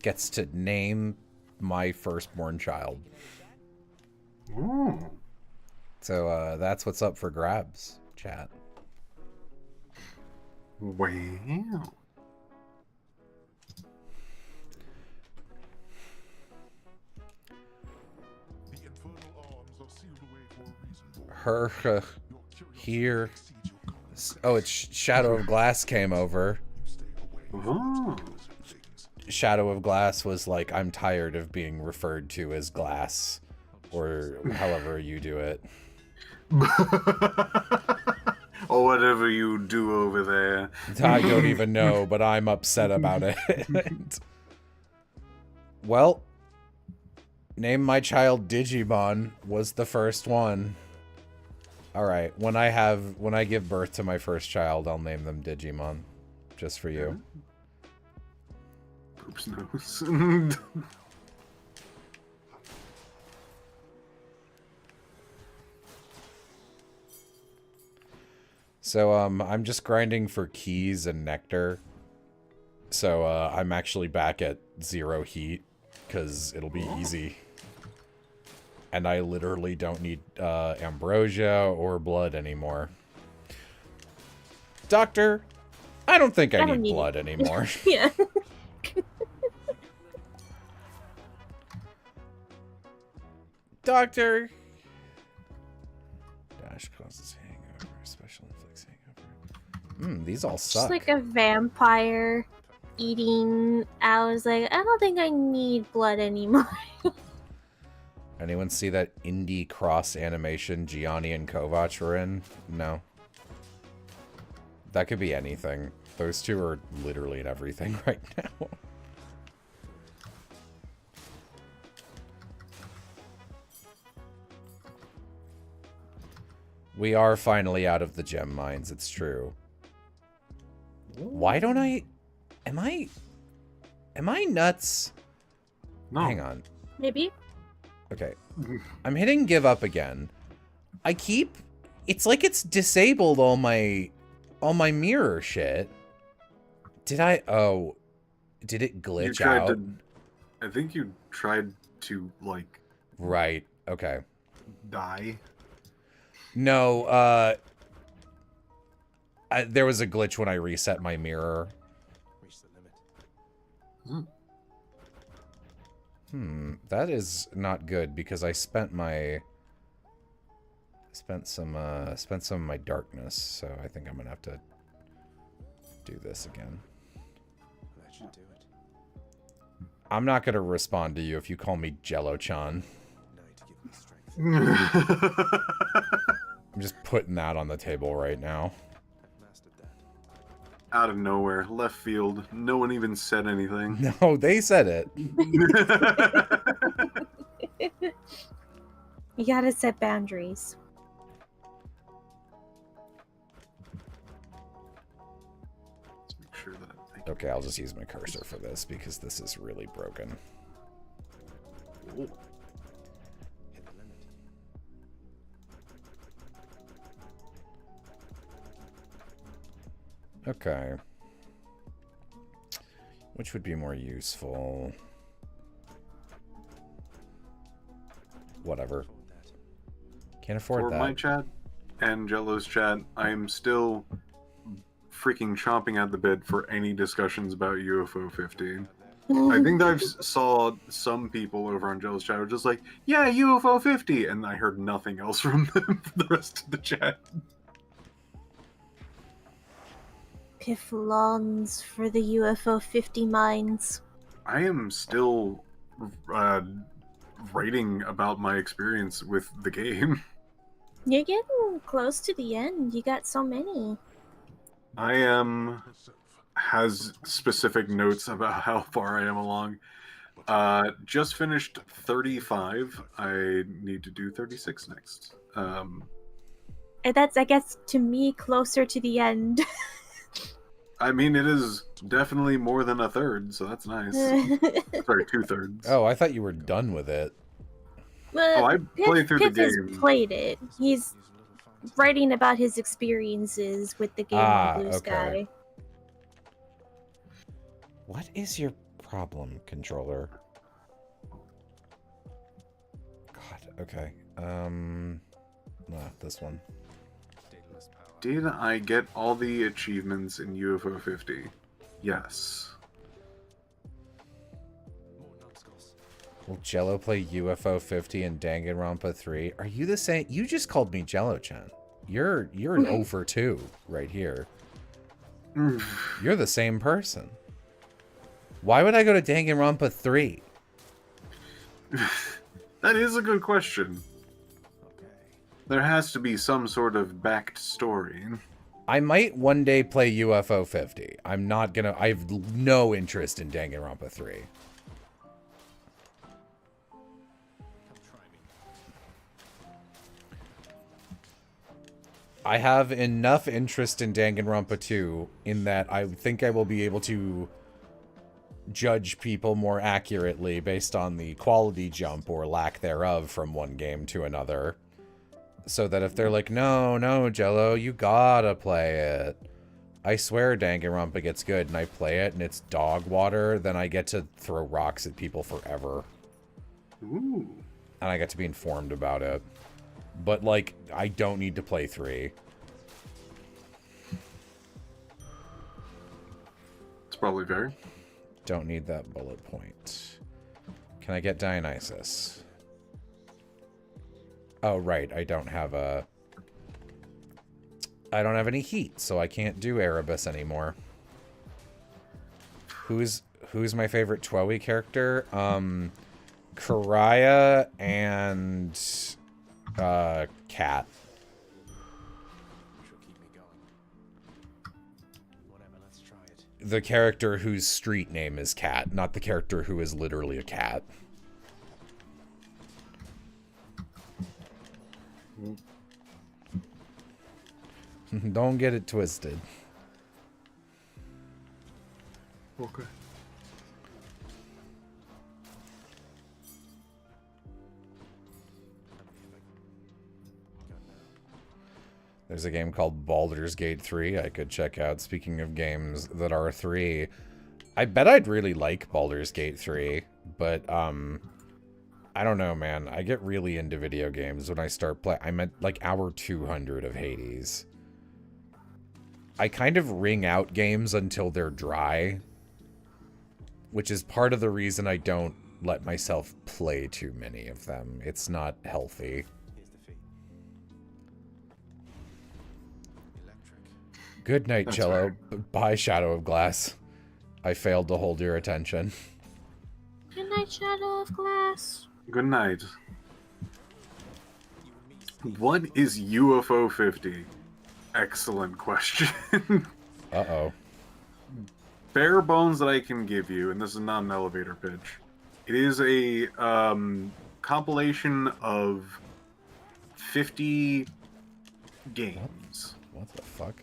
gets to name my firstborn child. Ooh. So that's what's up for grabs, chat. Wow. Her here. Oh, it's Shadow of Glass came over. Oh. Shadow of Glass was like, I'm tired of being referred to as Glass, or however you do it. Or whatever you do over there. I don't even know, but I'm upset about it. Well, name my child Digimon was the first one. All right, when I give birth to my first child, I'll name them Digimon, just for you. Oops, nose. So I'm just grinding for keys and nectar. So I'm actually back at 0 heat because it'll be easy. And I literally don't need ambrosia or blood anymore. Doctor, I don't think I need blood anymore. Yeah. Doctor. Dash causes hangover. Special inflicts hangover. These all suck. Just like a vampire eating. I was like, I don't think I need blood anymore. Anyone see that indie cross animation Gianni and Kovac were in? No. That could be anything. Those two are literally in everything right now. We are finally out of the gem mines, it's true. Why don't I... Am I nuts? No. Hang on. Maybe. Okay. I'm hitting give up again. I keep... It's like it's disabled all my mirror shit. Did I... Oh. Did it glitch out? I think you tried to, like... Right. Okay. Die. No, there was a glitch when I reset my mirror. Reach the limit. That is not good because I spent some of my darkness, so I think I'm gonna have to do this again. That should do it. I'm not gonna respond to you if you call me Jello-chan. Now to give me strength. I'm just putting that on the table right now. I've mastered that. Out of nowhere, left field. No one even said anything. No, they said it. You gotta set boundaries. Let's make sure that. Okay, I'll just use my cursor for this because this is really broken. Oh. Hit the limit. Okay. Which would be more useful? Whatever. Can't afford For that. my chat and Jello's chat, I'm still freaking chomping at the bit for any discussions about UFO 15. I think I've saw some people over on Jello's chat were just like, yeah, UFO 50, and I heard nothing else from them for the rest of the chat. Pifflons for the UFO 50 mines. I am still writing about my experience with the game. You're getting close to the end. You got so many. I am has specific notes about how far I am along. Just finished 35. I need to do 36 next. And that's, I guess, to me, closer to the end. I mean, it is definitely more than a third, so that's nice. Sorry, 2/3. Oh, I thought you were done with it. Well, I played through the Piff game. has played it. He's writing about his experiences with the game on Blue okay. Sky. What is your problem, controller? God, okay. This one. Daedalus power. Did I get all the achievements in UFO 50? Yes. More numbskulls. Will Jello play UFO 50 and Danganronpa 3? Are you the same? You just called me Jello-chan. You're an over 2 right here. You're the same person. Why would I go to Danganronpa 3? That is a good question. Okay. There has to be some sort of backed story. I might one day play UFO 50. I'm not gonna... I have no interest in Danganronpa 3. Come try me. I have enough interest in Danganronpa 2 in that I think I will be able to judge people more accurately based on the quality jump or lack thereof from one game to another. So that if they're like, no, Jello, you gotta play it. I swear Danganronpa gets good and I play it and it's dog water, then I get to throw rocks at people forever. Ooh. And I get to be informed about it. But, like, I don't need to play 3. It's probably fair. Don't need that bullet point. Can I get Dionysus? Oh, right. I don't have any heat, so I can't do Erebus anymore. Who's my favorite Twoey character? Karaya and Cat. She'll keep me going. Whatever, let's try it. The character whose street name is Cat, not the character who is literally a cat. Don't get it twisted. Okay. There's a game called Baldur's Gate 3 I could check out. Speaking of games that are 3, I bet I'd really like Baldur's Gate 3, but I don't know, man. I get really into video games when I start playing. I'm at like hour 200 of Hades. I kind of wring out games until they're dry, which is part of the reason I don't let myself play too many of them. It's not healthy. Here's the fee. Electric. Good night, That's Jello. fair. Bye, Shadow of Glass. I failed to hold your attention. Good night, Shadow of Glass. Good night. You and me speak. What is UFO 50? Excellent question. Uh-oh. Bare bones that I can give you, and this is not an elevator pitch. It is a compilation of 50 games. What the fuck?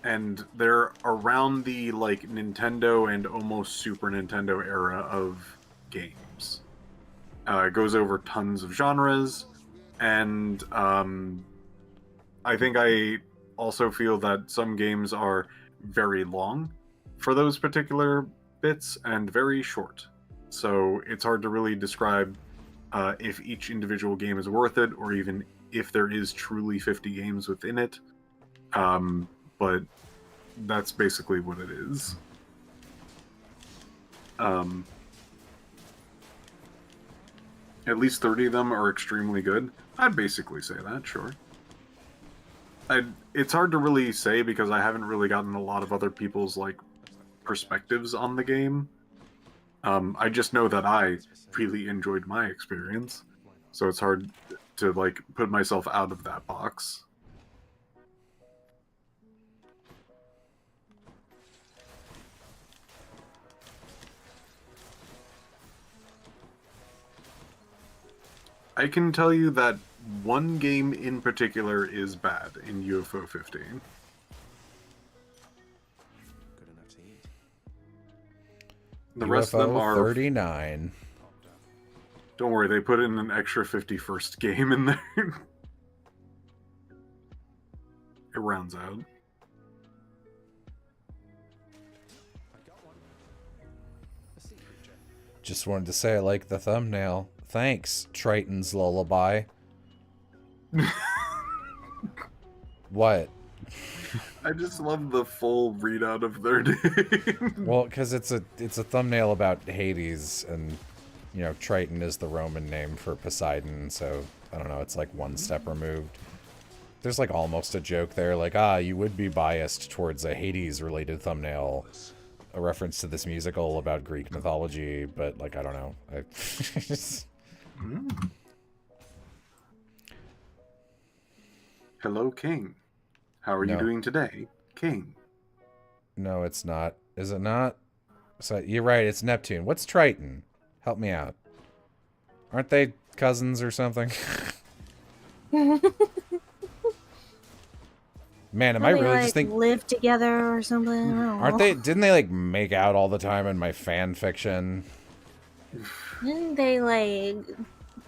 And they're around the like Nintendo and almost Super Nintendo era of games. It goes over tons of genres, and I think I also feel that some games are very long for those particular bits and very short. So it's hard to really describe if each individual game is worth it, or even if there is truly 50 games within it. But that's basically what it is. At least 30 of them are extremely good. I'd basically say that, sure. It's hard to really say because I haven't really gotten a lot of other people's like perspectives on the game. I just know that I really enjoyed my experience, so it's hard to like put myself out of that box. I can tell you that one game in particular is bad in UFO 15. Good enough to eat. The rest of them UFO are 39. Popped up. Don't worry, they put in an extra 51st game in there. It rounds out. I got one. Just wanted to say I like the thumbnail. Thanks, Triton's Lullaby. What? I just love the full readout of their name. Well, because it's a thumbnail about Hades, and you know Triton is the Roman name for Poseidon, so I don't know. It's like one step removed. There's like almost a joke there, like you would be biased towards a Hades-related thumbnail, a reference to this musical about Greek mythology, but like I don't know. Hello, King. How are you doing today, King? No, it's not. Is it not? So you're right. It's Neptune. What's Triton? Help me out. Aren't they cousins or something? Man, am I really like, just think live together or something? I don't know. aren't they? Didn't they like make out all the time in my fan fiction? Didn't they like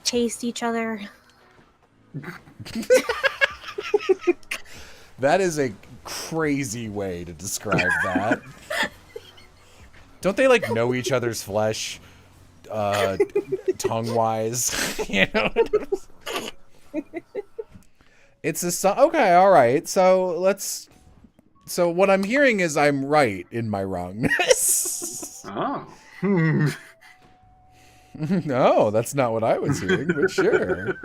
chase each other? That is a crazy way to describe that. Don't they like know each other's flesh, tongue-wise? You know. It's a song. Okay, all right. So let's. So what I'm hearing is I'm right in my wrongness. Oh. No, that's not what I was hearing, but sure.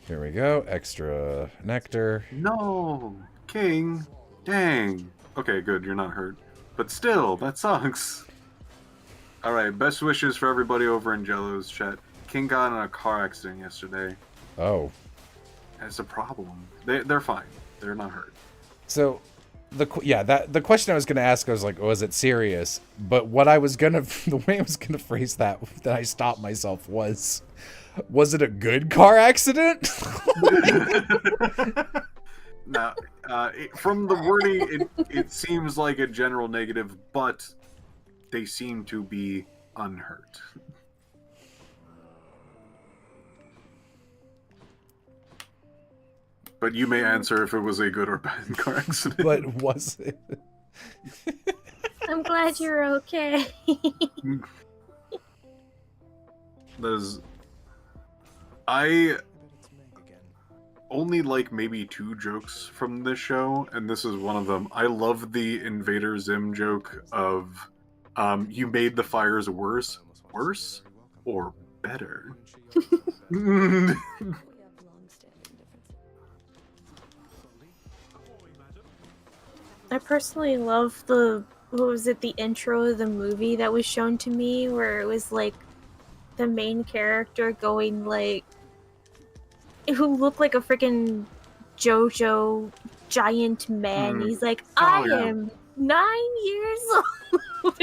Here we go. Extra nectar. No, King. Dang. Okay, good. You're not hurt. But still, that sucks. Alright, best wishes for everybody over in Jello's chat. King got in a car accident yesterday. Oh. That's a problem. They're fine. They're not hurt. So, the question I was gonna ask, I was like, was it serious? But what I was gonna, the way I was gonna phrase that I stopped myself was it a good car accident? Now, from the wording, it seems like a general negative, but they seem to be unhurt. But you may answer if it was a good or bad car accident. But was it? I'm glad you're okay. I only like maybe 2 jokes from this show, and this is one of them. I love the Invader Zim joke of, you made the fires worse or better? I personally love the intro of the movie that was shown to me, where it was like the main character going like, who looked like a freaking JoJo giant man. He's like, I am 9 years old.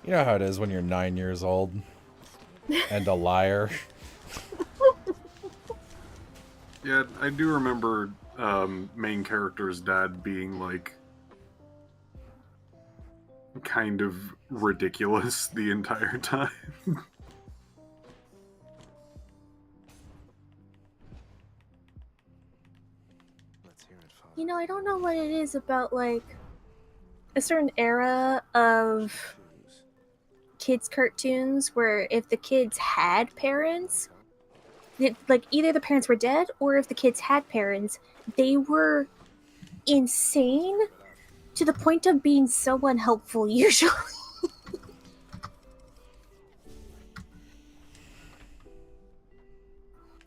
You know how it is when you're 9 years old and a liar. Yeah, I do remember main character's dad being like kind of ridiculous the entire time. You know, I don't know what it is about like a certain era of kids' cartoons where if the kids had parents, like either the parents were dead or if the kids had parents, they were insane to the point of being so unhelpful usually.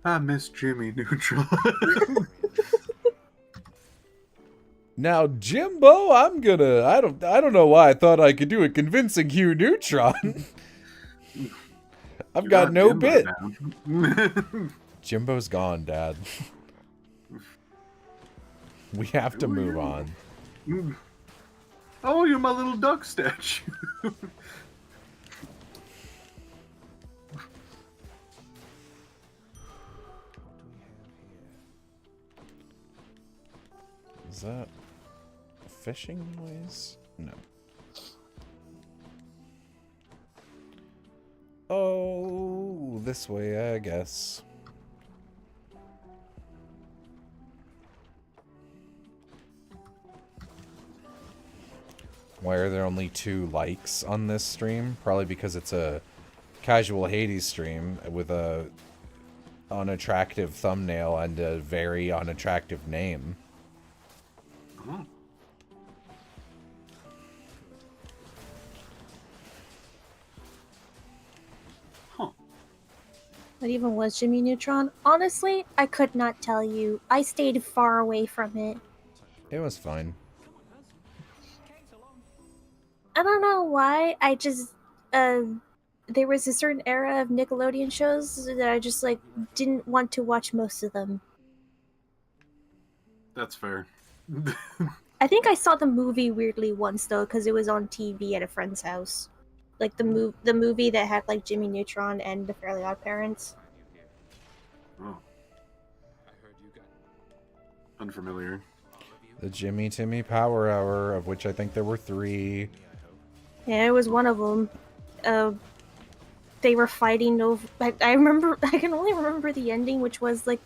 I miss Jimmy Neutron. Now, Jimbo, I don't know why I thought I could do a convincing Hugh Neutron. I've got no bit. Jimbo's gone, Dad. We have to move on. Oh, you're my little duck statue. Is that a fishing noise? No. Oh, this way, I guess. Why are there only 2 likes on this stream? Probably because it's a casual Hades stream with a unattractive thumbnail and a very unattractive name. Oh. Huh. What even was Jimmy Neutron? Honestly, I could not tell you. I stayed far away from it. It was fine. I don't know why. I just there was a certain era of Nickelodeon shows that I just like didn't want to watch most of them. That's fair. I think I saw the movie weirdly once though, because it was on TV at a friend's house. Like the movie that had like Jimmy Neutron and the Fairly Odd Parents. Oh. Unfamiliar. The Jimmy Timmy Power Hour, of which I think there were 3. Yeah, it was one of them. They were fighting over. I remember. I can only remember the ending, which was like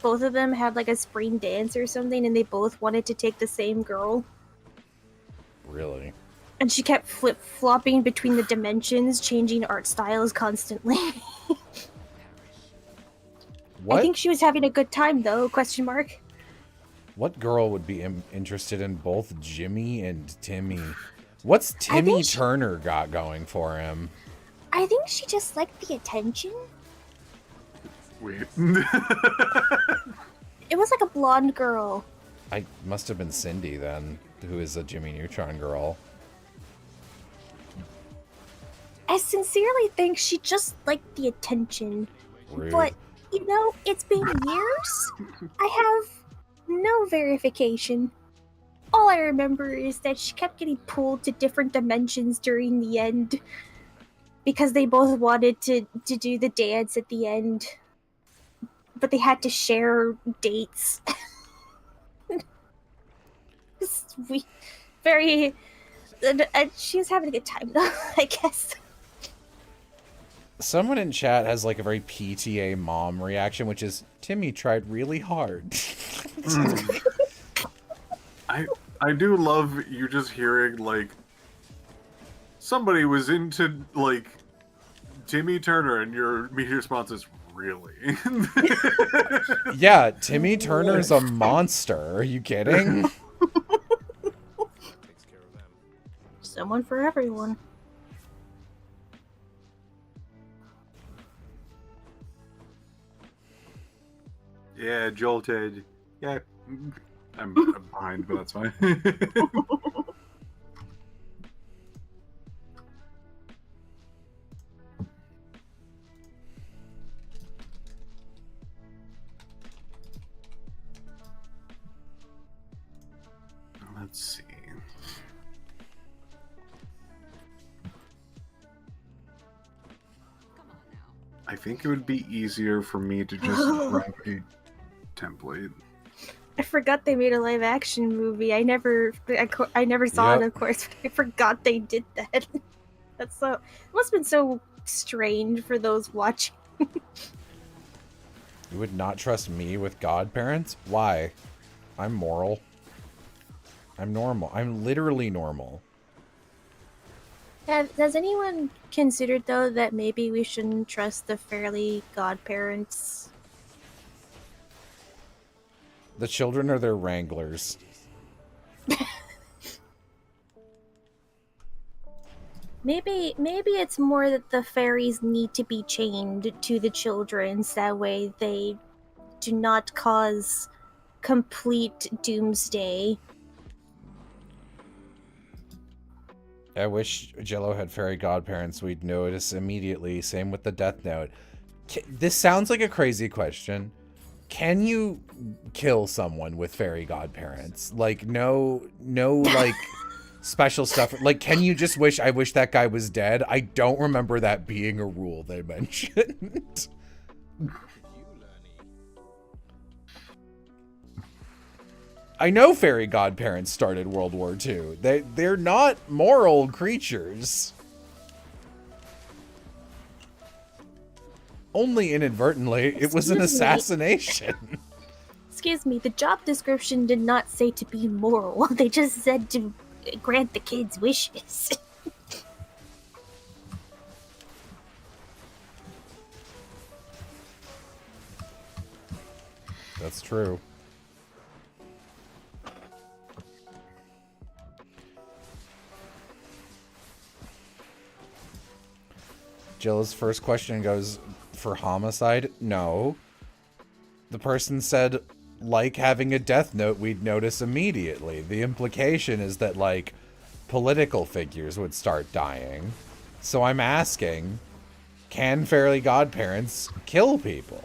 both of them had like a spring dance or something, and they both wanted to take the same girl. Really? And she kept flip-flopping between the dimensions, changing art styles constantly. What? I think she was having a good time, though, question mark. What girl would be interested in both Jimmy and Timmy? What's Timmy Turner got going for him? I think she just liked the attention. Wait. It was like a blonde girl. I must have been Cindy then, who is a Jimmy Neutron girl. I sincerely think she just liked the attention. Rude. But, you know, it's been years. I have no verification. All I remember is that she kept getting pulled to different dimensions during the end. Because they both wanted to do the dance at the end. But they had to share dates. Very... she was having a good time, though, I guess. Someone in chat has like a very PTA mom reaction, which is, Timmy tried really hard. I do love you just hearing, like, somebody was into, like, Timmy Turner, and your immediate response is, really? Yeah, Timmy Turner's a monster. Are you kidding? Someone for everyone. Yeah, jolted. Yeah, I'm behind, but that's fine. Let's see. I think it would be easier for me to just grab a template. I forgot they made a live action movie. I never saw it, of course, but I forgot they did that. That's so... It must have been so strange for those watching. You would not trust me with godparents? Why? I'm moral. I'm normal. I'm literally normal. Has anyone considered, though, that maybe we shouldn't trust the Fairly Godparents? The children are their wranglers. Maybe it's more that the fairies need to be chained to the children, so that way they do not cause complete doomsday. I wish Jello had fairy godparents. We'd notice immediately. Same with the Death Note. This sounds like a crazy question. Can you kill someone with fairy godparents? Like, no, like, special stuff. Like, can you just wish, I wish that guy was dead? I don't remember that being a rule they mentioned. I know fairy godparents started World War II. They're not moral creatures. Only inadvertently. It was an assassination. Excuse me, the job description did not say to be moral. They just said to grant the kids' wishes. That's true. Jill's first question goes, for homicide? No. The person said, like having a death note, we'd notice immediately. The implication is that, like, political figures would start dying. So I'm asking, can fairy godparents kill people?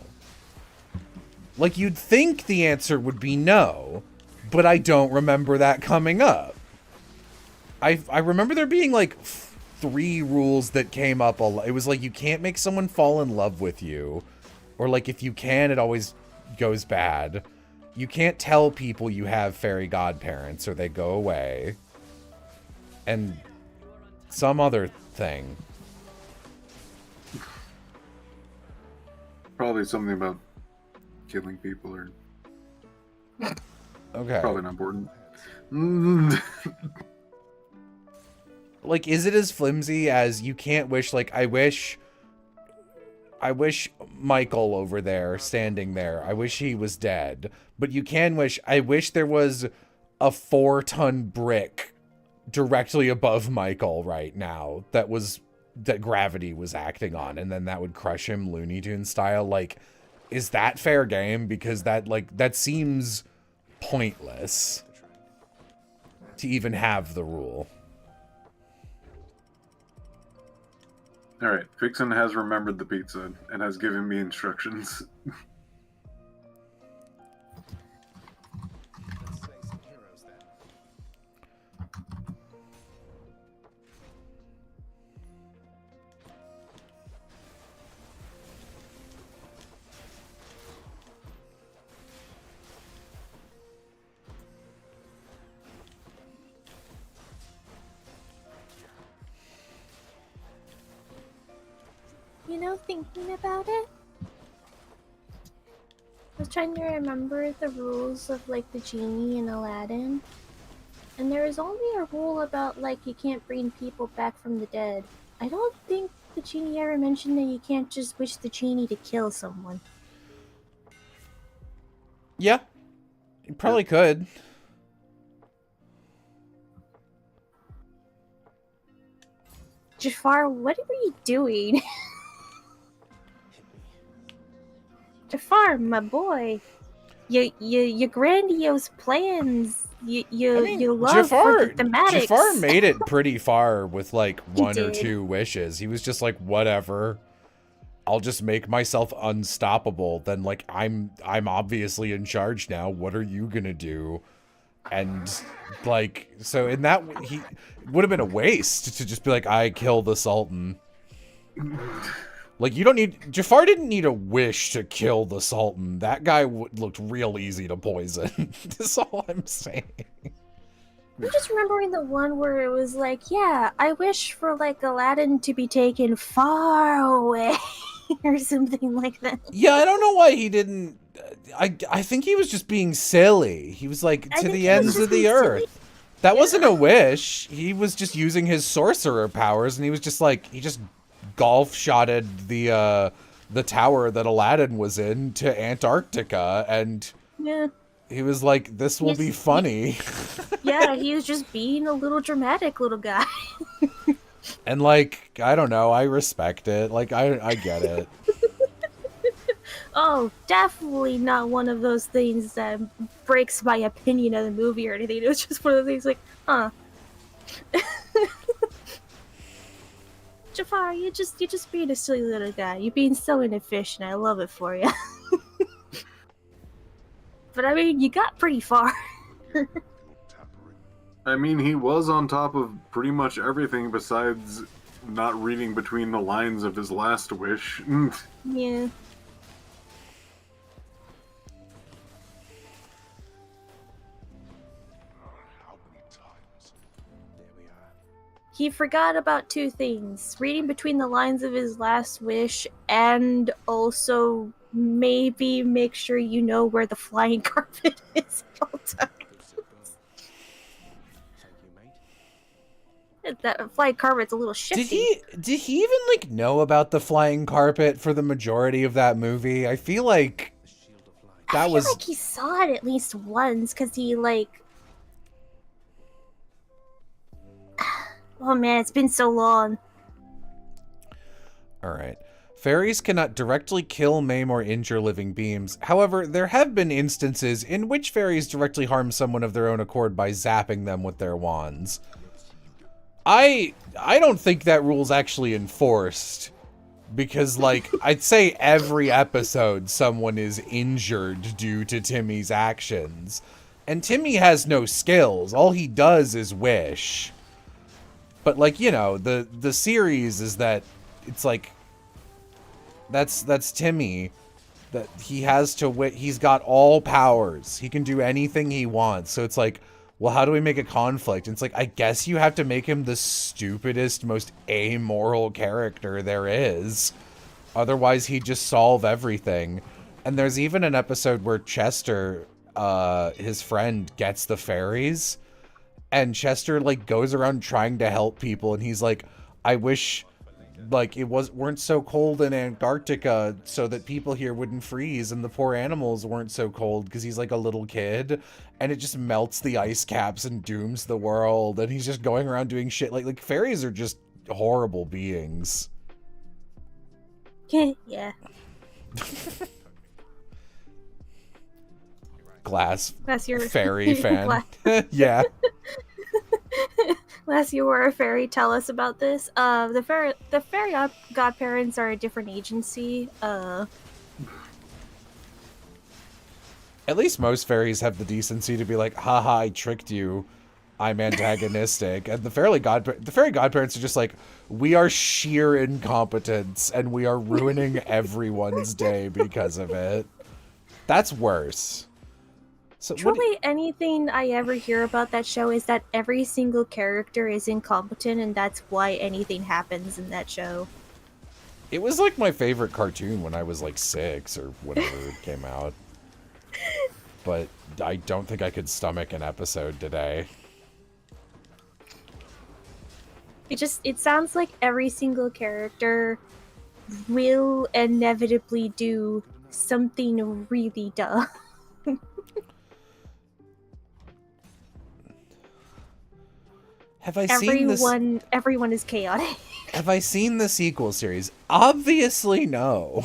Like, you'd think the answer would be no, but I don't remember that coming up. I remember there being, like, 3 rules that came up. It was like, you can't make someone fall in love with you. Or, like, if you can, it always goes bad. You can't tell people you have fairy godparents or they go away. And some other thing. Probably something about killing people or... Okay. Probably not important. Like, is it as flimsy as you can't wish, like, I wish Michael over there, standing there, I wish he was dead. But you can wish, I wish there was a 4-ton brick directly above Michael right now that gravity was acting on, and then that would crush him Looney Tunes style. Like, is that fair game? Because that seems pointless to even have the rule. Alright, Vixen has remembered the pizza and has given me instructions. Let's slay some heroes then. You know, thinking about it, I was trying to remember the rules of, like, the genie in Aladdin. And there is only a rule about, like, you can't bring people back from the dead. I don't think the genie ever mentioned that you can't just wish the genie to kill someone. Yeah. You probably could. Jafar, what were you doing? Jafar, my boy. Your grandiose plans. You love Jafar, for the thematics. Jafar made it pretty far with like He 1 or did. 2 wishes. He was just like, whatever. I'll just make myself unstoppable. Then like I'm obviously in charge now. What are you gonna do? And like, so in that he would have been a waste to just be like, I kill the Sultan. Like, you don't need... Jafar didn't need a wish to kill the Sultan. That guy looked real easy to poison. That's all I'm saying. I'm just remembering the one where it was like, yeah, I wish for, like, Aladdin to be taken far away. Or something like that. Yeah, I don't know why he didn't... I think he was just being silly. He was like, I to think the he was ends just of the being earth. silly. That wasn't a wish. He was just using his sorcerer powers, and he was just like... He just golf-shotted the tower that Aladdin was in to Antarctica, and Yeah. he was like, this will be funny. Yeah, he was just being a little dramatic little guy. And like, I don't know, I respect it. Like, I get it. Oh, definitely not one of those things that breaks my opinion of the movie or anything. It was just one of the things like, huh. Jafar, you're just being a silly little guy. You're being so inefficient. I love it for you. But I mean, you got pretty far. I mean, he was on top of pretty much everything besides not reading between the lines of his last wish. Yeah. There we are. He forgot about 2 things. Reading between the lines of his last wish and also maybe make sure you know where the flying carpet is at all times. Good set, boy. Thank you, mate. That flying carpet's a little shifty. Did he even like know about the flying carpet for the majority of that movie? I feel like I feel like he saw it at least once, because he, like... Oh man, it's been so long. Alright. Fairies cannot directly kill, maim, or injure living beings. However, there have been instances in which fairies directly harm someone of their own accord by zapping them with their wands. I don't think that rule's actually enforced. Because, like, I'd say every episode someone is injured due to Timmy's actions. And Timmy has no skills. All he does is wish. But, like, you know, the series is that it's like... That's Timmy. That he has to he's got all powers. He can do anything he wants. So it's like, well, how do we make a conflict? And it's like, I guess you have to make him the stupidest, most amoral character there is. Otherwise, he'd just solve everything. And there's even an episode where Chester, his friend, gets the fairies. And Chester, like, goes around trying to help people. And he's like, I wish... like, it weren't so cold in Antarctica so that people here wouldn't freeze, and the poor animals weren't so cold, because he's like a little kid, and it just melts the ice caps and dooms the world, and he's just going around doing shit. Like fairies are just horrible beings. Yeah. Glass Your fairy fan. Yeah. Unless you were a fairy, tell us about this. The fairy godparents are a different agency. At least most fairies have the decency to be like, haha, I tricked you. I'm antagonistic. And the fairy godparents are just like, we are sheer incompetence and we are ruining everyone's day because of it. That's worse. So truly, anything I ever hear about that show is that every single character is incompetent, and that's why anything happens in that show. It was like my favorite cartoon when I was like 6 or whenever it came out. But I don't think I could stomach an episode today. It sounds like every single character will inevitably do something really dumb. Have I seen this? Everyone is chaotic. Have I seen the sequel series? Obviously no.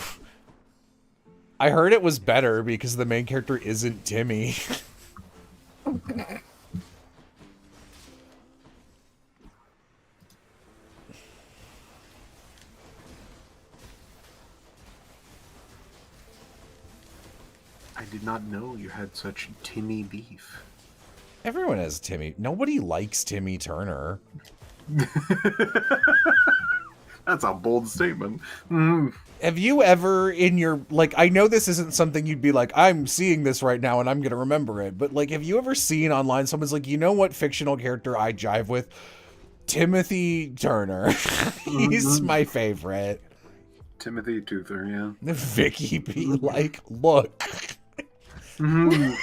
I heard it was better because the main character isn't Timmy. I did not know you had such Timmy beef. Everyone has Timmy. Nobody likes Timmy Turner. That's a bold statement. Mm. Have you ever in your, like, I know this isn't something you'd be like, I'm seeing this right now and I'm going to remember it, but like, have you ever seen online someone's like, you know what fictional character I jive with? Timothy Turner. He's my favorite. Timothy Toother, yeah. Vicky be like, look. Mm.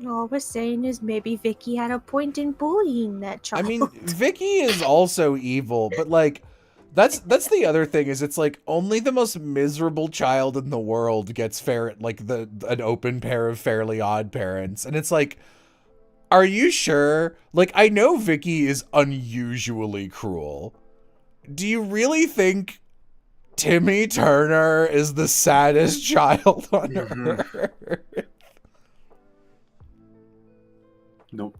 All we're saying is maybe Vicky had a point in bullying that child. I mean, Vicky is also evil, but like, that's the other thing is it's like only the most miserable child in the world gets like an open pair of Fairly Odd Parents, and it's like, are you sure? Like, I know Vicky is unusually cruel. Do you really think Timmy Turner is the saddest child on earth? Nope.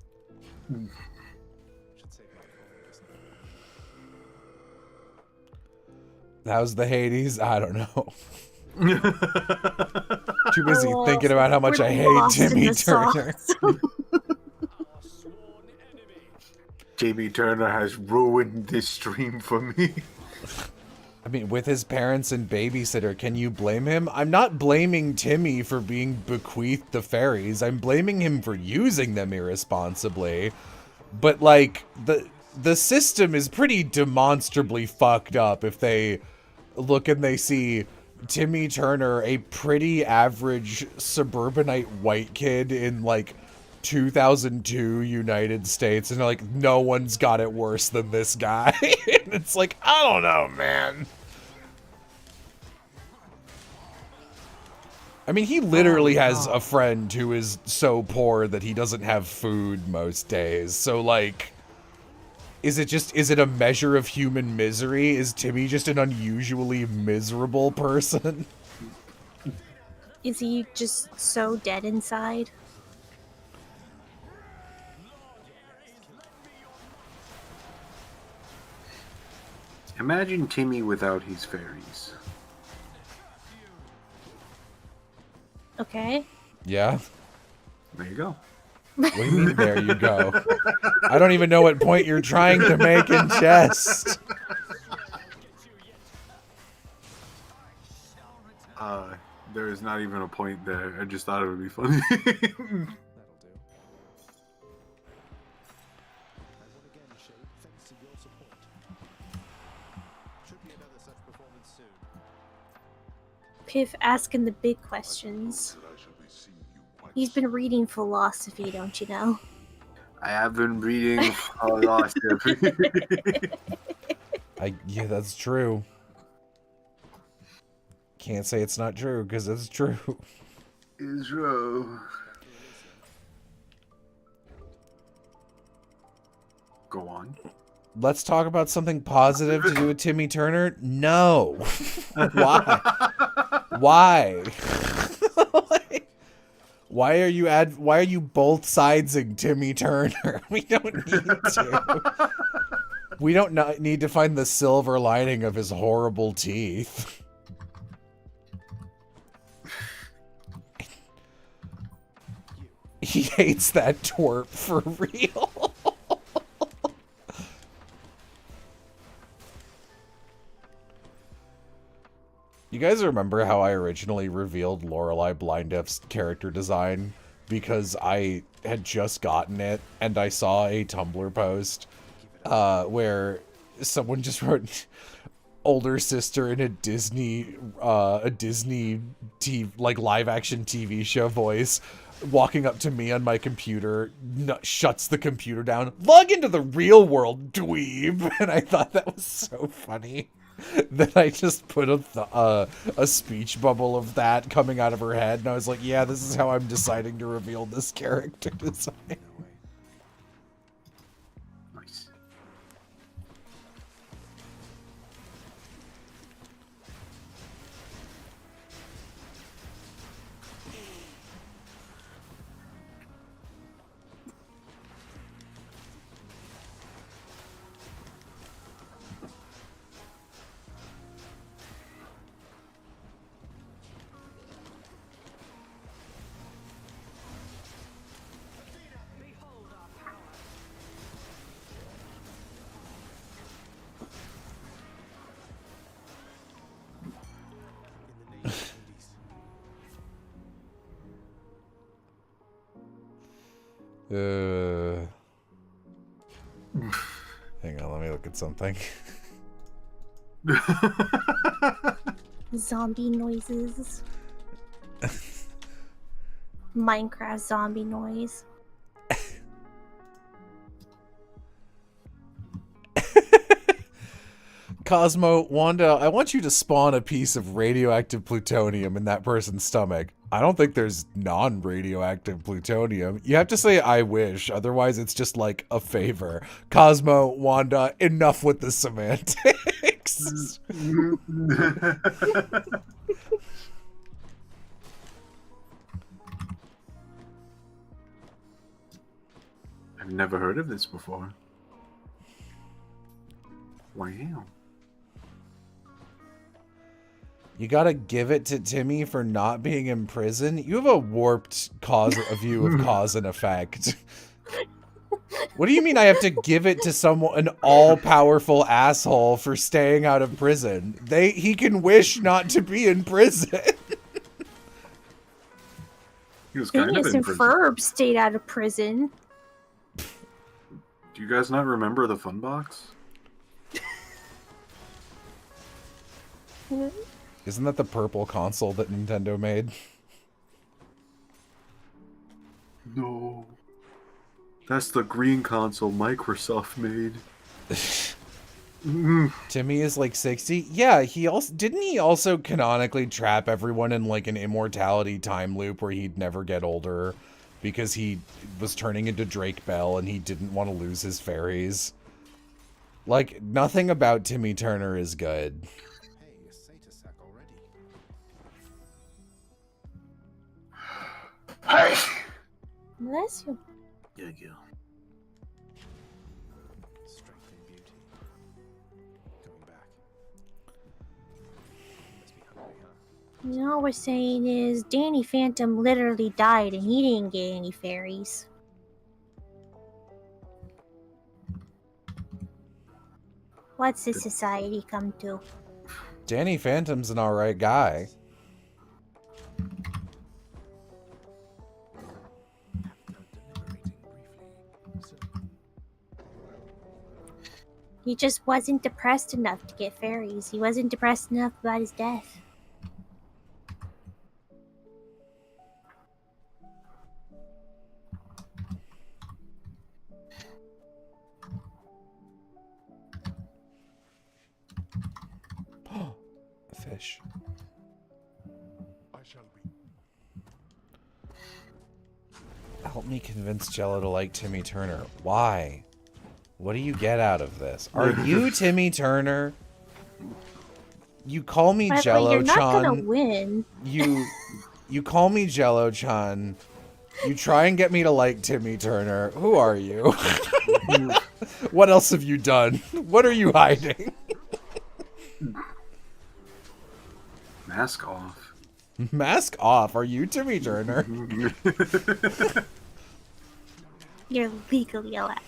How's the Hades? I don't know. Too busy thinking about how much I hate Timmy Turner. JB Turner has ruined this stream for me. I mean, with his parents and babysitter, can you blame him? I'm not blaming Timmy for being bequeathed the fairies. I'm blaming him for using them irresponsibly. But, like, the system is pretty demonstrably fucked up if they look and they see Timmy Turner, a pretty average suburbanite white kid in like 2002 United States, and like no one's got it worse than this guy. And it's like, I don't know, man. I mean, he literally has a friend who is so poor that he doesn't have food most days. So, like, is it a measure of human misery? Is Timmy just an unusually miserable person? Is he just so dead inside? Imagine Timmy without his fairies. Okay. Yeah. There you go. What do you mean, there you go? I don't even know what point you're trying to make in jest. There is not even a point there. I just thought it would be funny. That'll do. I will again, Shade, thanks to your support. Should be another such performance soon. Piff asking the big questions. He's been reading philosophy, don't you know? I have been reading philosophy. Yeah, that's true. Can't say it's not true, because it's true. Is true. Go on. Let's talk about something positive to do with Timmy Turner. No. Why? Why? Why are you both sidesing Timmy Turner? We don't need to. We don't need to find the silver lining of his horrible teeth. He hates that twerp for real. You guys remember how I originally revealed Lorelei Blindeff's character design? Because I had just gotten it, and I saw a Tumblr post where someone just wrote older sister in a Disney TV, like live action TV show voice, walking up to me on my computer, shuts the computer down, log into the real world, dweeb. And I thought that was so funny that I just put a speech bubble of that coming out of her head, and I was like, yeah, this is how I'm deciding to reveal this character design. Nice. Hang on, let me look at something. Zombie noises. Minecraft zombie noise. Cosmo, Wanda, I want you to spawn a piece of radioactive plutonium in that person's stomach. I don't think there's non-radioactive plutonium. You have to say I wish, otherwise it's just like a favor. Cosmo, Wanda, enough with the semantics. I've never heard of this before. Wow. You gotta give it to Timmy for not being in prison? You have a warped view of cause and effect. What do you mean I have to give it to an all-powerful asshole for staying out of prison? He can wish not to be in prison. He was kind of Phineas in and prison. Ferb stayed out of prison. Do you guys not remember the fun box? Isn't that the purple console that Nintendo made? No. That's the green console Microsoft made. Timmy is like 60. Yeah, he also canonically trap everyone in like an immortality time loop where he'd never get older because he was turning into Drake Bell and he didn't want to lose his fairies. Like, nothing about Timmy Turner is good. Hey, a Satyr sack already. Hey! Bless you. Yeah, yeah. Strength and beauty. Going back. Must be hungry, huh? You know what we're saying is Danny Phantom literally died and he didn't get any fairies. What's this society come to? Danny Phantom's an alright guy. Deliberating briefly. So, He just wasn't depressed enough to get fairies. He wasn't depressed enough about his death. A fish. I shall be. Help me convince Jello to like Timmy Turner. Why? What do you get out of this? Are you Timmy Turner? You call me But you're not gonna Jello-chan. win. You call me Jello-chan. You try and get me to like Timmy Turner. Who are you? What else have you done? What are you hiding? Mask off. Mask off. Are you Timmy Turner? You're legally allowed.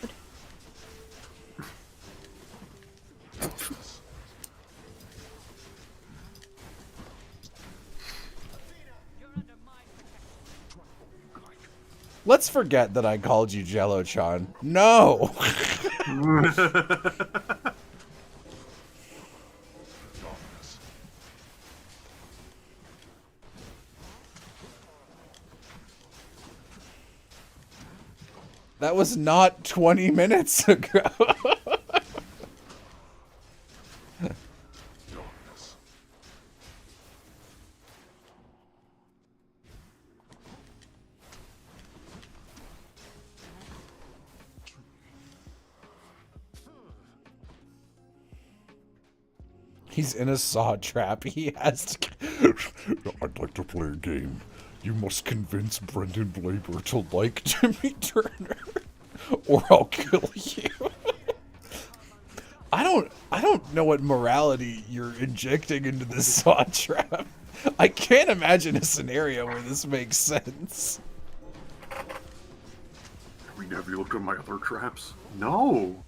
Let's forget that I called you Jello-chan. No! That was not 20 minutes ago. He's in a saw trap. He has to... I'd like to play a game. You must convince Brendan Blaber to like Timmy Turner, or I'll kill you. I don't know what morality you're injecting into this saw trap. I can't imagine a scenario where this makes sense. Have you looked at my other traps? No.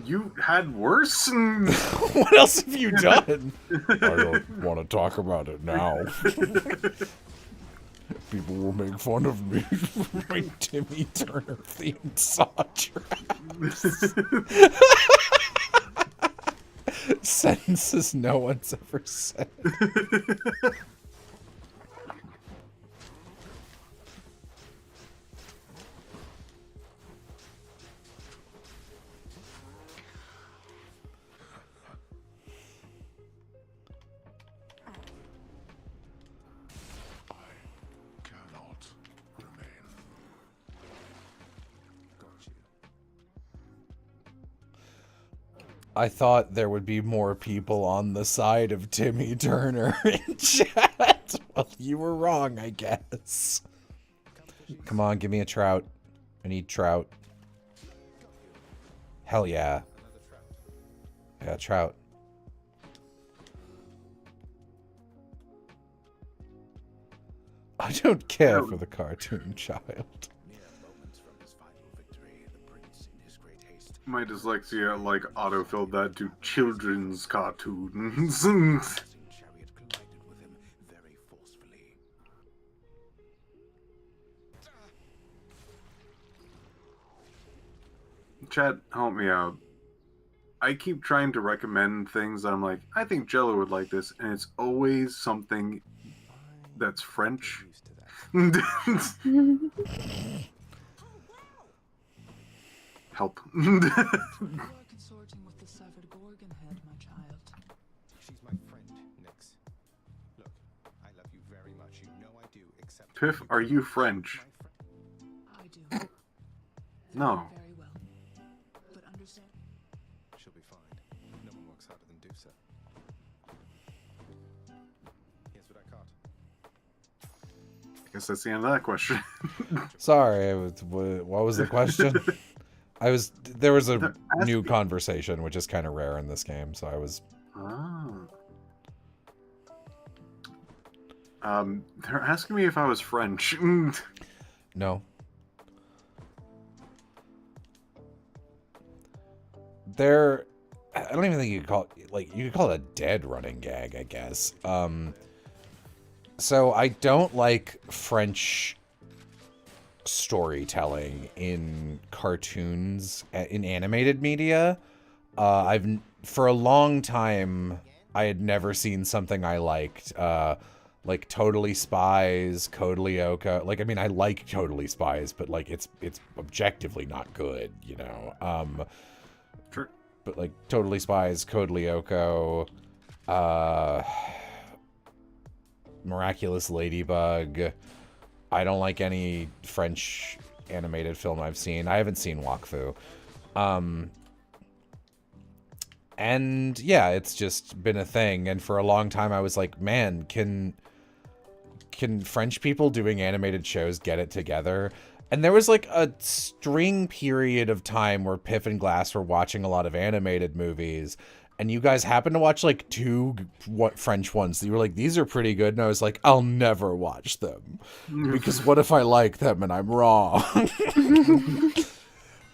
You had worse? What else have you done? I don't want to talk about it now. People will make fun of me for my Timmy Turner themed saw traps. Sentences no one's ever said. Cannot remain. Got you. I thought there would be more people on the side of Timmy Turner in chat. Well, you were wrong, I guess. Come on, give me a trout. I need trout. Hell yeah. Yeah, trout. I don't care for the cartoon child. Mere moments from his final victory, the prince, in his great haste, My dyslexia, like, autofilled that to children's cartoons. passing chariot collided with him very forcefully. Chat, help me out. I keep trying to recommend things that I'm like, I think Jello would like this, and it's always something that's French. Used to that. Help. You are consorting with the severed Gorgon head, my child. She's my friend, Nix. Look, I love you very much. You know I do, except... Piff, are you French? I do. No. Very well. But understand. She'll be fine. No one works harder than Deucer. Here's what I caught. I guess that's the end of that question. Sorry, what was the question? There was a new conversation, which is kind of rare in this game, so I was... They're asking me if I was French. No. I don't even think you could call it, like, you could call it a dead running gag, I guess. So I don't like French storytelling in cartoons, in animated media. For a long time, I had never seen something I liked. Like Totally Spies, Code Lyoko. Like, I mean, I like Totally Spies, but like it's objectively not good, you know. Sure. But like Totally Spies, Code Lyoko, Miraculous Ladybug. I don't like any French animated film I've seen. I haven't seen Wakfu. And yeah, it's just been a thing. And for a long time I was like, man, can French people doing animated shows get it together? And there was like a string period of time where Piff and Glass were watching a lot of animated movies, and you guys happened to watch like two French ones. You were like, these are pretty good. And I was like, I'll never watch them because what if I like them and I'm wrong?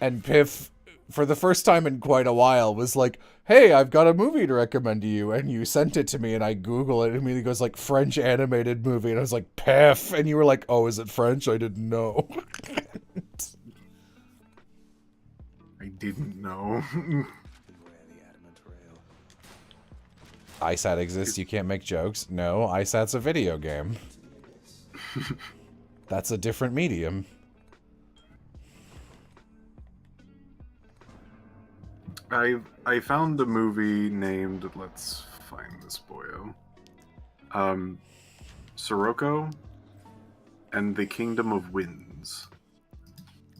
And Piff, for the first time in quite a while, was like, hey, I've got a movie to recommend to you. And you sent it to me, and I Google it, and it immediately goes like French animated movie. And I was like, Piff. And you were like, oh, is it French? I didn't know. I didn't know. Beware the adamant rail. ISAT exists, you can't make jokes. No, ISAT's a video game. That's a different medium. I found a movie named, let's find this boyo, Sirocco and the Kingdom of Winds,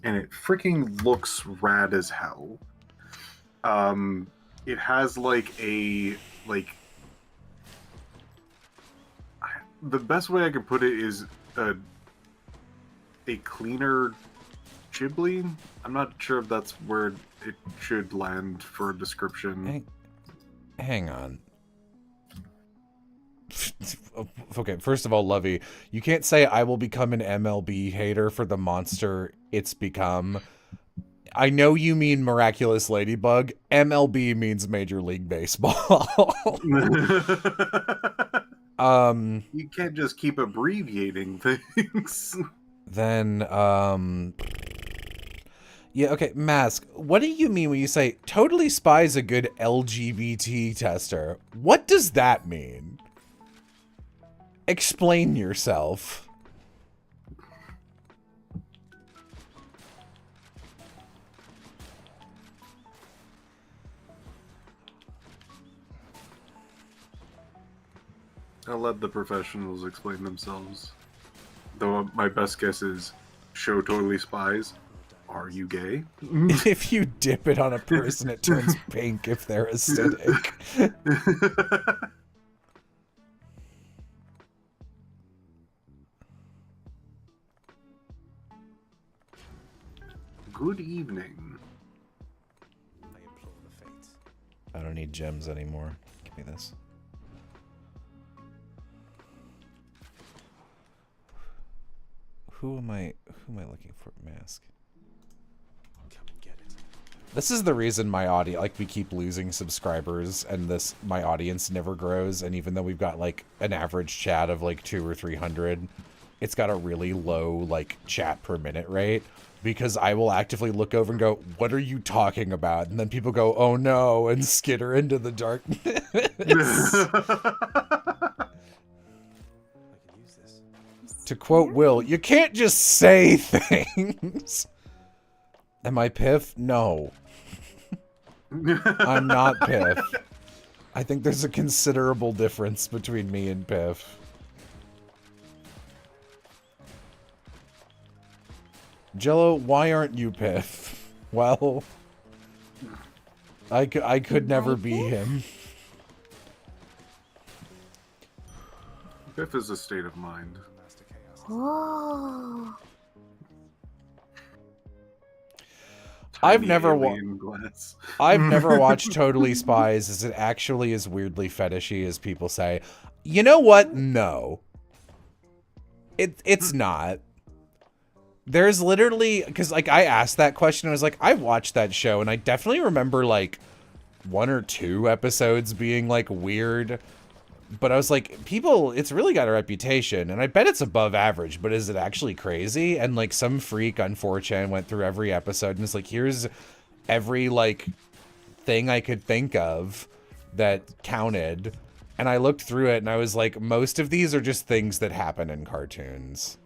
and it freaking looks rad as hell. It has like the best way I could put it is a cleaner Ghibli. I'm not sure if that's where it should land for a description. Hang on. Okay, first of all, Lovey, you can't say I will become an MLB hater for the monster it's become. I know you mean Miraculous Ladybug. MLB means Major League Baseball. You can't just keep abbreviating things. Then, yeah, okay, Mask, what do you mean when you say Totally Spy's a good LGBT tester? What does that mean? Explain yourself. I'll let the professionals explain themselves. Though my best guess is, show Totally Spies. Are you gay? If you dip it on a person, it turns pink if they're acidic. Good evening. I implore the fates. I don't need gems anymore. Give me this. Who am I looking for? Mask. Come and get it. This is the reason my audience, like, we keep losing subscribers, and my audience never grows. And even though we've got like an average chat of like 200 or 300, it's got a really low, like, chat per minute rate. Because I will actively look over and go, what are you talking about? And then people go, oh no, and skitter into the darkness. To quote Will, you can't just say things. Am I Piff? No. I'm not Piff. I think there's a considerable difference between me and Piff. Jello, why aren't you Piff? Well, I could never be him. Piff is a state of mind. Oh. I've Tiny never alien glass. I've never watched Totally Spies. Is it actually as weirdly fetishy as people say? You know what? No. It's not. There's literally, because like I asked that question, I was like, I watched that show, and I definitely remember like 1 or 2 episodes being like weird. But I was like, people, it's really got a reputation, and I bet it's above average, but is it actually crazy? And like some freak on 4chan went through every episode and it's like, here's every like thing I could think of that counted. And I looked through it and I was like, most of these are just things that happen in cartoons.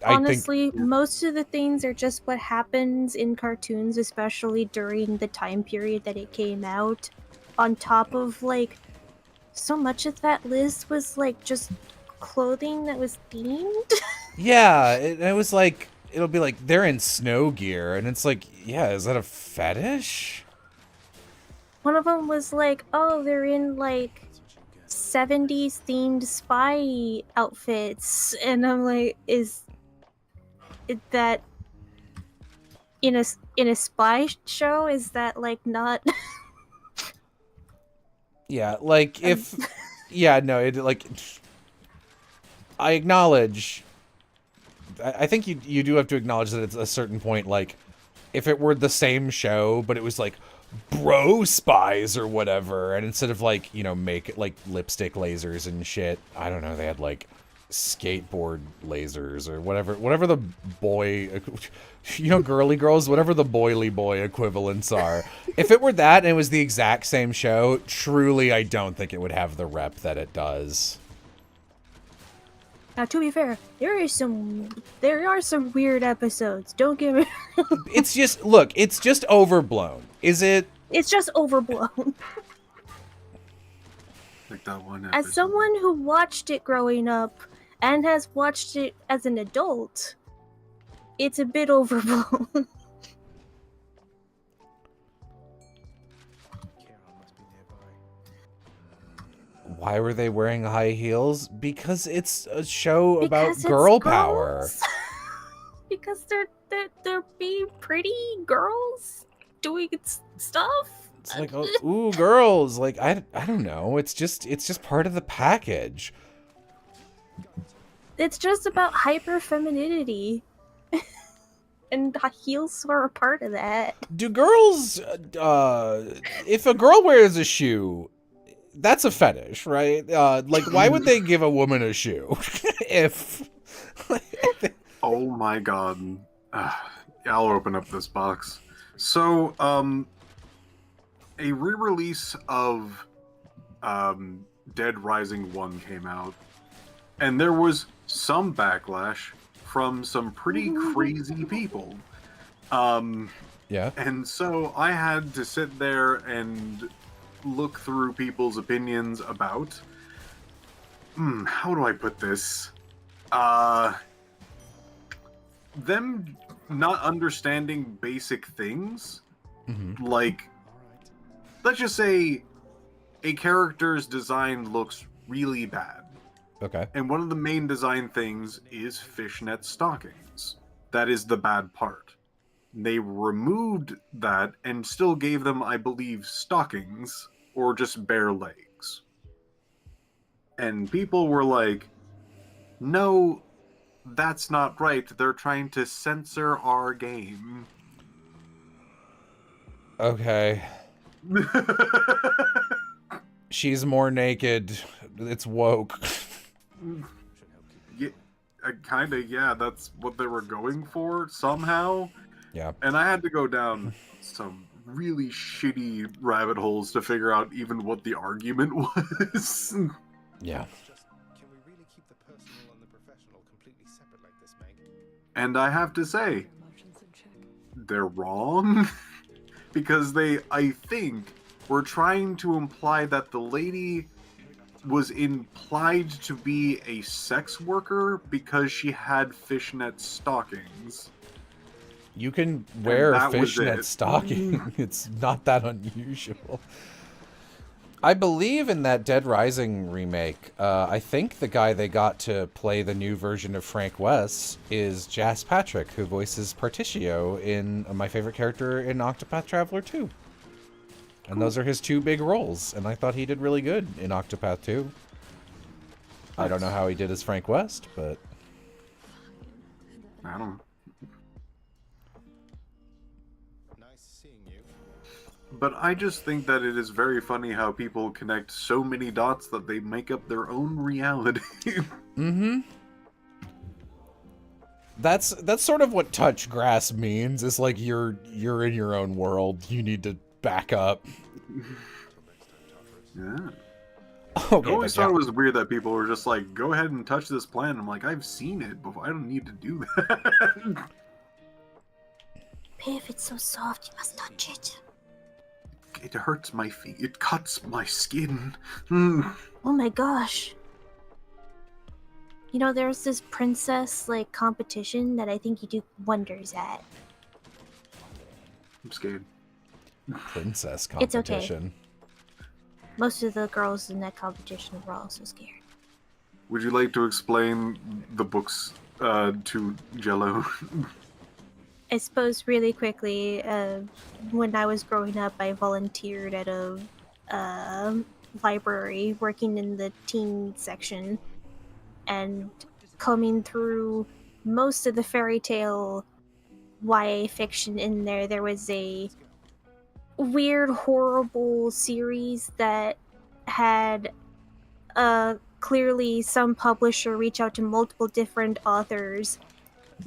Honestly, most of the things are just what happens in cartoons, especially during the time period that it came out. On top of, like, so much of that list was, like, just clothing that was themed. Yeah, it was like, it'll be like, they're in snow gear, and it's like, yeah, is that a fetish? One of them was like, oh, they're in, like, 70s themed spy outfits. And I'm like, is that in a spy show? Is that like not? Yeah, like if yeah, no, it like I acknowledge I think you do have to acknowledge that at a certain point, like if it were the same show but it was like bro spies or whatever, and instead of like, you know, make like lipstick lasers and shit, I don't know, they had like skateboard lasers or whatever the boy, you know, girly girls, whatever the boily boy equivalents are. If it were that and it was the exact same show, truly I don't think it would have the rep that it does. Now, to be fair, there are some weird episodes. Don't get me. It's just, look, it's just overblown. Is it? It's just overblown. Like that one As episode. someone who watched it growing up and has watched it as an adult, it's a bit overblown. Why were they wearing high heels? Because it's a show about Because it's girl power. girls. Because they're being pretty girls doing stuff. It's like, oh, ooh, girls. Like, I don't know. It's just part of the package. It's just about hyper femininity. And heels are a part of that. Do girls, if a girl wears a shoe, that's a fetish, right? Like, why would they give a woman a shoe? If... Oh my god. I'll open up this box. So, a re-release of Dead Rising 1 came out, and there was some backlash from some pretty crazy people. Yeah. And so I had to sit there and look through people's opinions about, how do I put this? Them not understanding basic things. Mm-hmm. Like, let's just say a character's design looks really bad. Okay. And one of the main design things is fishnet stockings. That is the bad part. They removed that and still gave them, I believe, stockings or just bare legs. And people were like, no, that's not right. They're trying to censor our game. Okay. She's more naked. It's woke. Yeah, Kind of, yeah, that's what they were going for somehow. Yeah. And I had to go down some really shitty rabbit holes to figure out even what the argument was. Yeah. It's just, can we really keep the personal and the professional completely separate like this, Meg? And I have to say, Emotions in check. they're wrong. Because they, I think, were trying to imply that the lady was implied to be a sex worker because she had fishnet stockings. You can wear that was fishnet it. stocking. It's not that unusual. I believe in that Dead Rising remake, I think the guy they got to play the new version of Frank West is Jas Patrick, who voices Particio in my favorite character in Octopath Traveler 2. And those are his two big roles, and I thought he did really good in Octopath 2. I don't know how he did as Frank West, but... I don't. Nice seeing you. But I just think that it is very funny how people connect so many dots that they make up their own reality. Mm-hmm. That's sort of what touch grass means. Is like you're in your own world. You need to back up. Yeah. Okay, I always but yeah. thought it was weird that people were just like, go ahead and touch this plant. I'm like, I've seen it before. I don't need to do that. Piff, it's so soft, you must touch it. It hurts my feet. It cuts my skin. Mm. Oh my gosh. You know, there's this princess, like, competition that I think you do wonders at. I'm scared. Princess It's okay. competition. Most of the girls in that competition were also scared. Would you like to explain the books to Jello? I suppose really quickly, when I was growing up, I volunteered at a library working in the teen section, and combing through most of the fairy tale YA fiction in there, there was a weird, horrible series that had clearly some publisher reach out to multiple different authors,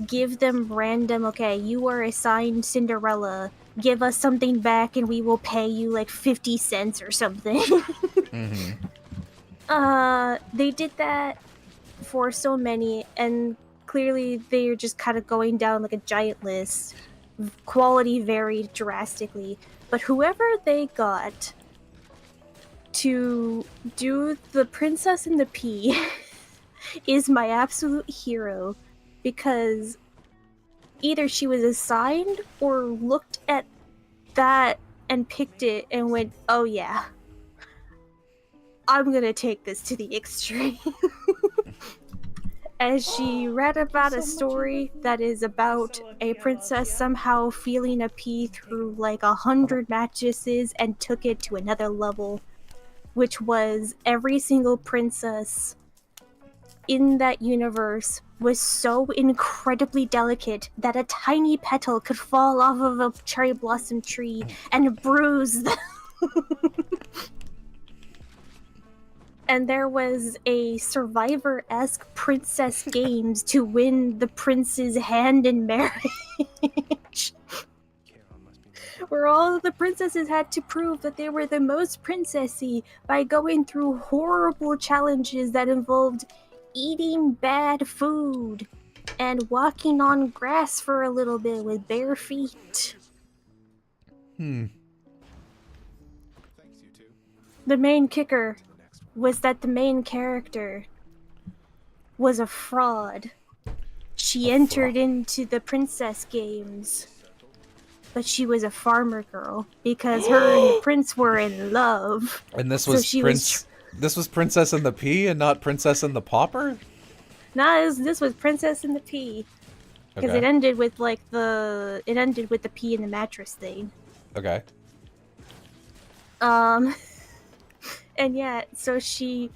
give them random, okay, you are assigned Cinderella, give us something back and we will pay you like 50 cents or something. Mm-hmm. They did that for so many, and clearly they're just kind of going down like a giant list. Quality varied drastically, but whoever they got to do the Princess and the Pea is my absolute hero, because either she was assigned or looked at that and picked it and went, oh yeah, I'm gonna take this to the extreme. As she read about a story that is about a princess somehow feeling a pea through like 100 mattresses and took it to another level, which was every single princess in that universe was so incredibly delicate that a tiny petal could fall off of a cherry blossom tree and bruise them. And there was a Survivor-esque princess games to win the prince's hand in marriage. Where all the princesses had to prove that they were the most princessy by going through horrible challenges that involved eating bad food and walking on grass for a little bit with bare feet. Hmm. Thanks, you two. The main kicker was that the main character was a fraud. She entered into the princess games, but she was a farmer girl because her and the prince were in love. And this So was she This was Princess and the Pea and not Princess and the Pauper? This was Princess and the Pea, because Okay. it ended with the pea in the mattress thing. Okay. And yeah, so she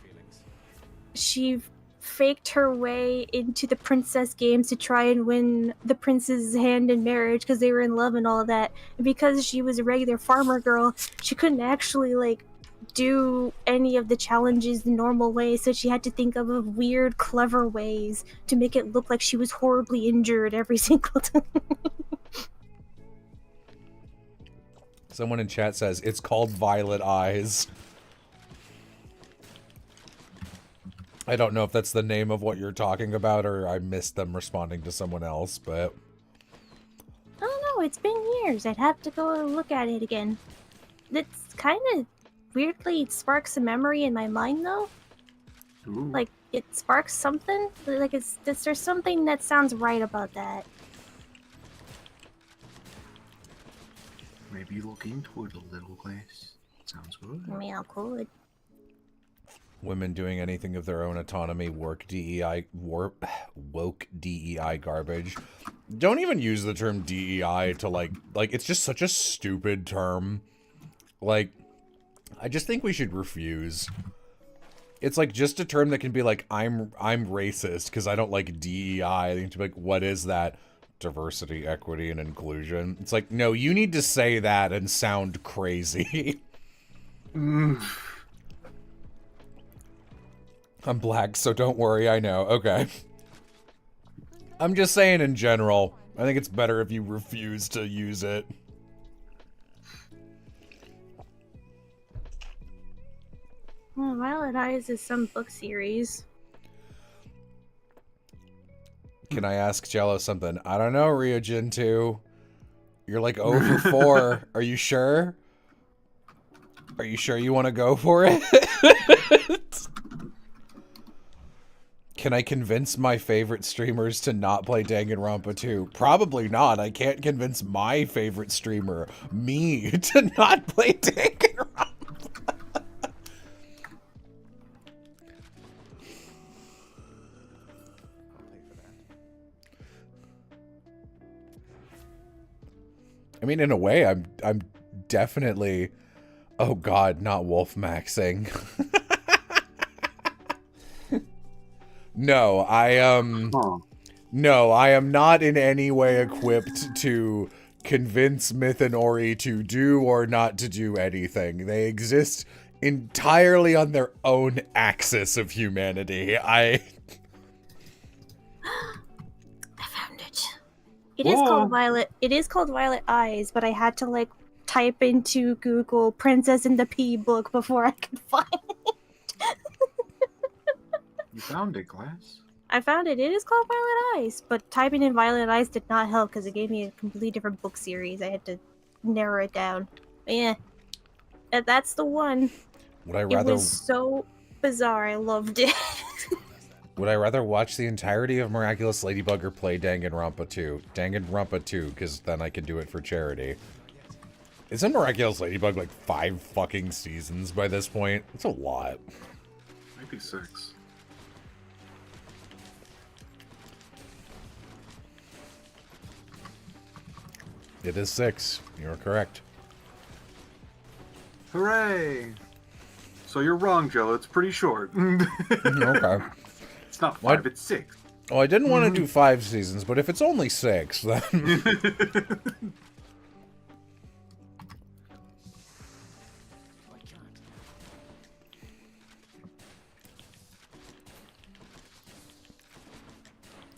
faked her way into the princess games to try and win the prince's hand in marriage because they were in love and all that. And because she was a regular farmer girl, she couldn't actually like do any of the challenges the normal way, so she had to think of weird, clever ways to make it look like she was horribly injured every single time. Someone in chat says, it's called Violet Eyes. I don't know if that's the name of what you're talking about, or I missed them responding to someone else, but... I don't know, it's been years. I'd have to go look at it again. It's kind of weirdly sparks a memory in my mind, though. Ooh. Like, it sparks something. Like, there's something that sounds right about that. Maybe looking toward a little place. Sounds good. I mean, I could. Women doing anything of their own autonomy, woke DEI garbage. Don't even use the term DEI to like it's just such a stupid term. Like, I just think we should refuse. It's like just a term that can be like, I'm racist because I don't like DEI. I think to be like, what is that? Diversity, equity, and inclusion. It's like, no, you need to say that and sound crazy. I'm black, so don't worry, I know. Okay. I'm just saying in general, I think it's better if you refuse to use it. Well, Violet Eyes is some book series. Can I ask Jello something? I don't know, Ryujin 2. You're like over 4. Are you sure? Are you sure you want to go for it? Can I convince my favorite streamers to not play Danganronpa 2? Probably not. I can't convince my favorite streamer, me, to not play Danganronpa. I mean, in a way, I'm definitely... Oh god, not wolf maxing. No, No, I am not in any way equipped to convince Myth and Ori to do or not to do anything. They exist entirely on their own axis of humanity. I found it. It is called Violet. It is called Violet Eyes, but I had to like type into Google "Princess in the Pea" book before I could find it. You found it, Glass. I found it. It is called Violet Eyes, but typing in Violet Eyes did not help because it gave me a completely different book series. I had to narrow it down. But yeah, that's the one. Would I rather? It was so bizarre. I loved it. Would I rather watch the entirety of Miraculous Ladybug or play Danganronpa 2? Danganronpa 2, because then I can do it for charity. Isn't Miraculous Ladybug like 5 fucking seasons by this point? It's a lot. Maybe 6. It is 6. You're correct. Hooray! So you're wrong, Joe. It's pretty short. Okay. It's not 5, it's 6. Oh, I didn't want to do 5 seasons, but if it's only 6, then...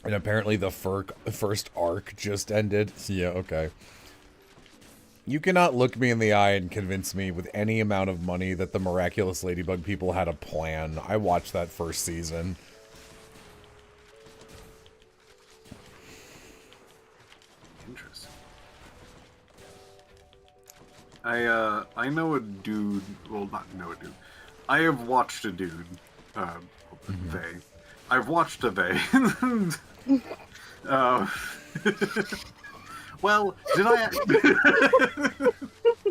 And apparently the first arc just ended. Yeah, okay. You cannot look me in the eye and convince me with any amount of money that the Miraculous Ladybug people had a plan. I watched that first season. Interesting. I know a dude. Well, not know a dude. I have watched a dude. They. I've watched a they. Well, did I?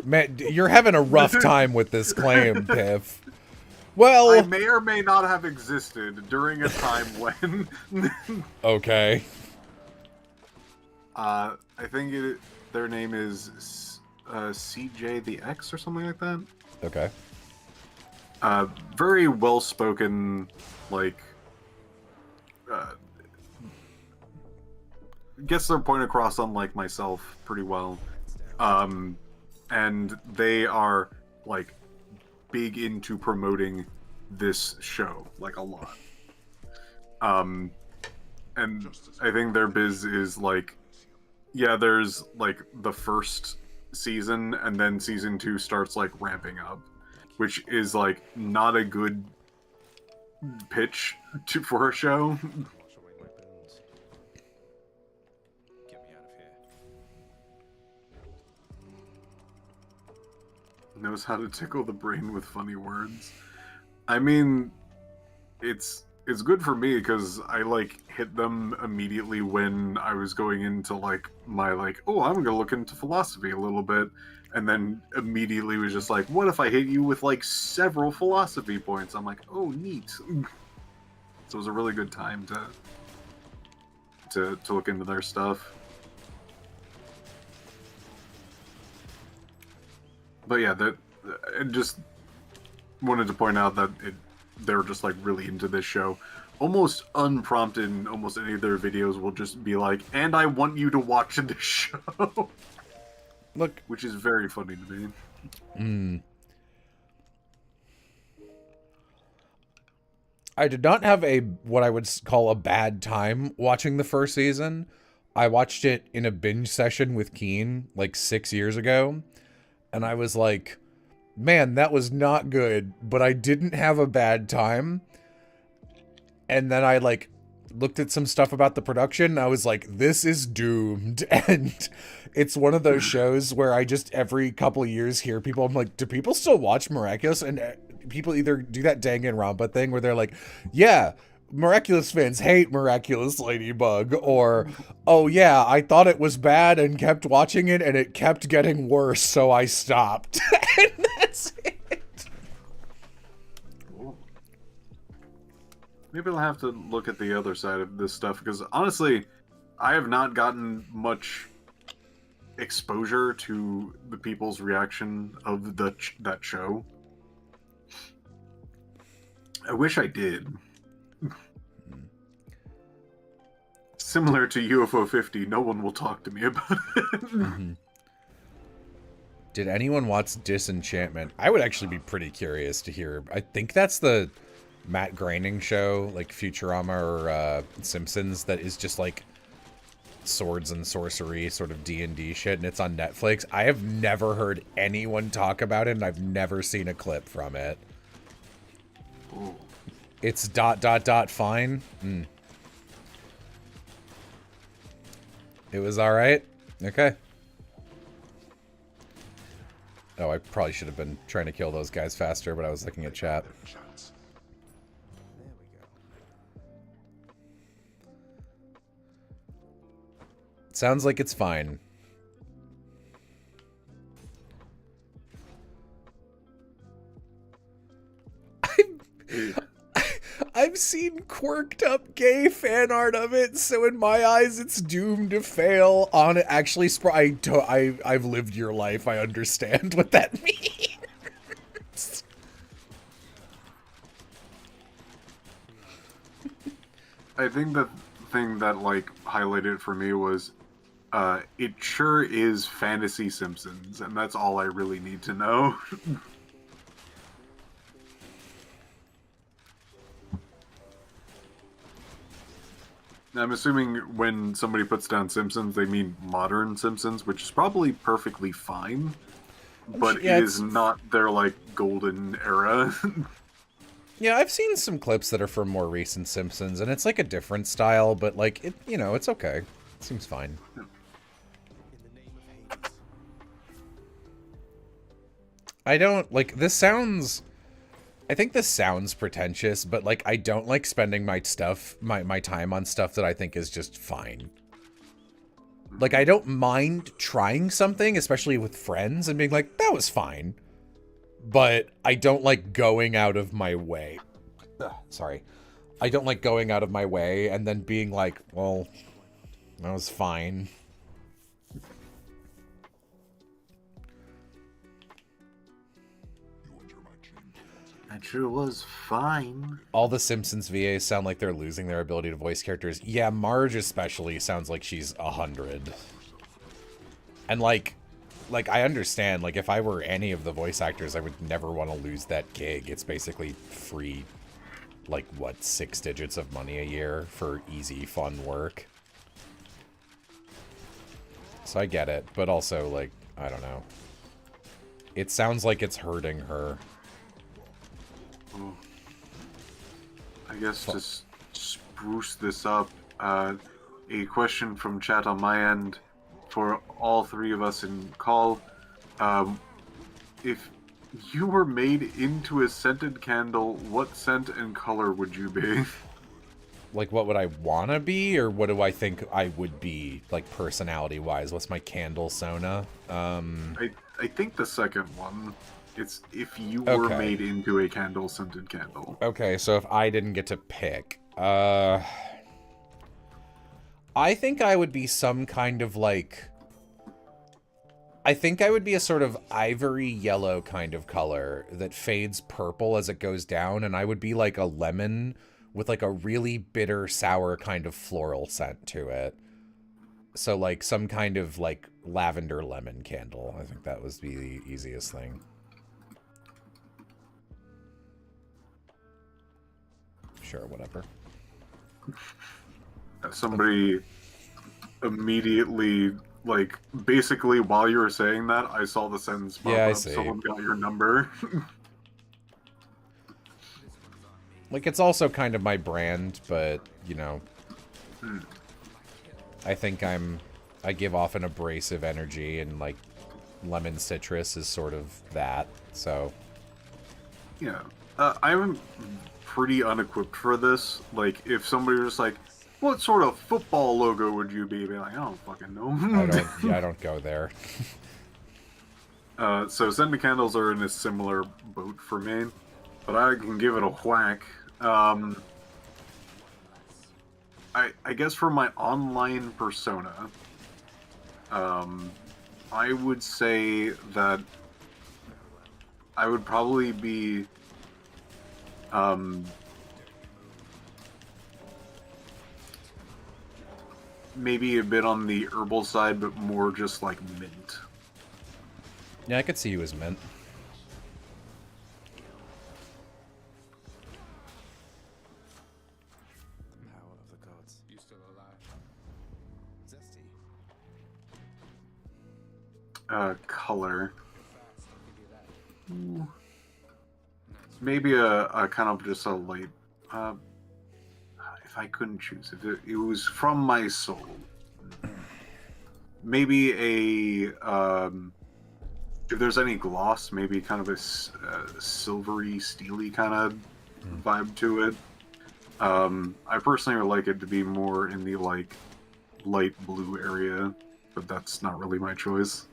Man, you're having a rough time with this claim, Piff. Well, I may or may not have existed during a time when. Okay. I think their name is CJ the X or something like that. Okay. Very well spoken, like. Gets their point across, unlike myself, pretty well. And they are like big into promoting this show, like a lot. And I think their biz is like, yeah, there's like the first season, and then season 2 starts like ramping up, which is like not a good pitch for a show. Wash away my bones. Get me out of here. Knows how to tickle the brain with funny words. I mean, it's good for me because I like hit them immediately when I was going into like my like, oh, I'm gonna look into philosophy a little bit, and then immediately was just like, what if I hit you with like several philosophy points? I'm like, oh, neat. So it was a really good time to look into their stuff. But yeah, I just wanted to point out that they're just like really into this show. Almost unprompted in almost any of their videos will just be like, and I want you to watch this show. Look, which is very funny to me. I did not have what I would call a bad time watching the first season. I watched it in a binge session with Keen like 6 years ago, and I was like, man, that was not good, but I didn't have a bad time. And then I like looked at some stuff about the production, and I was like, this is doomed. And it's one of those shows where I just every couple of years hear people, I'm like, do people still watch Miraculous? And people either do that Danganronpa thing where they're like, yeah, Miraculous fans hate Miraculous Ladybug, or, oh yeah, I thought it was bad and kept watching it and it kept getting worse, so I stopped. And that's it. Maybe I'll have to look at the other side of this stuff, because honestly, I have not gotten much exposure to the people's reaction of that show. I wish I did. Similar to UFO 50, no one will talk to me about it. Did anyone watch Disenchantment? I would actually be pretty curious to hear. I think that's the Matt Groening show, like Futurama or Simpsons, that is just like swords and sorcery, sort of D&D shit, and it's on Netflix. I have never heard anyone talk about it, and I've never seen a clip from it. Ooh. It's ... fine. It was alright? Okay. Oh, I probably should have been trying to kill those guys faster, but I was looking at chat. There we go. Sounds like it's fine. I've seen quirked up gay fan art of it, so in my eyes, it's doomed to fail. On it, actually, I've lived your life. I understand what that means. I think the thing that like highlighted it for me was it sure is fantasy Simpsons, and that's all I really need to know. I'm assuming when somebody puts down Simpsons, they mean modern Simpsons, which is probably perfectly fine, but yeah, it is not their like golden era. Yeah, I've seen some clips that are from more recent Simpsons, and it's like a different style, but like it, you know, it's okay. It seems fine. In the name of Hades. I don't like this sounds. I think this sounds pretentious, but like I don't like spending my time on stuff that I think is just fine. Like I don't mind trying something, especially with friends, and being like, that was fine. But I don't like going out of my way. Sorry. I don't like going out of my way and then being like, well, that was fine. That sure was fine. All the Simpsons VAs sound like they're losing their ability to voice characters. Yeah, Marge especially sounds like she's 100. And like, like, I understand, like, if I were any of the voice actors, I would never want to lose that gig. It's basically free, like, what, 6 digits of money a year for easy, fun work. So I get it, but also, like, I don't know. It sounds like it's hurting her. Oh. I guess to spruce this up, a question from chat on my end for all 3 of us in call. If you were made into a scented candle, what scent and color would you be? Like, what would I want to be, or what do I think I would be, like, personality-wise? What's my candle sona? I think the second one. It's if you were Okay. made into a candle-scented candle. Okay, so if I didn't get to pick, I think I would be some kind of, like... I think I would be a sort of ivory yellow kind of color that fades purple as it goes down, and I would be like a lemon with like a really bitter, sour kind of floral scent to it. So like some kind of like lavender lemon candle. I think that was the easiest thing. Sure, whatever. Somebody immediately, like, basically while you were saying that, I saw the sentence pop Yeah, I up. see. Someone got your number. Like, it's also kind of my brand, but, you know, I think I give off an abrasive energy, and, like, lemon citrus is sort of that, so. Yeah. I'm pretty unequipped for this. Like, if somebody was like, what sort of football logo would you be? I'd be like, I don't fucking know. I don't go there. So scented candles are in a similar boat for me, but I can give it a whack. I guess for my online persona, I would say that I would probably be maybe a bit on the herbal side, but more just like mint. Yeah, I could see you as mint. Power of the gods. You still alive? Zesty. Color. Maybe a kind of just a light. If I couldn't choose, if it was from my soul, maybe a if there's any gloss, maybe kind of a silvery, steely kind of vibe to it. I personally would like it to be more in the like light blue area, but that's not really my choice.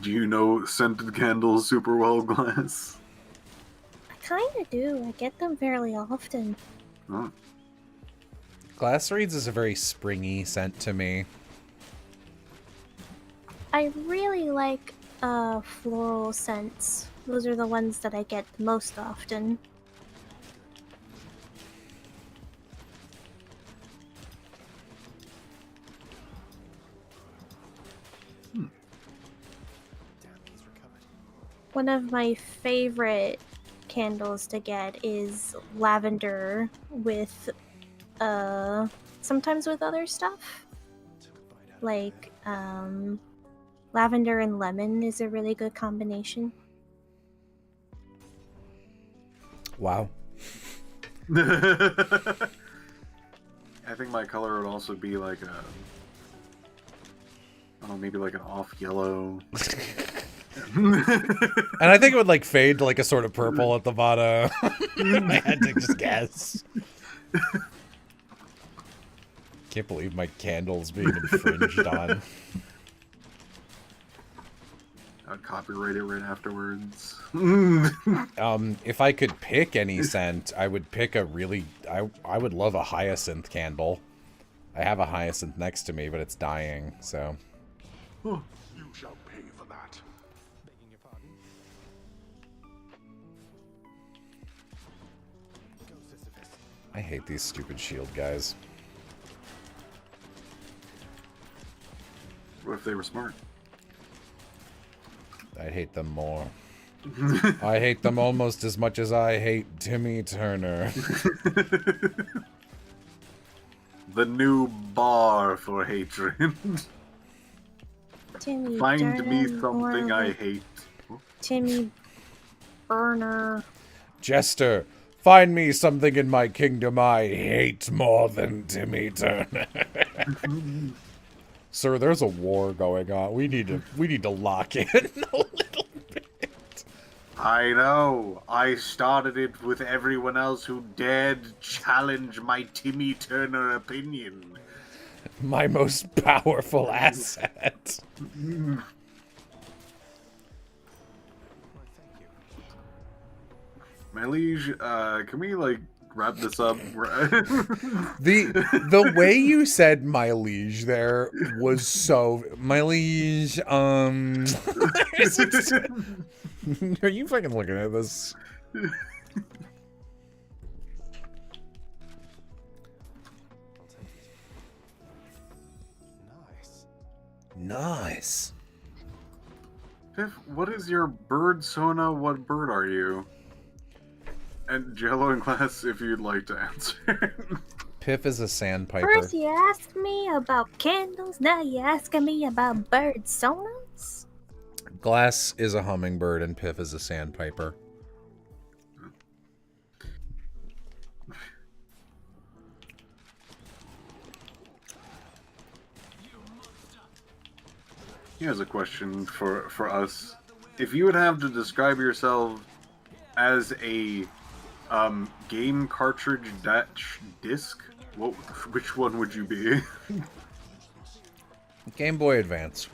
Do you know scented candles super well, Glass? I kind of do. I get them fairly often. Oh. Glass Reeds is a very springy scent to me. I really like floral scents. Those are the ones that I get the most often. One of my favorite candles to get is lavender with, sometimes with other stuff. Like, lavender and lemon is a really good combination. Wow. I think my color would also be like a, oh, maybe like an off yellow. And I think it would like fade to like a sort of purple at the bottom. I had to just guess. Can't believe my candle's being infringed on. I'd copyright it right afterwards. If I could pick any scent, I would pick a really... I would love a hyacinth candle. I have a hyacinth next to me, but it's dying, so... You shall pay for that. Begging your pardon? I hate these stupid shield guys. What if they were smart? I hate them more. I hate them almost as much as I hate Timmy Turner. The new bar for hatred. Timmy Find me Turner, something more I like hate. Timmy Burner. Jester, find me something in my kingdom I hate more than Timmy Turner. Sir, there's a war going on. We need to lock in a little bit. I know. I started it with everyone else who dared challenge my Timmy Turner opinion. My most powerful asset. My liege, can we, like, wrap this up? The way you said my liege there was so my liege. Are you fucking looking at this? Nice. Piff, what is your bird Sona? What bird are you? And Jello and Glass, if you'd like to answer. Piff is a sandpiper. First you asked me about candles, now you asking me about bird sonas? Glass is a hummingbird and Piff is a sandpiper. Here's a question for us. If you would have to describe yourself as a game cartridge disc, which one would you be? Game Boy Advance.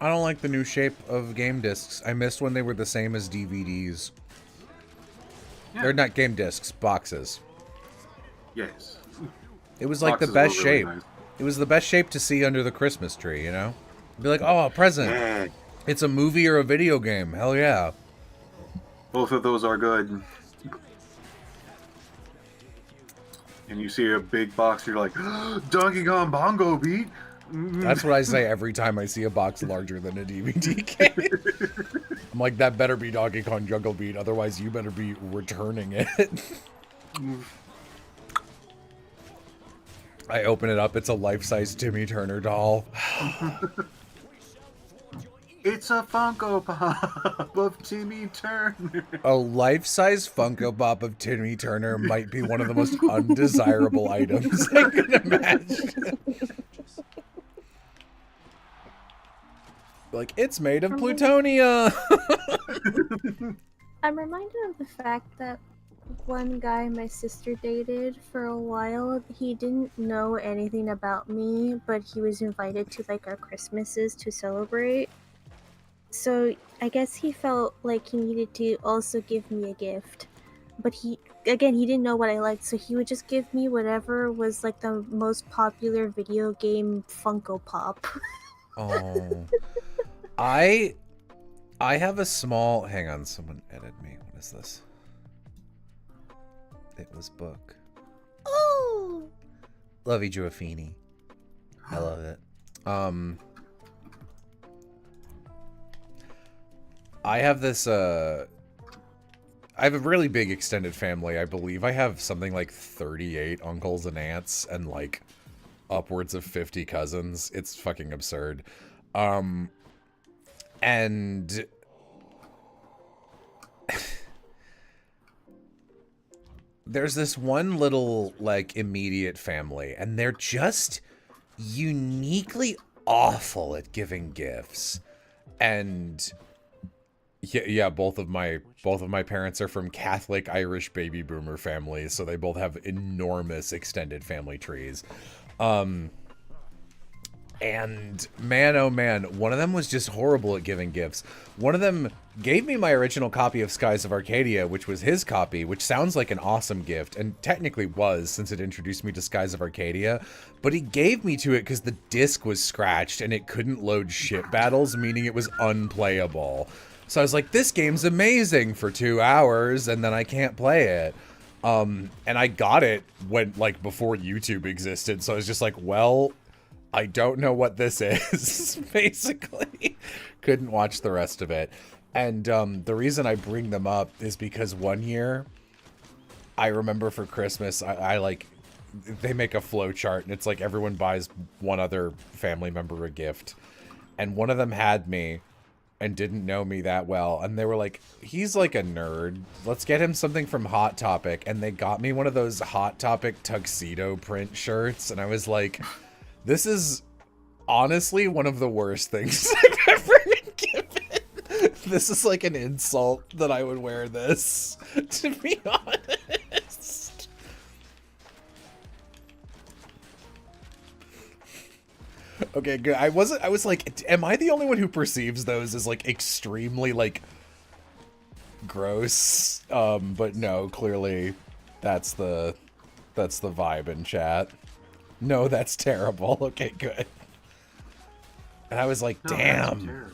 I don't like the new shape of game discs. I missed when they were the same as DVDs. Yeah. They're not game discs, boxes. Yes. It was like Boxes the best were really shape. nice. It was the best shape to see under the Christmas tree, you know? Be like, oh, a present. Yeah. It's a movie or a video game. Hell yeah. Both of those are good. And you see a big box, you're like, Donkey Kong Bongo Beat. That's what I say every time I see a box larger than a DVD game. I'm like, that better be Donkey Kong Jungle Beat, otherwise you better be returning it. I open it up, it's a life-size Timmy Turner doll. It's a Funko Pop of Timmy Turner. A life-size Funko Pop of Timmy Turner might be one of the most undesirable items I can imagine. Like, it's made of plutonia. I'm reminded of the fact that one guy my sister dated for a while, he didn't know anything about me, but he was invited to like our Christmases to celebrate. So I guess he felt like he needed to also give me a gift. But he didn't know what I liked, so he would just give me whatever was like the most popular video game Funko Pop. Oh. I have a small... Hang on, someone edit me. What is this? It was book. Oh! Love you, Joafini. I love it. I have this, I have a really big extended family, I believe. I have something like 38 uncles and aunts and, like, upwards of 50 cousins. It's fucking absurd. And... there's this one little, like, immediate family, and they're just uniquely awful at giving gifts. And... yeah, both of my parents are from Catholic Irish baby boomer families, so they both have enormous extended family trees. And man, oh man, one of them was just horrible at giving gifts. One of them gave me my original copy of Skies of Arcadia, which was his copy, which sounds like an awesome gift, and technically was, since it introduced me to Skies of Arcadia. But he gave me to it because the disc was scratched and it couldn't load ship battles, meaning it was unplayable. So I was like, this game's amazing for 2 hours, and then I can't play it. And I got it when, like, before YouTube existed, so I was just like, well, I don't know what this is, basically. Couldn't watch the rest of it. And the reason I bring them up is because one year, I remember for Christmas, I like, they make a flow chart, and it's like everyone buys one other family member a gift. And one of them had me and didn't know me that well. And they were like, he's like a nerd. Let's get him something from Hot Topic. And they got me one of those Hot Topic tuxedo print shirts. And I was like, this is honestly one of the worst things I've ever been given. This is like an insult that I would wear this, to be honest. Okay, good. I was like, am I the only one who perceives those as like extremely like gross? But no, clearly that's the vibe in chat. No, that's terrible. Okay, good. And I was like, No, damn. terrible.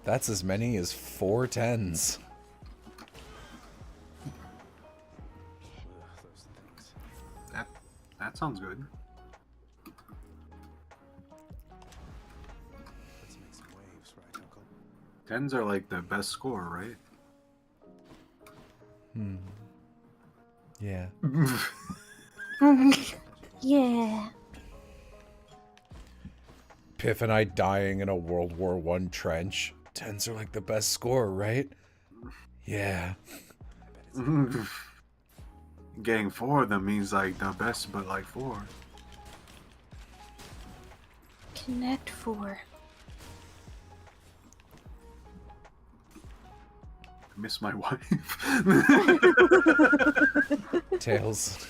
That's as many as 4 10s. That sounds good. Let's make some waves, right, Uncle? 10s are like the best score, right? Yeah. Yeah. Piff and I dying in a World War I trench. 10s are like the best score, right? Yeah. Getting 4 of them means like the best, but like 4. Connect 4. I miss my wife. Tails.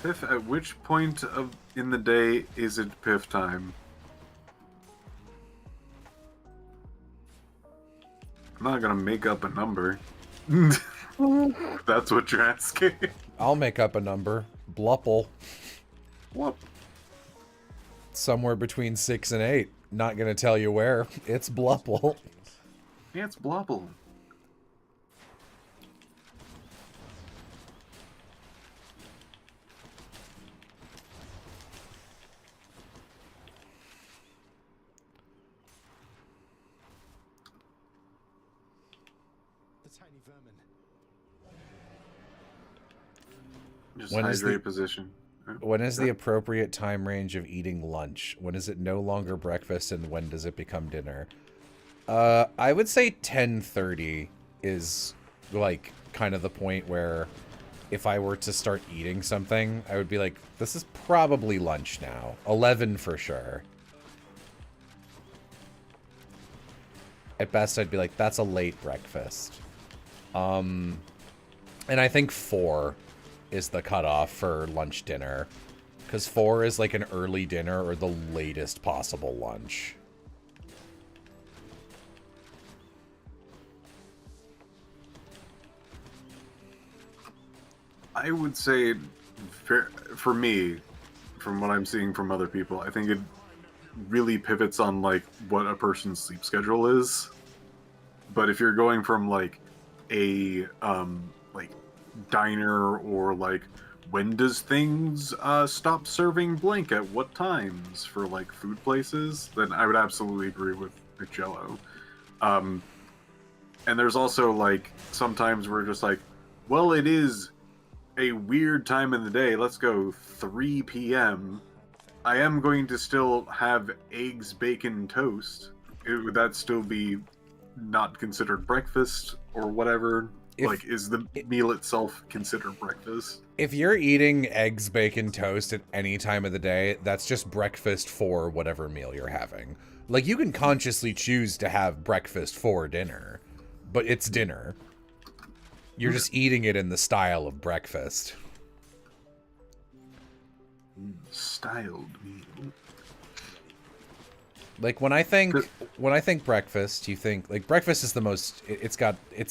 Piff, at which point in the day is it Piff time? I'm not gonna make up a number. That's what you're asking. I'll make up a number. Blupple. What? Somewhere between 6 and 8. Not gonna tell you where. It's Blupple. Yeah, it's Blobble. The tiny vermin. Just When is hydrate the- position. When is the appropriate time range of eating lunch? When is it no longer breakfast, and when does it become dinner? I would say 10:30 is like kind of the point where if I were to start eating something, I would be like, this is probably lunch now. 11 for sure. At best, I'd be like, that's a late breakfast. And I think 4 is the cutoff for lunch dinner. Because 4 is like an early dinner or the latest possible lunch. I would say, for me, from what I'm seeing from other people, I think it really pivots on like what a person's sleep schedule is. But if you're going from like a like diner or like when does things stop serving blank at what times for like food places, then I would absolutely agree with Jello. And there's also like sometimes we're just like, well, it is a weird time in the day. Let's go 3 p.m. I am going to still have eggs, bacon, toast. Would that still be not considered breakfast or whatever? Like, is the meal itself considered breakfast? If you're eating eggs, bacon, toast at any time of the day, that's just breakfast for whatever meal you're having. Like, you can consciously choose to have breakfast for dinner, but it's dinner. You're just eating it in the style of breakfast. Styled meal. Like when I think breakfast, you think like breakfast is the most it's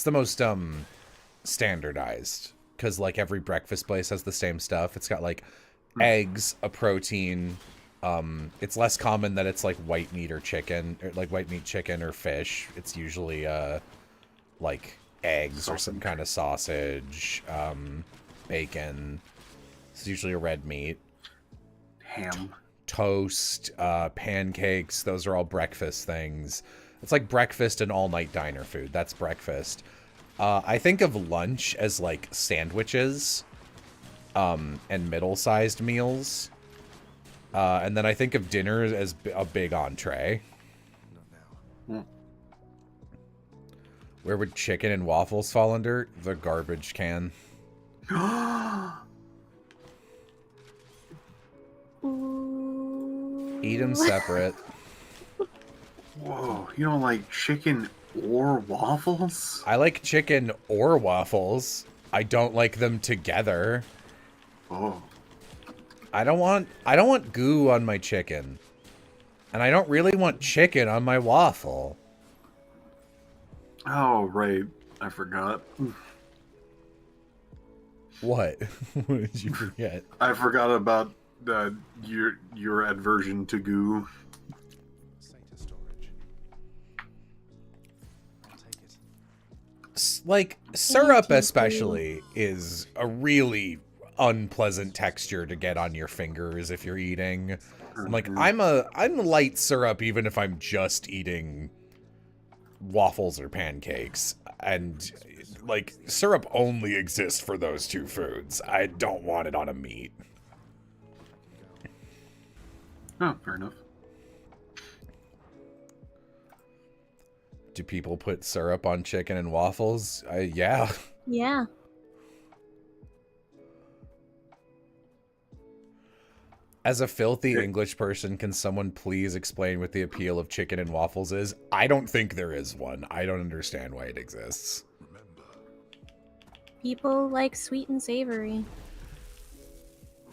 the most standardized because like every breakfast place has the same stuff. It's got like eggs, a protein. It's less common that it's like white meat or chicken, or like white meat chicken or fish. It's usually like eggs or some kind of sausage, bacon. It's usually a red meat. Ham. Toast, pancakes, those are all breakfast things. It's like breakfast and all-night diner food. That's breakfast. I think of lunch as like sandwiches and middle-sized meals. And then I think of dinner as a big entree. Where would chicken and waffles fall under? The garbage can. Eat them separate. Whoa, you don't like chicken or waffles? I like chicken or waffles. I don't like them together. Oh. I don't want goo on my chicken. And I don't really want chicken on my waffle. Oh, right. I forgot. What? What did you forget? I forgot about your aversion to goo. Like, syrup especially is a really unpleasant texture to get on your fingers if you're eating. Like, I'm light syrup even if I'm just eating waffles or pancakes. And, like, syrup only exists for those two foods. I don't want it on a meat. Oh, fair enough. Do people put syrup on chicken and waffles? Yeah. Yeah. As a filthy English person, can someone please explain what the appeal of chicken and waffles is? I don't think there is one. I don't understand why it exists. People like sweet and savory.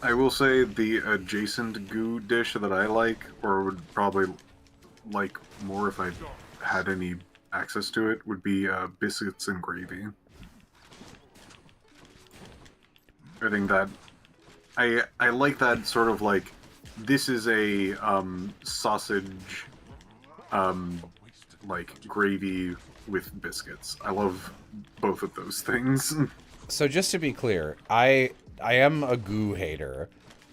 I will say the adjacent goo dish that I like, or would probably like more if I had any access to it, would be biscuits and gravy. I think that I like that sort of like, this is a sausage like gravy with biscuits. I love both of those things. So just to be clear, I am a goo hater.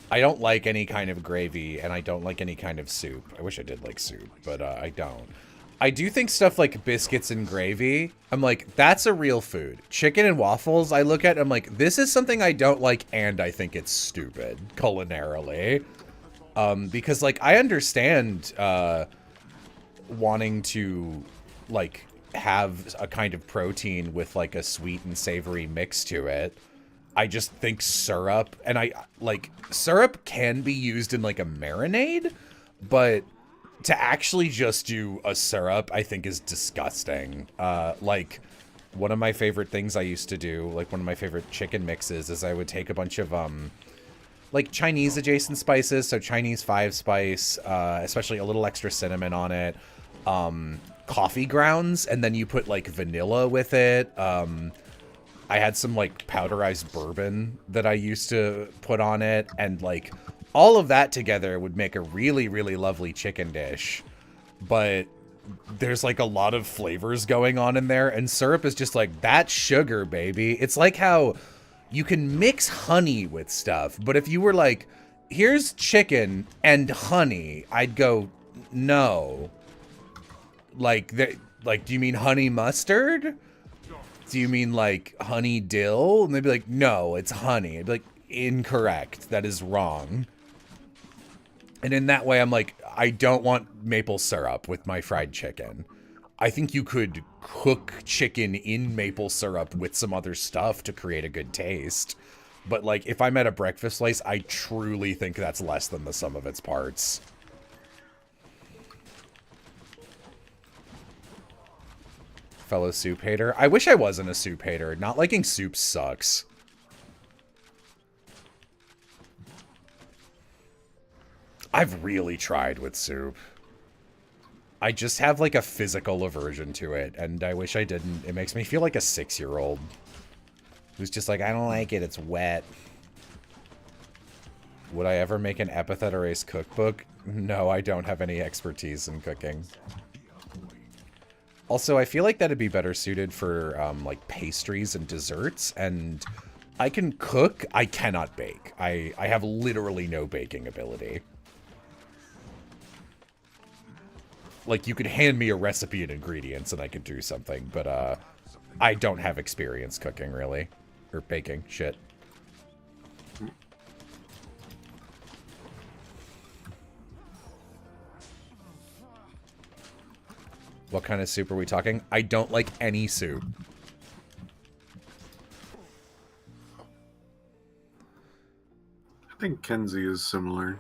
I don't like any kind of gravy, and I don't like any kind of soup. I wish I did like soup, but I don't. I do think stuff like biscuits and gravy, I'm like, that's a real food. Chicken and waffles, I look at, I'm like, this is something I don't like, and I think it's stupid, culinarily. Because, like, I understand wanting to, like, have a kind of protein with, like, a sweet and savory mix to it. I just think syrup, and syrup can be used in, like, a marinade, but to actually just do a syrup, I think is disgusting. Like, one of my favorite things I used to do, like one of my favorite chicken mixes, is I would take a bunch of, like Chinese adjacent spices, so Chinese 5-spice, especially a little extra cinnamon on it, coffee grounds, and then you put like vanilla with it. I had some like powderized bourbon that I used to put on it, and like all of that together would make a really, really lovely chicken dish. But there's like a lot of flavors going on in there, and syrup is just like, that's sugar, baby. It's like how you can mix honey with stuff, but if you were like, here's chicken and honey, I'd go, no. Like, do you mean honey mustard? Do you mean like honey dill? And they'd be like, no, it's honey. I'd be like, incorrect. That is wrong. And in that way, I'm like, I don't want maple syrup with my fried chicken. I think you could cook chicken in maple syrup with some other stuff to create a good taste. But like, if I'm at a breakfast place, I truly think that's less than the sum of its parts. Fellow soup hater. I wish I wasn't a soup hater. Not liking soup sucks. I've really tried with soup. I just have like a physical aversion to it, and I wish I didn't. It makes me feel like a 6-year-old who's just like, I don't like it, it's wet. Would I ever make an epithet or ace cookbook? No, I don't have any expertise in cooking. Also, I feel like that'd be better suited for like pastries and desserts, and I can cook, I cannot bake. I have literally no baking ability. Like, you could hand me a recipe and ingredients and I could do something, but I don't have experience cooking, really. Or baking, shit. What kind of soup are we talking? I don't like any soup. I think Kenzie is similar.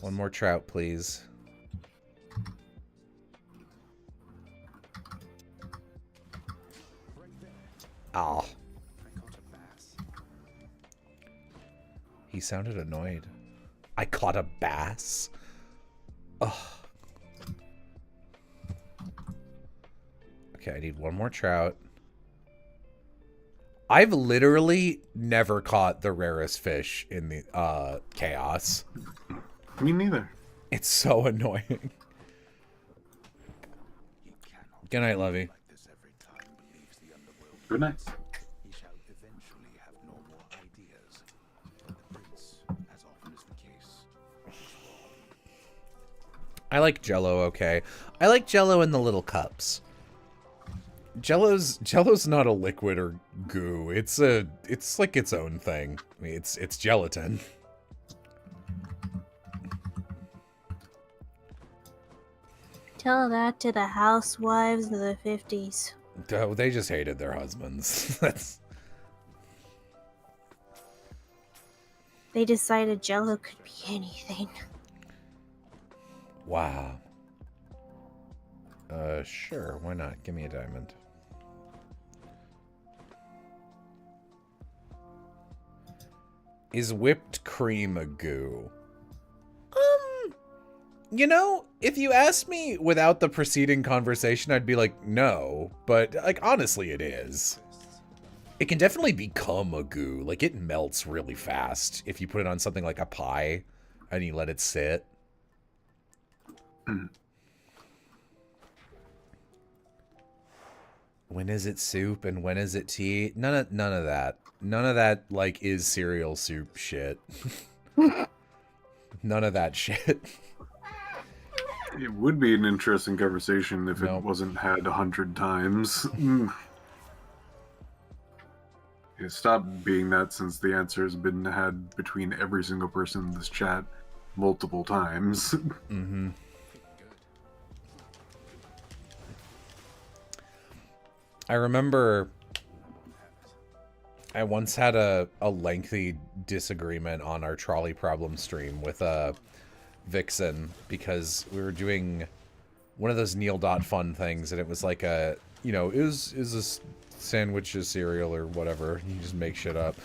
One more trout, please. Oh. He sounded annoyed. I caught a bass? Ugh. Okay, I need one more trout. I've literally never caught the rarest fish in the chaos. Me neither. It's so annoying. Good night, Lovey. Good night. He shall eventually have no more ideas. The prince, as often is the case. I like Jello, okay. I like Jello in the little cups. Jello's not a liquid or goo. It's like its own thing. I mean, it's gelatin. Tell that to the housewives of the 50s. Oh, they just hated their husbands. That's... They decided Jello could be anything. Wow. Sure, why not? Give me a diamond. Is whipped cream a goo? You know, if you asked me without the preceding conversation, I'd be like, no. But, like, honestly, it is. It can definitely become a goo. Like, it melts really fast if you put it on something like a pie and you let it sit. When is it soup and when is it tea? None of that. None of that, like, is cereal soup shit. None of that shit. It would be an interesting conversation if it wasn't had 100 times. It stopped being that since the answer has been had between every single person in this chat multiple times. Mm-hmm. I remember I once had a lengthy disagreement on our trolley problem stream with Vixen because we were doing one of those Neil.fun things, and it was like a, you know, is this sandwiches cereal or whatever, you just make shit up,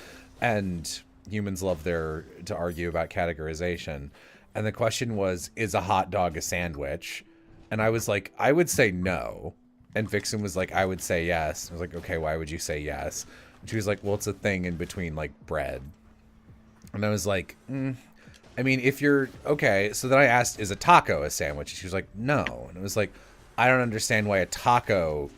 and humans love to argue about categorization, and the question was, is a hot dog a sandwich? And I was like, I would say no, and Vixen was like, I would say yes. I was like, okay, why would you say yes? And she was like, well, it's a thing in between like bread. And I was like, I mean, if you're... Okay, so then I asked, is a taco a sandwich? And she was like, no. And it was like, I don't understand why a taco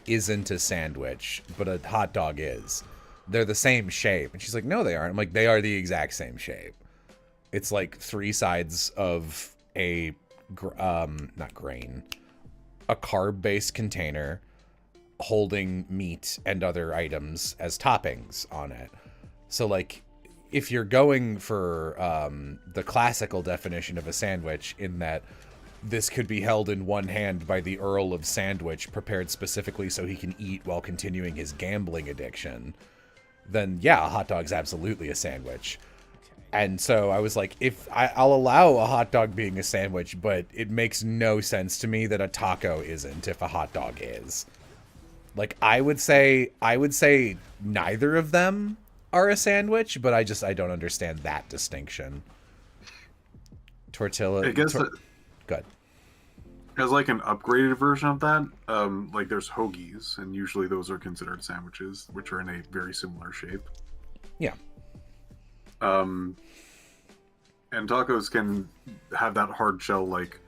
isn't a sandwich, but a hot dog is. They're the same shape. And she's like, no, they aren't. I'm like, they are the exact same shape. It's like 3 sides of a... not grain. A carb-based container holding meat and other items as toppings on it. So, like... If you're going for the classical definition of a sandwich, in that this could be held in one hand by the Earl of Sandwich, prepared specifically so he can eat while continuing his gambling addiction, then yeah, a hot dog's absolutely a sandwich. And so I was like, I'll allow a hot dog being a sandwich, but it makes no sense to me that a taco isn't if a hot dog is. Like, I would say neither of them are a sandwich, but I don't understand that distinction. Tortilla. I guess Good. as like an upgraded version of that, like there's hoagies, and usually those are considered sandwiches, which are in a very similar shape. Yeah. And tacos can have that hard shell, like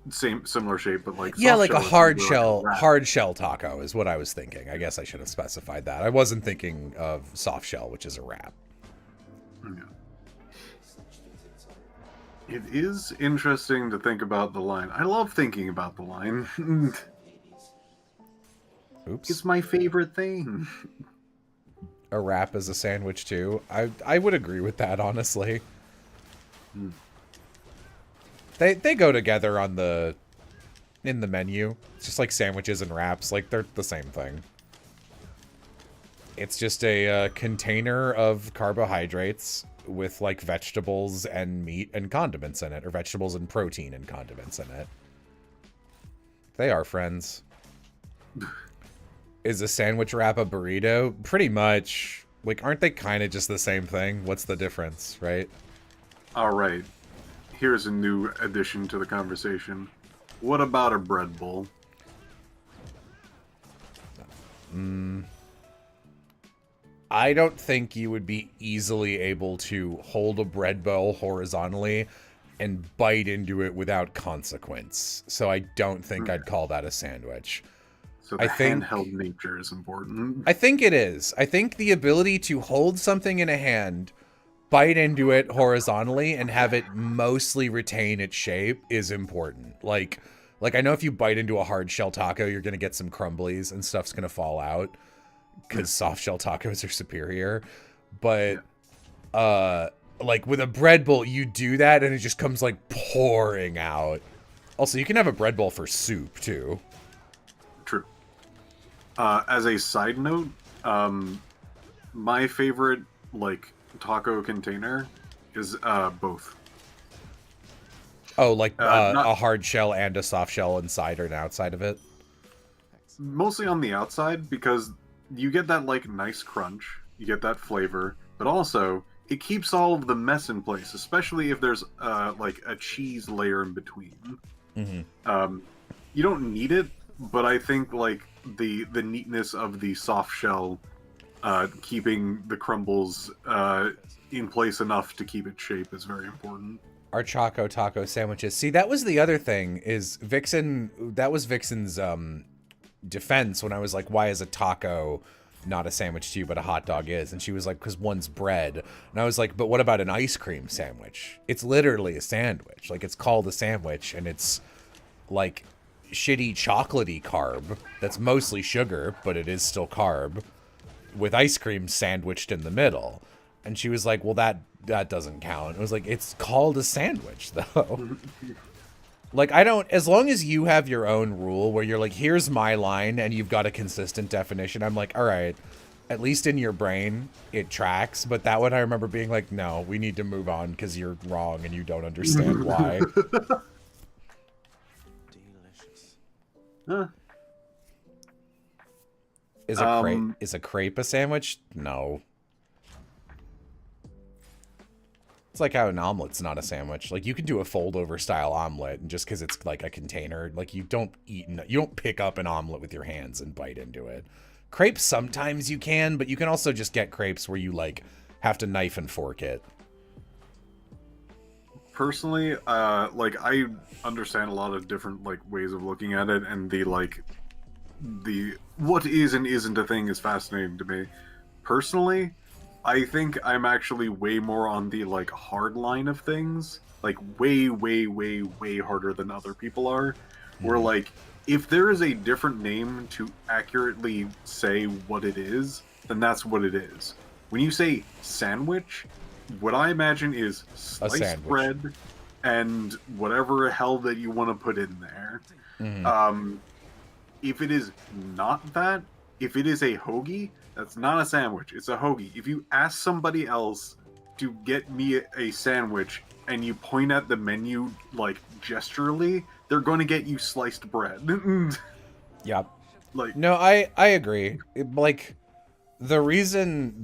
similar shape, but like Yeah, soft like a shell is hard like shell, a wrap. hard shell taco is what I was thinking. I guess I should have specified that. I wasn't thinking of soft shell, which is a wrap. Yeah. It is interesting to think about the line. I love thinking about the line. Oops. It's my favorite thing. A wrap is a sandwich too. I would agree with that, honestly. They go together in the menu. It's just like sandwiches and wraps. Like, they're the same thing. It's just a container of carbohydrates with, like, vegetables and meat and condiments in it. Or vegetables and protein and condiments in it. They are friends. Is a sandwich wrap a burrito? Pretty much. Like, aren't they kind of just the same thing? What's the difference, right? All right. Here's a new addition to the conversation. What about a bread bowl? I don't think you would be easily able to hold a bread bowl horizontally and bite into it without consequence. So I don't think I'd call that a sandwich. So I the think- handheld nature is important. I think it is. I think the ability to hold something in a hand, bite into it horizontally, and have it mostly retain its shape is important. Like I know if you bite into a hard shell taco, you're going to get some crumblies and stuff's going to fall out because soft shell tacos are superior. But, like with a bread bowl, you do that and it just comes like pouring out. Also, you can have a bread bowl for soup too. True. As a side note, my favorite like taco container is both. Oh, like not- a hard shell and a soft shell inside or outside of it? Mostly on the outside because you get that like nice crunch, you get that flavor, but also it keeps all of the mess in place, especially if there's like a cheese layer in between. Mm-hmm. You don't need it, but I think like the neatness of the soft shell keeping the crumbles in place enough to keep its shape is very important. Our Choco Taco sandwiches. See, that was the other thing, is that was Vixen's defense when I was like, why is a taco not a sandwich to you, but a hot dog is? And she was like, because one's bread. And I was like, but what about an ice cream sandwich? It's literally a sandwich. Like, it's called a sandwich, and it's like shitty chocolatey carb that's mostly sugar, but it is still carb, with ice cream sandwiched in the middle. And she was like, well, that doesn't count. It was like, it's called a sandwich, though. Like, as long as you have your own rule where you're like, here's my line, and you've got a consistent definition, I'm like, all right, at least in your brain, it tracks. But that one, I remember being like, no, we need to move on because you're wrong and you don't understand why. Delicious. Huh. Is a crepe a sandwich? No. It's like how an omelet's not a sandwich. Like, you can do a fold-over style omelet, and just because it's like a container, like, you don't pick up an omelet with your hands and bite into it. Crepes, sometimes you can, but you can also just get crepes where you, like, have to knife and fork it. Personally, like I understand a lot of different like ways of looking at it, and the what is and isn't a thing is fascinating to me. Personally, I think I'm actually way more on the like hard line of things, like way harder than other people are. Where like if there is a different name to accurately say what it is, then that's what it is. When you say sandwich, what I imagine is sliced sandwich. bread and whatever hell that you want to put in there. Mm-hmm. If it is not that, if it is a hoagie, that's not a sandwich. It's a hoagie. If you ask somebody else to get me a sandwich and you point at the menu like gesturally, they're going to get you sliced bread. Yeah. Like, No, I agree. Like, the reason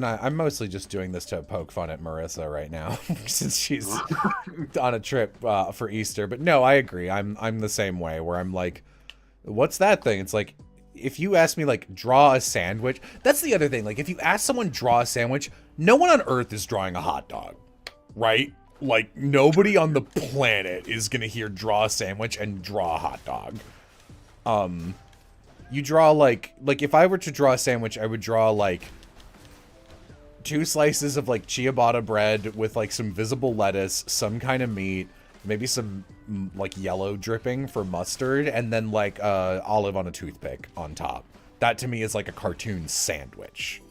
I'm mostly just doing this to poke fun at Marissa right now, since she's on a trip for Easter. But no, I agree. I'm the same way, where I'm like, what's that thing? It's like, if you ask me, like, draw a sandwich, that's the other thing. Like, if you ask someone draw a sandwich, no one on earth is drawing a hot dog, right? Like, nobody on the planet is gonna hear draw a sandwich and draw a hot dog. You draw, like, if I were to draw a sandwich, I would draw, like, 2 slices of, like, ciabatta bread with, like, some visible lettuce, some kind of meat, maybe some, like, yellow dripping for mustard, and then, like, olive on a toothpick on top. That, to me, is, like, a cartoon sandwich.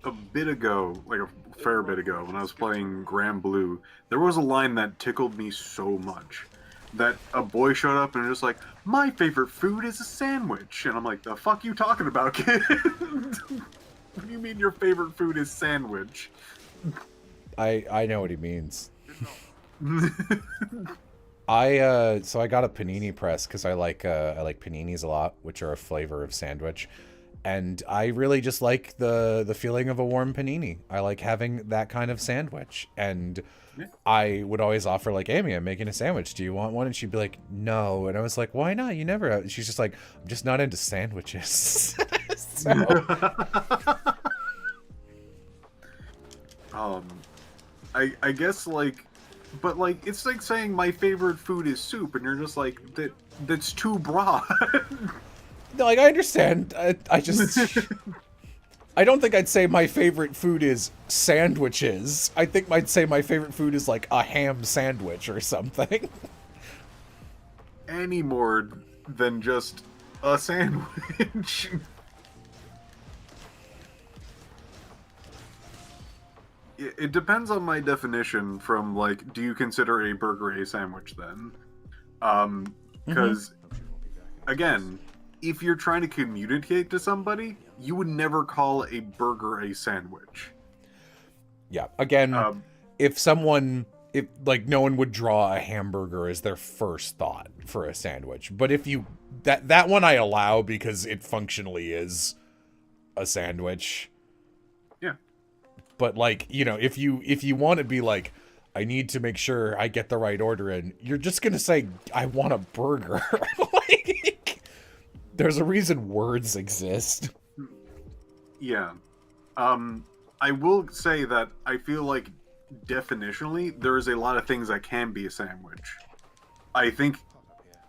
a bit ago, like a fair bit ago, when I was playing Grand Blue, there was a line that tickled me so much. That a boy showed up and was just like, my favorite food is a sandwich. And I'm like, the fuck you talking about, kid? What do you mean your favorite food is sandwich? I know what he means. So I got a panini press because I like paninis a lot, which are a flavor of sandwich. And I really just like the feeling of a warm panini. I like having that kind of sandwich. And I would always offer, like, Amy, I'm making a sandwich. Do you want one? And she'd be like, no. And I was like, why not? You never have. She's just like, I'm just not into sandwiches. So. I guess, like, but, like, it's like saying my favorite food is soup, and you're just like, that's too broad. No, like, I understand. I just... I don't think I'd say my favorite food is sandwiches. I think I'd say my favorite food is, like, a ham sandwich or something. Any more than just a sandwich. It depends on my definition from, like, do you consider a burger a sandwich then? Because, again, if you're trying to communicate to somebody, you would never call a burger a sandwich. Yeah, again, if no one would draw a hamburger as their first thought for a sandwich. But if you, that one I allow because it functionally is a sandwich. Yeah. But, like, you know, if you want to be like, I need to make sure I get the right order in, you're just going to say, I want a burger. Like, there's a reason words exist. Yeah. I will say that I feel like definitionally there is a lot of things that can be a sandwich. I think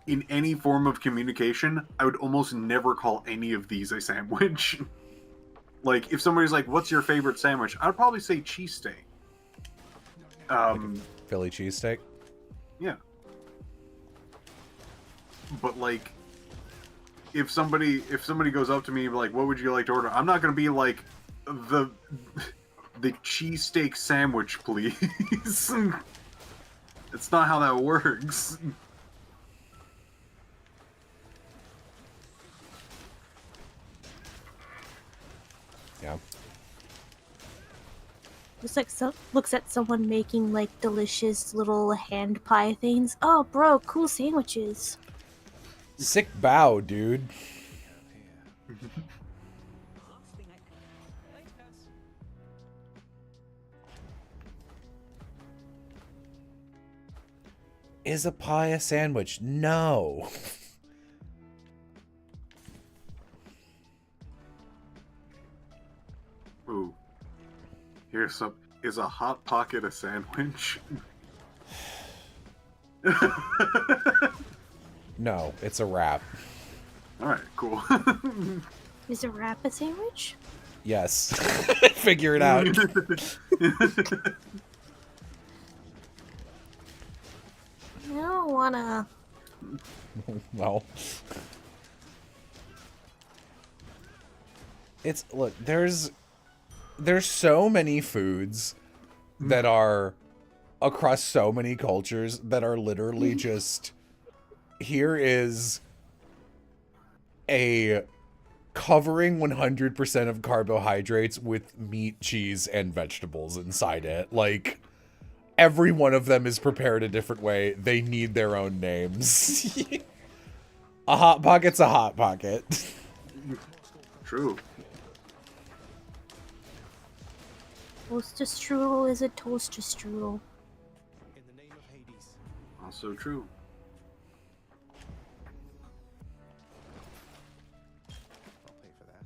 in any form of communication, I would almost never call any of these a sandwich. Like, if somebody's like, what's your favorite sandwich? I'd probably say cheesesteak. Philly cheesesteak? Yeah. But, like, if somebody goes up to me like, what would you like to order? I'm not gonna be like, the cheesesteak sandwich, please. It's not how that works. Yeah. Looks at someone making, like, delicious little hand pie things. Oh, bro, cool sandwiches. Sick bow, dude. Is a pie a sandwich? No. Ooh. Here's some. Is a Hot Pocket a sandwich? No, it's a wrap. Alright, cool. Is a wrap a sandwich? Yes. Figure it out. I don't wanna... Well. Look, there's so many foods that are across so many cultures that are literally just, here is a covering 100% of carbohydrates with meat, cheese, and vegetables inside it. Like, every one of them is prepared a different way. They need their own names. A Hot Pocket's a Hot Pocket. True. Toaster strudel is a toaster strudel. In the name of Hades. Also true. I'll pay for that.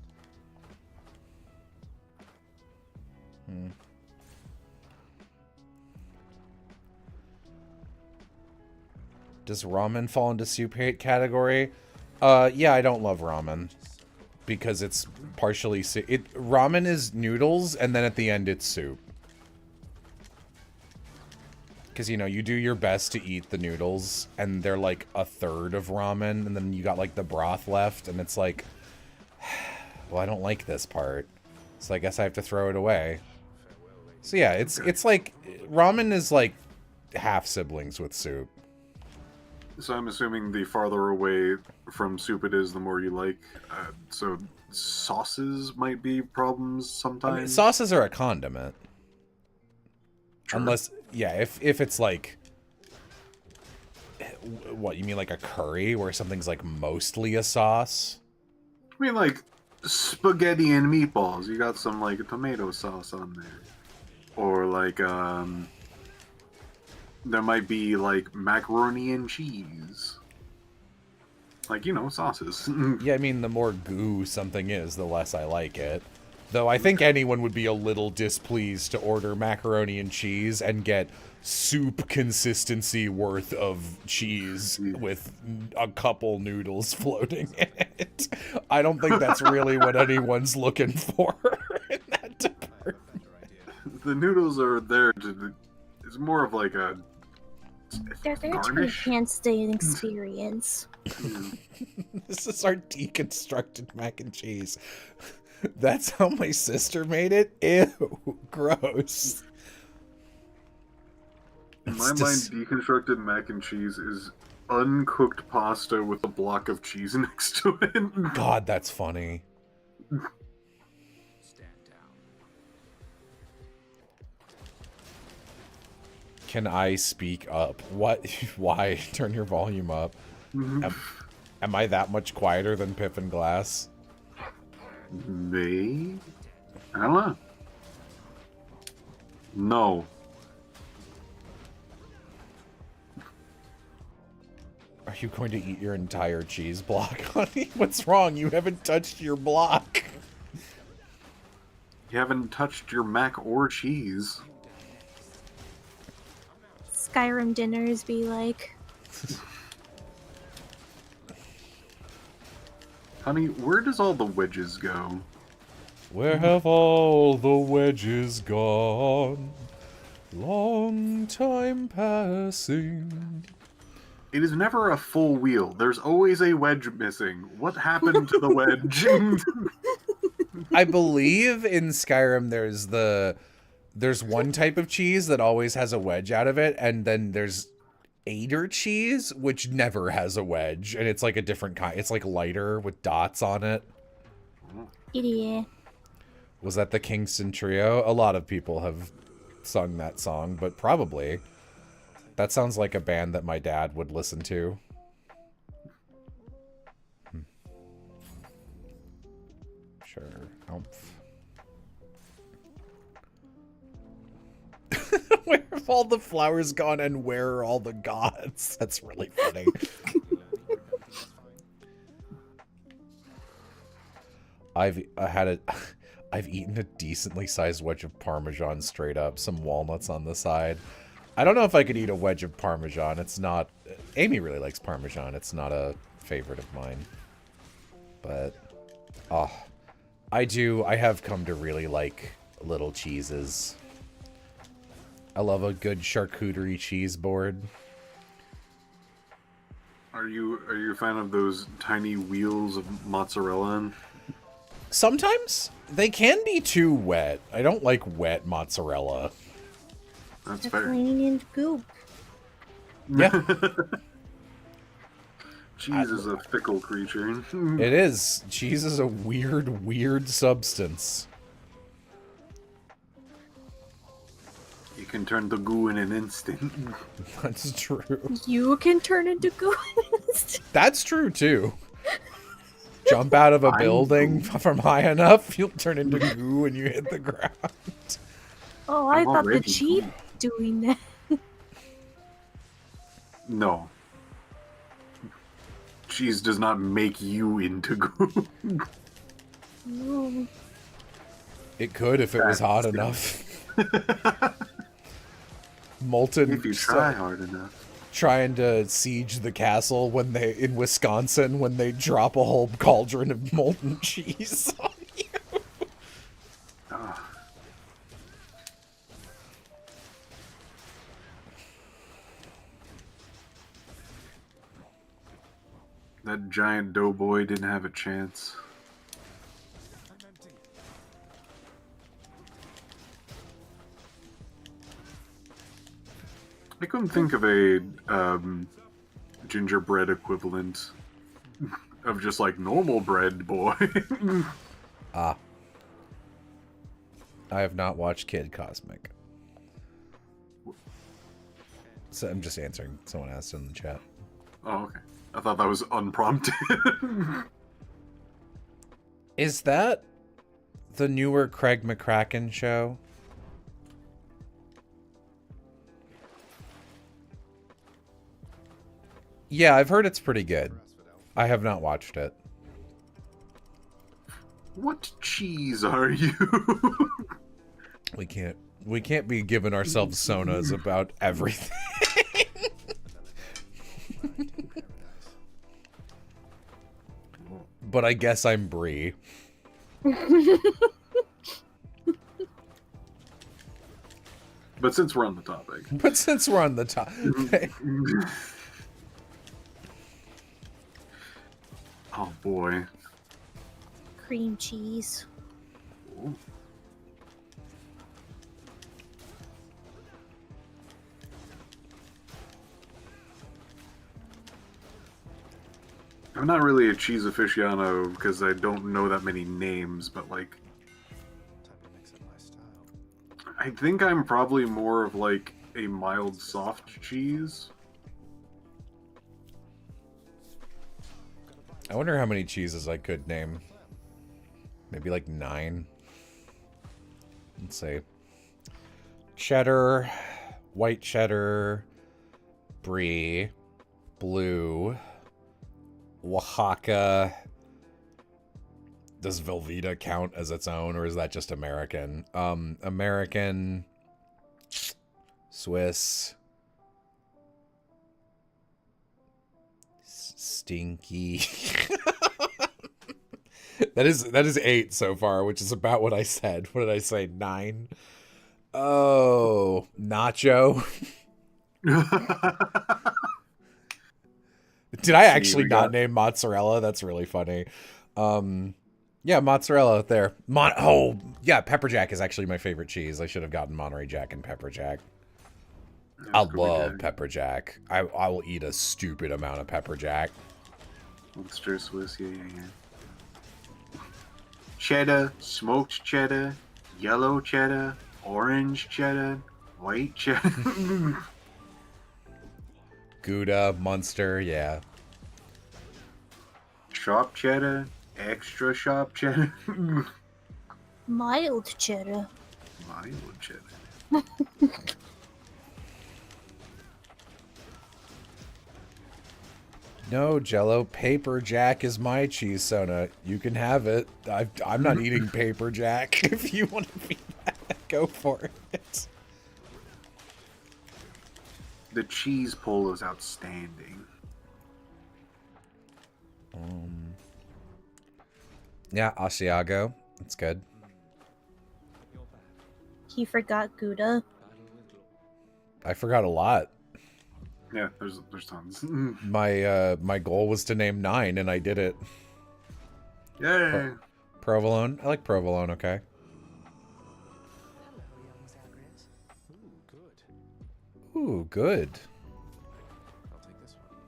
Does ramen fall into soup hate category? Yeah, I don't love ramen. Because it's partially ramen is noodles, and then at the end it's soup. Because, you know, you do your best to eat the noodles, and they're like a third of ramen, and then you got like the broth left, and it's like, well, I don't like this part, so I guess I have to throw it away. So yeah, it's like, ramen is like half siblings with soup. So I'm assuming the farther away from soup it is, the more you like. So sauces might be problems sometimes. I mean, sauces are a condiment. Sure. Unless, yeah, if it's like, what, you mean like a curry where something's like mostly a sauce? I mean, like spaghetti and meatballs. You got some like tomato sauce on there, or like there might be like macaroni and cheese. Like, you know, sauces. Yeah, I mean, the more goo something is, the less I like it. Though I think anyone would be a little displeased to order macaroni and cheese and get soup consistency worth of cheese with a couple noodles floating in it. I don't think that's really what anyone's looking for in that department. The noodles are there to... It's more of like a... They're there to garnish? enhance the experience. This is our deconstructed mac and cheese. That's how my sister made it? Ew, gross. In my mind, deconstructed mac and cheese is uncooked pasta with a block of cheese next to it. God, that's funny. Stand down. Can I speak up? What? Why? Turn your volume up. Am I that much quieter than Pip and Glass? May? I don't know. No. Are you going to eat your entire cheese block, honey? What's wrong? You haven't touched your block. You haven't touched your mac or cheese. Skyrim dinners be like. Honey, where does all the wedges go? Where have all the wedges gone? Long time passing. It is never a full wheel. There's always a wedge missing. What happened to the wedge? I believe in Skyrim there's one type of cheese that always has a wedge out of it, and then there's Ader cheese, which never has a wedge, and it's like a different kind. It's like lighter with dots on it. Idiot. Was that the Kingston Trio? A lot of people have sung that song, but probably. That sounds like a band that my dad would listen to. Sure. Where have all the flowers gone and where are all the gods? That's really funny. I've eaten a decently sized wedge of Parmesan straight up, some walnuts on the side. I don't know if I could eat a wedge of Parmesan. It's not... Amy really likes Parmesan. It's not a favorite of mine. But, oh, I have come to really like little cheeses. I love a good charcuterie cheese board. Are you a fan of those tiny wheels of mozzarella? Sometimes they can be too wet. I don't like wet mozzarella. That's They're fair. clean and goop. Yeah. Cheese is a fickle creature. It is. Cheese is a weird, weird substance. You can turn to goo in an instant. That's true. You can turn into goo. That's true too. Jump out of a building from high enough, you'll turn into goo when you hit the ground. Oh, I I'm thought the already cheese goo. doing that. No. Cheese does not make you into goo. No. It could if it was hot enough. Molten. If you try hard enough. Trying to siege the castle when they in Wisconsin when they drop a whole cauldron of molten cheese on you. Ah. That giant doughboy didn't have a chance. I couldn't think of a gingerbread equivalent of just like normal bread boy. Ah. I have not watched Kid Cosmic. So I'm just answering. Someone asked in the chat. Oh, okay. I thought that was unprompted. Is that the newer Craig McCracken show? Yeah, I've heard it's pretty good. I have not watched it. What cheese are you? We can't be giving ourselves sonas about everything. But I guess I'm Brie. But since we're on the topic. Oh boy. Cream cheese. Ooh. I'm not really a cheese aficionado because I don't know that many names, but like I think I'm probably more of like a mild soft cheese. I wonder how many cheeses I could name. Maybe like 9. Let's see. Cheddar, white cheddar, brie, blue, Oaxaca. Does Velveeta count as its own, or is that just American? American, Swiss, stinky. That is 8 so far, which is about what I said. What did I say? 9. Oh, nacho. Did I actually not name mozzarella? That's really funny. Yeah, mozzarella there. Oh, yeah, pepper jack is actually my favorite cheese. I should have gotten Monterey Jack and pepper jack. I love pepper jack. I will eat a stupid amount of pepper jack. Monster Swiss, yeah. Cheddar, smoked cheddar, yellow cheddar, orange cheddar, white cheddar. Gouda, Munster, yeah. Sharp cheddar, extra sharp cheddar. Mild cheddar. Mild cheddar. No, Jello, paper jack is my cheese soda. You can have it. I'm not eating paper jack. If you want to be that, go for it. The cheese pull is outstanding. Yeah, Asiago. That's good. He forgot Gouda. I forgot a lot. Yeah, there's tons. My goal was to name 9, and I did it. Yay! Provolone. I like provolone, okay. Ooh, good. I'll take this one.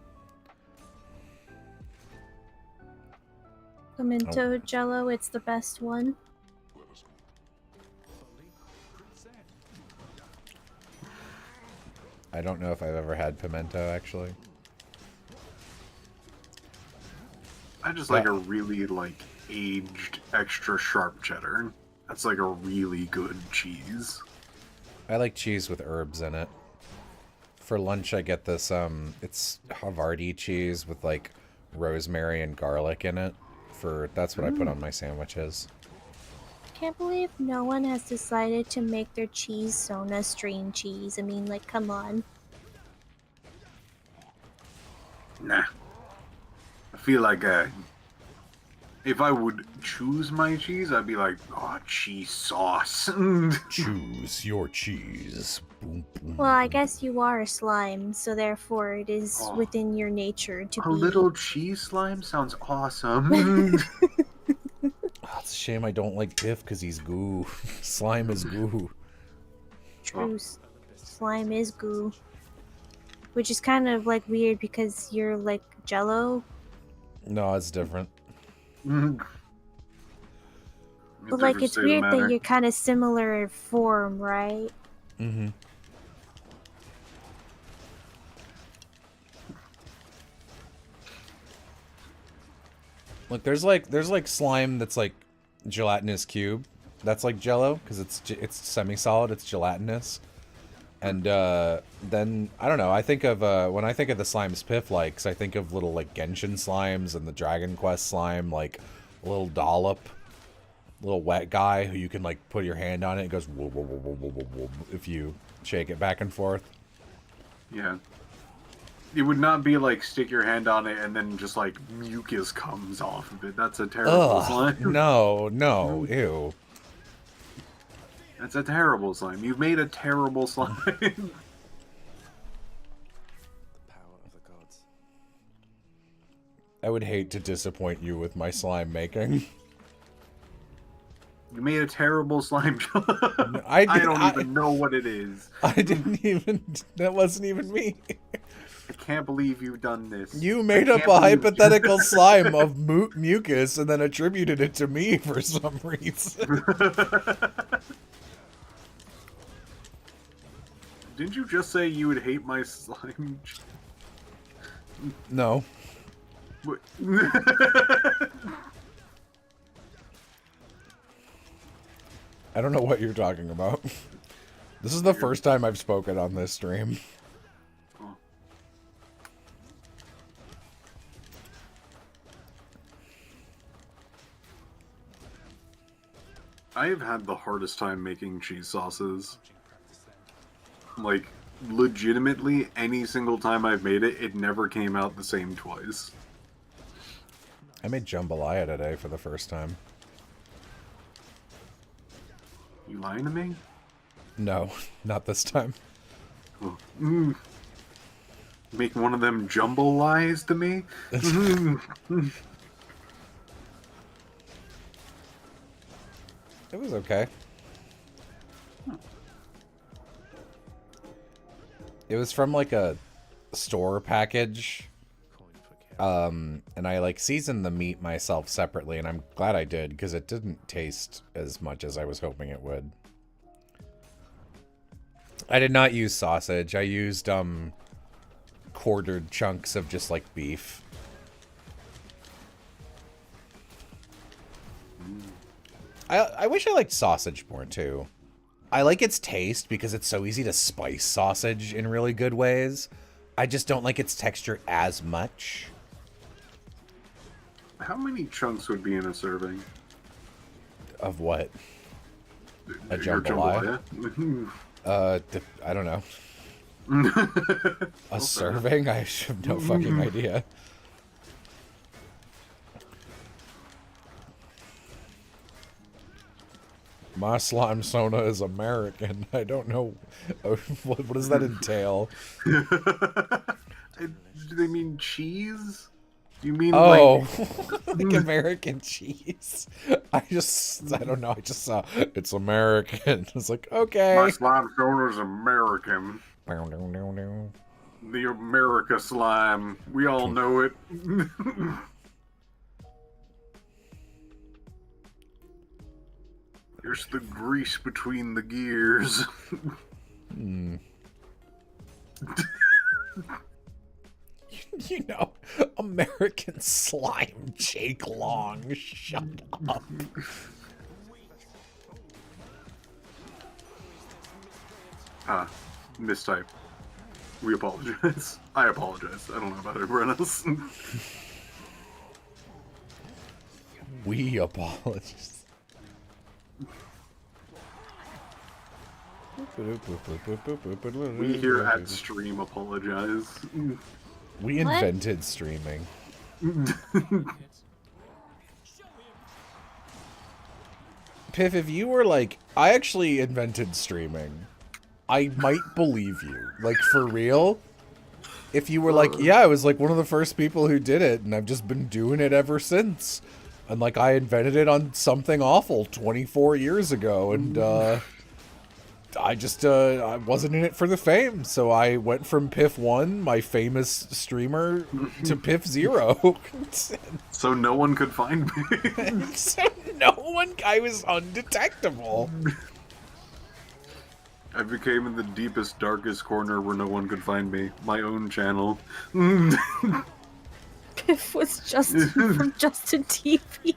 Pimento Jello, it's the best one. I don't know if I've ever had pimento, actually. I just like a really, like, aged, extra sharp cheddar. That's like a really good cheese. I like cheese with herbs in it. For lunch, I get this, it's Havarti cheese with, like, rosemary and garlic in it. That's what I put on my sandwiches. Can't believe no one has decided to make their cheese Sona string cheese. I mean, like, come on. Nah. I feel like if I would choose my cheese, I'd be like, oh, cheese sauce. Choose your cheese. Boom, boom. Well, I guess you are a slime, so therefore it is within your nature to A be... little cheese slime sounds awesome. Oh, it's a shame I don't like Biff because he's goo. Slime is goo. True. Slime is goo. Which is kind of, like, weird because you're, like, Jello. No, it's different. But, like, it's weird that you're kind of similar in form, right? Mm-hmm. Look, there's like slime that's like gelatinous cube. That's like Jello because it's semi-solid. It's gelatinous. And then I don't know. I think of when I think of the slimes Piff likes, I think of little like Genshin slimes and the Dragon Quest slime, like a little dollop, little wet guy who you can like put your hand on it. It goes whoa, whoa, whoa, whoa, whoa, whoa, whoa, if you shake it back and forth. Yeah. It would not be like stick your hand on it and then just like mucus comes off of it. That's a terrible slime. No, ew. That's a terrible slime. You've made a terrible slime. The power of the gods. I would hate to disappoint you with my slime making. You made a terrible slime. I don't even know what it is. I didn't even. That wasn't even me. I can't believe you've done this. You made up a hypothetical slime of mucus and then attributed it to me for some reason. Didn't you just say you would hate my slime? No. What? I don't know what you're talking about. This is the first time I've spoken on this stream. I have had the hardest time making cheese sauces. Like, legitimately, any single time I've made it, it never came out the same twice. I made jambalaya today for the first time. You lying to me? No, not this time. Oh. Make one of them jumble lies to me? It was okay. It was from like a store package. And I like seasoned the meat myself separately, and I'm glad I did because it didn't taste as much as I was hoping it would. I did not use sausage. I used quartered chunks of just like beef. I wish I liked sausage more too. I like its taste because it's so easy to spice sausage in really good ways. I just don't like its texture as much. How many chunks would be in a serving? Of what? A Your jambalaya? I don't know. A serving? I have no fucking idea. My slime Sona is American. I don't know. What does that entail? Do they mean cheese? You mean like American cheese? I don't know. I just saw it's American. It's like, okay. My slime Sona is American. The America slime. We all know it. There's the grease between the gears. Hmm. You know, American Slime Jake Long. Shut up. Mistype. We apologize. I apologize. I don't know about everyone else. We apologize. We here at Stream apologize. We invented streaming. Piff, if you were like, I actually invented streaming, I might believe you. Like, for real? If you were like, yeah, I was like one of the first people who did it, and I've just been doing it ever since. And like, I invented it on something awful 24 years ago, and I wasn't in it for the fame, so I went from Piff 1, my famous streamer, to Piff 0. So no one could find me. So no one, I was undetectable. I became in the deepest, darkest corner where no one could find me. My own channel. Piff was Justin from Justin TV.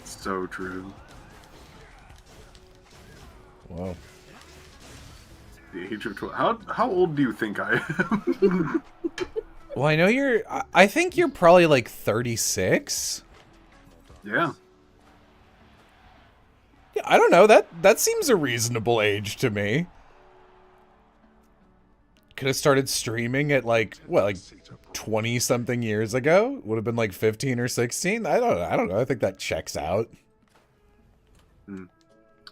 So true. Whoa. The age of 12. How old do you think I am? Well, I know I think you're probably like 36. Yeah. Yeah, I don't know, that seems a reasonable age to me. Could have started streaming at like 20 something years ago. Would have been like 15 or 16. I don't know. I think that checks out.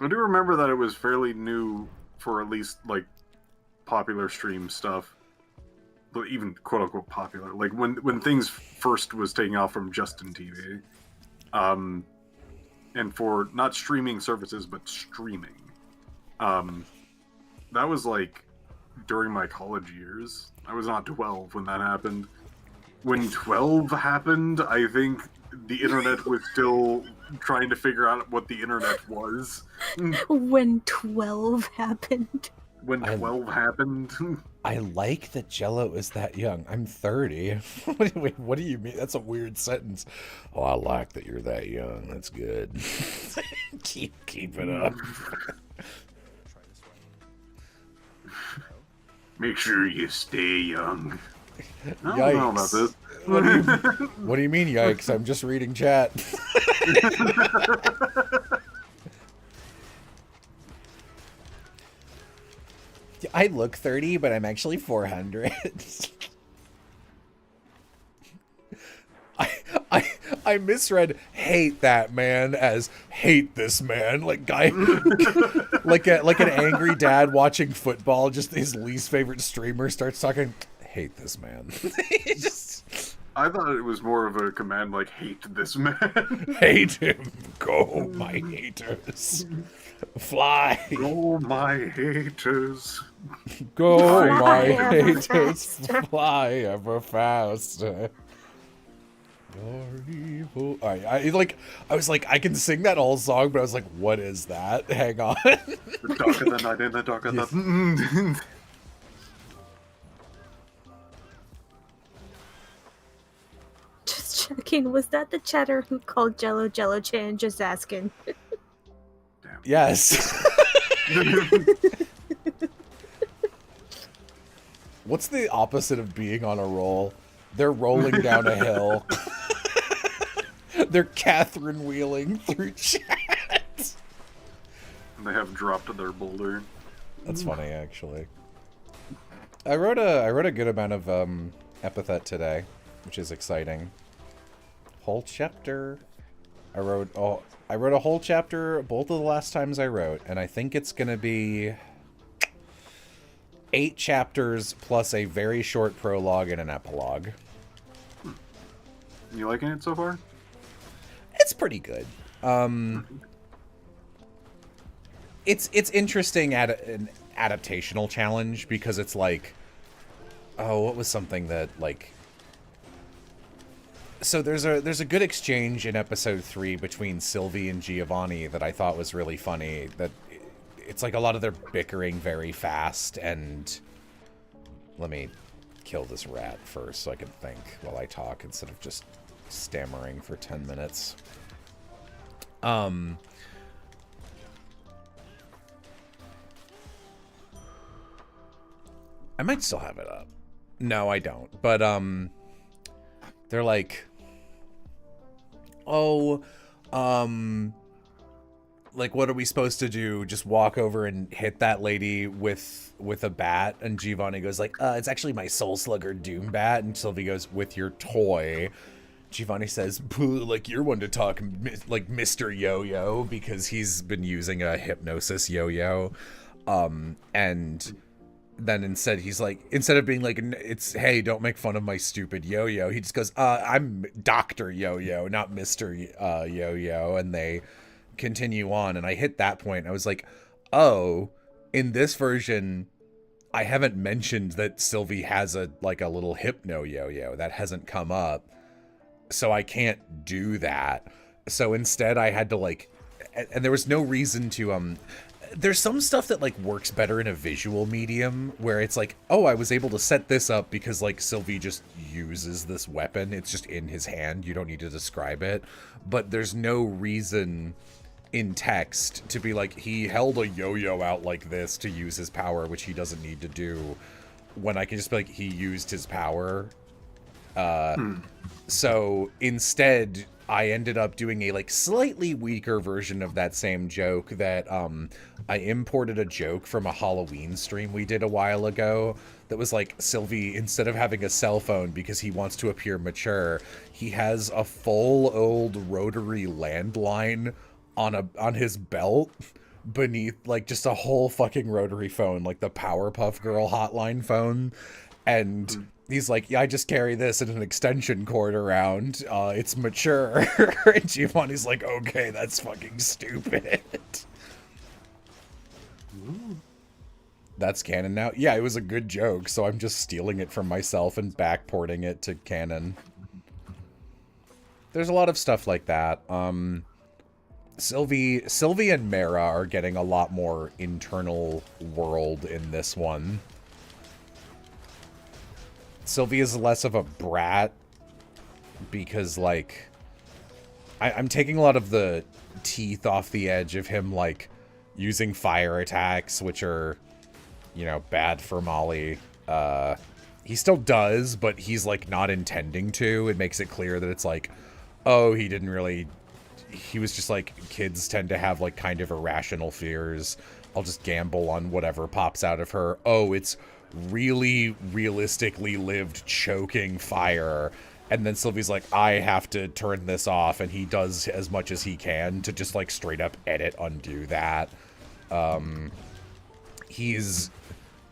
I do remember that it was fairly new for at least like popular stream stuff. But even quote unquote popular. Like when things first was taking off from Justin TV. And for not streaming services but streaming. That was like during my college years. I was not 12 when that happened. When 12 happened, I think the internet was still trying to figure out what the internet was. When 12 happened. When 12 happened. I like that Jello is that young. I'm 30. What do you mean? That's a weird sentence. Oh, I like that you're that young. That's good. keep it up. Make sure you stay young. I Yikes. don't know about this. What do you mean, yikes? I'm just reading chat. I look 30, but I'm actually 400. I misread "hate that man" as "hate this man." Like guy, like an angry dad watching football. Just his least favorite streamer starts talking, "Hate this man." I thought it was more of a command like "hate this man." Hate him. Go, my haters. Fly. Go, my haters. Go, Fly my ever haters. faster. Fly ever faster. You're evil. All right, I was like, I can sing that whole song, but I was like, what is that? Hang on. The darker the night and the darker the... Just checking, was that the chatter who called Jello Jello Chan? Just asking. Yes. What's the opposite of being on a roll? They're rolling down a hill. They're Catherine wheeling through chat. They have dropped their boulder. That's funny, actually. I wrote a good amount of epithet today, which is exciting. Whole chapter. I wrote a whole chapter both of the last times I wrote, and I think it's gonna be 8 chapters plus a very short prologue and an epilogue. You liking it so far? It's pretty good. It's interesting at an adaptational challenge because it's like, oh, what was something that like So there's a good exchange in episode 3 between Sylvie and Giovanni that I thought was really funny. That it's like a lot of their bickering very fast, and let me kill this rat first so I can think while I talk instead of just stammering for 10 minutes. I might still have it up. No, I don't. But they're like, oh, like, what are we supposed to do? Just walk over and hit that lady with a bat? And Giovanni goes like, it's actually my Soul Slugger Doom bat. And Sylvie goes, with your toy. Giovanni says, like, you're one to talk like Mr. Yo-Yo, because he's been using a hypnosis yo-yo. And then instead he's like, instead of being like, it's, hey, don't make fun of my stupid yo-yo, he just goes, I'm Dr. Yo-Yo, not Mr. Yo-Yo. And they continue on, and I hit that point. I was like, oh, in this version, I haven't mentioned that Sylvie has a little hypno yo-yo. That hasn't come up. So I can't do that. So instead I had to like, and there was no reason to, there's some stuff that like works better in a visual medium where it's like, oh, I was able to set this up because like Sylvie just uses this weapon. It's just in his hand. You don't need to describe it. But there's no reason in text to be like, he held a yo-yo out like this to use his power, which he doesn't need to do, when I can just be like, he used his power. So instead, I ended up doing a like slightly weaker version of that same joke that I imported a joke from a Halloween stream we did a while ago that was like, Sylvie, instead of having a cell phone because he wants to appear mature, he has a full old rotary landline on his belt beneath, like, just a whole fucking rotary phone, like the Powerpuff Girl hotline phone. And he's like, yeah, I just carry this in an extension cord around. It's mature. And Giovanni's like, okay, that's fucking stupid. Ooh. That's canon now? Yeah, it was a good joke, so I'm just stealing it from myself and backporting it to canon. There's a lot of stuff like that. Sylvie and Mara are getting a lot more internal world in this one. Sylvie is less of a brat because, like, I'm taking a lot of the teeth off the edge of him, like, using fire attacks, which are, you know, bad for Molly. He still does, but he's, like, not intending to. It makes it clear that it's like, oh, he didn't really... He was just like, kids tend to have, like, kind of irrational fears. I'll just gamble on whatever pops out of her. Oh, it's really realistically lived choking fire. And then Sylvie's like, I have to turn this off. And he does as much as he can to just, like, straight up edit undo that. He's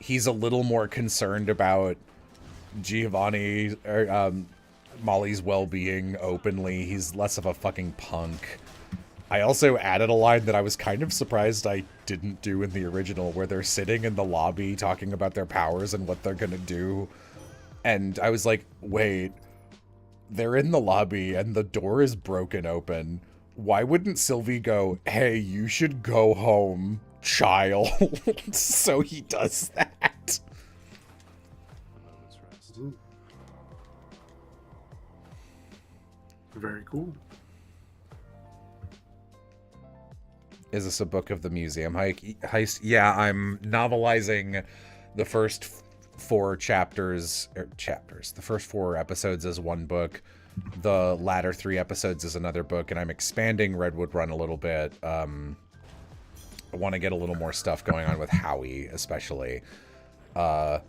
a little more concerned about Giovanni or Molly's well-being openly. He's less of a fucking punk. I also added a line that I was kind of surprised I didn't do in the original, where they're sitting in the lobby talking about their powers and what they're gonna do. And I was like, wait, they're in the lobby and the door is broken open. Why wouldn't Sylvie go, hey, you should go home, child? So he does that. Very cool. Is this a book of the museum heist? Yeah, I'm novelizing the first four chapters. The first 4 episodes as one book. The latter 3 episodes is another book, and I'm expanding Redwood Run a little bit. I want to get a little more stuff going on with Howie, especially. Yeah,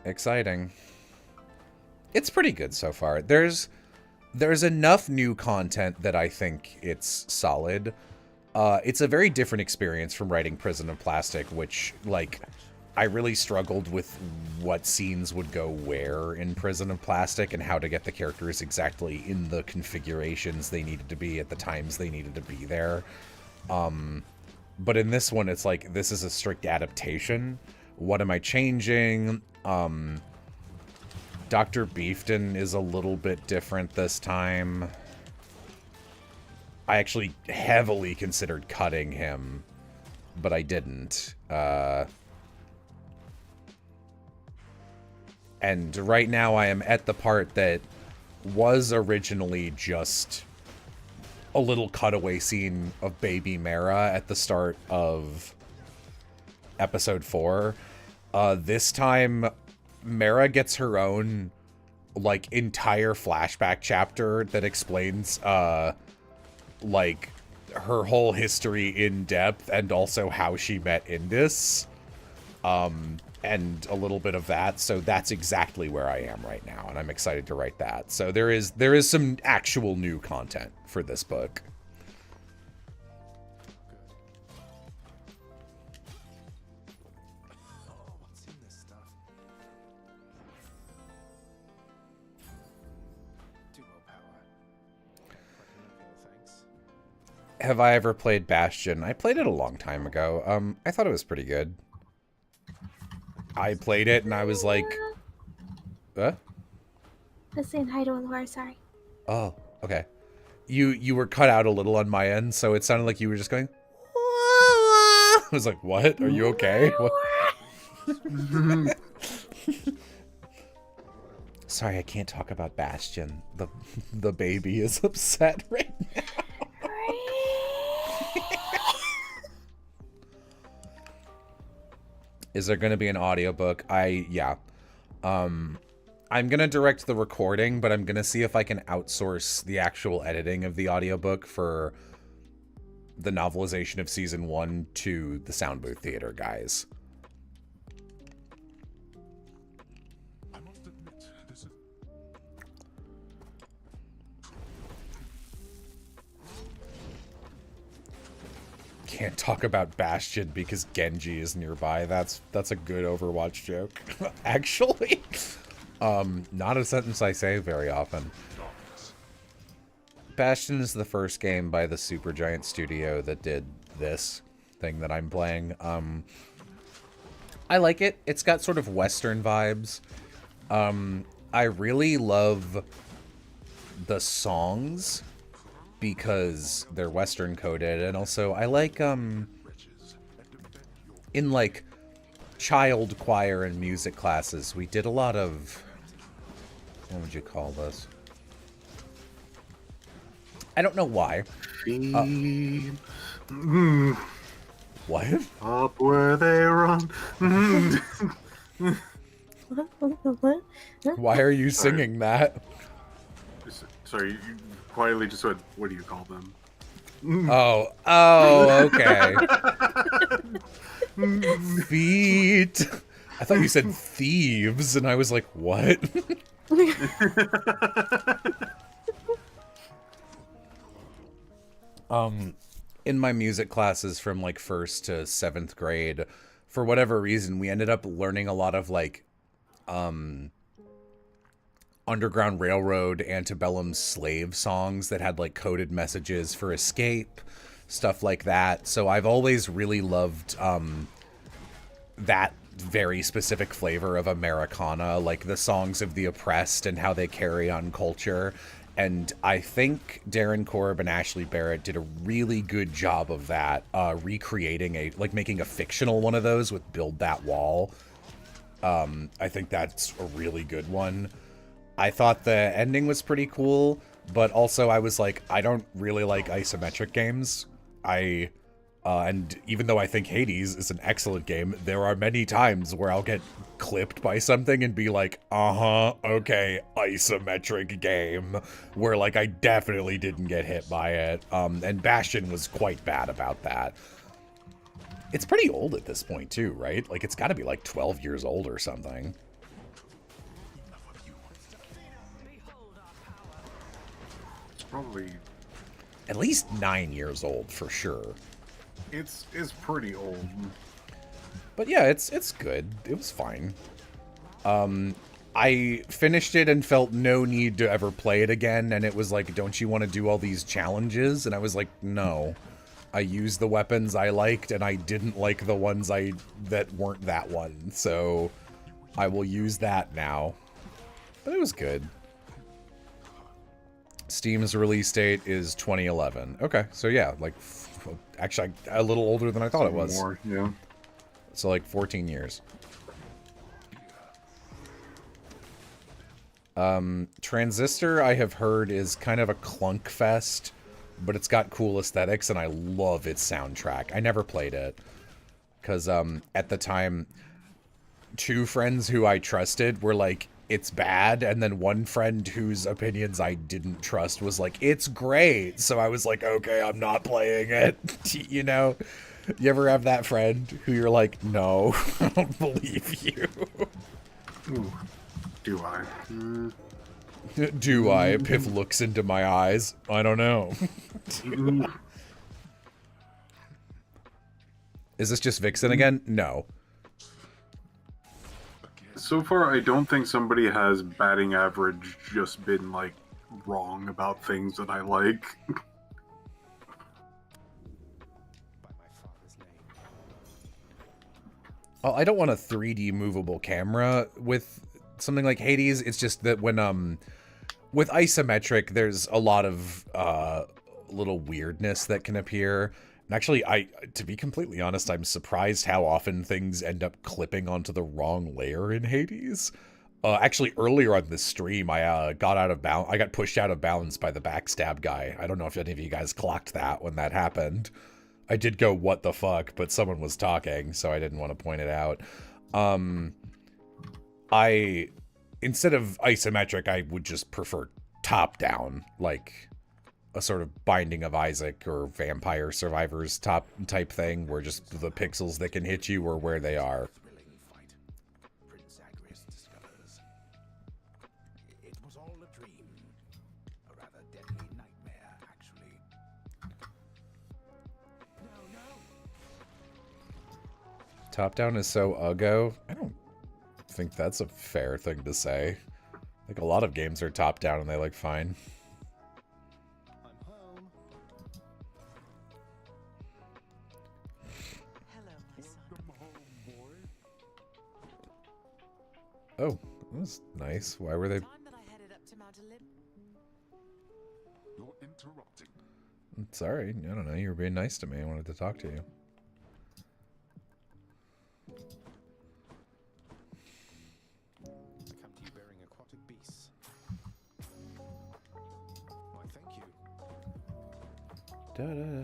exciting. It's pretty good so far. There's enough new content that I think it's solid. It's a very different experience from writing Prison of Plastic, which, like, I really struggled with what scenes would go where in Prison of Plastic and how to get the characters exactly in the configurations they needed to be at the times they needed to be there. But in this one, it's like, this is a strict adaptation. What am I changing? Dr. Beefton is a little bit different this time. I actually heavily considered cutting him, but I didn't. And right now I am at the part that was originally just a little cutaway scene of baby Mara at the start of episode 4. This time, Mara gets her own, like, entire flashback chapter that explains, like, her whole history in depth and also how she met Indus. And a little bit of that, so that's exactly where I am right now, and I'm excited to write that. So there is some actual new content for this book. Oh, what's in this stuff? Too low power. Thanks. Have I ever played Bastion? I played it a long time ago. I thought it was pretty good. I played it and I was like, I was saying hi to Laura, sorry. oh, okay. You were cut out a little on my end, so it sounded like you were just going, I was like, what? Are you okay? What? Sorry, I can't talk about Bastion. The baby is upset right now. Is there going to be an audiobook? Yeah. I'm going to direct the recording, but I'm going to see if I can outsource the actual editing of the audiobook for the novelization of season 1 to the Sound Booth Theater guys. I must admit, this is... Can't talk about Bastion because Genji is nearby. That's a good Overwatch joke. Actually. Not a sentence I say very often. Bastion is the first game by the Supergiant studio that did this thing that I'm playing. I like it. It's got sort of Western vibes. I really love the songs because they're Western coded, and also I like in like child choir and music classes we did a lot of, what would you call this? I don't know why. What? Up where they run. Why are you singing that? Sorry, you quietly just said, what do you call them? Oh, okay. Feet. I thought you said thieves, and I was like, what? In my music classes from like 1st to 7th grade, for whatever reason, we ended up learning a lot of like, Underground Railroad, antebellum slave songs that had like coded messages for escape, stuff like that. So I've always really loved that very specific flavor of Americana, like the songs of the oppressed and how they carry on culture. And I think Darren Korb and Ashley Barrett did a really good job of that, recreating making a fictional one of those with Build That Wall. I think that's a really good one. I thought the ending was pretty cool, but also I was like, I don't really like isometric games. And even though I think Hades is an excellent game, there are many times where I'll get clipped by something and be like, okay, isometric game, where like I definitely didn't get hit by it. And Bastion was quite bad about that. It's pretty old at this point too, right? Like it's gotta be like 12 years old or something. Probably. At least 9 years old for sure. It's pretty old. But yeah, it's good. It was fine. I finished it and felt no need to ever play it again, and it was like, don't you want to do all these challenges? And I was like, no. I used the weapons I liked, and I didn't like the ones that weren't that one, so I will use that now. But it was good. Steam's release date is 2011. Okay, so yeah, like, actually, a little older than I thought it was. More, yeah. So like 14 years. Transistor, I have heard, is kind of a clunk fest, but it's got cool aesthetics, and I love its soundtrack. I never played it, because at the time, 2 friends who I trusted were like, it's bad, and then one friend whose opinions I didn't trust was like, it's great, so I was like, okay, I'm not playing it, you know? You ever have that friend who you're like, no, I don't believe you? Ooh. Do I? Do I? Piff looks into my eyes. I don't know. Is this just Vixen again? No. So far, I don't think somebody has batting average just been, like, wrong about things that I like. Well, I don't want a 3D movable camera with something like Hades. It's just that when, with isometric, there's a lot of, little weirdness that can appear. And actually, to be completely honest, I'm surprised how often things end up clipping onto the wrong layer in Hades. Actually, earlier on this stream, I got pushed out of balance by the backstab guy. I don't know if any of you guys clocked that when that happened. I did go, what the fuck, but someone was talking, so I didn't want to point it out. Instead of isometric, I would just prefer top-down, like a sort of Binding of Isaac or Vampire Survivors type thing, where just the pixels that can hit you are where they are. It was all a dream. A rather deadly nightmare, actually. No. Top-down is so uggo. I don't think that's a fair thing to say. Like, a lot of games are top-down and they look fine. I'm home. Hello, my son. Oh, that was nice. Why were they... Time that I headed up to Mount Olymp. You're interrupting. Sorry, I don't know. You were being nice to me. I wanted to talk to you. I come to you bearing aquatic beasts. Why, thank you. Da-da.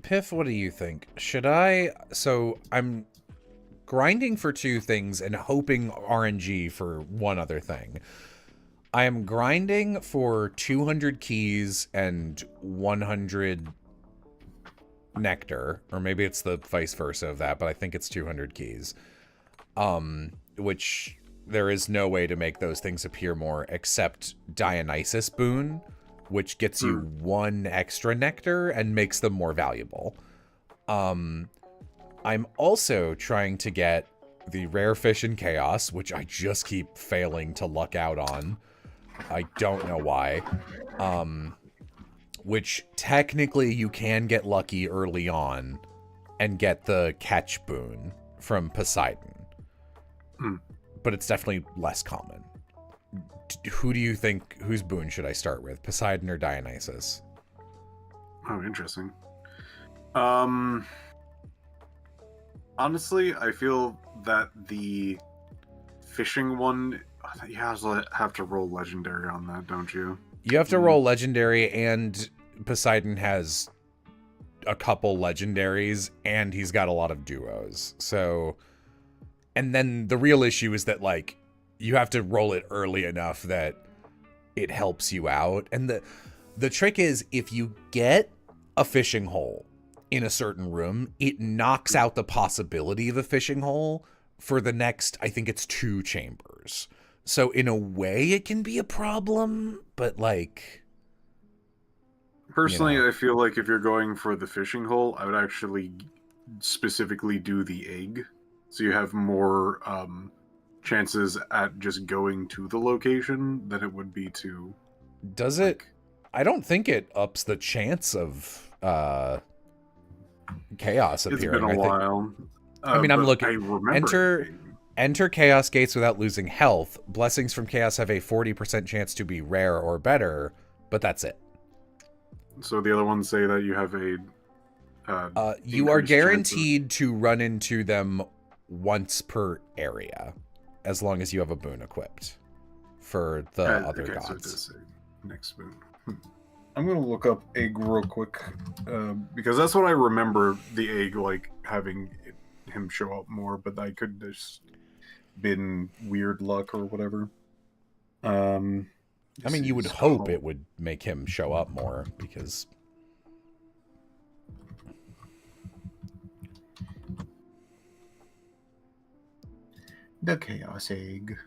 Piff, what do you think? Should I... So, I'm grinding for 2 things and hoping RNG for one other thing. I am grinding for 200 keys and 100 nectar. Or maybe it's the vice versa of that, but I think it's 200 keys. Which there is no way to make those things appear more except Dionysus boon, which gets you 1 extra nectar and makes them more valuable. I'm also trying to get the rare fish in chaos, which I just keep failing to luck out on. I don't know why. Which technically you can get lucky early on and get the catch boon from Poseidon. But it's definitely less common. Who do you think, whose boon should I start with? Poseidon or Dionysus? Oh, interesting. Honestly, I feel that the fishing one, you have to roll legendary on that, don't you? You have to roll legendary, and Poseidon has a couple legendaries, and he's got a lot of duos. So, and then the real issue is that, like, you have to roll it early enough that it helps you out. And the trick is, if you get a fishing hole in a certain room, it knocks out the possibility of a fishing hole for the next, I think it's 2 chambers. So in a way it can be a problem, but like... Personally, You know. I feel like if you're going for the fishing hole, I would actually specifically do the egg, so you have more chances at just going to the location than it would be to. Does it? I don't think it ups the chance of chaos It's appearing. been a I think. while. I mean, I'm but looking. I remember. Enter chaos gates without losing health. Blessings from chaos have a 40% chance to be rare or better, but that's it. So the other ones say that you have a. You are increased chance of- guaranteed to run into them once per area, as long as you have a boon equipped for the other okay, gods. So it does say next boon. I'm gonna look up egg real quick because that's what I remember the egg like having him show up more, but I could just been weird luck or whatever. I mean, you would hope it would make him show up more because. The chaos egg.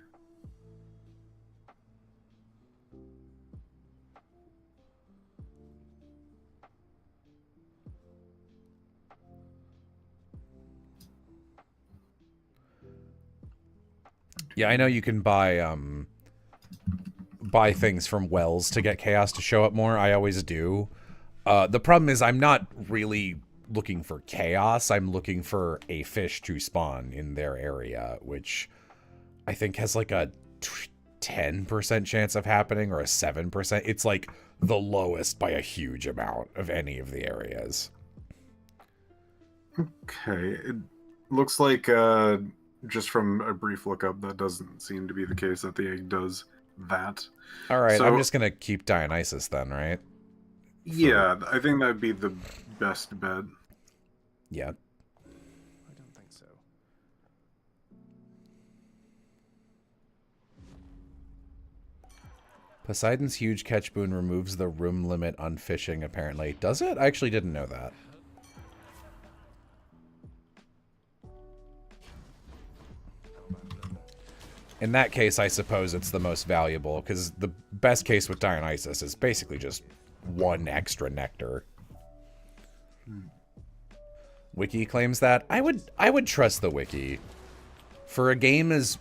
Yeah, I know you can buy things from wells to get chaos to show up more. I always do. The problem is I'm not really looking for chaos. I'm looking for a fish to spawn in their area, which I think has like a 10% chance of happening or a 7%. It's like the lowest by a huge amount of any of the areas. Okay, it looks like just from a brief lookup, that doesn't seem to be the case, that the egg does that. All right, So- I'm just going to keep Dionysus then, right? Yeah, I think that'd be the best bet. Yeah. I don't think so. Poseidon's huge catch boon removes the room limit on fishing, apparently. Does it? I actually didn't know that. In that case, I suppose it's the most valuable, because the best case with Dionysus is basically just one extra nectar. Wiki claims that. I would trust the wiki. For a game as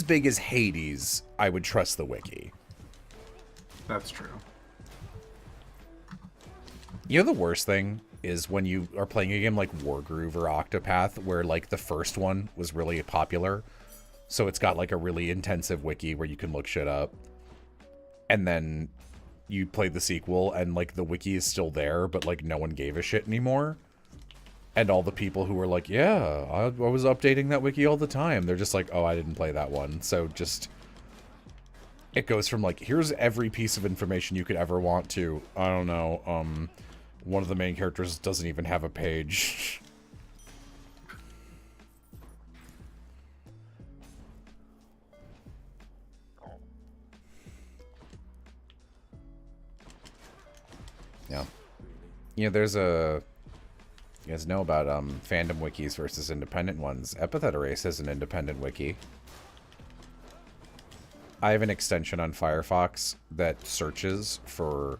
big as Hades, I would trust the wiki. That's true. You know the worst thing is when you are playing a game like Wargroove or Octopath, where like the first one was really popular, so it's got like a really intensive wiki where you can look shit up, and then you play the sequel and like the wiki is still there, but like no one gave a shit anymore. And all the people who were like, yeah, I was updating that wiki all the time, they're just like, oh, I didn't play that one. So just, it goes from like, here's every piece of information you could ever want to, I don't know, one of the main characters doesn't even have a page. Yeah. You know, there's a... You guys know about fandom wikis versus independent ones. Epithet Erase has an independent wiki. I have an extension on Firefox that searches for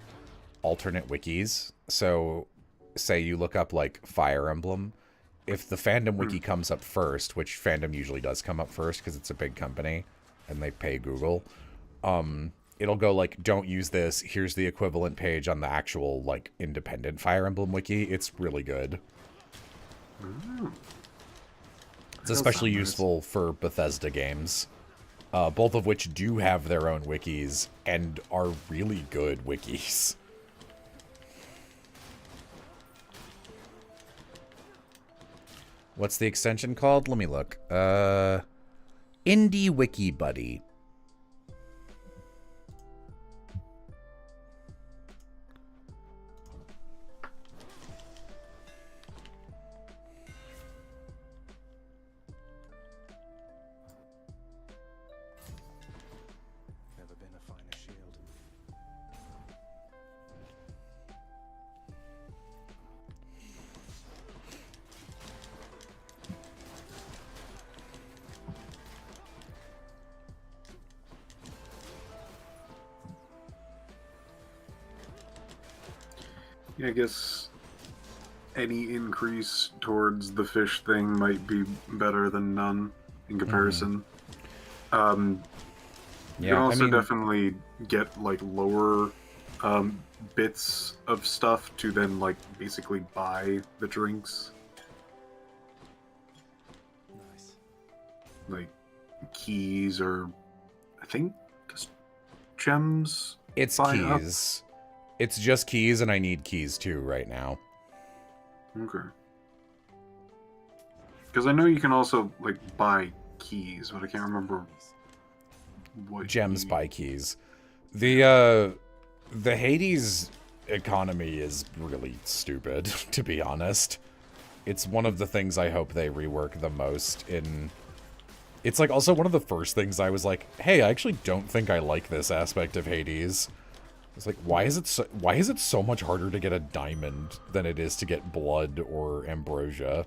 alternate wikis. So, say you look up, like, Fire Emblem. If the fandom wiki comes up first, which fandom usually does come up first because it's a big company and they pay Google, it'll go, like, don't use this. Here's the equivalent page on the actual, like, independent Fire Emblem wiki. It's really good. It's especially useful for Bethesda games, both of which do have their own wikis and are really good wikis. What's the extension called? Let me look. Indie Wiki Buddy. Never been a finer shield. Yeah, I guess any increase towards the fish thing might be better than none in comparison. You can also definitely get like lower bits of stuff to then like basically buy the drinks. Nice. Like keys or I think just gems. It's keys. It's just keys, and I need keys too right now. Okay. Because I know you can also like buy keys, but I can't remember what Gems buy keys. The Hades economy is really stupid, to be honest. It's one of the things I hope they rework the most in... It's like also one of the first things I was like, hey, I actually don't think I like this aspect of Hades. It's like, why is it so much harder to get a diamond than it is to get blood or ambrosia?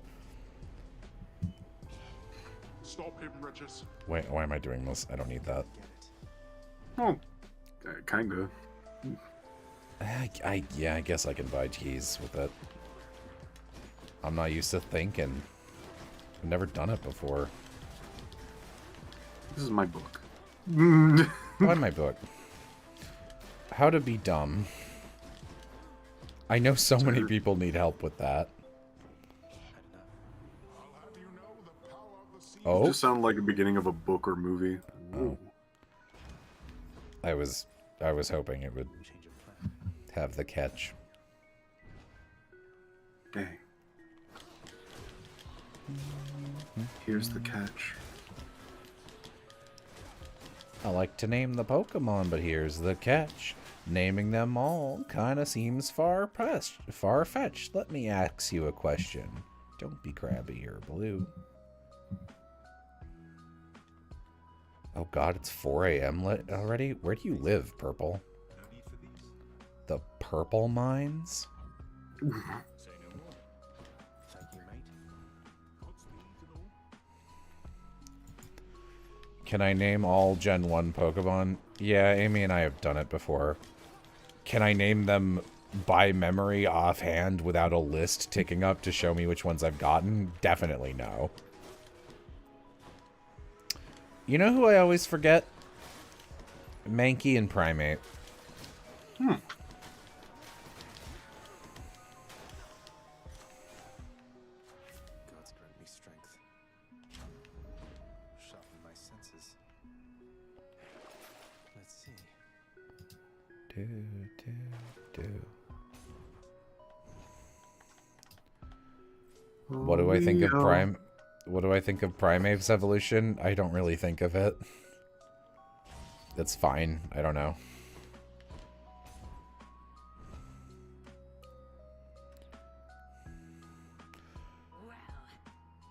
Stop him, Regis. Wait, why am I doing this? I don't need that. Oh, kinda. Yeah, I guess I can buy keys with it. I'm not used to thinking. I've never done it before. This is my book. Why my book? How to be dumb. I know so many people need help with that. Oh? It just sounded like the beginning of a book or movie. Oh. I was hoping it would have the catch. Dang. Here's the catch. I like to name the Pokemon, but here's the catch. Naming them all kinda seems far-fetched. Let me ask you a question. Don't be crabby or blue. Oh god, it's 4 a.m. already? Where do you live, Purple? The Purple Mines? Can I name all Gen 1 Pokemon? Yeah, Amy and I have done it before. Can I name them by memory offhand without a list ticking up to show me which ones I've gotten? Definitely no. You know who I always forget? Mankey and Primate. Hmm. God's grant me strength. Sharpen my senses. Let's see. What do I think of Prime? What do I think of Primave's evolution? I don't really think of it. That's fine. I don't know.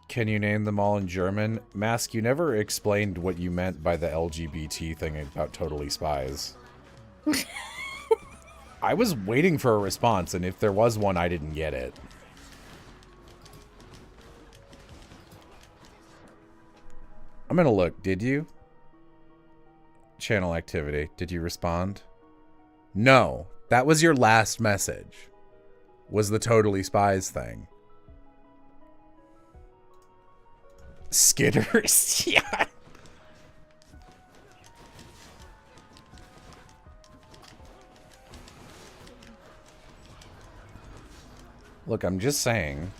Can you name them all in German? Mask, you never explained what you meant by the LGBT thing about Totally Spies. I was waiting for a response, and if there was one, I didn't get it. I'm gonna look. Did you? Channel activity. Did you respond? No. That was your last message. Was the Totally Spies thing. Skitters. Yeah. Look, I'm just saying.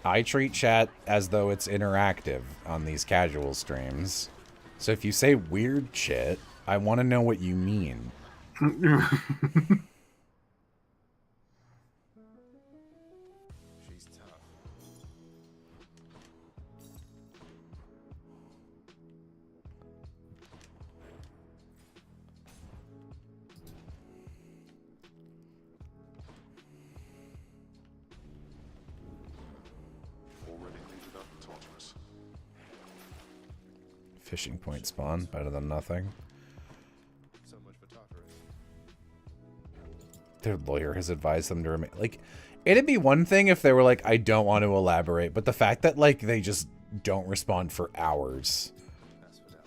I treat chat as though it's interactive on these casual streams. So if you say weird shit, I want to know what you mean. She's tough. Already needed up Tartarus. Fishing point spawn, better than nothing. So much for Tartarus. Their lawyer has advised them to remain. Like, it'd be one thing if they were like, I don't want to elaborate, but the fact that, like, they just don't respond for hours. That's for them.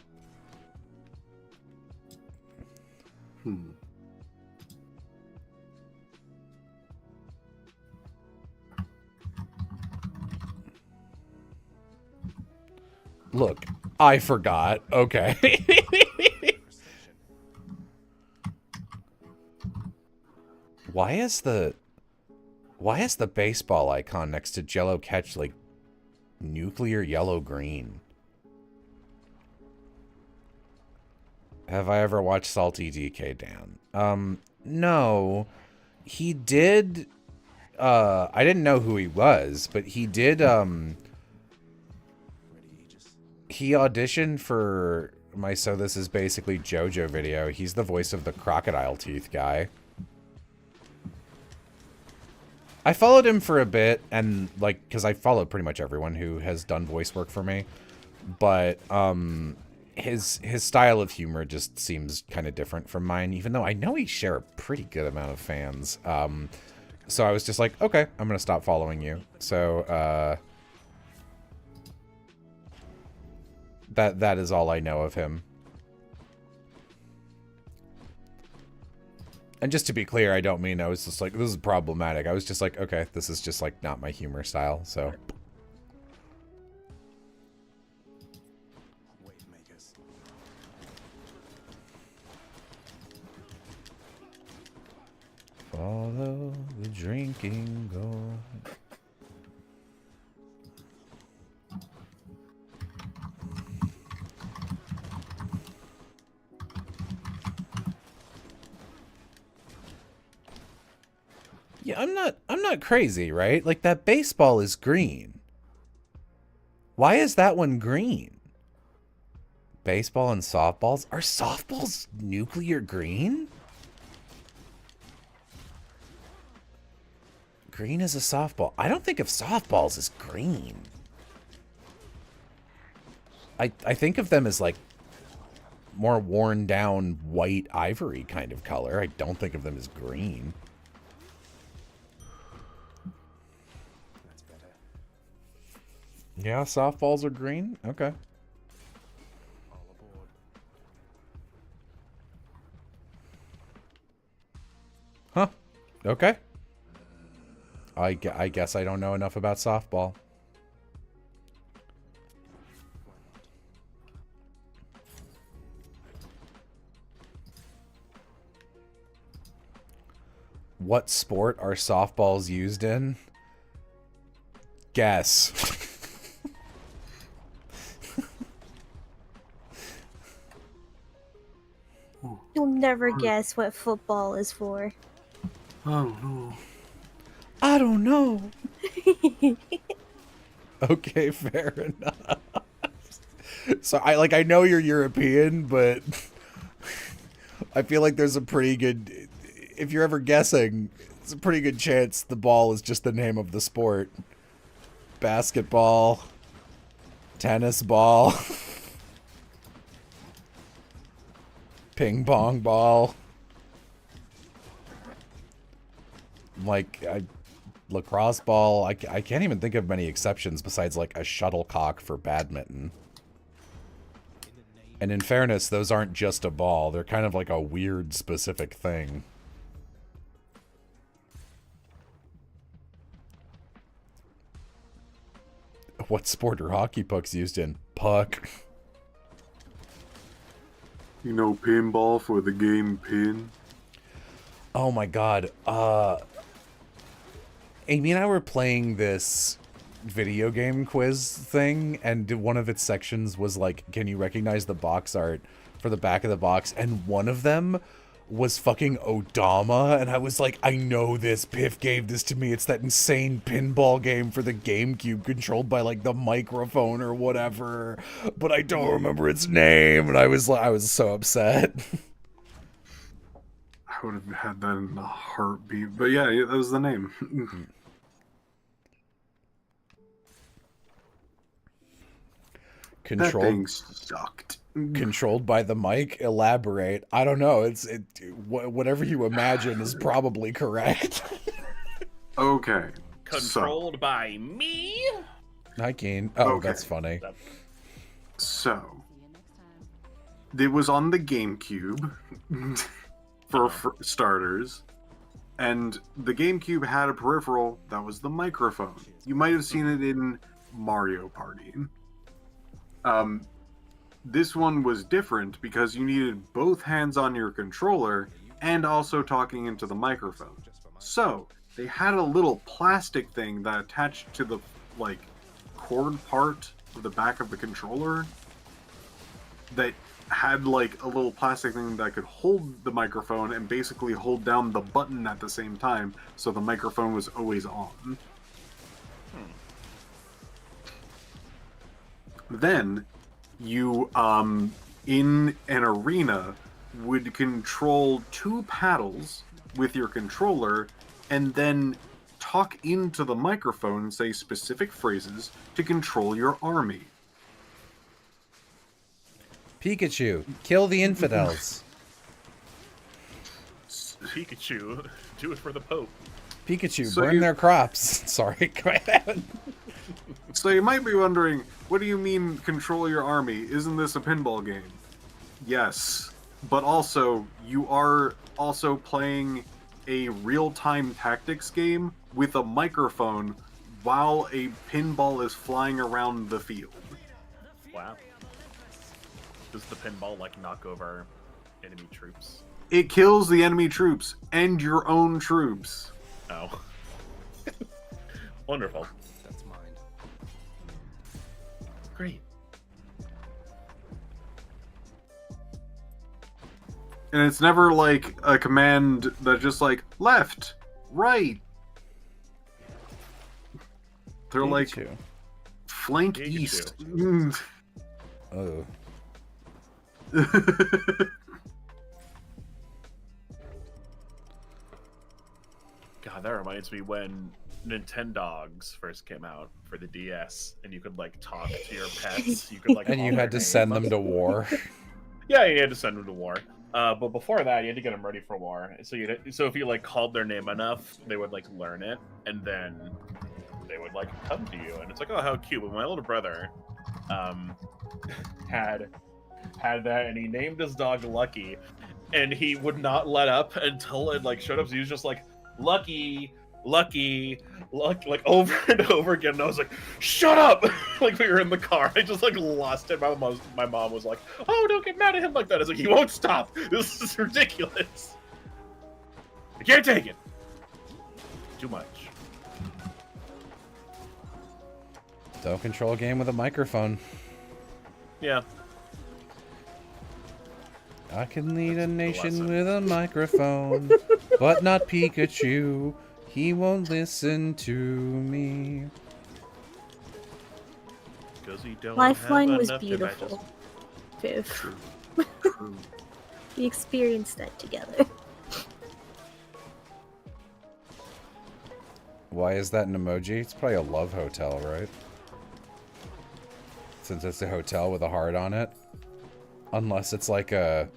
Hmm. Look, I forgot. Okay. Why is the baseball icon next to Jello Catch like nuclear yellow green? Have I ever watched Salty DK Dan? No. He did I didn't know who he was, but he did he auditioned for my So This Is Basically JoJo video. He's the voice of the crocodile teeth guy. I followed him for a bit, and like, because I follow pretty much everyone who has done voice work for me, but his style of humor just seems kind of different from mine, even though I know he share a pretty good amount of fans. So I was just like, okay, I'm gonna stop following you. So that is all I know of him. And just to be clear, I don't mean I was just like, this is problematic. I was just like, okay, this is just like not my humor style, so. Follow the drinking goal. Yeah, I'm not crazy, right? Like, that baseball is green. Why is that one green? Baseball and softballs? Are softballs nuclear green? Green is a softball. I don't think of softballs as green. I think of them as, like, more worn down white ivory kind of color. I don't think of them as green. Yeah, softballs are green? Okay. Huh. Okay. I guess I don't know enough about softball. What sport are softballs used in? Guess. You'll never guess what football is for. Oh no. I don't know. Okay, fair enough. So I know you're European, but I feel like there's a pretty good, if you're ever guessing, it's a pretty good chance the ball is just the name of the sport. Basketball, tennis ball, ping pong ball. Like, lacrosse ball. I can't even think of many exceptions besides like a shuttlecock for badminton. And in fairness, those aren't just a ball. They're kind of like a weird specific thing. What sport are hockey pucks used in? Puck. You know pinball for the game pin? Oh my god. Amy and I were playing this video game quiz thing, and one of its sections was like, can you recognize the box art for the back of the box? And one of them was fucking Odama, and I was like, I know this. Piff gave this to me. It's that insane pinball game for the GameCube controlled by like the microphone or whatever, but I don't remember its name, and I was so upset. I would have had that in a heartbeat. But yeah, that was the name. That thing sucked. Controlled by the mic? Elaborate. I don't know. Whatever you imagine is probably correct. Okay. Controlled by me? Hi, Keen. Oh, Okay. That's funny. So, it was on the GameCube, for starters, and the GameCube had a peripheral that was the microphone. You might have seen it in Mario Party. This one was different because you needed both hands on your controller and also talking into the microphone. So they had a little plastic thing that attached to the like cord part of the back of the controller that had like a little plastic thing that could hold the microphone and basically hold down the button at the same time, so the microphone was always on. Then you in an arena would control 2 paddles with your controller and then talk into the microphone and say specific phrases to control your army. Pikachu, kill the infidels. Pikachu, do it for the Pope. Pikachu, So burn you- their crops. Sorry, go ahead. So you might be wondering, what do you mean control your army? Isn't this a pinball game? Yes, but also you are also playing a real-time tactics game with a microphone while a pinball is flying around the field. Wow. Does the pinball like knock over enemy troops? It kills the enemy troops and your own troops. Oh. Wonderful. That's mine. Great. And it's never like a command that's just like left, right. They're like Pikachu. flank Pikachu. east. Oh. God, that reminds me when Nintendogs first came out for the DS, and you could like talk to your pets. You could like, And call you had their to send name. them to war. Yeah, you had to send them to war. But before that, you had to get them ready for war. So so if you like called their name enough, they would like learn it, and then they would like come to you. And it's like, oh, how cute. But my little brother, had that, and he named his dog Lucky, and he would not let up until it like showed up. So he was just like, Lucky, Lucky, Lucky, like over and over again. And I was like, shut up! Like we were in the car. I just like lost it. My mom was like, oh, don't get mad at him like that. I was like, he won't stop. This is ridiculous. I can't take it. Too much. Don't control a game with a microphone. Yeah. I can lead a That's the nation lesson. with a microphone, but not Pikachu. He won't listen to me. Because he don't Lifeline have was enough beautiful. Viv. True. We experienced that together. Why is that an emoji? It's probably a love hotel, right? Since it's a hotel with a heart on it. Unless it's like a...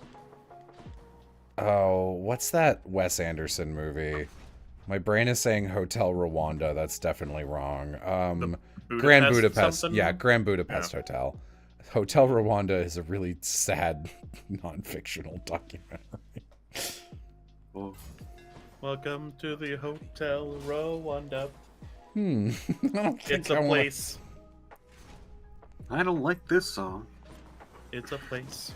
Oh, what's that Wes Anderson movie? My brain is saying Hotel Rwanda. That's definitely wrong. Grand Budapest. something? Yeah, Grand Budapest Hotel. Hotel Rwanda is a really sad non-fictional documentary. Well, Welcome to the Hotel Rwanda. I don't think It's a I wanna- place. I don't like this song. It's a place.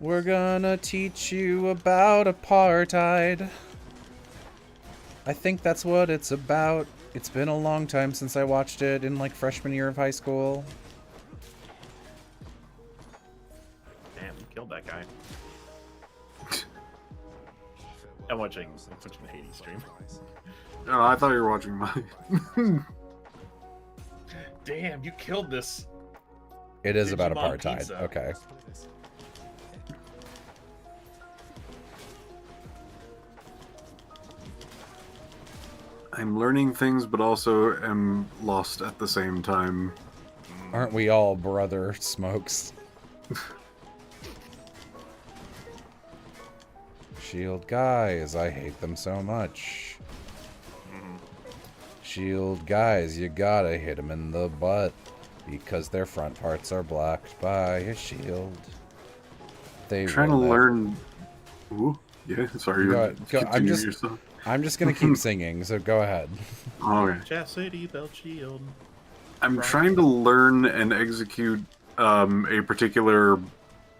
We're gonna teach you about apartheid. I think that's what it's about. It's been a long time since I watched it in like freshman year of high school. Damn, you killed that guy. I'm watching the Hades stream. Oh, I thought you were watching mine. Damn, you killed this. It is about Digimon apartheid. pizza. Okay. I'm learning things, but also am lost at the same time. Aren't we all, brother Smokes? Shield guys, I hate them so much. Shield guys, you gotta hit them in the butt because their front parts are blocked by a shield. They Trying to will never- learn. Ooh, yeah. Sorry, Go you ahead, go- I'm continue just- your song. I'm just gonna keep singing, so go ahead. Oh, okay. Chastity Belt Shield. I'm trying to learn and execute a particular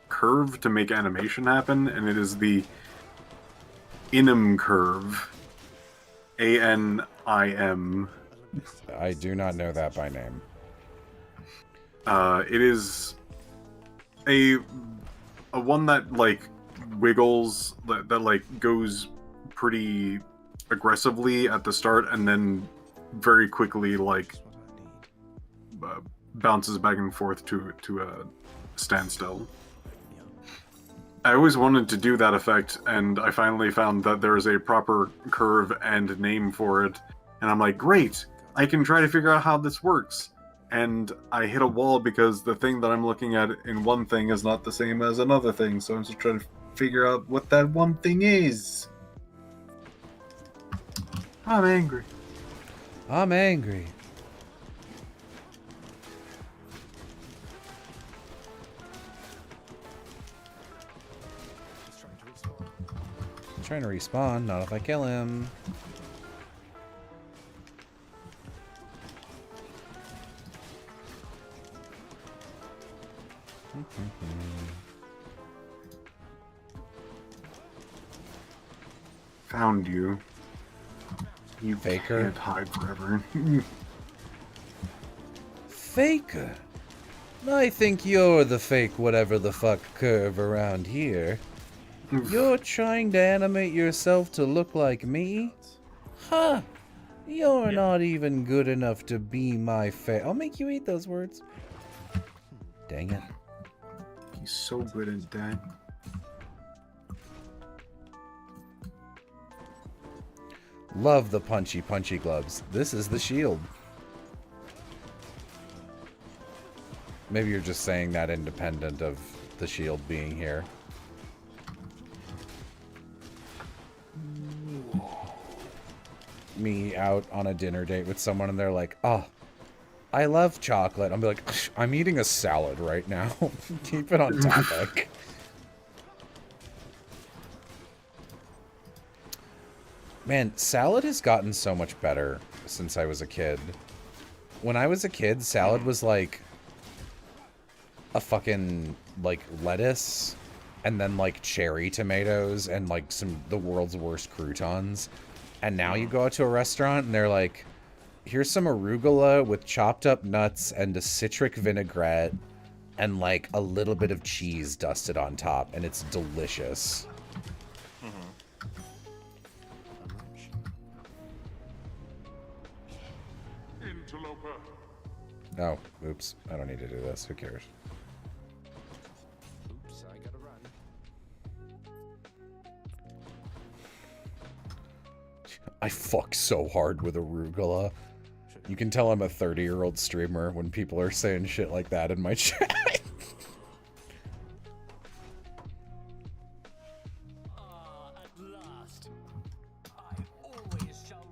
curve to make animation happen, and it is the Anim curve. A-N-I-M. I do not know that by name. It is a one that like wiggles, that like goes pretty aggressively at the start, and then very quickly like bounces back and forth to a standstill. I always wanted to do that effect, and I finally found that there is a proper curve and name for it, and I'm like, great! I can try to figure out how this works. And I hit a wall because the thing that I'm looking at in one thing is not the same as another thing, so I'm just trying to figure out what that one thing is. I'm angry. I'm angry. Trying to respawn, not if I kill him. Found you. You Faker. can't hide forever. Faker? I think you're the fake whatever the fuck curve around here. You're trying to animate yourself to look like me? Huh! You're not even good enough to be my I'll make you eat those words. Dang it. He's so good at that. Love the punchy gloves. This is the shield. Maybe you're just saying that independent of the shield being here. Me out on a dinner date with someone and they're like, oh, I love chocolate. I'll be like, I'm eating a salad right now. Keep it on topic. Man, salad has gotten so much better since I was a kid. When I was a kid, salad was like a fucking, like, lettuce and then, like, cherry tomatoes and, like, the world's worst croutons. And now you go out to a restaurant and they're like, here's some arugula with chopped up nuts and a citric vinaigrette and, like, a little bit of cheese dusted on top. And it's delicious. Oh, oops. I don't need to do this. Who cares? Oops, I gotta run. I fuck so hard with arugula. You can tell I'm a 30-year-old streamer when people are saying shit like that in my chat. At last. I always shall.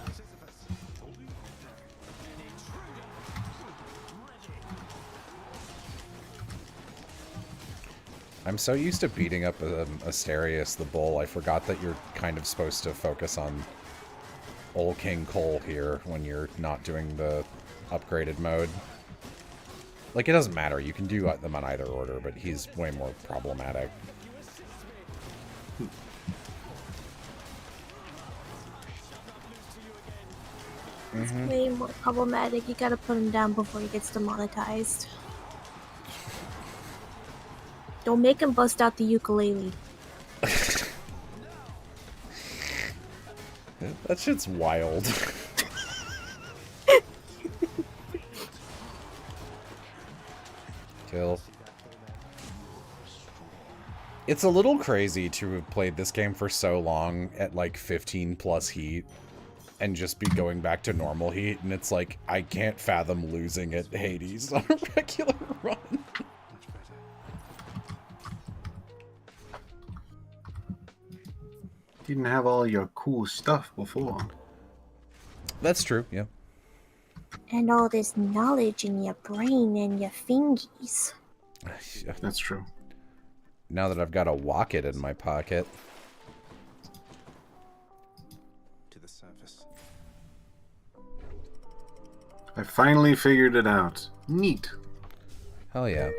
Sisyphus, holding an intruder. Ready. I'm so used to beating up Asterius the bull, I forgot that you're kind of supposed to focus on Old King Cole here when you're not doing the upgraded mode. Like, it doesn't matter, you can do them on either order, but he's way more problematic. It's way more problematic. You gotta put him down before he gets demonetized. Don't make him bust out the ukulele. That shit's wild. Kill. It's a little crazy to have played this game for so long at like 15 plus heat and just be going back to normal heat, and it's like, I can't fathom losing at Hades on a regular run. Didn't have all your cool stuff before. That's true, yeah. And all this knowledge in your brain and your fingies. That's true. Now that I've got a Wocket in my pocket. To the surface. I finally figured it out. Neat. Hell yeah.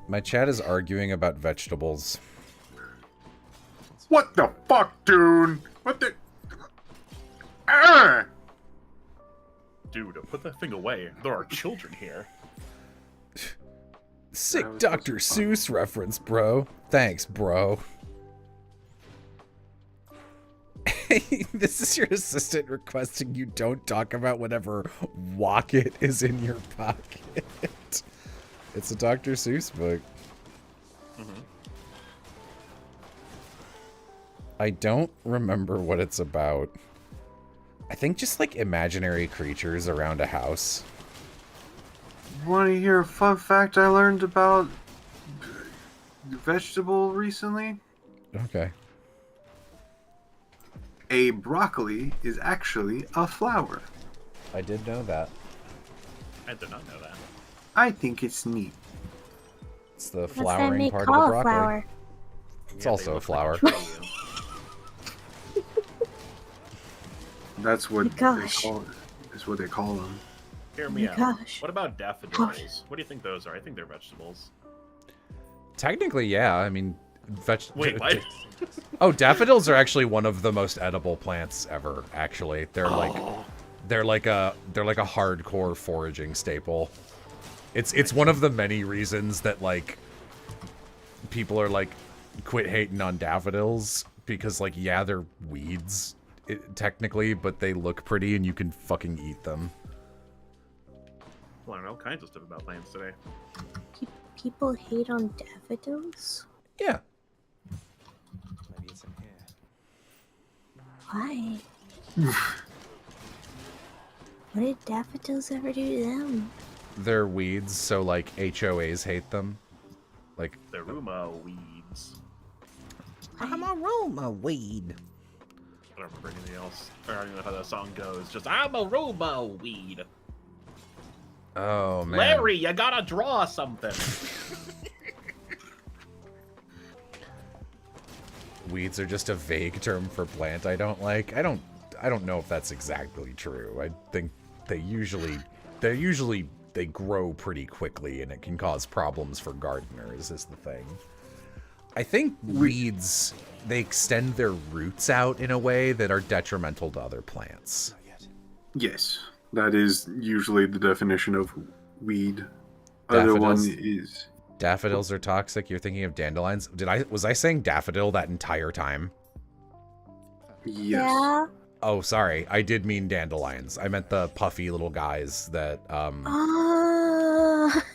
My chat is arguing about vegetables. What the fuck, dude? What the? Ah! Dude, put that thing away. There are children here. Sick That was Dr. supposed to be Seuss reference, bro. Thanks, bro. This is your assistant requesting you don't talk about whatever wocket is in your pocket. It's a Dr. Seuss book. I don't remember what it's about. I think just like imaginary creatures around a house. Want to hear a fun fact I learned about vegetable recently? Okay. A broccoli is actually a flower. I did know that. I did not know that. I think it's neat. It's the What's that flowering make part of the broccoli. cauliflower? It's Yeah, also they a look flower. like a tree. That's what Gosh. they call it. That's what they call them. Hear Oh me my out. gosh. What about daffodils? What do you think those are? I think they're vegetables. Technically, yeah. I mean, Wait, what? Oh, daffodils are actually one of the most edible plants ever. Actually, they're like a hardcore foraging staple. It's one of the many reasons that like people are like quit hating on daffodils because like yeah they're weeds technically, but they look pretty and you can fucking eat them. Learn all kinds of stuff about plants today. People hate on daffodils? Yeah. Maybe it's in here. Why? What did daffodils ever do to them? They're weeds, so like HOAs hate them. Like The Ruma weeds. I'm a Roma weed. I don't remember anything else. I don't even know how that song goes. Just I'm a Ruma weed. Oh man. Larry, you gotta draw something. Weeds are just a vague term for plant I don't like. I don't know if that's exactly true. I think they grow pretty quickly and it can cause problems for gardeners is the thing. I think weeds, they extend their roots out in a way that are detrimental to other plants. Yes, that is usually the definition of weed. Other one Daffodils? is Daffodils are toxic. You're thinking of dandelions. Was I saying daffodil that entire time? yes. Yeah. Oh, sorry. I did mean dandelions. I meant the puffy little guys that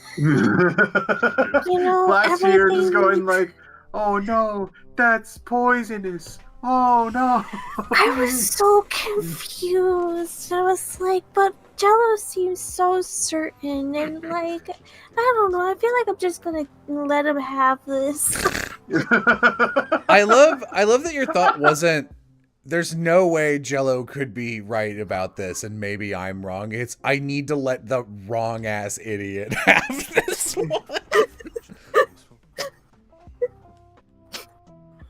You know, Last year just everything- going like, oh no, that's poisonous. Oh no. I was so confused. I was like, but Jello seems so certain, and like, I don't know. I feel like I'm just gonna let him have this. I love that your thought wasn't there's no way Jello could be right about this and maybe I'm wrong. It's I need to let the wrong ass idiot have this one.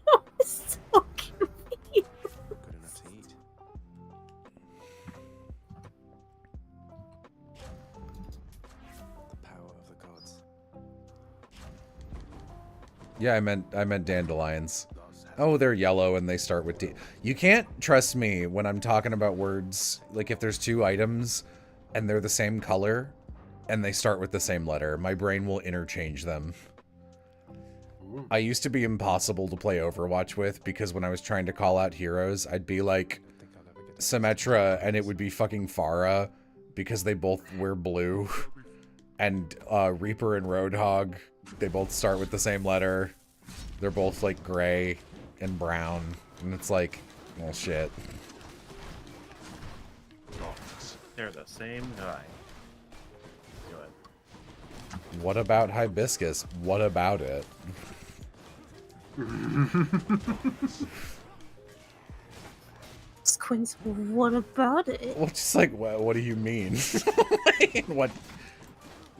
I was so confused. Good enough to eat. The power of the gods. Yeah, I meant dandelions. Oh, they're yellow and they start with D. You can't trust me when I'm talking about words. Like if there's two items and they're the same color and they start with the same letter, my brain will interchange them. I used to be impossible to play Overwatch with because when I was trying to call out heroes, I'd be like Think I'll ever get Symmetra and it would be fucking Pharah because they both wear blue. And Reaper and Roadhog, they both start with the same letter. They're both like gray and brown. And it's like, well, shit. They're the same guy. Go ahead. What about hibiscus? What about it? Squints, what about it? Well, just like, what do you mean? What?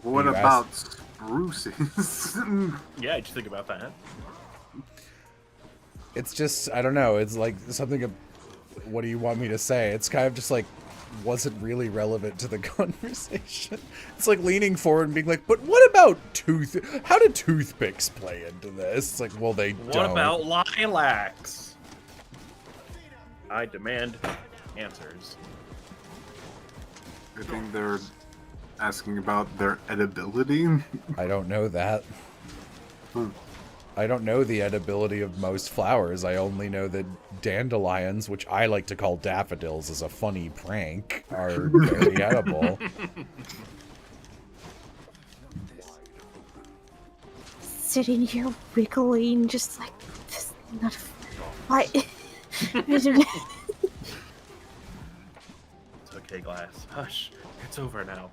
What You about spruces? Yeah, did you think about that? It's just, I don't know. It's like something of, what do you want me to say? It's kind of just like wasn't really relevant to the conversation. It's like leaning forward and being like, but what about how do toothpicks play into this? It's like, well, they What don't. about lilacs? I demand answers. I think they're asking about their edibility. I don't know that. Hmm. I don't know the edibility of most flowers. I only know that dandelions, which I like to call daffodils as a funny prank, are very edible. Sitting here wiggling, just like this. Not why? I don't know. It's okay, Glass. Hush. It's over now.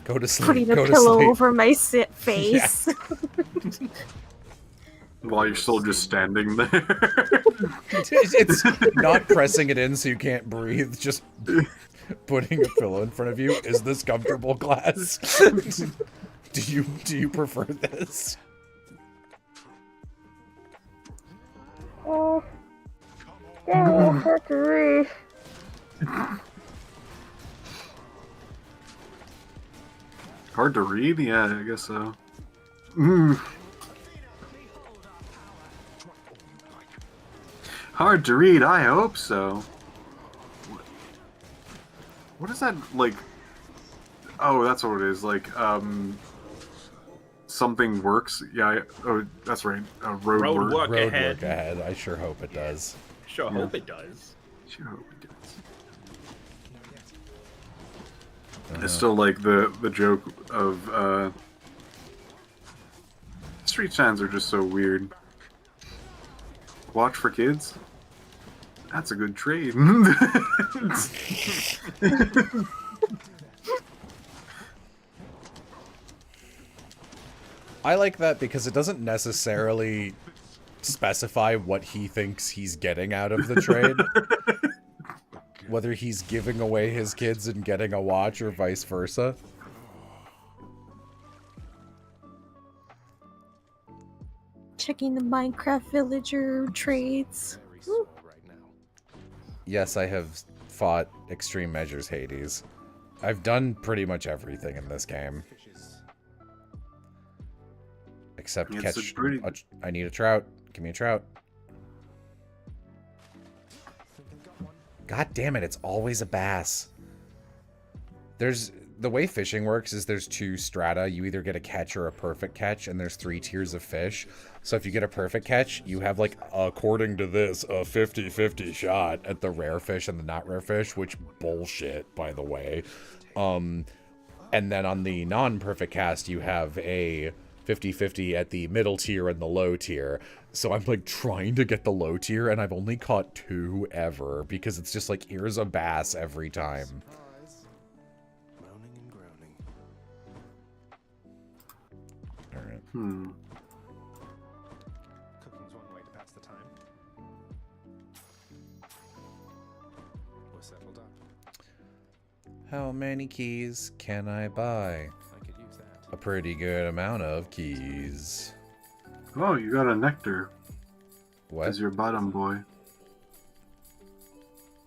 Go to sleep. Putting a Go to pillow sleep. over my face. While you're still just standing there. It's not pressing it in so you can't breathe, just putting a pillow in front of you. Is this comfortable, Glass? Do you prefer this? Oh, yeah, that's right. Hard to read? Yeah, I guess so. Hard to read? I hope so. What is that, like... Oh, that's what it is, like, something works? Yeah, oh, that's right. Road Road work. work ahead. Road work ahead. I sure hope it does. Sure Yeah. hope it does. Sure hope it does. It's still like the joke of, street signs are just so weird. Watch for kids? That's a good trade. I like that because it doesn't necessarily specify what he thinks he's getting out of the trade. Whether he's giving away his kids and getting a watch or vice versa. Checking the Minecraft villager trades. Woo. Yes, I have fought Extreme Measures Hades. I've done pretty much everything in this game. Except It's catch... a pretty- I need a trout. Give me a trout. God damn it, it's always a bass. The way fishing works is there's two strata. You either get a catch or a perfect catch, and there's 3 tiers of fish. So if you get a perfect catch, you have, like, according to this, a 50-50 shot at the rare fish and the not rare fish, which bullshit, by the way. And then on the non-perfect cast, you have a 50-50 at the middle tier and the low tier. So I'm like trying to get the low tier and I've only caught 2 ever because it's just like, here's a bass every time. Moaning and groaning. Alright. Cooking's one way to pass the time. We're settled up. How many keys can I buy? I could use that. A pretty good amount of keys. Oh, you got a Nectar. What? As your bottom boy.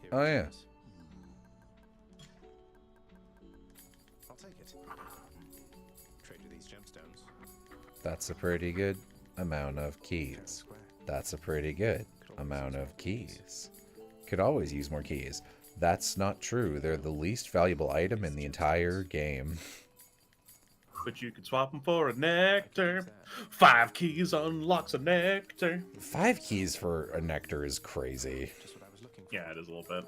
Here Oh, it yeah. is. I'll take it. Trade you these gemstones. That's a pretty good amount of keys. Square. That's a pretty good amount of keys. Could always use more keys. That's not true. They're the least valuable item in the entire game. But you can swap them for a nectar. 5 keys unlocks a nectar. 5 keys for a nectar is crazy. Just what I was looking for. Yeah, it is a little bit.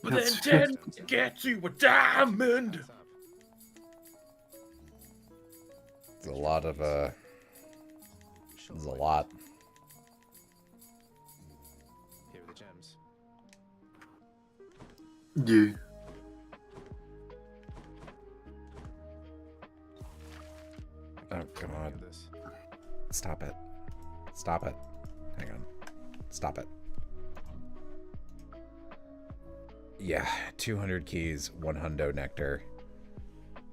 But That's- then 10 gets you a diamond. What's up? It's a lot of, It's a lot. Here are the gems. Yeah. Oh, come on. Look at this. Stop it. Stop it. Hang on. Stop it. Yeah, 200 keys, 1 hundo nectar.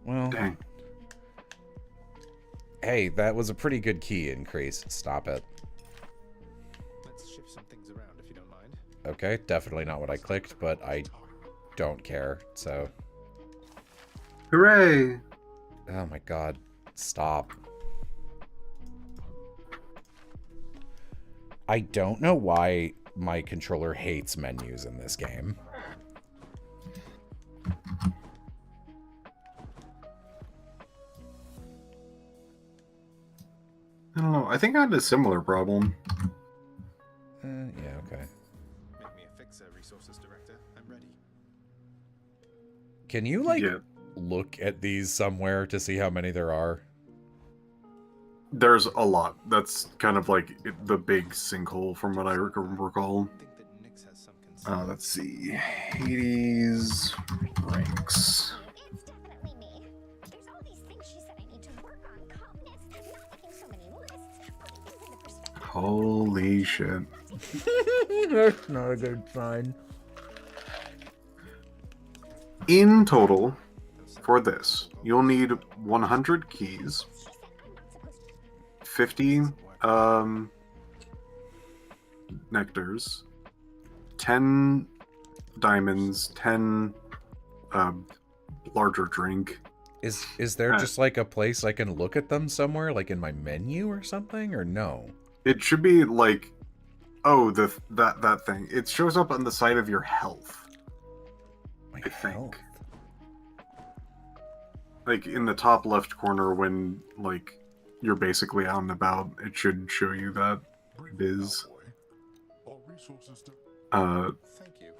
Well, Dang. hey, that was a pretty good key increase. Stop it. Let's shift move some things around if you don't mind. Okay, definitely not what I clicked, but I don't care, so... Hooray! Oh my god. Stop. I don't know why my controller hates menus in this game. I don't know. I think I had a similar problem. Yeah, okay. Make me a fixer, resources director. I'm ready. Can you, like, Yeah. look at these somewhere to see how many there are? There's a lot. That's kind of like the big sinkhole from what I recall. I think that Nyx has some concern. Let's see. Hades ranks. It's definitely me. There's all these things she said I need to work on. Calmness, not making so many lists, putting things into perspective. Holy shit. That's not a good sign. In total, for this, you'll need 100 keys, 50 nectars, 10 diamonds, 10 larger drink. Is there just like a place I can look at them somewhere, like in my menu or something, or no? It should be like, oh, that thing. It shows up on the side of your health. My I think. health. Like in the top left corner when like you're basically out and about, it should show you that biz. Our resources do. Thank you.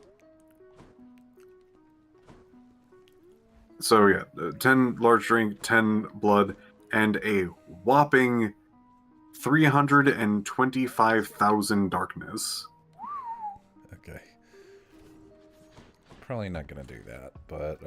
So yeah, 10 large drink, 10 blood, and a whopping 325,000 darkness. Okay. Probably not gonna do that, but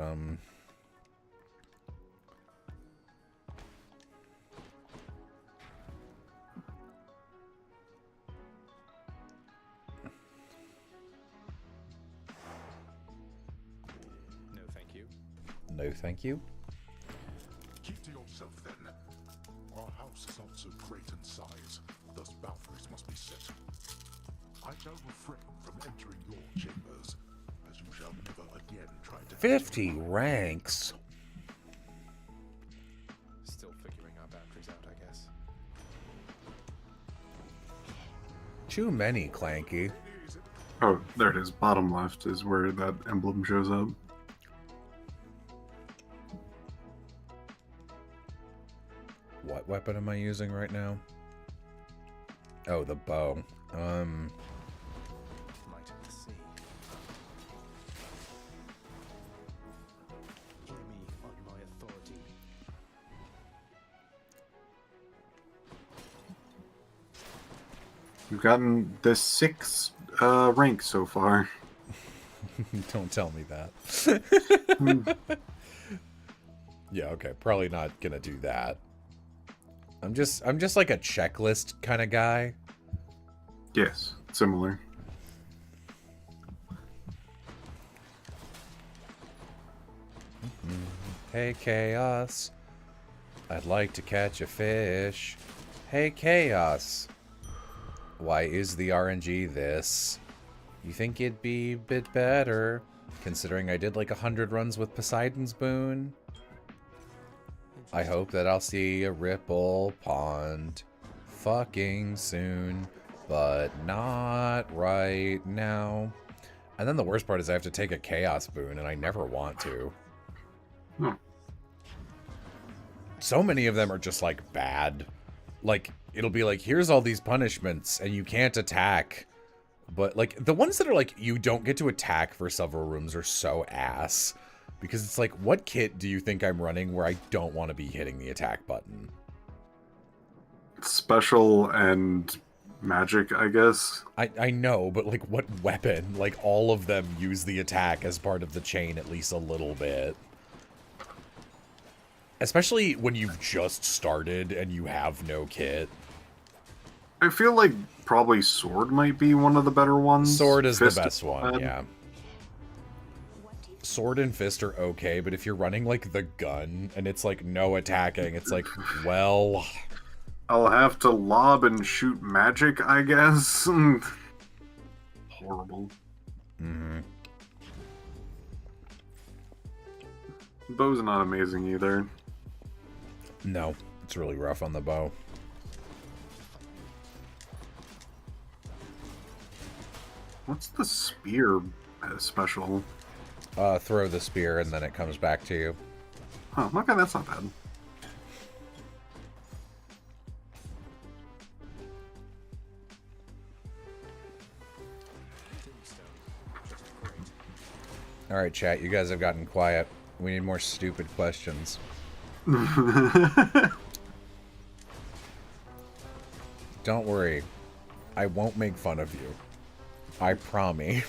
No, thank you. no thank you. Keep to yourself then. Our house is not so great in size, thus boundaries must be set. I shall refrain from entering your chambers, as you shall never again try to 50 ranks. Still figuring our boundaries out, I guess. Too many, Clanky. Oh, there it is. Bottom left is where that emblem shows up. What weapon am I using right now? Oh, the bow. Might of the sea. Hear me on my authority. You've gotten the 6th rank so far. Don't tell me that. Yeah, okay. Probably not gonna do that. I'm just like a checklist kind of guy. Yes, similar. Hey, Chaos. I'd like to catch a fish. Hey, Chaos. Why is the RNG this? You think it'd be a bit better, considering I did like 100 runs with Poseidon's Boon? I hope that I'll see a Ripple Pond fucking soon, but not right now. And then the worst part is I have to take a Chaos Boon, and I never want to. Hmm. So many of them are just, like, bad. Like, it'll be like, here's all these punishments, and you can't attack. But, like, the ones that are like, you don't get to attack for several rooms are so ass. Because it's like, what kit do you think I'm running where I don't want to be hitting the attack button? Special and magic, I guess. I know, but, like, what weapon? Like, all of them use the attack as part of the chain at least a little bit. Especially when you've just started and you have no kit. I feel like probably sword might be one of the better ones. Sword is the Fist best one, bad. yeah. Sword and fist are okay, but if you're running, like, the gun, and it's, like, no attacking, it's like, well... I'll have to lob and shoot magic, I guess. horrible. Mm-hmm. Bow's not amazing either. No, it's really rough on the bow. What's the spear special? Throw the spear and then it comes back to you. Huh, okay, that's not bad. Alright, chat, you guys have gotten quiet. We need more stupid questions. Don't worry. I won't make fun of you. I promise.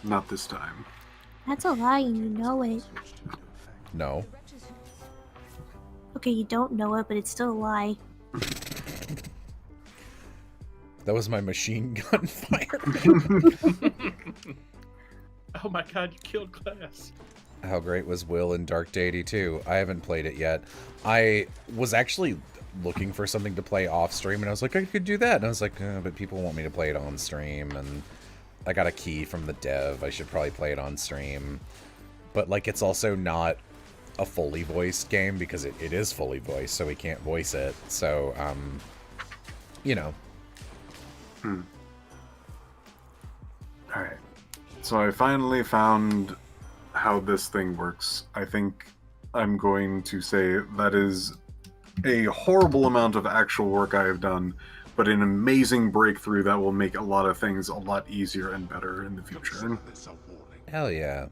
Not this time. That's a lie and you know it. No. Okay, you don't know it, but it's still a lie. That was my machine gun fire. Oh my god, you killed Glass. How great was Will in Dark Deity 2? I haven't played it yet. I was actually looking for something to play off stream, and I was like, I could do that. And I was like, but people want me to play it on stream, and I got a key from the dev. I should probably play it on stream. But, like, it's also not a fully voiced game, because it is fully voiced, so we can't voice it. So, you know. Alright. So I finally found how this thing works. I think I'm going to say that is a horrible amount of actual work I have done, but an amazing breakthrough that will make a lot of things a lot easier and better in the future. Hell yeah.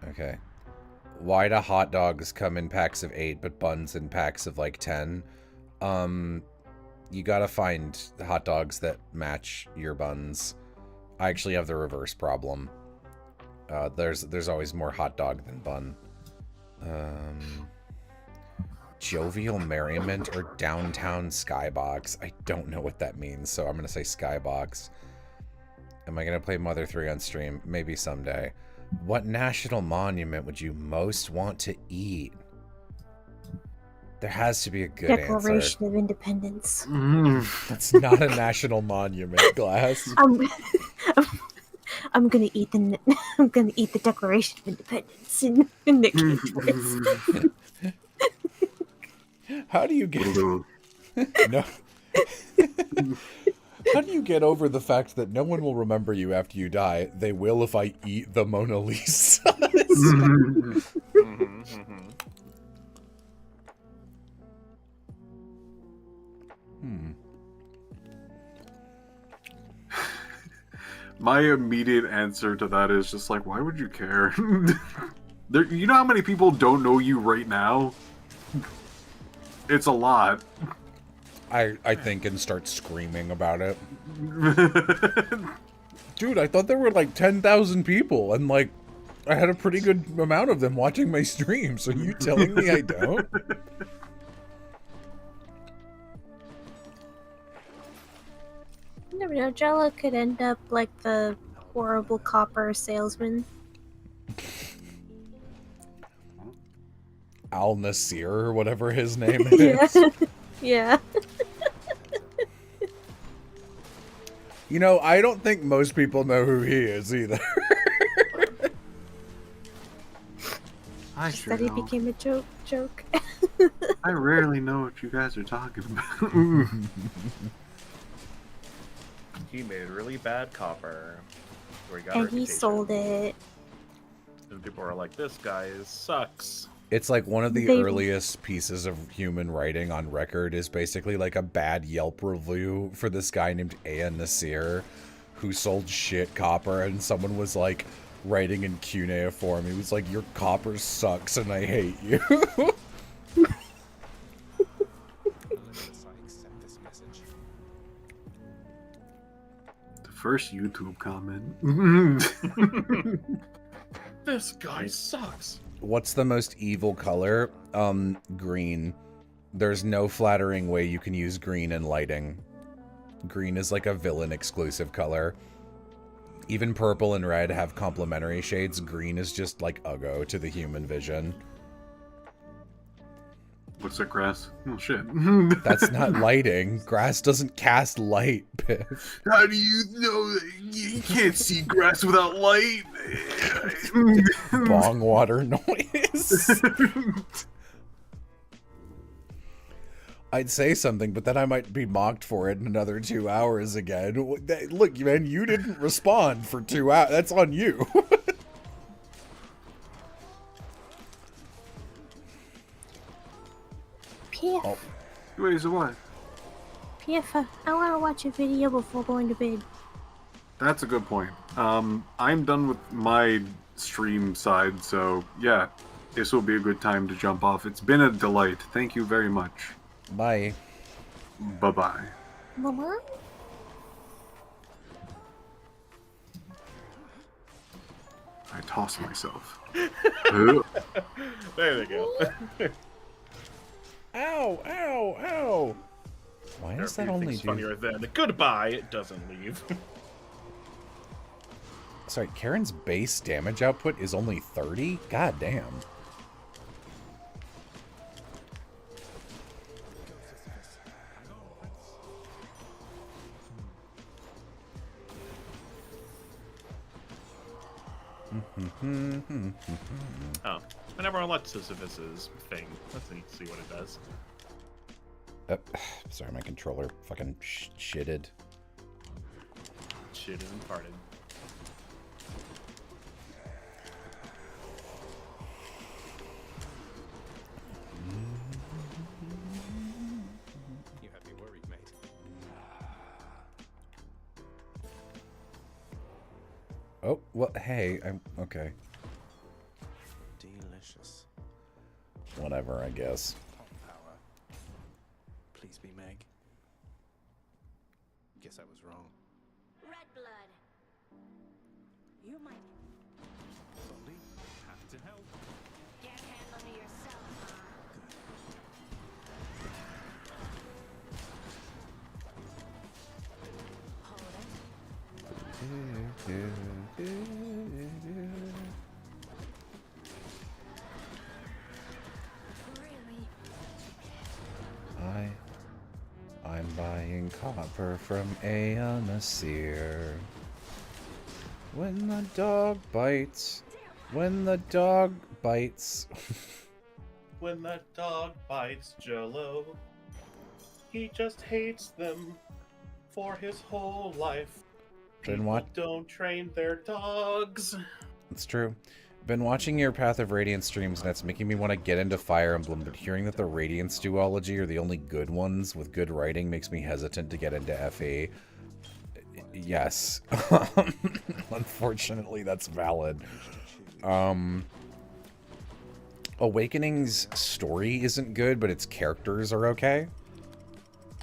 Okay. Why do hot dogs come in packs of 8, but buns in packs of, like, 10? You gotta find hot dogs that match your buns. I actually have the reverse problem. There's always more hot dog than bun. Jovial Merriment or Downtown Skybox. I don't know what that means, so I'm gonna say Skybox. Am I gonna play Mother 3 on stream? Maybe someday. What national monument would you most want to eat? There has to be a good answer. Declaration of Independence. That's not a national monument, Glass. I'm gonna eat the I'm gonna eat the Declaration of Independence in the cage voice. How do you get no? How do you get over the fact that no one will remember you after you die? They will if I eat the Mona Lisa. My immediate answer to that is just like, why would you care? You know how many people don't know you right now? It's a lot. I think and start screaming about it. Dude, I thought there were like 10,000 people, and like I had a pretty good amount of them watching my stream, so you telling me I don't? You never know, Jella could end up like the horrible copper salesman. Al Nasir or whatever his name is. Yeah. You know, I don't think most people know who he is either. I Just sure that he don't. became a joke. I rarely know what you guys are talking about. He made really bad copper. Where he got a And he reputation. sold it. And people are like, this guy sucks. It's like one of the They- earliest pieces of human writing on record is basically like a bad Yelp review for this guy named Aya Nasir who sold shit copper, and someone was like writing in cuneiform. He was like, your copper sucks and I hate you. The first YouTube comment. This guy sucks. What's the most evil color? Green. There's no flattering way you can use green in lighting. Green is like a villain exclusive color. Even purple and red have complementary shades. Green is just like uggo to the human vision. Looks like grass. Oh shit. That's not lighting. Grass doesn't cast light, Biff. How do you know that you can't see grass without light? Bong water noise. I'd say something, but then I might be mocked for it in another 2 hours again. Look, man, you didn't respond for 2 hours. That's on you. Piff, Oh. Wait, so what? Piff, I want to watch a video before going to bed. That's a good point. I'm done with my stream side, so yeah, this will be a good time to jump off. It's been a delight. Thank you very much. Bye. Bye-bye. Mama? I toss myself. There they go. Ow, ow, ow. Why does that only do... funnier than the goodbye, it doesn't leave. Sorry, Karen's base damage output is only 30? God damn. Oh, I never unlocked Sisyphus's thing. Let's see what it does. Sorry, my controller fucking shitted. Shit isn't farted. You have me worried, mate. Oh, well, hey, I'm... Okay. Delicious. Whatever, I guess. Power. Please be Meg. Guess I was wrong. Red blood. You might Blondie, have to help. can't handle me yourself, huh? Hold it. Really? I'm buying copper from a Nasir. When the dog bites. When the dog bites. When that dog bites Jello, he just hates them for his whole life. Been People what? don't train their dogs. It's true. Been watching your Path of Radiance streams, and it's making me want to get into Fire Emblem, but hearing that the Radiance duology are the only good ones with good writing makes me hesitant to get into FE. Yes. Unfortunately, that's valid. Awakening's story isn't good, but its characters are okay.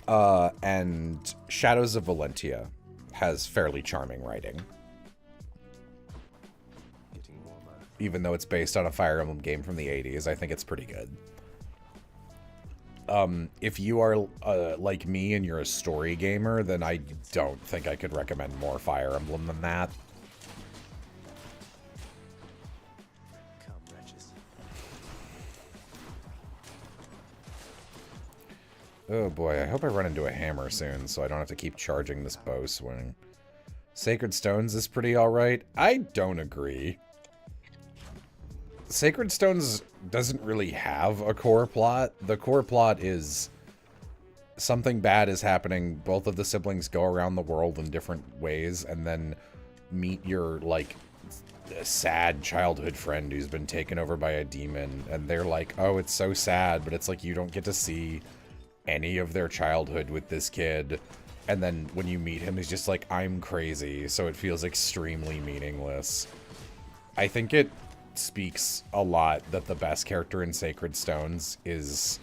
And Shadows of Valentia has fairly charming writing. Getting warmer. Even though it's based on a Fire Emblem game from the 80s, I think it's pretty good. If you are like me and you're a story gamer, then I don't think I could recommend more Fire Emblem than that. Come, wretches. Oh boy, I hope I run into a hammer soon so I don't have to keep charging this bow swing. Sacred Stones is pretty alright. I don't agree. Sacred Stones doesn't really have a core plot. The core plot is something bad is happening. Both of the siblings go around the world in different ways and then meet your, like, sad childhood friend who's been taken over by a demon. And they're like, oh, it's so sad, but it's like you don't get to see any of their childhood with this kid. And then when you meet him, he's just like, I'm crazy. So it feels extremely meaningless. I think it speaks a lot that the best character in Sacred Stones is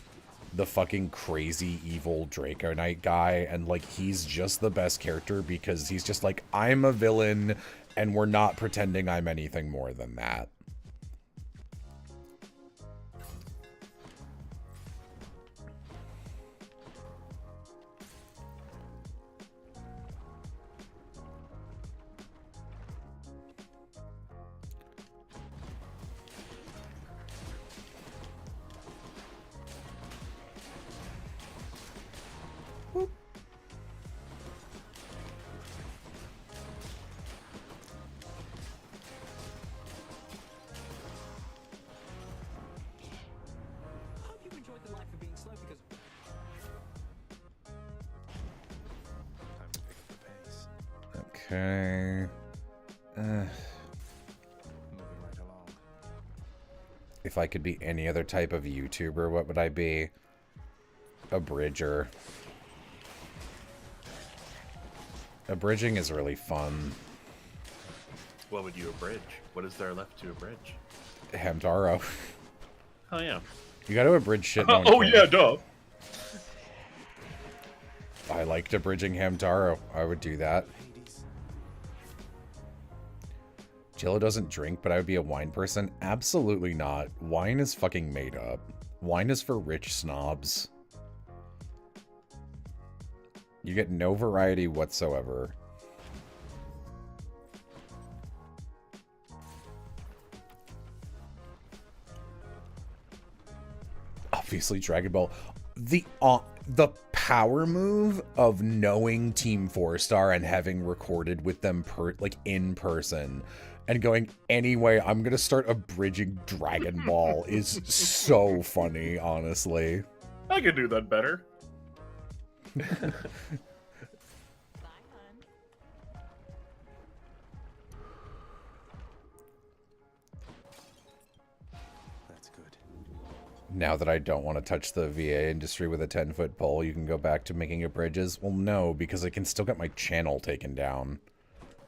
the fucking crazy evil Draco Knight guy, and like he's just the best character because he's just like, I'm a villain and we're not pretending I'm anything more than that. Okay. Moving right along. If I could be any other type of YouTuber, what would I be? A bridger. Abridging is really fun. What would you abridge? What is there left to abridge? Hamtaro. Oh yeah. You gotta abridge shit. No one Oh cares. yeah, duh. I liked abridging Hamtaro. I would do that. Jello doesn't drink, but I would be a wine person? Absolutely not. Wine is fucking made up. Wine is for rich snobs. You get no variety whatsoever. Obviously, Dragon Ball. The power move of knowing Team 4-Star and having recorded with them in person and going, anyway, I'm gonna start abridging Dragon Ball is so funny, honestly. I could do that better. That's good. Now that I don't want to touch the VA industry with a 10-foot pole, you can go back to making bridges? Well, no, because I can still get my channel taken down.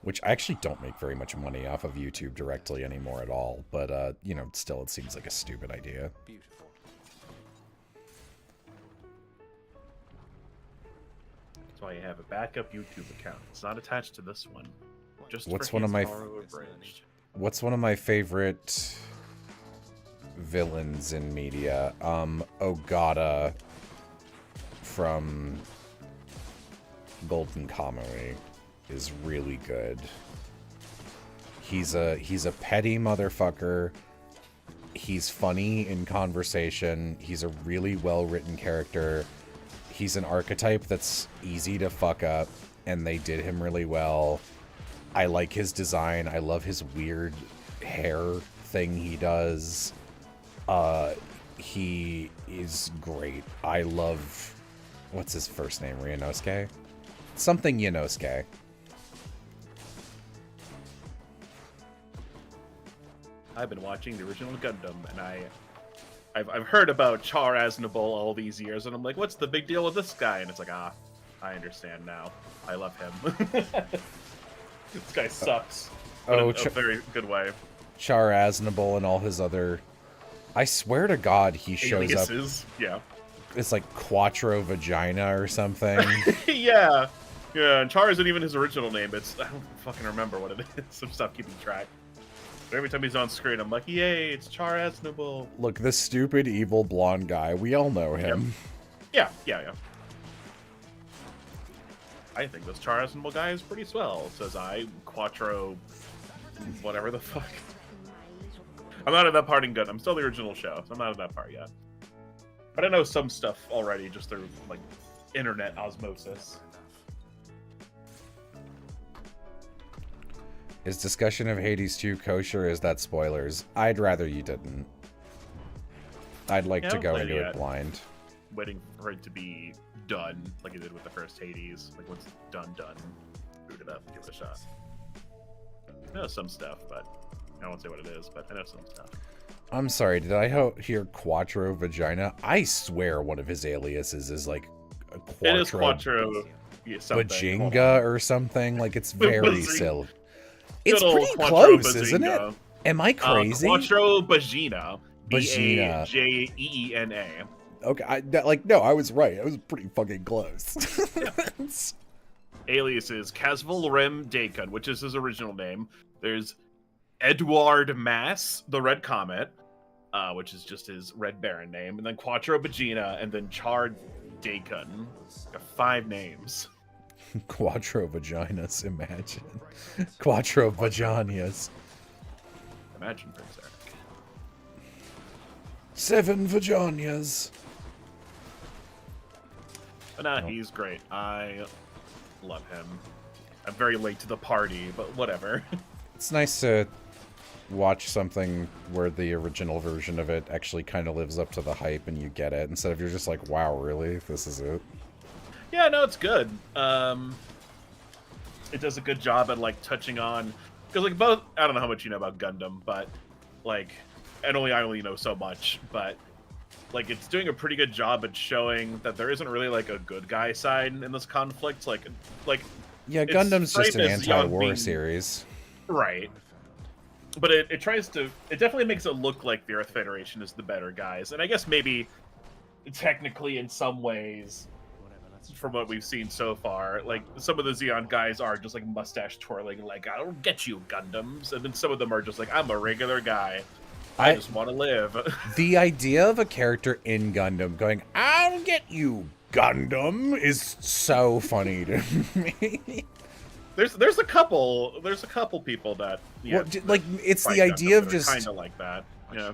Which I actually don't make very much money off of YouTube directly anymore at all. But, you know, still it seems like a stupid idea. Beautiful. That's why you have a backup YouTube account. It's not attached to this one. Just What's for one of my Hamtaro abridged. What's one of my favorite villains in media? Ogata from Golden Kamuy is really good. He's a petty motherfucker. He's funny in conversation. He's a really well-written character. He's an archetype that's easy to fuck up, and they did him really well. I like his design. I love his weird hair thing he does. He is great. I love... What's his first name? Ryunosuke? Something Yunosuke. I've been watching the original Gundam, and I've heard about Char Aznable all these years, and I'm like, what's the big deal with this guy? And it's like, I understand now. I love him. This guy sucks. But in a very good way. Char Aznable and all his other... I swear to God he shows Aliases. up... Yeah. It's like Quattro Vagina or something. Yeah. Yeah, and Char isn't even his original name. I don't fucking remember what it is. I'm stop keeping track. But every time he's on screen, I'm like, yay, it's Char Aznable. Look, this stupid, evil, blonde guy. We all know him. Yep. Yeah. I think this Char Aznable guy is pretty swell, says I. Quattro... whatever the fuck. I'm not at that part in Gun. I'm still the original show, so I'm not at that part yet. But I know some stuff already, just through, like, internet osmosis. Is discussion of Hades 2 kosher, or is that spoilers? I'd rather you didn't. I'd like to go into it blind. Waiting for it to be done, like it did with the first Hades. Like, once it's done, boot it up, give it a shot. I know some stuff, but I won't say what it is, but I know some stuff. I'm sorry, did I hear Quattro Vagina? I swear one of his aliases is like a Quattro... It is Quattro... Bajinga or something. Like, it's very silly. It's Good old pretty Quattro close, isn't it? Bazinga. Am I crazy? Quattro Bajina. Bajina. Bajeena. Okay, no, I was right. I was pretty fucking close. Alias is Casval Rem Daikun, which is his original name. There's Edward Mass, the Red Comet, which is just his Red Baron name, and then Quattro Bajina, and then Char Daikun. Got 5 names. Quattro vaginas, imagine. Quattro vaginas. Imagine, Prince Eric. 7 vaginas. But nah, he's great. I love him. I'm very late to the party, but whatever. It's nice to watch something where the original version of it actually kind of lives up to the hype and you get it, instead of you're just like, wow, really? This is it? Yeah, no, it's good. it does a good job at like touching on, because like both, I don't know how much you know about Gundam, but like, and I only know so much, but like it's doing a pretty good job at showing that there isn't really like a good guy side in this conflict. Like Yeah, it's Gundam's just an framed as Young anti-war being- series. right? But it tries to, it definitely makes it look like the Earth Federation is the better guys, and I guess maybe technically in some ways, from what we've seen so far, like some of the Xeon guys are just like mustache twirling, like I'll get you Gundams, and then some of them are just like I'm a regular guy. I just want to live. The idea of a character in Gundam going, "I'll get you, Gundam," is so funny to me. There's a couple people that Well, like it's the idea of just kind of like that. Yeah.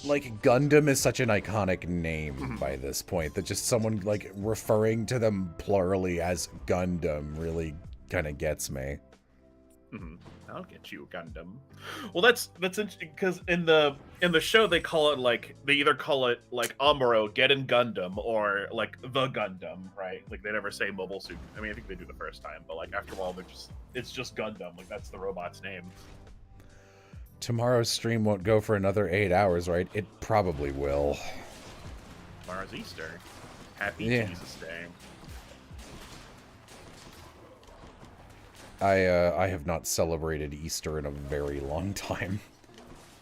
Like Gundam is such an iconic name by this point that just someone like referring to them plurally as Gundam really kind of gets me. I'll get you Gundam. Well, that's interesting because in the show they call it like they either call it like Amuro get in Gundam or like the Gundam, right? Like they never say Mobile Suit. I mean, I think they do the first time, but like after a while it's just Gundam. Like that's the robot's name. Tomorrow's stream won't go for another 8 hours, right? It probably will. Tomorrow's Easter. Happy Jesus Day. I have not celebrated Easter in a very long time.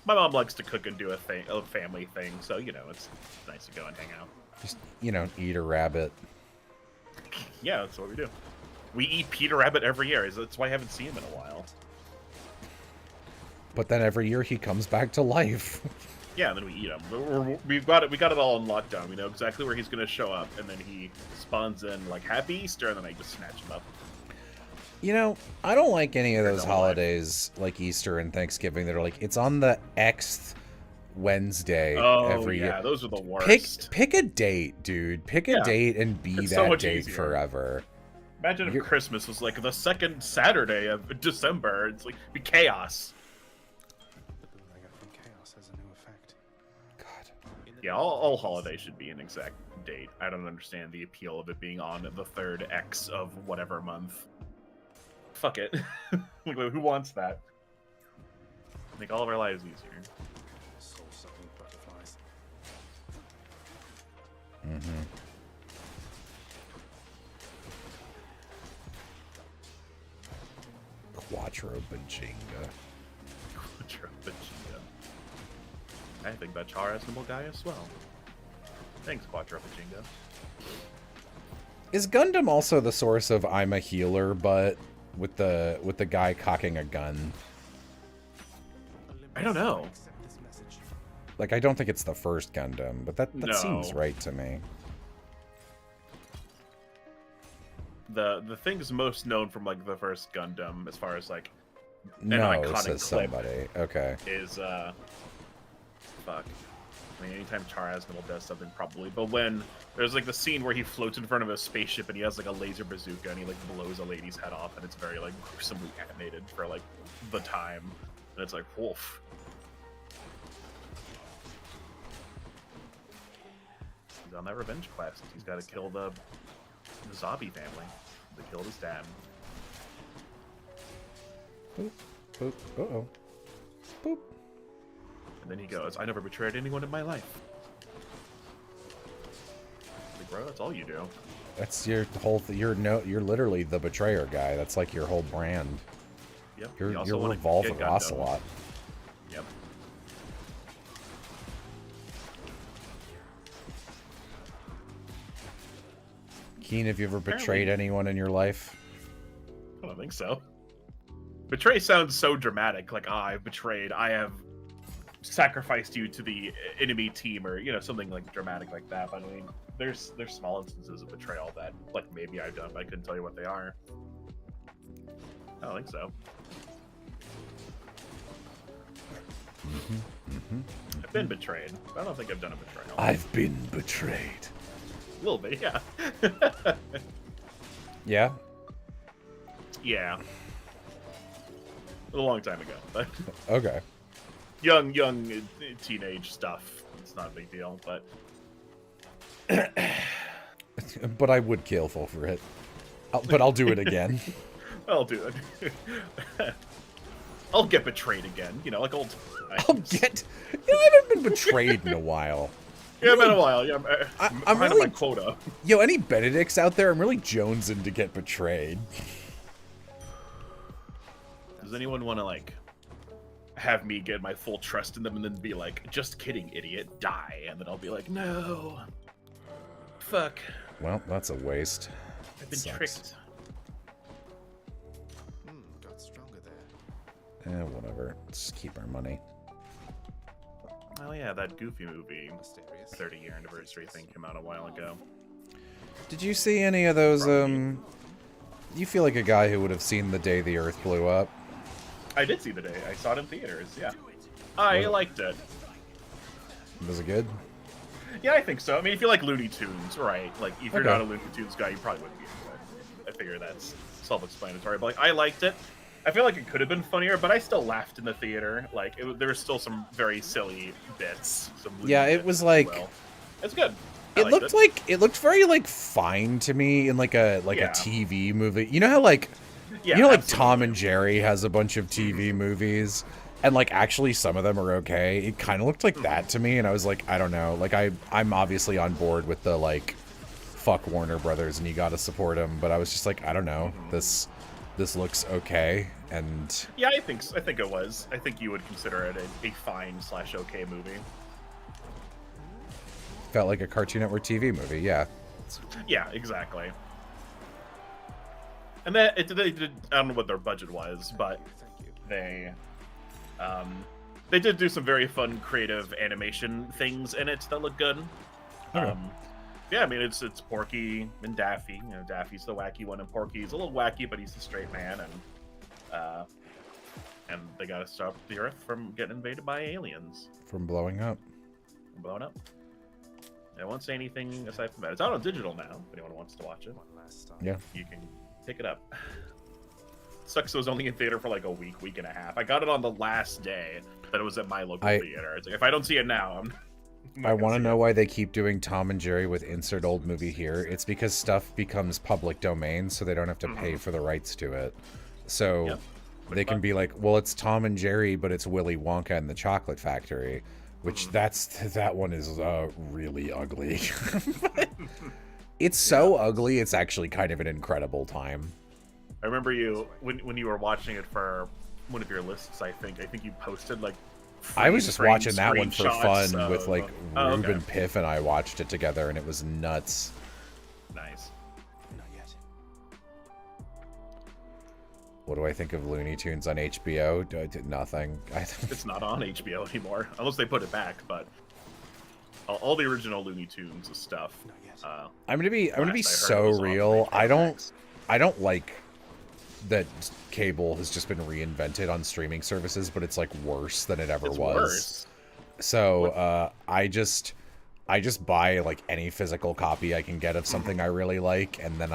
My mom likes to cook and do a family thing, so you know it's nice to go and hang out. Just, you know, eat a rabbit. Yeah, that's what we do. We eat Peter Rabbit every year. That's why I haven't seen him in a while. But then every year he comes back to life. Yeah, and then we eat him. We've got it. We got it all on lockdown. We know exactly where he's going to show up, and then he spawns in like Happy Easter, and then I just snatch him up. You know, I don't like any of those holidays like Easter and Thanksgiving that are like, it's on the Xth Wednesday every year. Oh, yeah, those are the worst. Pick a date, dude. Pick a date and be It's that so much date easier. forever. Imagine if Christmas was like the second Saturday of December. It's like be chaos. The boon I got from chaos has a new effect. God. Yeah, all holidays should be an exact date. I don't understand the appeal of it being on the third X of whatever month. Fuck it. Like, who wants that? Make all of our lives easier. Soul-sucking butterflies. Quattro Bajinga. I think that Char is a noble guy as well. Thanks, Quattro Pachinga. Is Gundam also the source of I'm a healer, but with the guy cocking a gun? I don't know. Like, I don't think it's the first Gundam, but that seems No. right to me. The things most known from like the first Gundam, as far as like an No, iconic says clip, somebody. Okay. is fuck. I mean, anytime Char Aznable does something, probably. But when there's like the scene where he floats in front of a spaceship and he has like a laser bazooka and he like blows a lady's head off, and it's very like gruesomely animated for like the time, and it's like wolf. He's on that revenge quest. He's got to kill the Zabi family. They killed his dad. Boop. Boop. Uh-oh. Boop. And then he goes, I never betrayed anyone in my life. Like, bro, that's all you do. That's your whole. You're literally the betrayer guy. That's like your whole brand. Yep. You're You also wanna Revolver get Gundam. Ocelot. Yep. Keen, have you ever betrayed anyone in your life? I don't think so. Betray sounds so dramatic. Like, I've betrayed. I have sacrificed you to the enemy team, or something like dramatic like that. But I mean, there's small instances of betrayal that like maybe I've done, but I couldn't tell you what they are. I don't think so. I've been betrayed, but I don't think I've done a betrayal. I've been betrayed. A little bit, yeah. Yeah? Yeah. A long time ago, but Okay. young teenage stuff. It's not a big deal, but But I would kill for it. But I'll do it again. I'll do it. I'll get betrayed again, you know, like old times. I'll get. I haven't been betrayed in a while. Yeah, been a while. Yeah, I'm behind really my quota. Yo, any Benedicts out there? I'm really jonesing to get betrayed. Does anyone want to like have me get my full trust in them and then be like, "Just kidding, idiot, die," and then I'll be like, "No, fuck, Well, that's a waste. I've been Sucks. tricked." Got stronger there. Whatever. Let's just keep our money. Oh yeah, that Goofy movie, Mysterious. 30-year anniversary thing came out a while ago. Did you see any of those? You feel like a guy who would have seen the day the Earth blew up. I did see the day. I saw it in theaters. Yeah, I liked it. Was it good? Yeah, I think so. I mean, if you like Looney Tunes, right? Like, if you're Okay. not a Looney Tunes guy, you probably wouldn't be into it. I figure that's self-explanatory. But like, I liked it. I feel like it could have been funnier, but I still laughed in the theater. Like, there was still some very silly bits. Some Looney Yeah, it bits, was if like- you will. It's good. I It liked looked like it looked very like fine to me in like a Yeah. TV movie. You know how like Yeah, you know like absolutely. Tom and Jerry has a bunch of TV movies and like actually some of them are okay. It kind of looked like that to me and I was like I don't know. Like I'm obviously on board with the like fuck Warner Brothers and you got to support them, but I was just like I don't know. This looks okay and Yeah, I think it was. I think you would consider it a fine/okay movie. felt like a Cartoon Network TV movie. Yeah. Yeah, exactly. And they did. I don't know what their budget was, but they did do some very fun, creative animation things in it that look good. Okay. Yeah, I mean it's Porky and Daffy. You know, Daffy's the wacky one, and Porky's a little wacky, but he's a straight man, and they gotta stop the Earth from getting invaded by aliens From blowing up. and blowing up. I won't say anything aside from that. It's out on digital now. If anyone wants to watch it, Yeah. you can pick it up. Sucks it was only in theater for like a week and a half. I got it on the last day that it was at my local theater. It's like, if I don't see it now, I'm not I gonna want to see know it. why they keep doing Tom and Jerry with insert old movie here. It's because stuff becomes public domain, so they don't have to pay for the rights to it. So Yep. they can be like, well, it's Tom and Jerry, but it's Willy Wonka and the Chocolate Factory, which that one is really ugly. It's so ugly, it's actually kind of an incredible time. I remember you when you were watching it for one of your lists. I think you posted like. I was just frame watching that one for screenshots fun with of- like Oh, okay. Ruben Piff and I watched it together and it was nuts. Nice. Not yet. What do I think of Looney Tunes on HBO? I did nothing. It's not on HBO anymore, unless they put it back. But all the original Looney Tunes stuff. I'm gonna be last I heard so it was on real. HBO I don't like that cable has just been reinvented on streaming services, but it's like worse than it ever It's was. worse. So I just buy like any physical copy I can get of something I really like, and then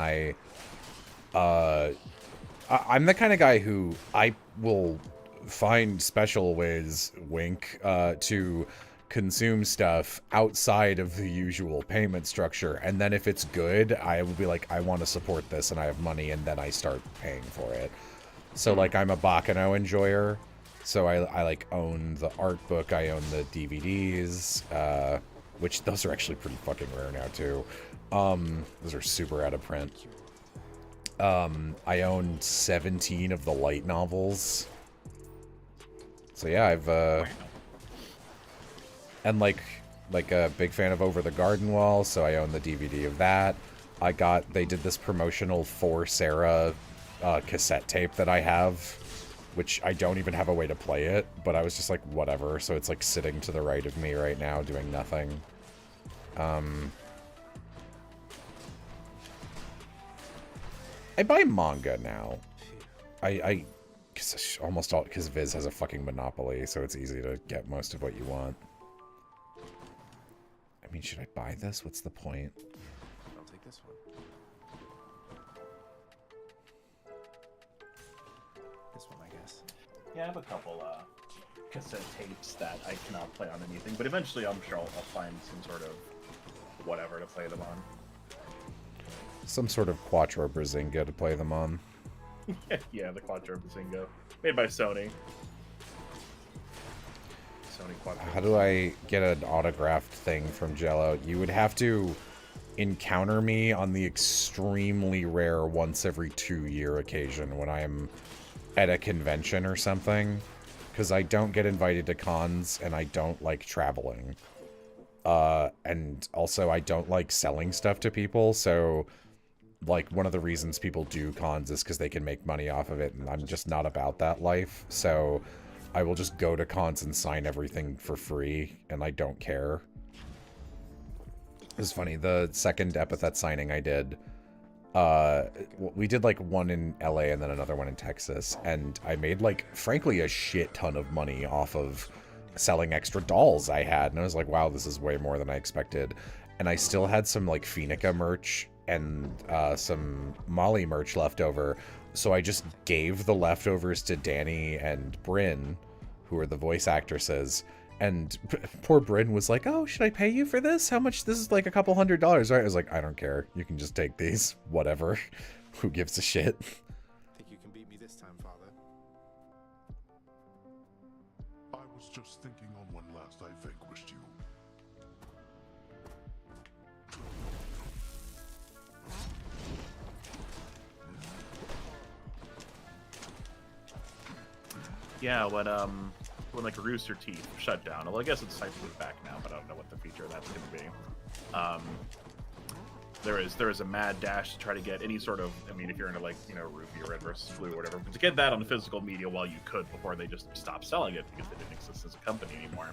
I'm the kind of guy who I will find special ways, wink, to consume stuff outside of the usual payment structure, and then if it's good, I will be like, I want to support this, and I have money, and then I start paying for it. So like, I'm a Bakano enjoyer, so I like own the art book, I own the DVDs, which those are actually pretty fucking rare now too. Those are super out of print. I own 17 of the light novels. So yeah, I've and like a big fan of Over the Garden Wall, so I own the DVD of that. They did this promotional For Sarah cassette tape that I have, which I don't even have a way to play it, but I was just like, whatever, so it's like sitting to the right of me right now doing nothing. I buy manga now. Almost all, because Viz has a fucking monopoly, so it's easy to get most of what you want. I mean, should I buy this? What's the point? I'll take this one. This one, I guess. Yeah, I have a couple cassette tapes that I cannot play on anything, but eventually I'm sure I'll find some sort of whatever to play them on. Some sort of Quattro Brazinga to play them on. Yeah, the Quattro Bazinga. Made by Sony. Sony Quattro. How do I get an autographed thing from Jello? You would have to encounter me on the extremely rare once every 2-year occasion when I am at a convention or something. Because I don't get invited to cons, and I don't like traveling. And also, I don't like selling stuff to people, so, like, one of the reasons people do cons is because they can make money off of it, and I'm just not about that life, so I will just go to cons and sign everything for free, and I don't care. It's funny, the second Epithet signing I did, we did, like, one in LA and then another one in Texas, and I made, like, frankly, a shit ton of money off of selling extra dolls I had, and I was like, wow, this is way more than I expected. And I still had some, like, Phoenica merch and some Molly merch left over, so I just gave the leftovers to Danny and Bryn, who are the voice actresses, and poor Bryn was like, oh, should I pay you for this? How much? This is like a couple $100, right? I was like, I don't care. You can just take these. Whatever. Who gives a shit? Think you can beat me this time, Father? I was just thinking on when last I vanquished you. Yeah, when like Rooster Teeth shut down. Well, I guess it's technically back now, but I don't know what the future of that's going to be. There is a mad dash to try to get any sort of, I mean, if you're into, like, you know, Ruby or Red versus Blue or whatever, but to get that on the physical media while you could before they just stopped selling it because they didn't exist as a company anymore.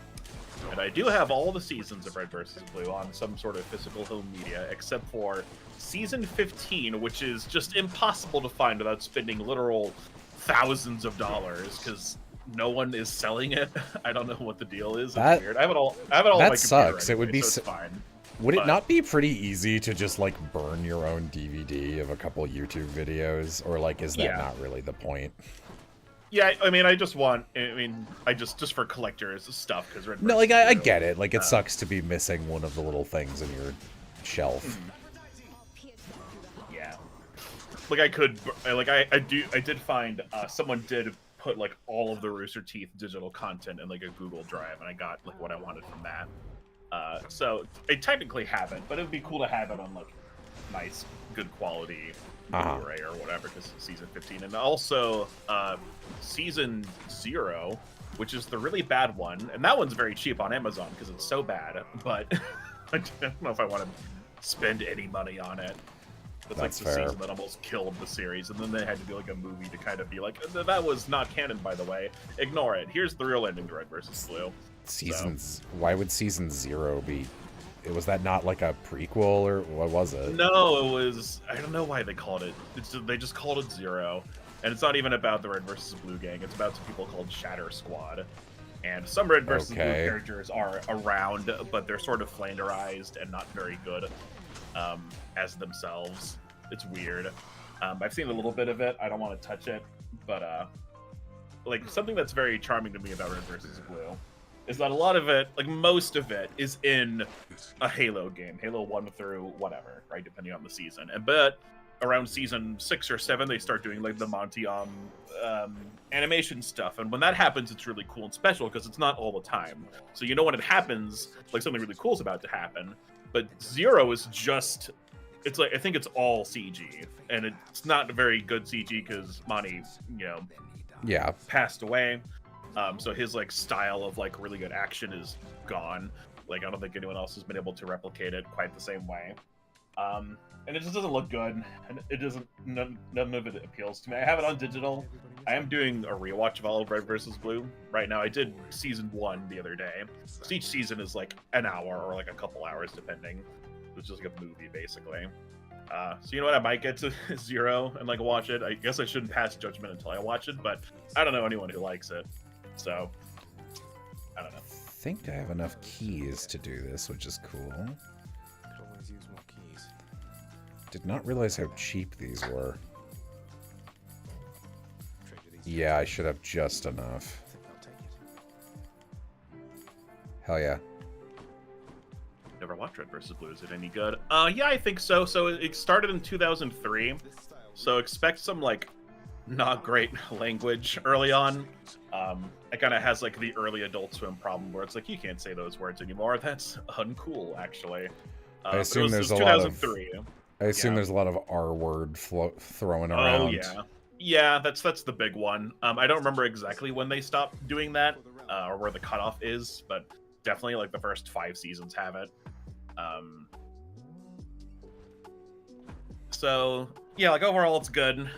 And I do have all the seasons of Red versus Blue on some sort of physical home media, except for season 15, which is just impossible to find without spending literal thousands of dollars because no one is selling it. I don't know what the deal is. It's weird. I have it all. On my That computer sucks. Anyway, It would be so it's fine. Would it But- not be pretty easy to just, like, burn your own DVD of a couple YouTube videos? Or, like, is that Yeah. not really the point? Yeah, I mean, I just for collectors stuff because No, like, I get it. Like, it sucks to be missing one of the little things in your shelf. Yeah. Like I did find someone did put like all of the Rooster Teeth digital content in like a Google Drive, and I got like what I wanted from that. So I technically have it, but it would be cool to have it on like nice, good quality Blu-ray or whatever, because it's season 15, and also season 0, which is the really bad one, and that one's very cheap on Amazon because it's so bad. But I don't know if I want to spend any money on it. It's like That's the fair. season that almost killed the series, and then they had to do like a movie to kind of be like, that was not canon, by the way. Ignore it. Here's the real ending to Red versus Blue. Seasons. Why would season 0 be? Was that not like a prequel, or what was it? No, it was. I don't know why they called it. They just called it 0, and it's not even about the Red versus Blue gang. It's about some people called Shatter Squad, and some Red versus Blue characters are around, but they're sort of flanderized and not very good as themselves. It's weird. I've seen a little bit of it. I don't want to touch it, but like something that's very charming to me about Red versus Blue is that a lot of it, like most of it, is in a Halo game, Halo 1 through whatever, right, depending on the season. But around season 6 or 7, they start doing like the Monty animation stuff, and when that happens, it's really cool and special because it's not all the time. So you know when it happens, like something really cool is about to happen. But 0 is just, it's like, I think it's all CG, and it's not a very good CG because Monty, Yeah. passed away. So his like style of like really good action is gone. Like I don't think anyone else has been able to replicate it quite the same way. And it just doesn't look good, and it doesn't. None of it appeals to me. I have it on digital. I am doing a rewatch of all of Red versus Blue right now. I did season 1 the other day. So each season is like an hour or like a couple hours depending. It's just like a movie basically. So you know what? I might get to 0 and like watch it. I guess I shouldn't pass judgment until I watch it, but I don't know anyone who likes it. So, I don't know. I think I have enough keys to do this, which is cool. Could always use more keys. Did not realize how cheap these were. Trade you these. Yeah, I should have just enough. I think I'll take it. Hell yeah. Never watched Red vs. Blue. Is it any good? Yeah, I think so. So it started in 2003. So expect some like not great language early on. It kind of has like the early Adult Swim problem where it's like you can't say those words anymore. That's uncool, actually. I assume there's a lot of. I assume Yeah. there's a lot of R word throwing Oh around. yeah, yeah. That's the big one. I don't remember exactly when they stopped doing that or where the cutoff is, but definitely like the first 5 seasons have it. So yeah, like overall it's good.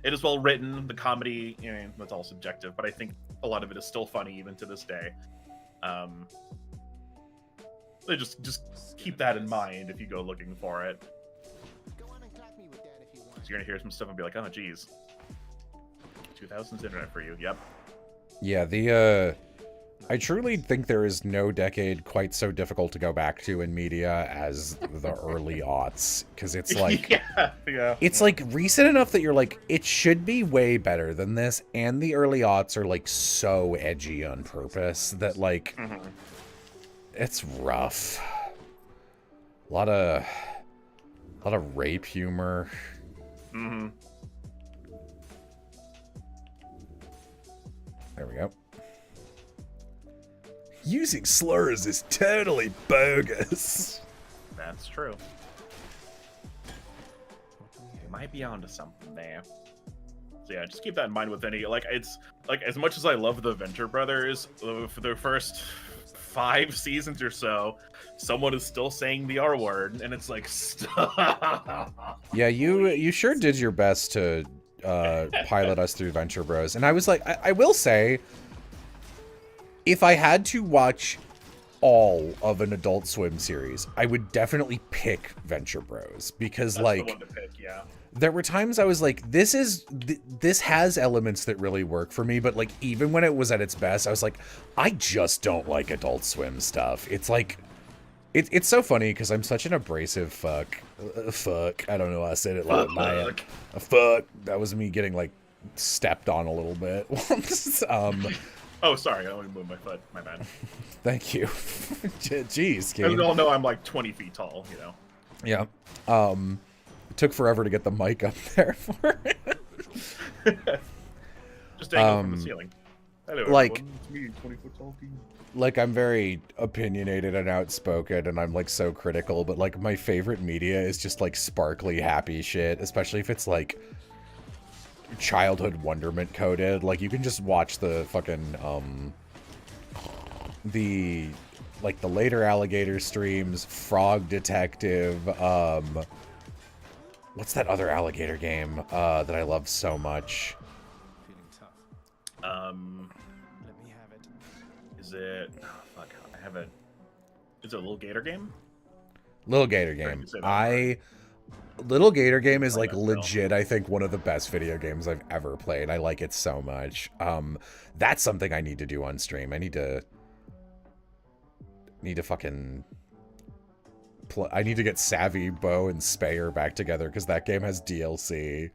It is well written. The comedy, you know, that's all subjective, but I think a lot of it is still funny even to this day. They just keep that in mind if you go looking for it. So you're gonna hear some stuff and be like, oh geez, 2000s internet for you. Yep. Yeah, I truly think there is no decade quite so difficult to go back to in media as the early aughts, because it's like, yeah. it's like recent enough that you're like, it should be way better than this, and the early aughts are like so edgy on purpose that like, it's rough. A lot of rape humor. There we go. Using slurs is totally bogus. That's true. You might be onto something there. So yeah, just keep that in mind with any, like, it's like, as much as I love the Venture Brothers, for their first 5 seasons or so, someone is still saying the R word, and it's like, stop. Yeah, you sure did your best to pilot us through Venture Bros. And I was like, I will say, if I had to watch all of an Adult Swim series, I would definitely pick Venture Bros. Because That's like, the one to pick, yeah. there were times I was like, this has elements that really work for me, but like, even when it was at its best, I was like, I just don't like Adult Swim stuff. It's like, it's so funny because I'm such an abrasive fuck. I don't know. I said it like Fuck. a fuck. That was me getting like stepped on a little bit. Oh, sorry, I only moved my foot. My bad. Thank you. Jeez, As Kane. we all know, I'm like 20 feet tall, you know. Yeah. It took forever to get the mic up there for it. Just hang from the ceiling. Hello, like- everyone. It's me, 20 foot tall King. Like, I'm very opinionated and outspoken, and I'm like so critical, but like my favorite media is just like sparkly happy shit, especially if it's like childhood wonderment coded. Like, you can just watch the fucking the later alligator streams, Frog Detective, what's that other alligator game that I love so much? Feeling tough. Let me have it. Is it? Oh, fuck, I have it. Is it a Little Gator game? Little Gator Sorry, Game. you said that right. Little Gator Game is like that still. legit, I think, one of the best video games I've ever played. I like it so much. That's something I need to do on stream. I need to fucking I need to get Savvy, Bo, and Spayer back together because that game has DLC.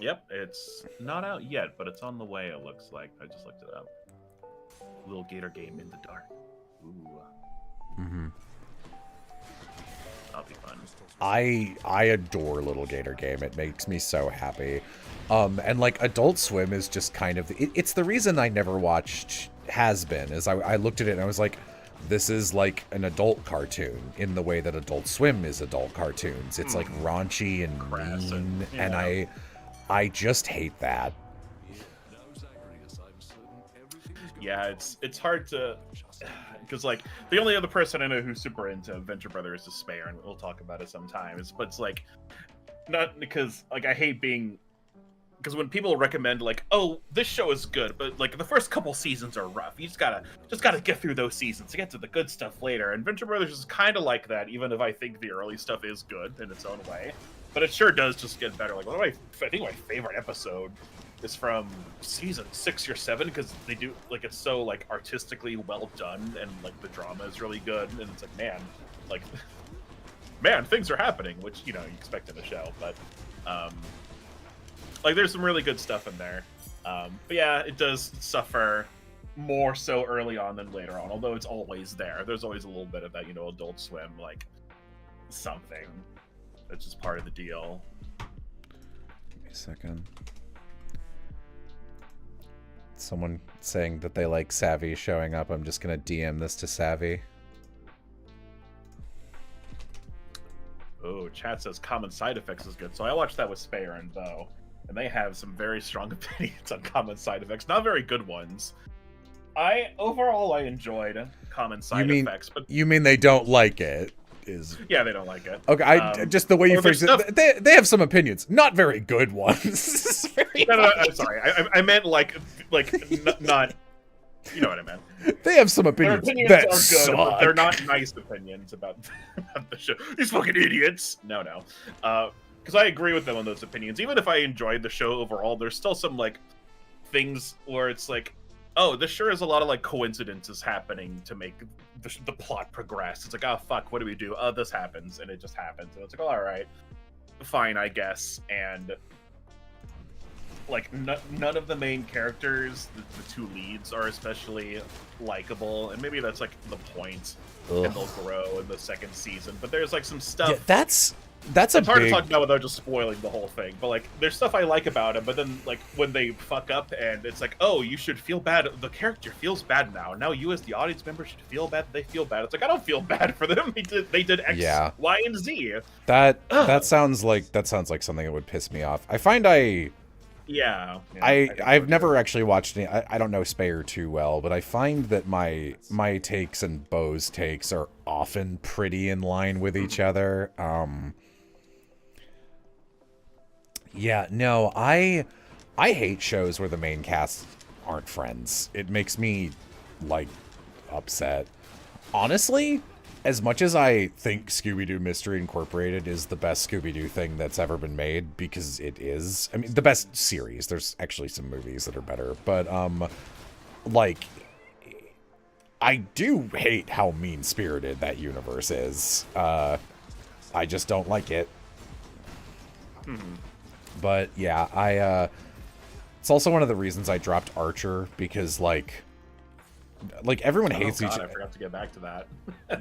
Yep, it's not out yet, but it's on the way, it looks like. I just looked it up. Little Gator game in the dark. Ooh. Mm-hmm. That'll be fun. I adore Little Gator Game. It makes me so happy. And like Adult Swim is just kind of it's the reason I never watched Has Been, is I looked at it and I was like, this is like an adult cartoon in the way that Adult Swim is adult cartoons. It's like raunchy and Crass mean, and- and yeah. I just hate that. Yeah, it's hard to, because like the only other person I know who's super into Venture Brothers is Spayer, and we'll talk about it sometimes. But it's like, not because like I hate being, because when people recommend like, oh, this show is good, but like the first couple seasons are rough. You just gotta get through those seasons to get to the good stuff later. And Venture Brothers is kind of like that, even if I think the early stuff is good in its own way. But it sure does just get better. Like I think my favorite episode is from season 6 or 7, because they do like it's so like artistically well done, and like the drama is really good, and it's like man, things are happening, which you expect in a show. But like there's some really good stuff in there. But yeah, it does suffer more so early on than later on, although it's always there. There's always a little bit of that, Adult Swim, like something that's just part of the deal. Second. Someone saying that they like Savvy showing up. I'm just gonna DM this to Savvy. Oh, chat says common side effects is good. So I watched that with Spare and Bo, and they have some very strong opinions on common side effects. Not very good ones. Overall I enjoyed common side effects, but you mean they don't like it? Yeah, they don't like it. Okay, just the way you phrase it, they have some opinions, not very good ones. No, I'm sorry. I meant like not. You know what I meant. They have some opinions. Their opinions that are good, suck. but they're not nice opinions about the show. These fucking idiots. No. Because I agree with them on those opinions. Even if I enjoyed the show overall, there's still some like things where it's like, oh, this sure is a lot of like coincidences happening to make the plot progress. It's like, oh fuck, what do we do? Oh, this happens, and it just happens, and it's like, oh, all right, fine, I guess. And like none of the main characters, the two leads, are especially likable, and maybe that's like the point. Ugh. And they'll grow in the second season. But there's like some stuff. Yeah, that's it's hard to talk about without just spoiling the whole thing. But like, there's stuff I like about it. But then like when they fuck up and it's like, oh, you should feel bad. The character feels bad now. Now you as the audience member should feel bad. They feel bad. It's like, I don't feel bad for them. They did X, Y, and Z. That sounds like something that would piss me off. I find I've never actually watched any. I don't know Spare too well, but I find that my takes and Bo's takes are often pretty in line with each other. Yeah, no, I hate shows where the main cast aren't friends. It makes me like upset. Honestly, as much as I think Scooby-Doo Mystery Incorporated is the best Scooby-Doo thing that's ever been made, because it is. I mean, the best series. There's actually some movies that are better, but like, I do hate how mean-spirited that universe is. I just don't like it. But yeah, it's also one of the reasons I dropped Archer, because like everyone hates each other. I forgot to get back to that.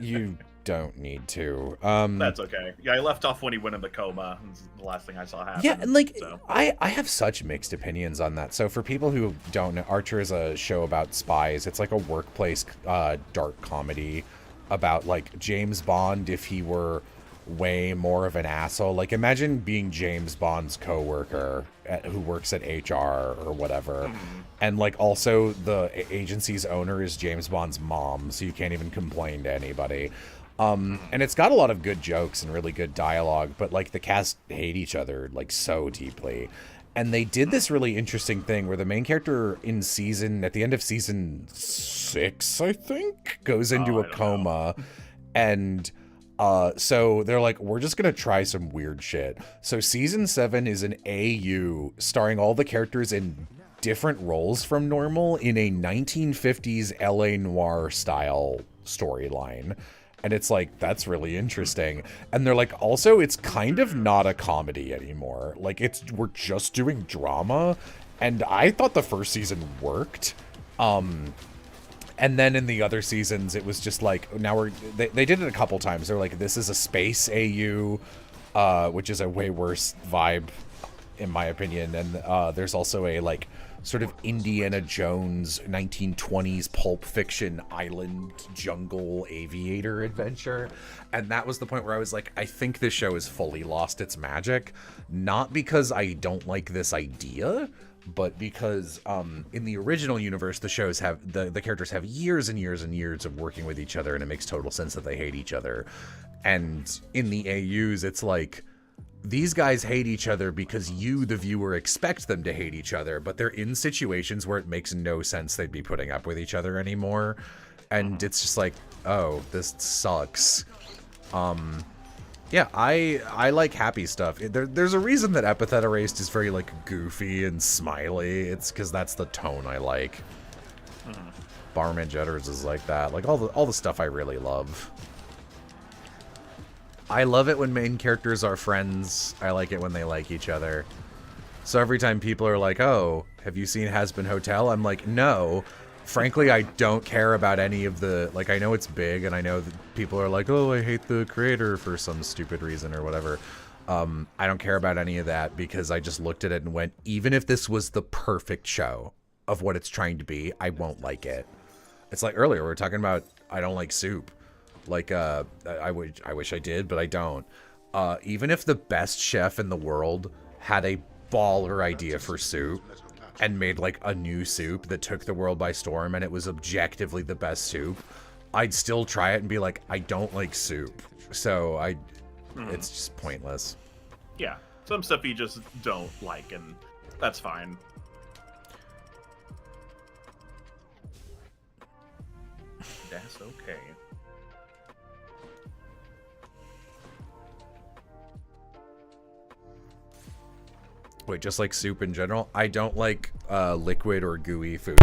You don't need to. That's okay. Yeah, I left off when he went in the coma. This is the last thing I saw happen. Yeah, and like, so. I have such mixed opinions on that. So for people who don't know, Archer is a show about spies. It's like a workplace dark comedy about like James Bond if he were way more of an asshole. Like, imagine being James Bond's coworker who works at HR or whatever, and like also the agency's owner is James Bond's mom, so you can't even complain to anybody. And it's got a lot of good jokes and really good dialogue, but like the cast hate each other like so deeply. And they did this really interesting thing where the main character at the end of season 6, I think, goes into a coma, and so they're like, we're just gonna try some weird shit. So season 7 is an AU starring all the characters in different roles from normal in a 1950s LA noir style storyline. And it's like, that's really interesting. And they're like, also, it's kind of not a comedy anymore. Like, we're just doing drama. And I thought the first season worked. And then in the other seasons, it was just like, now they did it a couple times. They're like, this is a space AU, which is a way worse vibe, in my opinion. And there's also a like sort of Indiana Jones 1920s pulp fiction island jungle aviator adventure. And that was the point where I was like, I think this show has fully lost its magic. Not because I don't like this idea, but because in the original universe, the shows have the characters have years and years and years of working with each other, and it makes total sense that they hate each other. And in the AUs, it's like, these guys hate each other because you, the viewer, expect them to hate each other, but they're in situations where it makes no sense they'd be putting up with each other anymore. And it's just like, oh, this sucks. Yeah, I like happy stuff. There's a reason that Epithet Erased is very like goofy and smiley. It's because that's the tone I like. Barman Jetters is like that. Like all the stuff I really love. I love it when main characters are friends. I like it when they like each other. So every time people are like, oh, have you seen Has Been Hotel? I'm like, no. Frankly, I don't care about any of the, like, I know it's big, and I know that people are like, oh, I hate the creator for some stupid reason or whatever. I don't care about any of that because I just looked at it and went, even if this was the perfect show of what it's trying to be, I won't like it. It's like earlier we were talking about I don't like soup. Like I wish I did, but I don't. Even if the best chef in the world had a baller idea for soup and made like a new soup that took the world by storm and it was objectively the best soup, I'd still try it and be like, I don't like soup. So it's just pointless. Yeah, some stuff you just don't like, and that's fine. That's okay. Wait, just like soup in general? I don't like liquid or gooey food.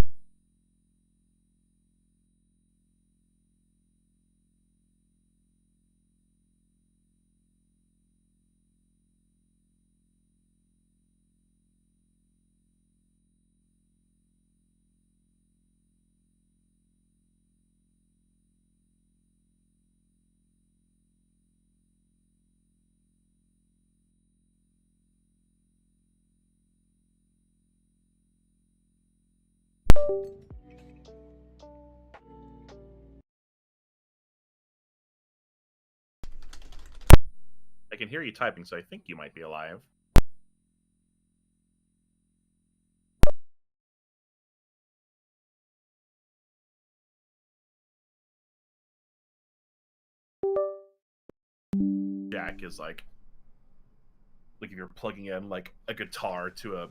I can hear you typing, so I think you might be alive. Jack is like if you're plugging in like a guitar to a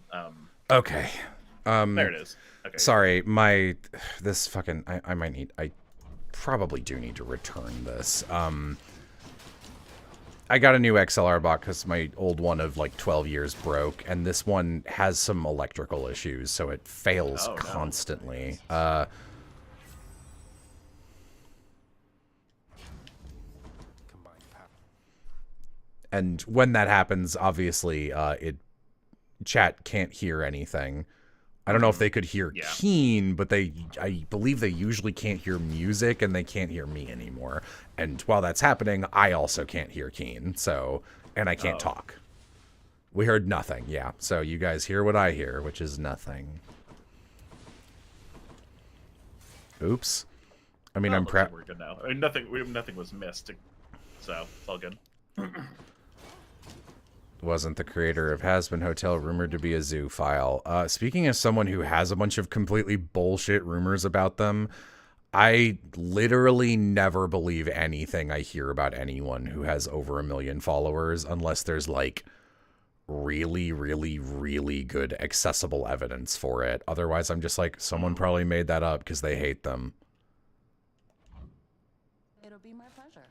Okay. there it is. Okay. Sorry, this fucking I probably do need to return this. I got a new XLR box because my old one of like 12 years broke, and this one has some electrical issues, so it fails constantly. And when that happens, obviously, chat can't hear anything. I don't know if they could hear Keen, but I believe they usually can't hear music, and they can't hear me anymore. And while that's happening, I also can't hear Keen, and I can't talk. We heard nothing, yeah. So you guys hear what I hear, which is nothing. Oops. I mean, I'm proud. We're good now. I mean, nothing was missed, so it's all good. Wasn't the creator of Has Been Hotel rumored to be a zoophile? Speaking as someone who has a bunch of completely bullshit rumors about them, I literally never believe anything I hear about anyone who has over 1 million followers unless there's like really, really, really good accessible evidence for it. Otherwise, I'm just like, someone probably made that up because they hate them. It'll be my pleasure.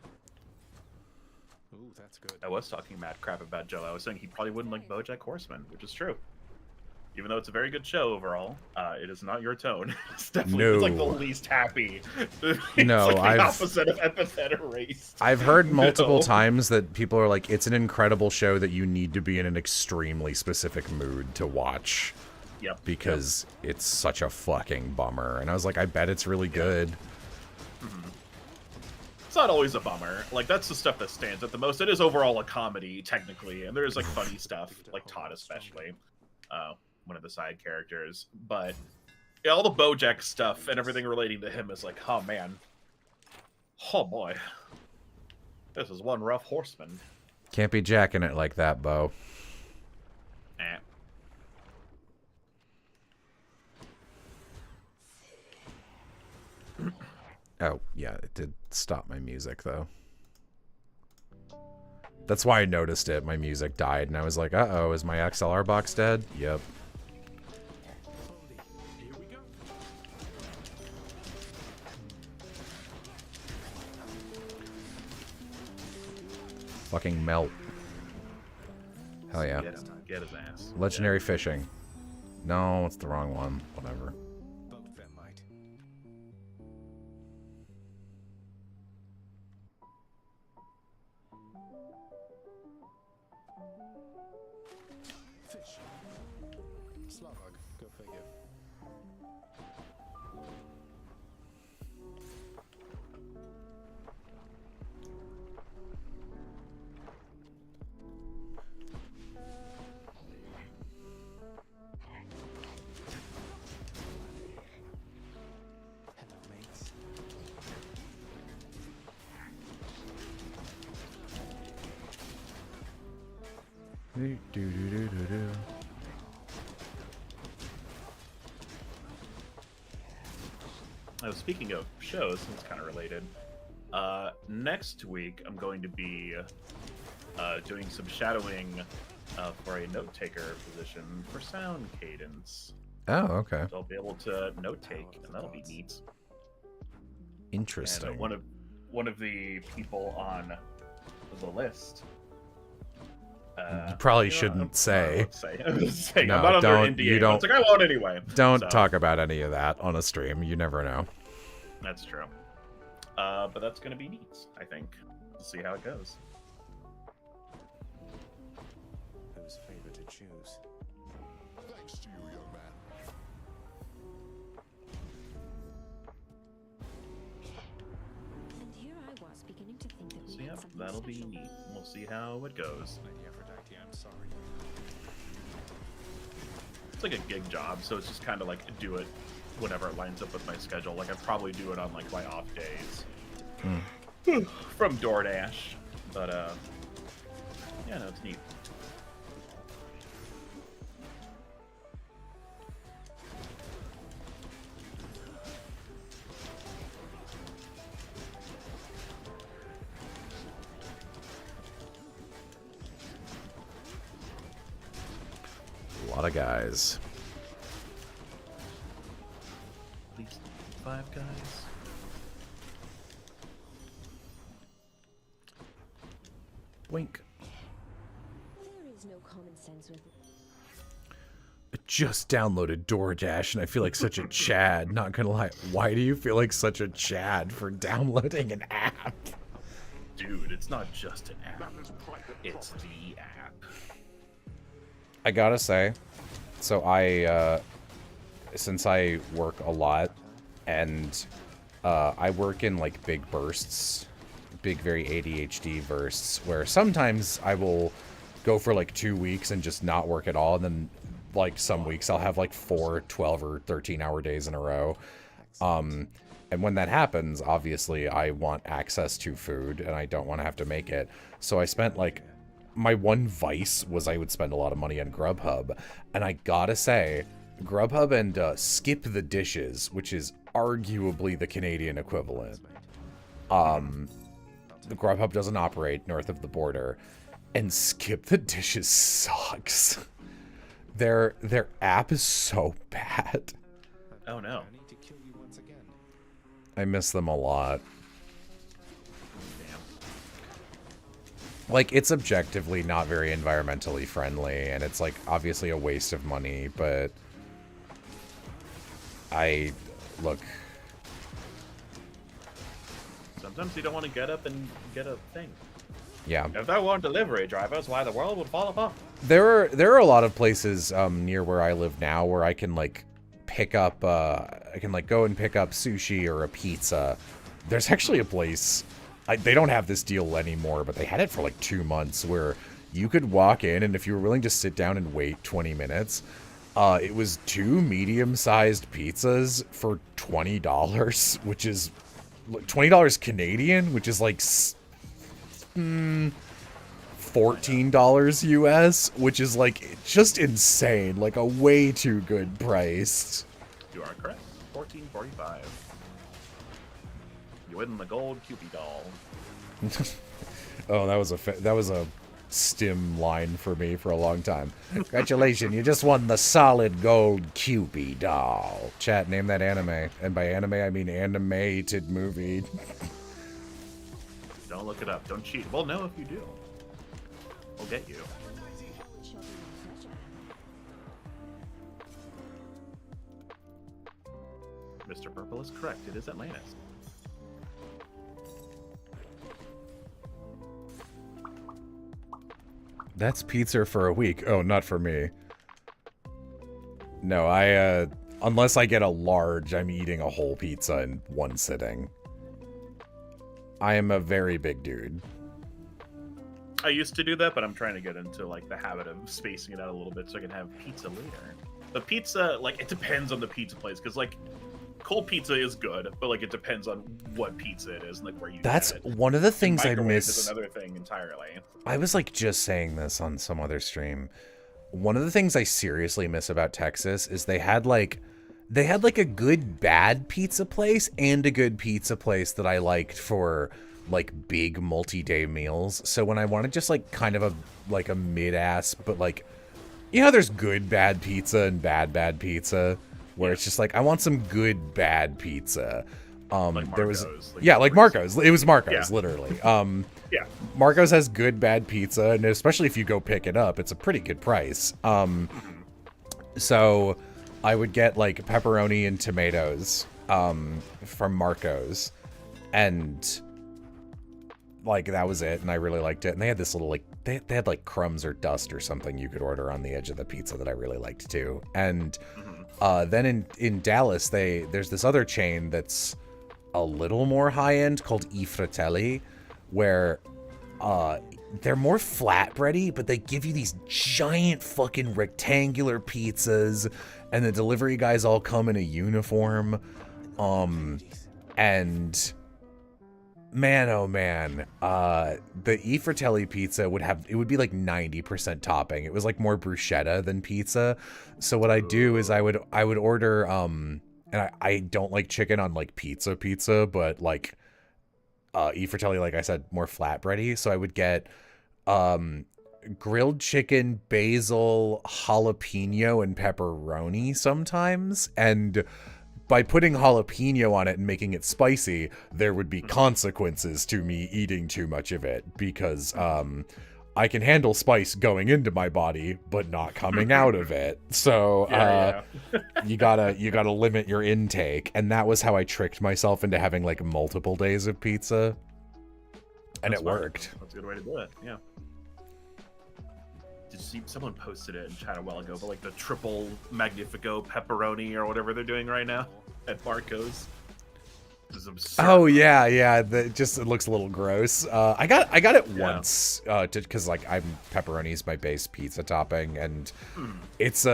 Ooh, that's good. I was talking mad crap about Joe. I was saying he probably wouldn't like BoJack Horseman, which is true. Even though it's a very good show overall, it is not your tone. It's definitely it's like the least happy. No, it's like the opposite of empathetic race. I've heard multiple times that people are like, it's an incredible show that you need to be in an extremely specific mood to watch. Yep. Because it's such a fucking bummer. And I was like, I bet it's really good. It's not always a bummer. Like, that's the stuff that stands out the most. It is overall a comedy, technically, and there's like funny stuff, like Todd especially, one of the side characters. But yeah, all the BoJack stuff and everything relating to him is like, oh man, oh boy, this is one rough horseman. Can't be jacking it like that, Bo. Oh, yeah, it did stop my music, though. That's why I noticed it. My music died, and I was like, uh-oh, is my XLR box dead? Yep. Fucking melt. Hell yeah. Get his ass. Legendary fishing. No, it's the wrong one. Whatever. Both them might. Fish. Slavog, go figure. Oh, speaking of shows, it's kind of related. Next week, I'm going to be doing some shadowing for a note taker position for sound cadence. Oh, okay. So I'll be able to note take, and that'll be neat. Interesting. And one of the people on the list. You probably shouldn't say. I'm No, not under don't. NDA, You but don't. it's like I won't anyway. Don't So, talk about any of that on a stream. You never know. That's true. But that's gonna be neat. I think. We'll see how it goes. Whose favor to choose? Thanks to you, young man. And here I was beginning to think that we So had yeah, something that'll be special. neat. We'll see how it goes. Lady Aphrodite, I'm sorry. It's like a gig job, so it's just kind of like do it whenever it lines up with my schedule. Like I probably do it on like my off days from DoorDash. But yeah, no, it's neat. A lot of guys. At least 5 guys. Wink. There is no common sense with I just downloaded DoorDash and I feel like such a Chad. Not gonna lie. Why do you feel like such a Chad for downloading an app? Dude, it's not just an app. It's the app. I gotta say, so since I work a lot and I work in like big bursts, big very ADHD bursts, where sometimes I will go for like 2 weeks and just not work at all, and then like some weeks I'll have like 4 12 or 13 hour days in a row. And when that happens, obviously I want access to food and I don't want to have to make it. So I spent like, my one vice was I would spend a lot of money on Grubhub. And I gotta say, Grubhub and Skip the Dishes, which is arguably the Canadian equivalent. The Grubhub doesn't operate north of the border. And Skip the Dishes sucks. Their app is so bad. Oh no. I need to kill you once again. I miss them a lot. Damn. Like, it's objectively not very environmentally friendly, and it's, like, obviously a waste of money, but look. Sometimes you don't want to get up and get a thing. Yeah. If there weren't delivery drivers, why the world would fall apart. There are a lot of places near where I live now where I can, like, pick up, I can, like, go and pick up sushi or a pizza. There's actually a place, they don't have this deal anymore, but they had it for, like, 2 months, where you could walk in, and if you were willing to sit down and wait 20 minutes, it was 2 medium-sized pizzas for $20, which is $20 Canadian, which is, like, $14 US, which is like just insane, like a way too good price. You are correct. $14.45. You win the gold Cupid doll. Oh, that was a stim line for me for a long time. Congratulations, you just won the solid gold Cupid doll. Chat, name that anime, and by anime I mean animated movie. Don't look it up. Don't cheat. Well, no, if you do, we'll get you. it shall be my pleasure. Mr. Purple is correct. It is Atlantis. That's pizza for a week. Oh, not for me. No, unless I get a large, I'm eating a whole pizza in one sitting. I am a very big dude. I used to do that, but I'm trying to get into like the habit of spacing it out a little bit so I can have pizza later. But pizza, like, it depends on the pizza place, because like cold pizza is good, but like it depends on what pizza it is and like where you That's get it. one of the things I Microwave miss. is another thing entirely. I was like just saying this on some other stream. One of the things I seriously miss about Texas is they had like a good bad pizza place and a good pizza place that I liked for like big multi-day meals. So when I wanted just like kind of a mid-ass, but like, you know, there's good bad pizza and bad pizza, where it's just like I want some good bad pizza. Like There was Marco's, like Marco's. It was Marco's, Yeah. literally. Yeah. Marco's has good bad pizza, and especially if you go pick it up, it's a pretty good price. So I would get like pepperoni and tomatoes from Marco's, and like that was it, and I really liked it. And they had this little like they had like crumbs or dust or something you could order on the edge of the pizza that I really liked too. And then in Dallas, there's this other chain that's a little more high end called I Fratelli, where they're more flatbready, but they give you these giant fucking rectangular pizzas, and the delivery guys all come in a uniform. And man, oh man, the I Fratelli pizza would be like 90% topping. It was like more bruschetta than pizza. So what I do is I would order, and I don't like chicken on like pizza, but like, I Fratelli, like I said, more flatbready. So I would get, grilled chicken, basil, jalapeno, and pepperoni sometimes. And by putting jalapeno on it and making it spicy, there would be consequences to me eating too much of it, because I can handle spice going into my body, but not coming out of it. So you gotta limit your intake, and that was how I tricked myself into having like multiple days of pizza, and it worked. That's a good way to do it. Yeah. Did you see someone posted it in chat a while ago? But like the triple Magnifico pepperoni or whatever they're doing right now at Marco's. This is absurd. Oh yeah. It looks a little gross. I got it once, because like pepperoni's my base pizza topping, and it's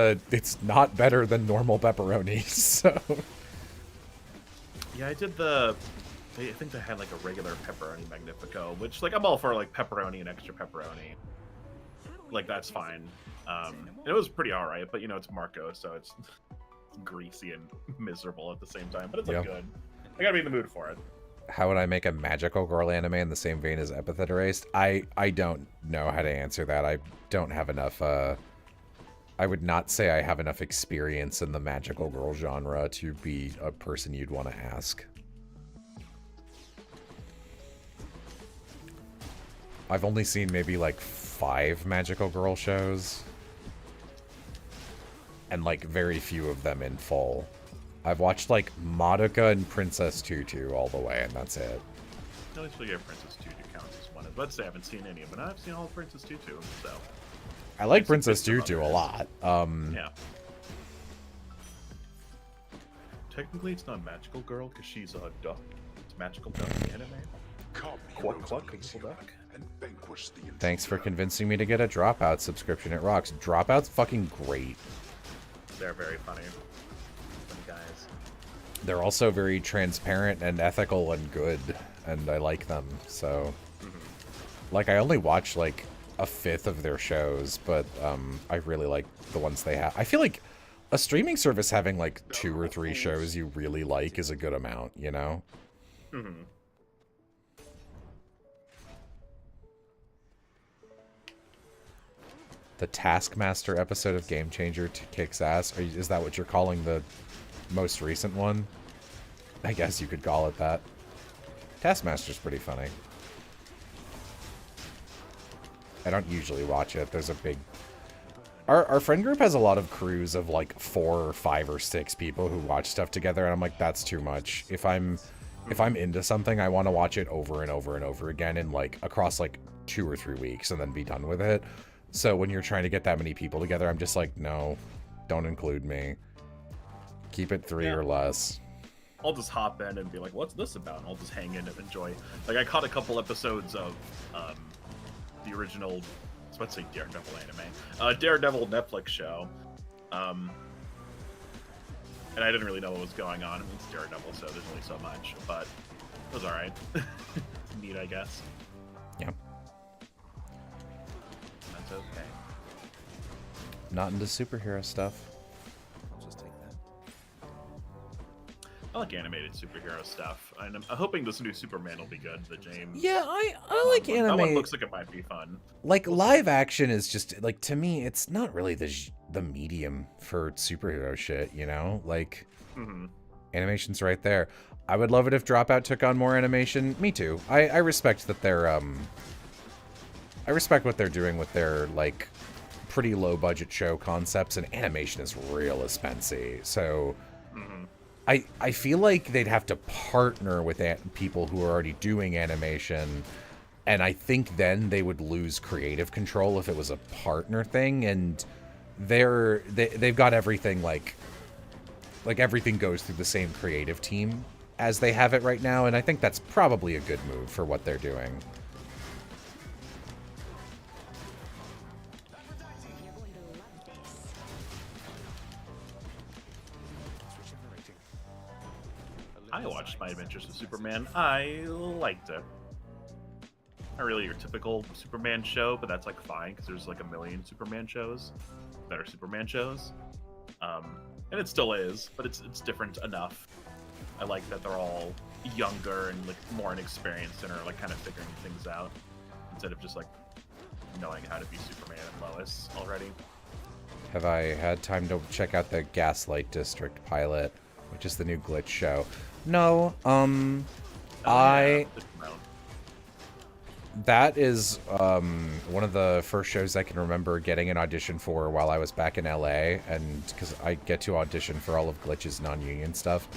not better than normal pepperoni. So yeah, I did I think they had like a regular pepperoni Magnifico, which like I'm all for like pepperoni and extra pepperoni. Like that's fine. And it was pretty all right, but you know it's Marco, so it's greasy and miserable at the same time. But it's like good. I gotta be in the mood for it. How would I make a magical girl anime in the same vein as Epithet Erased? I don't know how to answer that. I don't have enough, I would not say I have enough experience in the magical girl genre to be a person you'd want to ask. I've only seen maybe like 5 magical girl shows, and like very few of them in full. I've watched like Madoka and Princess Tutu all the way, and that's it. At least we get Princess Tutu counts as one. But I haven't seen any of them. I've seen all of Princess Tutu, so. I like Princess Tutu a lot. Yeah. Technically, it's not Magical Girl because she's a duck. It's Magical Duck in the anime. Come, Quack, heroes quack, of Elysium, little duck. and vanquish the Thanks for intruder. convincing me to get a Dropout subscription. It rocks. Dropout's fucking great. They're very funny. Funny guys. They're also very transparent and ethical and good, and I like them. So, like, I only watch like a 1/5 of their shows, but I really like the ones they have. I feel like a streaming service having like 2 or 3 shows you really like is a good amount, you know? The Taskmaster episode of Game Changer kicks ass. Is that what you're calling the most recent one? I guess you could call it that. Taskmaster's pretty funny. I don't usually watch it. There's a big... Our friend group has a lot of crews of like 4 or 5 or 6 people who watch stuff together, and I'm like, that's too much. If I'm into something, I want to watch it over and over and over again in like across like 2 or 3 weeks and then be done with it. So when you're trying to get that many people together, I'm just like, no, don't include me. Keep it 3 or less. I'll just hop in and be like, what's this about? And I'll just hang in and enjoy. Like, I caught a couple episodes of the original, I was about to say Daredevil anime. Daredevil Netflix show. and I didn't really know what was going on. I mean, it's Daredevil, so there's only so much, but it was all right. Neat, I guess. Yeah. That's okay. Not into superhero stuff. I'll just take that. I like animated superhero stuff, and I'm hoping this new Superman will be good. The James. Yeah, I like That anime. one looks like it might be fun. Like live action is just like, to me, it's not really the medium for superhero shit, you know? Like animation's right there. I would love it if Dropout took on more animation. Me too. I respect that they're I respect what they're doing with their like pretty low budget show concepts, and animation is real expensive. So I feel like they'd have to partner with people who are already doing animation, and I think then they would lose creative control if it was a partner thing. And they've got everything like everything goes through the same creative team as they have it right now, and I think that's probably a good move for what they're doing. I watched My Adventures with Superman. I liked it. Not really your typical Superman show, but that's like fine because there's like a million Superman shows that are Superman shows, and it still is, but it's different enough. I like that they're all younger and like more inexperienced and are like kind of figuring things out instead of just like knowing how to be Superman and Lois already. Have I had time to check out the Gaslight District pilot, which is the new Glitch show? No, that is one of the first shows I can remember getting an audition for while I was back in LA, and because I get to audition for all of Glitch's non-union stuff,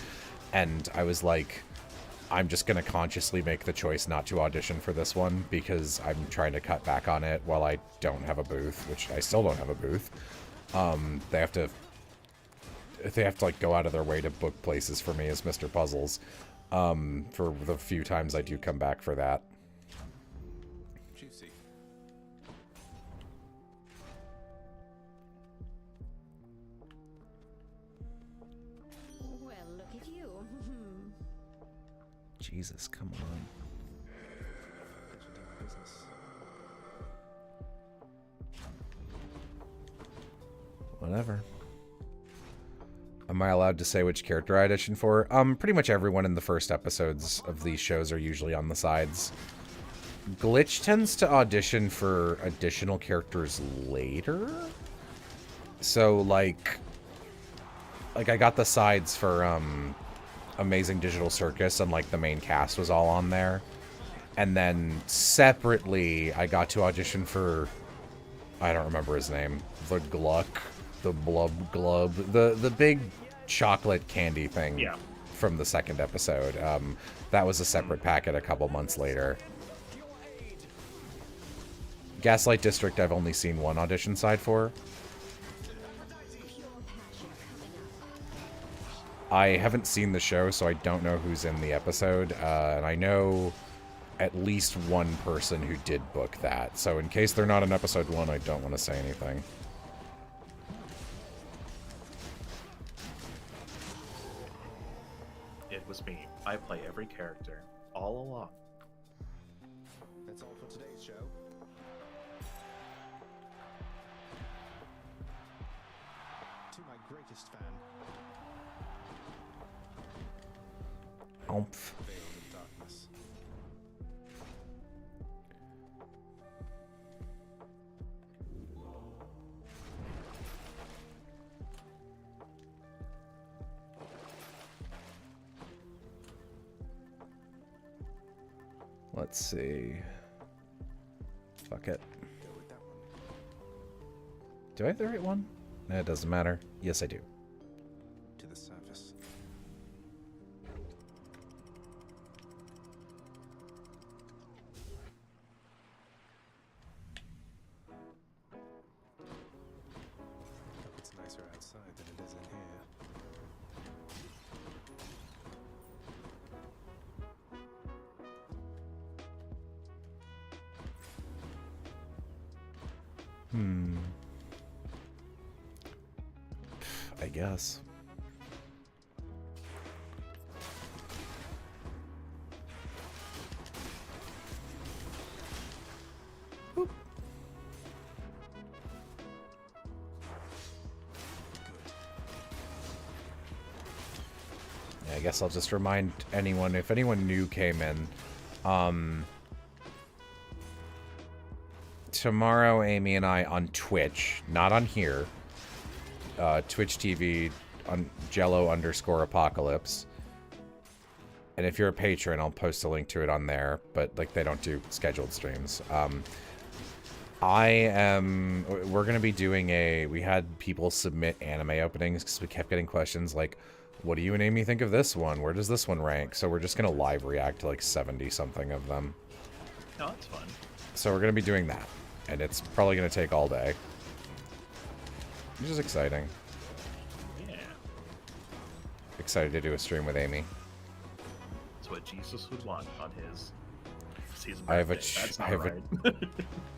and I was like, I'm just gonna consciously make the choice not to audition for this one because I'm trying to cut back on it while I don't have a booth, which I still don't have a booth. They have to like go out of their way to book places for me as Mr. Puzzles, for the few times I do come back for that. Juicy. Well, look at you. Jesus, come on. Whatever. Am I allowed to say which character I auditioned for? Pretty much everyone in the first episodes of these shows are usually on the sides. Glitch tends to audition for additional characters later. So, like I got the sides for, Amazing Digital Circus, and, like, the main cast was all on there. And then, separately, I got to audition for, I don't remember his name, the Gluck, the Blub Glub, the big chocolate candy thing from the second episode. That was a separate packet a couple months later. Gaslight District I've only seen one audition side for. I haven't seen the show, so I don't know who's in the episode, and I know at least one person who did book that. So in case they're not in episode 1, I don't want to say anything. It was me. I play every character all along. That's all for today's show. To my greatest fan, Oomph. veiled in darkness. Let's see. Fuck it. Go with that one. Do I have the right one? It doesn't matter. Yes, I do. To the surface. It's nicer outside than it is in here. I guess. I guess I'll just remind anyone, if anyone new came in, tomorrow Amy and I on Twitch, not on here, Twitch TV on Jello_Apocalypse. And if you're a patron, I'll post a link to it on there, but like they don't do scheduled streams. We're going to be doing we had people submit anime openings because we kept getting questions like, what do you and Amy think of this one? Where does this one rank? So we're just going to live react to like 70 something of them. Oh, that's fun. So we're going to be doing that. And it's probably going to take all day. Which is exciting. Yeah. Excited to do a stream with Amy. That's what Jesus would want on his season. I have right.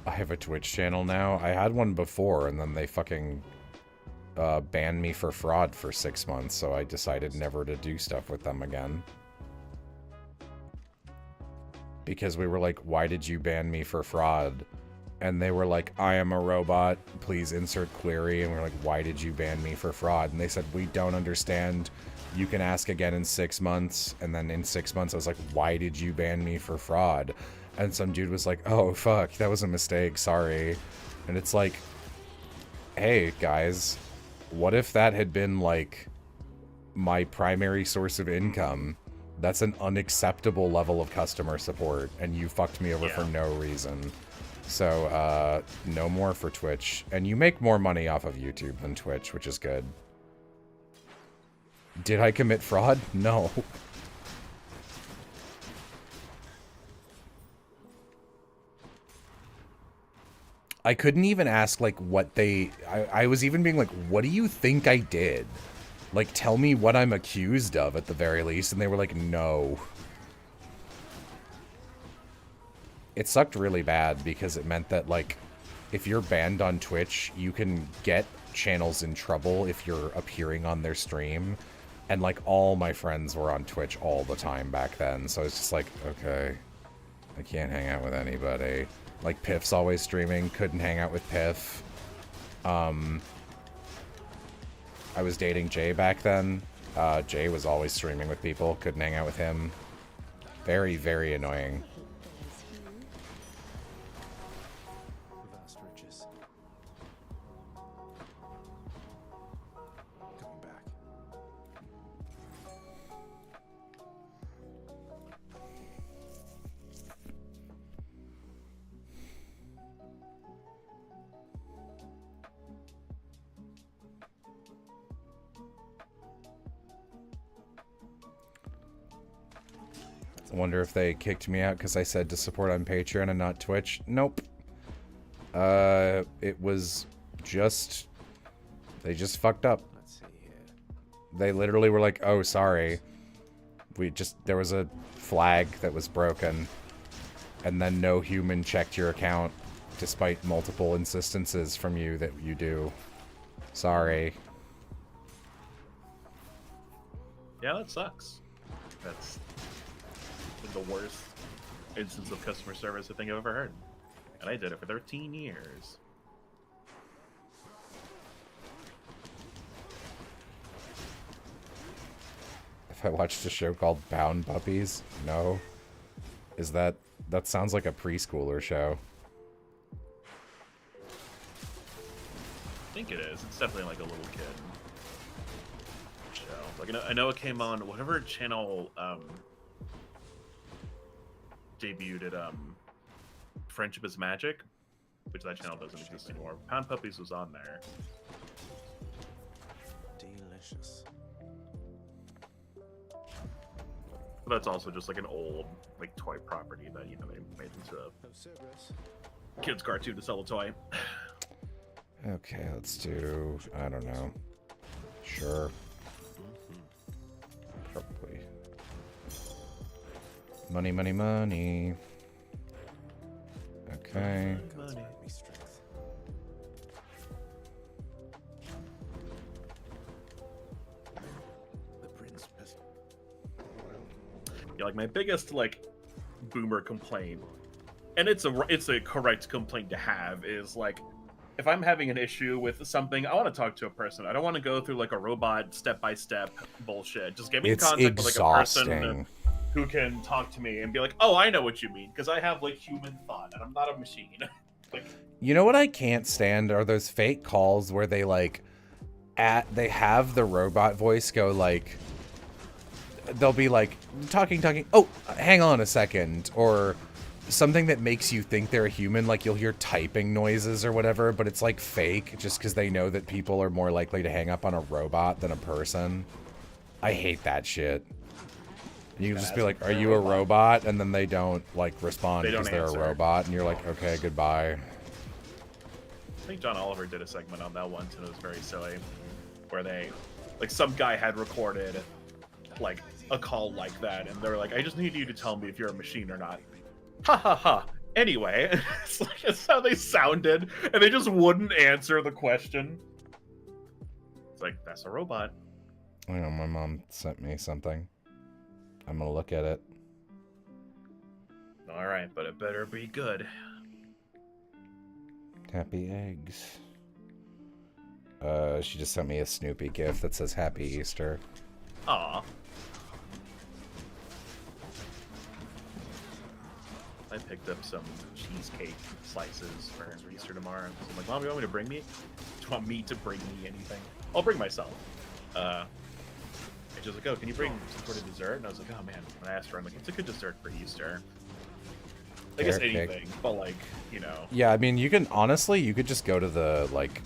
I have a Twitch channel now. I had one before, and then they fucking banned me for fraud for 6 months, so I decided never to do stuff with them again. Because we were like, why did you ban me for fraud? And they were like, I am a robot, please insert query. And we're like, why did you ban me for fraud? And they said, we don't understand. You can ask again in 6 months. And then in 6 months, I was like, why did you ban me for fraud? And some dude was like, oh, fuck, that was a mistake, sorry. And it's like, hey, guys, what if that had been, like, my primary source of income? That's an unacceptable level of customer support, and you fucked me over for no reason. So, no more for Twitch. And you make more money off of YouTube than Twitch, which is good. Did I commit fraud? No. I couldn't even ask, like, what they... I was even being like, what do you think I did? Like, tell me what I'm accused of, at the very least. And they were like, no. It sucked really bad, because it meant that, like, if you're banned on Twitch, you can get channels in trouble if you're appearing on their stream. And, like, all my friends were on Twitch all the time back then. So it's just like, okay, I can't hang out with anybody. Like, Piff's always streaming, couldn't hang out with Piff. I was dating Jay back then. Jay was always streaming with people, couldn't hang out with him. Very, very annoying. Vast riches. Coming back. I wonder if they kicked me out because I said to support on Patreon and not Twitch. Nope. It was just... They just fucked up. Let's see here. They literally were like, oh, sorry. There was a flag that was broken. And then no human checked your account, despite multiple insistences from you that you do. Sorry. Yeah, that sucks. That's the worst instance of customer service I think I've ever heard. And I did it for 13 years. If I watched a show called Bound Puppies? No. Is that sounds like a preschooler show. I think it is. It's definitely like a little kid show. Like I know it came on whatever channel debuted at Friendship is Magic, which that channel doesn't exist anymore. Pound Puppies was on there. Delicious. But that's also just like an old like toy property that, you know, they made into a No Cerberus. kids cartoon to sell a toy. Okay, let's do... I don't know. Sure. Probably. Money, money, money. Okay. Gods grant me strength. The prince has... Yeah, like my biggest like boomer complaint, and it's a correct complaint to have, is like if I'm having an issue with something, I want to talk to a person. I don't want to go through like a robot step-by-step bullshit. Just get me in It's contact with like a person exhausting. who can talk to me and be like, "Oh, I know what you mean," because I have like human thought and I'm not a machine. Like, You know what I can't stand are those fake calls where they like they have the robot voice go like, they'll be like talking, oh, hang on a second, or something that makes you think they're a human, like you'll hear typing noises or whatever, but it's like fake just because they know that people are more likely to hang up on a robot than a person. I hate that shit. You can just be like, are you a robot? And then they don't like respond They don't because they're answer. a robot, and you're like, okay, goodbye. I think John Oliver did a segment on that once, and it was very silly, where they, like, some guy had recorded, like, a call like that, and they were like, I just need you to tell me if you're a machine or not. Ha ha ha. Anyway, it's like, that's how they sounded, and they just wouldn't answer the question. It's like, that's a robot. I know, my mom sent me something. I'm gonna look at it. Alright, but it better be good. Happy eggs. She just sent me a Snoopy gift that says Happy Easter. Aw. I picked up some cheesecake slices for Easter tomorrow. So I'm like, Mom, you want me to bring me? Do you want me to bring me anything? I'll bring myself. And she was like, oh, can you bring some sort of dessert? And I was like, oh man. And I asked her, I'm like, it's a good dessert for Easter. I guess Carrot cake. anything, but like, you know. Yeah, I mean, you can, honestly, you could just go to the, like,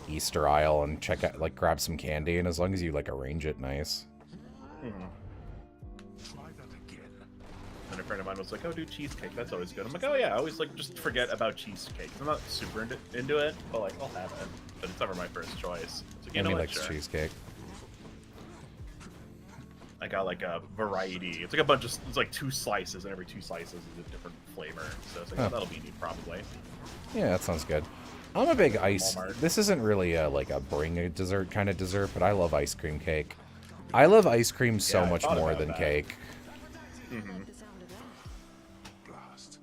Easter aisle and check out, like, grab some candy, and as long as you, like, arrange it nice. Try that again. And a friend of mine was like, oh, do cheesecake. That's always good. I'm like, oh yeah, I always, like, just forget about cheesecake. I'm not super into it, but, like, I'll have it. But it's never my first choice. So, you know Amy what? likes Sure. cheesecake. I got like a variety. It's like a bunch of, it's like 2 slices, and every 2 slices is a different flavor. So it's like, oh, that'll be neat, probably. Yeah, that sounds good. I'm a big ice. Walmart. This isn't really a, like a bring a dessert kind of dessert, but I love ice cream cake. I love ice cream so Yeah, I much thought more about than that. cake. Blast.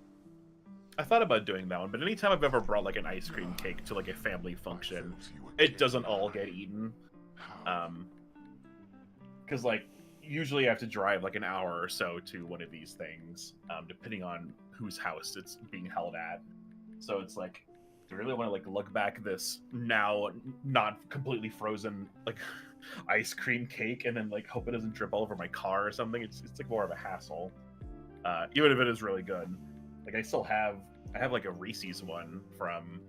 I thought about doing that one, but anytime I've ever brought like an ice cream cake to like a family function, it doesn't all get eaten. Because like usually I have to drive like an hour or so to one of these things, depending on whose house it's being held at. So it's like, do I really want to like lug back this now not completely frozen like ice cream cake and then like hope it doesn't drip all over my car or something? It's like more of a hassle. Even if it is really good. Like I have like a Reese's one from,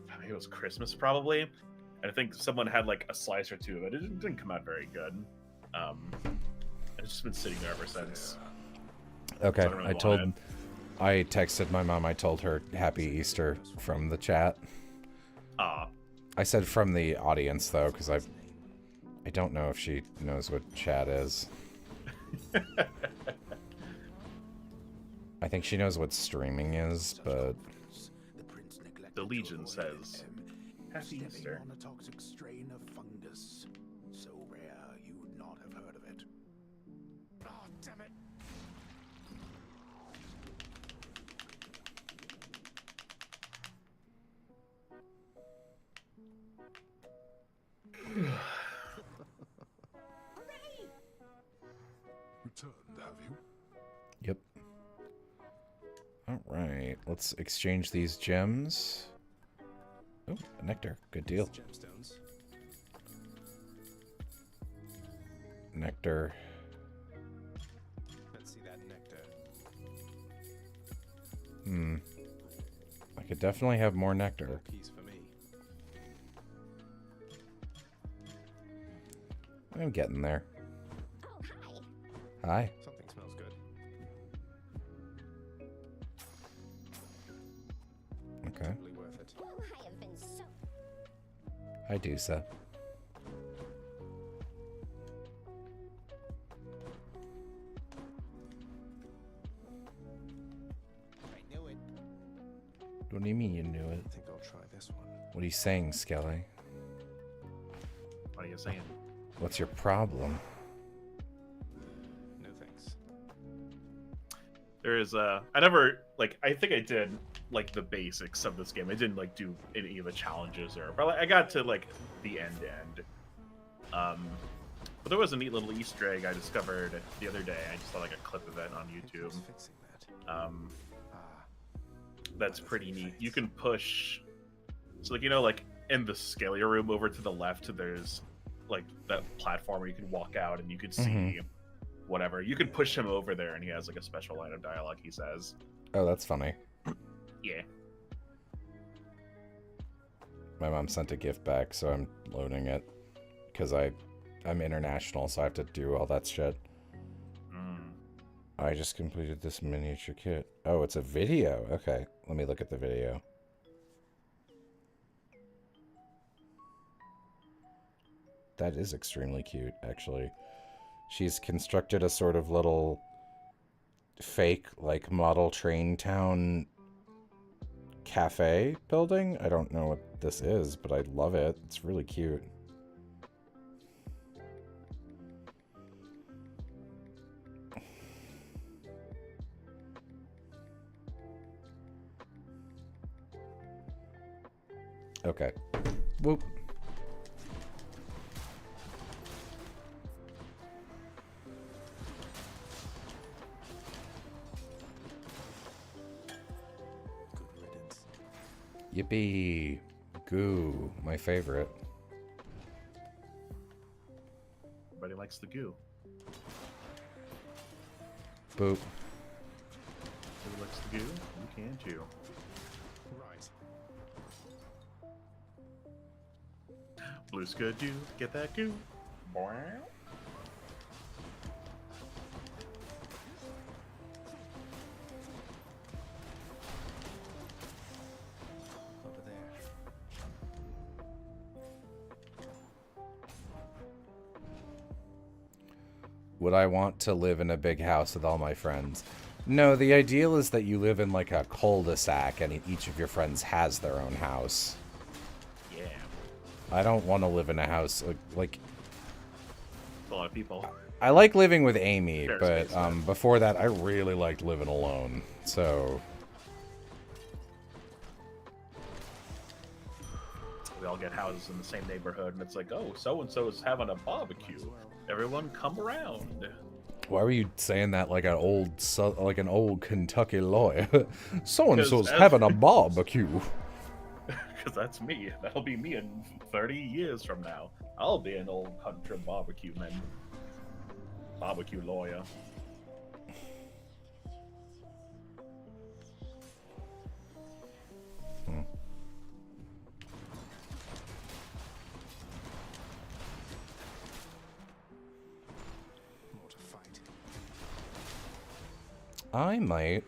I think it was Christmas probably. And I think someone had like a slice or 2 of it. It didn't come out very good. It's just been sitting there ever since. Okay, So I don't really I want told, it. I texted my mom. I told her Happy Easter from the chat. Aw. I said from the audience though, because I don't know if she knows what chat is. I think she knows what streaming is, but The Legion says, Happy Easter. On a toxic strain of fungus. So rare you would not have heard of it. Oh, damn it. Returned, have you? yep. All right, let's exchange these gems. Oh, nectar, good deal. Gemstones. Nectar. Let's see that nectar. I could definitely have more nectar. Piece for me. I'm getting there. Oh, hi. Hi. Something smells good. Okay. Totally worth it. You I have been so Hi, Dusa. I knew it. What do you mean you knew it? I think I'll try this one. What are you saying, Skelly? What are you saying? What's your problem? No thanks. There is I never, like, I think I did like the basics of this game. I didn't like do any of the challenges but like, I got to like the end. But there was a neat little Easter egg I discovered the other day. I just saw like a clip of it on YouTube. That's pretty neat. You can push, so like like in the scalia room over to the left, there's like that platform where you can walk out and you can see whatever. You can push him over there, and he has like a special line of dialogue he says. Oh, that's funny. Yeah. My mom sent a gift back, so I'm loading it because I'm international, so I have to do all that shit. I just completed this miniature kit. Oh, it's a video. Okay, let me look at the video. That is extremely cute, actually. She's constructed a sort of little fake, like, model train town cafe building. I don't know what this is, but I love it. It's really cute. Okay. Whoop. Yippee. Goo. My favorite. Everybody likes the goo. Boop. Everybody likes the goo. You can too. Right. Blue Skidoo, get that goo. Boing. Over there. Would I want to live in a big house with all my friends? No, the ideal is that you live in like a cul-de-sac and each of your friends has their own house. Yeah. I don't want to live in a house like A lot of people. I like living with Amy, Share but space, before that I really liked living alone. So We all get houses in the same neighborhood, and it's like, oh, so and so is having a barbecue. Everyone, come around. why were you saying that like an old Kentucky lawyer? So and so's 'Cause having a barbecue. Because that's me. That'll be me in 30 years from now. I'll be an old country barbecue man. Barbecue lawyer. More to fight. I might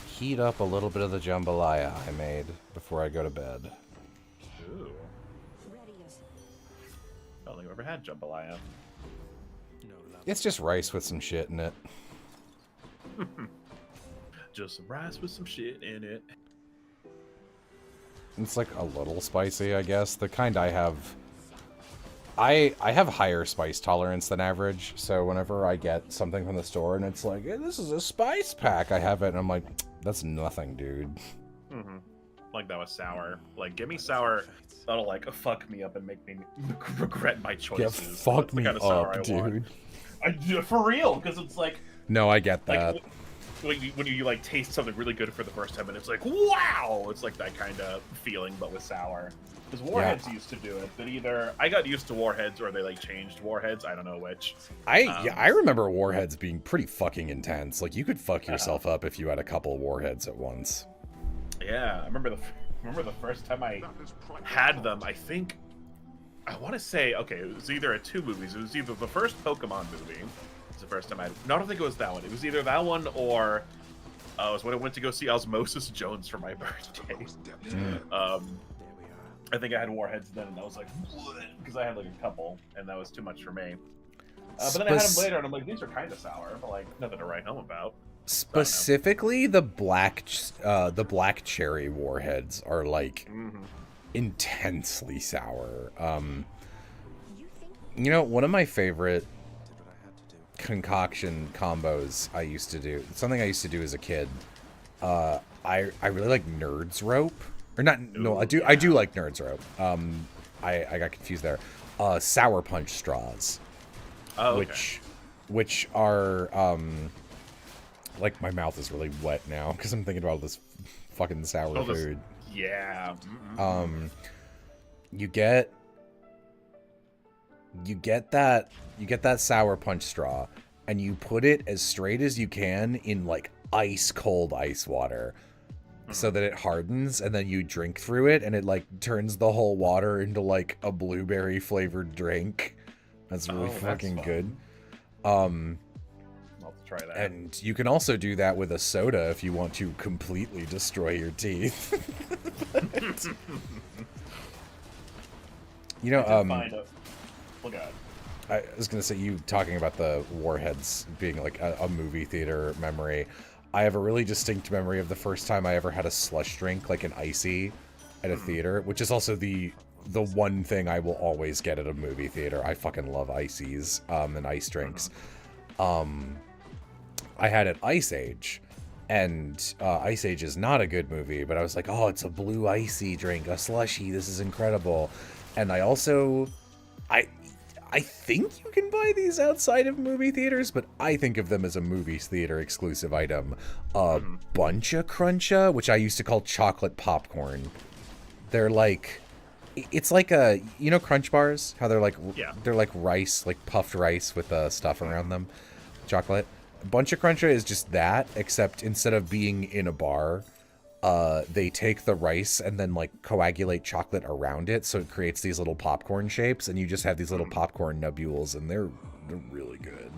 heat up a little bit of the jambalaya I made before I go to bed. Ooh. I don't think I've ever had jambalaya. No love. It's just rice with some shit in it. Just some rice with some shit in it. It's like a little spicy, I guess. The kind I have... I have higher spice tolerance than average, so whenever I get something from the store and it's like, hey, this is a spice pack, I have it, and I'm like, that's nothing, dude. Mm-hmm. Like that was sour. Like, give me sour. That'll like fuck me up and make me regret my choices. Yeah, fuck That's the me kind of sour up, I want. dude. For real, because it's like No, I get that. when you like taste something really good for the first time and it's like, wow, it's like that kind of feeling, but with sour. Because Warheads used to do it, but either I got used to Warheads or they like changed Warheads. I don't know which. I remember Warheads being pretty fucking intense. Like, you could fuck yourself up if you had a couple Warheads at once. Yeah, I remember the first time I had them. I think I want to say, okay, it was either at two movies. It was either the first Pokemon movie. It was the first time no, I don't think it was that one. It was either that one or it was when I went to go see Osmosis Jones for my birthday. I think I had Warheads then, and I was like, because I had like a couple, and that was too much for me. But then I had them later, and I'm like, these are kind of sour, but like nothing to write home about. Specifically, the black cherry Warheads are like intensely sour. You know, one of my favorite concoction combos I used to do, something I used to do as a kid, I really like Nerds Rope. Or not, no, I do like Nerds Rope. I got confused there. Sour Punch straws. Oh, okay. Which are, like, my mouth is really wet now because I'm thinking about this fucking sour food. Yeah. You get that Sour Punch straw, and you put it as straight as you can in, like, ice cold ice water. So that it hardens, and then you drink through it, and it like turns the whole water into like a blueberry flavored drink. That's really fucking good. I'll try that. And you can also do that with a soda if you want to completely destroy your teeth. You know, Oh god. I was gonna say, you talking about the Warheads being like a movie theater memory. I have a really distinct memory of the first time I ever had a slush drink, like an icy, at a theater, which is also the one thing I will always get at a movie theater. I fucking love ices and ice drinks. I had it Ice Age, and Ice Age is not a good movie, but I was like, oh, it's a blue icy drink, a slushy, this is incredible. And I also, I think you can buy these outside of movie theaters, but I think of them as a movie theater exclusive item. Buncha Cruncha, which I used to call chocolate popcorn. They're like, it's like a, you know, Crunch Bars? How they're like, they're like rice, like puffed rice with stuff around them, chocolate. Buncha Cruncha is just that, except instead of being in a bar, they take the rice and then like coagulate chocolate around it, so it creates these little popcorn shapes, and you just have these little popcorn nubules, and they're really good.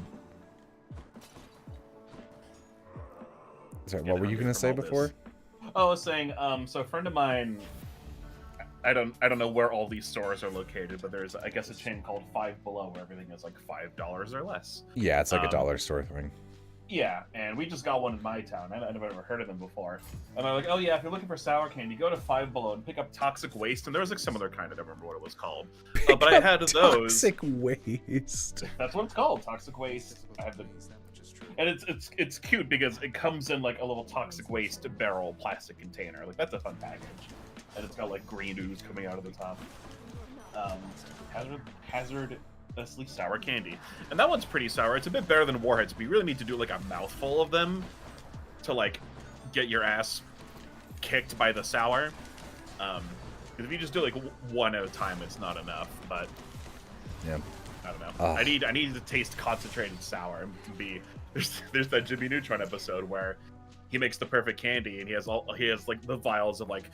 Sorry, what were you gonna say before? Oh, I was saying, so a friend of mine, I don't know where all these stores are located, but there's, I guess, a chain called Five Below where everything is like $5 or less. Yeah, it's like a dollar store thing. Yeah, and we just got one in my town. I never ever heard of them before. And they're like, oh yeah, if you're looking for sour candy, go to Five Below and pick up Toxic Waste. And there was like some other kind, I don't remember what it was called. But I had those. Toxic Waste. That's what it's called, Toxic Waste. I have the, and it's cute because it comes in like a little Toxic Waste barrel plastic container. Like, that's a fun package. And it's got like green ooze coming out of the top. Hazardously sour candy, and that one's pretty sour. It's a bit better than Warheads, but you really need to do like a mouthful of them to like get your ass kicked by the sour. Because if you just do like one at a time, it's not enough. But yeah, I don't know. I need to taste concentrated sour. There's that Jimmy Neutron episode where he makes the perfect candy, and he has like the vials of like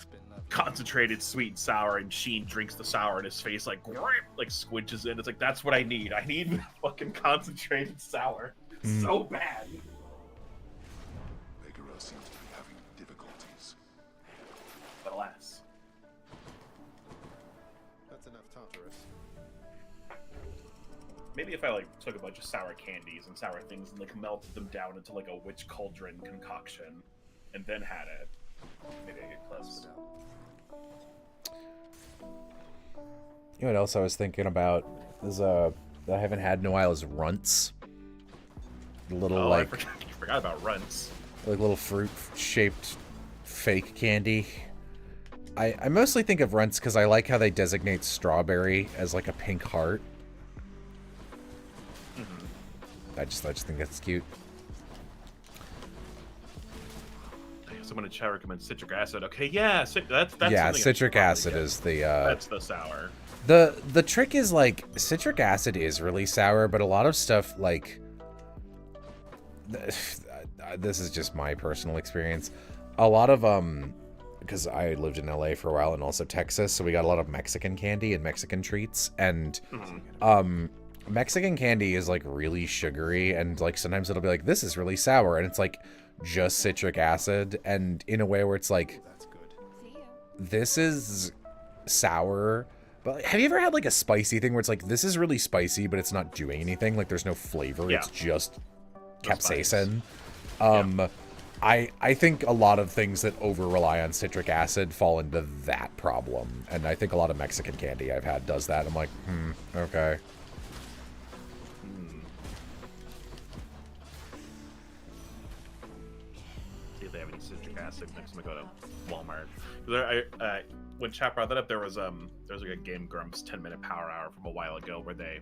concentrated sweet and sour, and Sheen drinks the sour, and his face like squinches in. It's like, that's what I need. I need fucking concentrated sour. So bad. Megara seems to be having difficulties. But alas. That's enough Tartarus. Maybe if I like took a bunch of sour candies and sour things and like melted them down into like a witch cauldron concoction and then had it, maybe I get close. You know what else I was thinking about is that I haven't had in a while is runts. The little I forgot about runts. Like little fruit shaped fake candy. I mostly think of runts because I like how they designate strawberry as like a pink heart. I just think that's cute. Someone in chat recommends citric acid. Okay, yeah, that's yeah. Citric acid is the that's the sour. The trick is like citric acid is really sour, but a lot of stuff like this is just my personal experience. A lot of because I lived in LA for a while and also Texas, so we got a lot of Mexican candy and Mexican treats, and Mexican candy is like really sugary, and like sometimes it'll be like, this is really sour, and it's like just citric acid, and in a way where it's like, this is sour. But have you ever had like a spicy thing where it's like, this is really spicy, but it's not doing anything, like there's no flavor, it's just capsaicin. I think a lot of things that over rely on citric acid fall into that problem, and I think a lot of Mexican candy I've had does that. I'm like, okay. if they have any citric acid next time I go to Walmart. When chat brought that up, there was like a Game Grumps 10-minute power hour from a while ago where they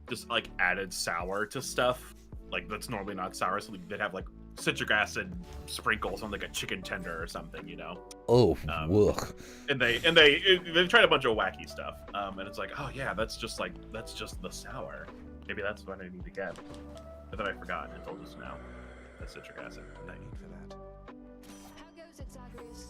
just like added sour to stuff like that's normally not sour, so they'd have like citric acid sprinkles on like a chicken tender or something, you know. Oh, and they tried a bunch of wacky stuff, and it's like, oh yeah, that's just the sour. Maybe that's what I need to get. But then I forgot and told us now. That's citric acid. No need for that. How goes it, Zagreus?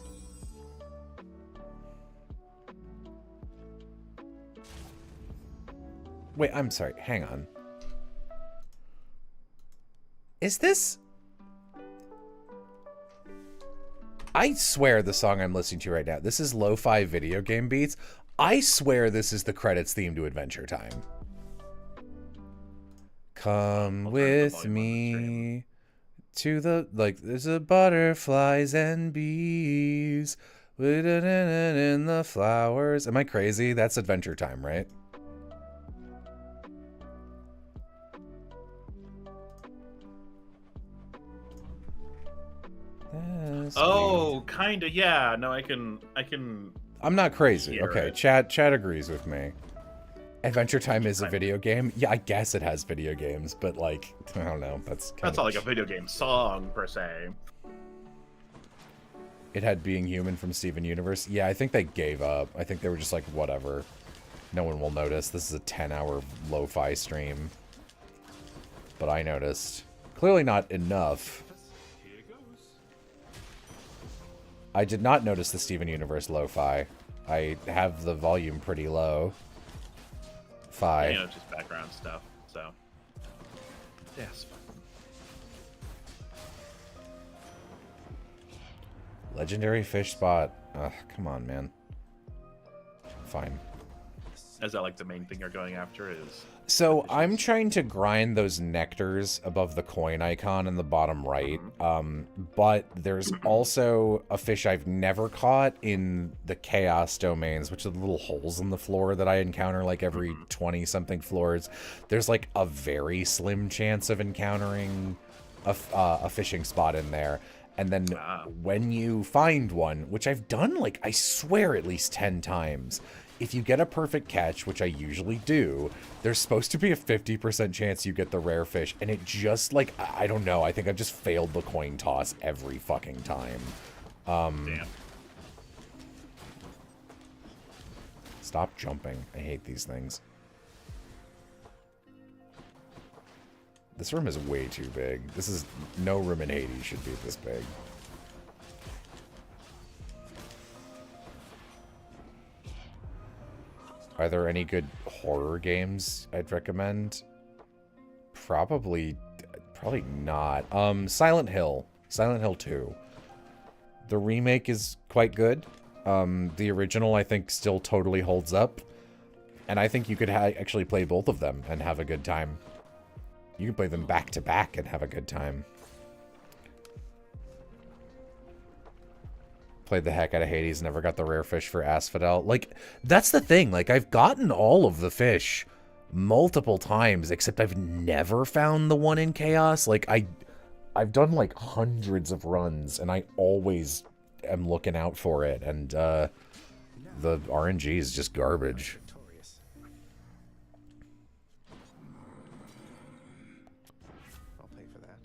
Wait, I'm sorry. Hang on. Is this... I swear the song I'm listening to right now, this is lo-fi video game beats. I swear this is the credits theme to Adventure Time. Come with me to the... Like, there's a butterflies and bees in the flowers. Am I crazy? That's Adventure Time, right? Oh, kinda, yeah. No, I can. I'm not crazy. hear Okay, it. Chat agrees with me. Adventure Time is a video game. Yeah, I guess it has video games, but like, I don't know. That's Not like a video game song per se. It had Being Human from Steven Universe. Yeah, I think they gave up. I think they were just like, whatever. No one will notice. This is a 10-hour lo-fi stream. But I noticed. Clearly not enough. I did not notice the Steven Universe lo-fi. I have the volume pretty low. Yeah, you know, just background stuff. So, yes. Legendary fish spot. Ugh, come on, man. Fine. Is that like the main thing you're going after? Is So I'm trying to grind those nectars above the coin icon in the bottom right. But there's also a fish I've never caught in the chaos domains, which are the little holes in the floor that I encounter like every 20-something floors. There's like a very slim chance of encountering a fishing spot in there. And then when you find one, which I've done like, I swear at least 10 times, if you get a perfect catch, which I usually do, there's supposed to be a 50% chance you get the rare fish. And it just like, I don't know. I think I've just failed the coin toss every fucking time. damn. Stop jumping. I hate these things. This room is way too big. This is, no room in Hades should be this big. Are there any good horror games I'd recommend? Probably not. Silent Hill. Silent Hill 2. The remake is quite good. The original, I think, still totally holds up. And I think you could actually play both of them and have a good time. You can play them back to back and have a good time. Played the heck out of Hades, never got the rare fish for Asphodel. Like, that's the thing. Like, I've gotten all of the fish multiple times, except I've never found the one in Chaos. Like, I've done, like, hundreds of runs, and I always am looking out for it. And, the RNG is just garbage. I'll pay for that.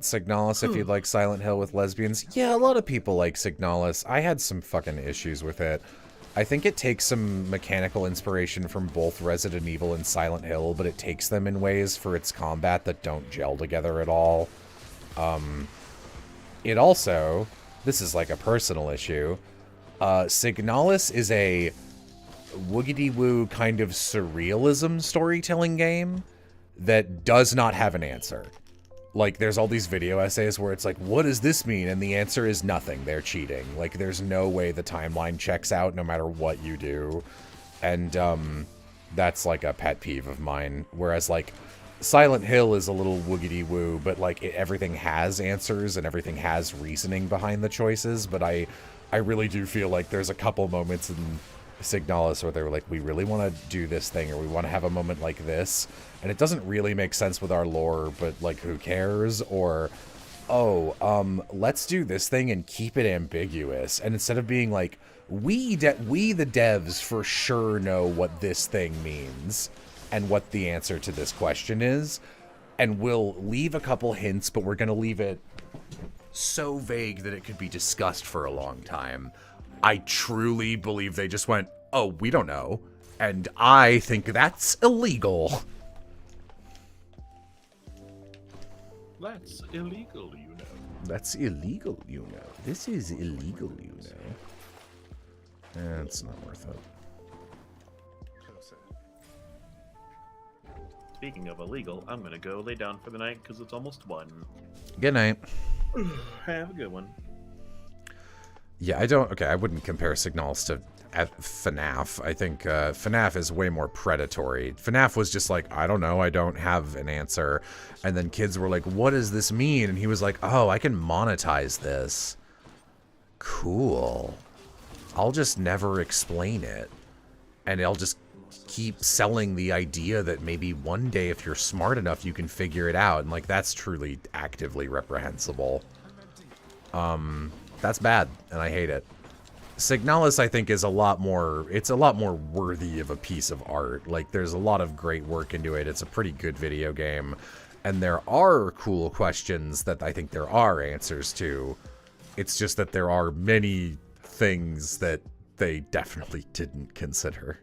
Signalis, if you'd like Silent Hill with lesbians. Yeah, a lot of people like Signalis. I had some fucking issues with it. I think it takes some mechanical inspiration from both Resident Evil and Silent Hill, but it takes them in ways for its combat that don't gel together at all. It also, this is like a personal issue, Signalis is a woogity-woo kind of surrealism storytelling game that does not have an answer. Like, there's all these video essays where it's like, what does this mean? And the answer is nothing. They're cheating. Like, there's no way the timeline checks out no matter what you do. And, that's, like, a pet peeve of mine. Whereas, like, Silent Hill is a little woogity-woo, but, like, everything has answers and everything has reasoning behind the choices. But I really do feel like there's a couple moments in Signalis where they were like, we really want to do this thing, or we want to have a moment like this, and it doesn't really make sense with our lore, but like, who cares? Or, oh, let's do this thing and keep it ambiguous. And instead of being like, we the devs for sure know what this thing means and what the answer to this question is, and we'll leave a couple hints, but we're going to leave it so vague that it could be discussed for a long time. I truly believe they just went, oh, we don't know. And I think that's illegal. That's illegal, you know. That's illegal, you know. This is illegal, you know. It's not worth it. Speaking of illegal, I'm gonna go lay down for the night because it's almost 1. Good night. Have a good one. Yeah, I wouldn't compare Signalis to FNAF. I think FNAF is way more predatory. FNAF was just like, I don't know, I don't have an answer. And then kids were like, what does this mean? And he was like, oh, I can monetize this. Cool. I'll just never explain it. And I'll just keep selling the idea that maybe one day if you're smart enough you can figure it out. And like, that's truly actively reprehensible. That's bad, and I hate it. Signalis, I think, is a lot more worthy of a piece of art. Like, there's a lot of great work into it. It's a pretty good video game. And there are cool questions that I think there are answers to. It's just that there are many things that they definitely didn't consider.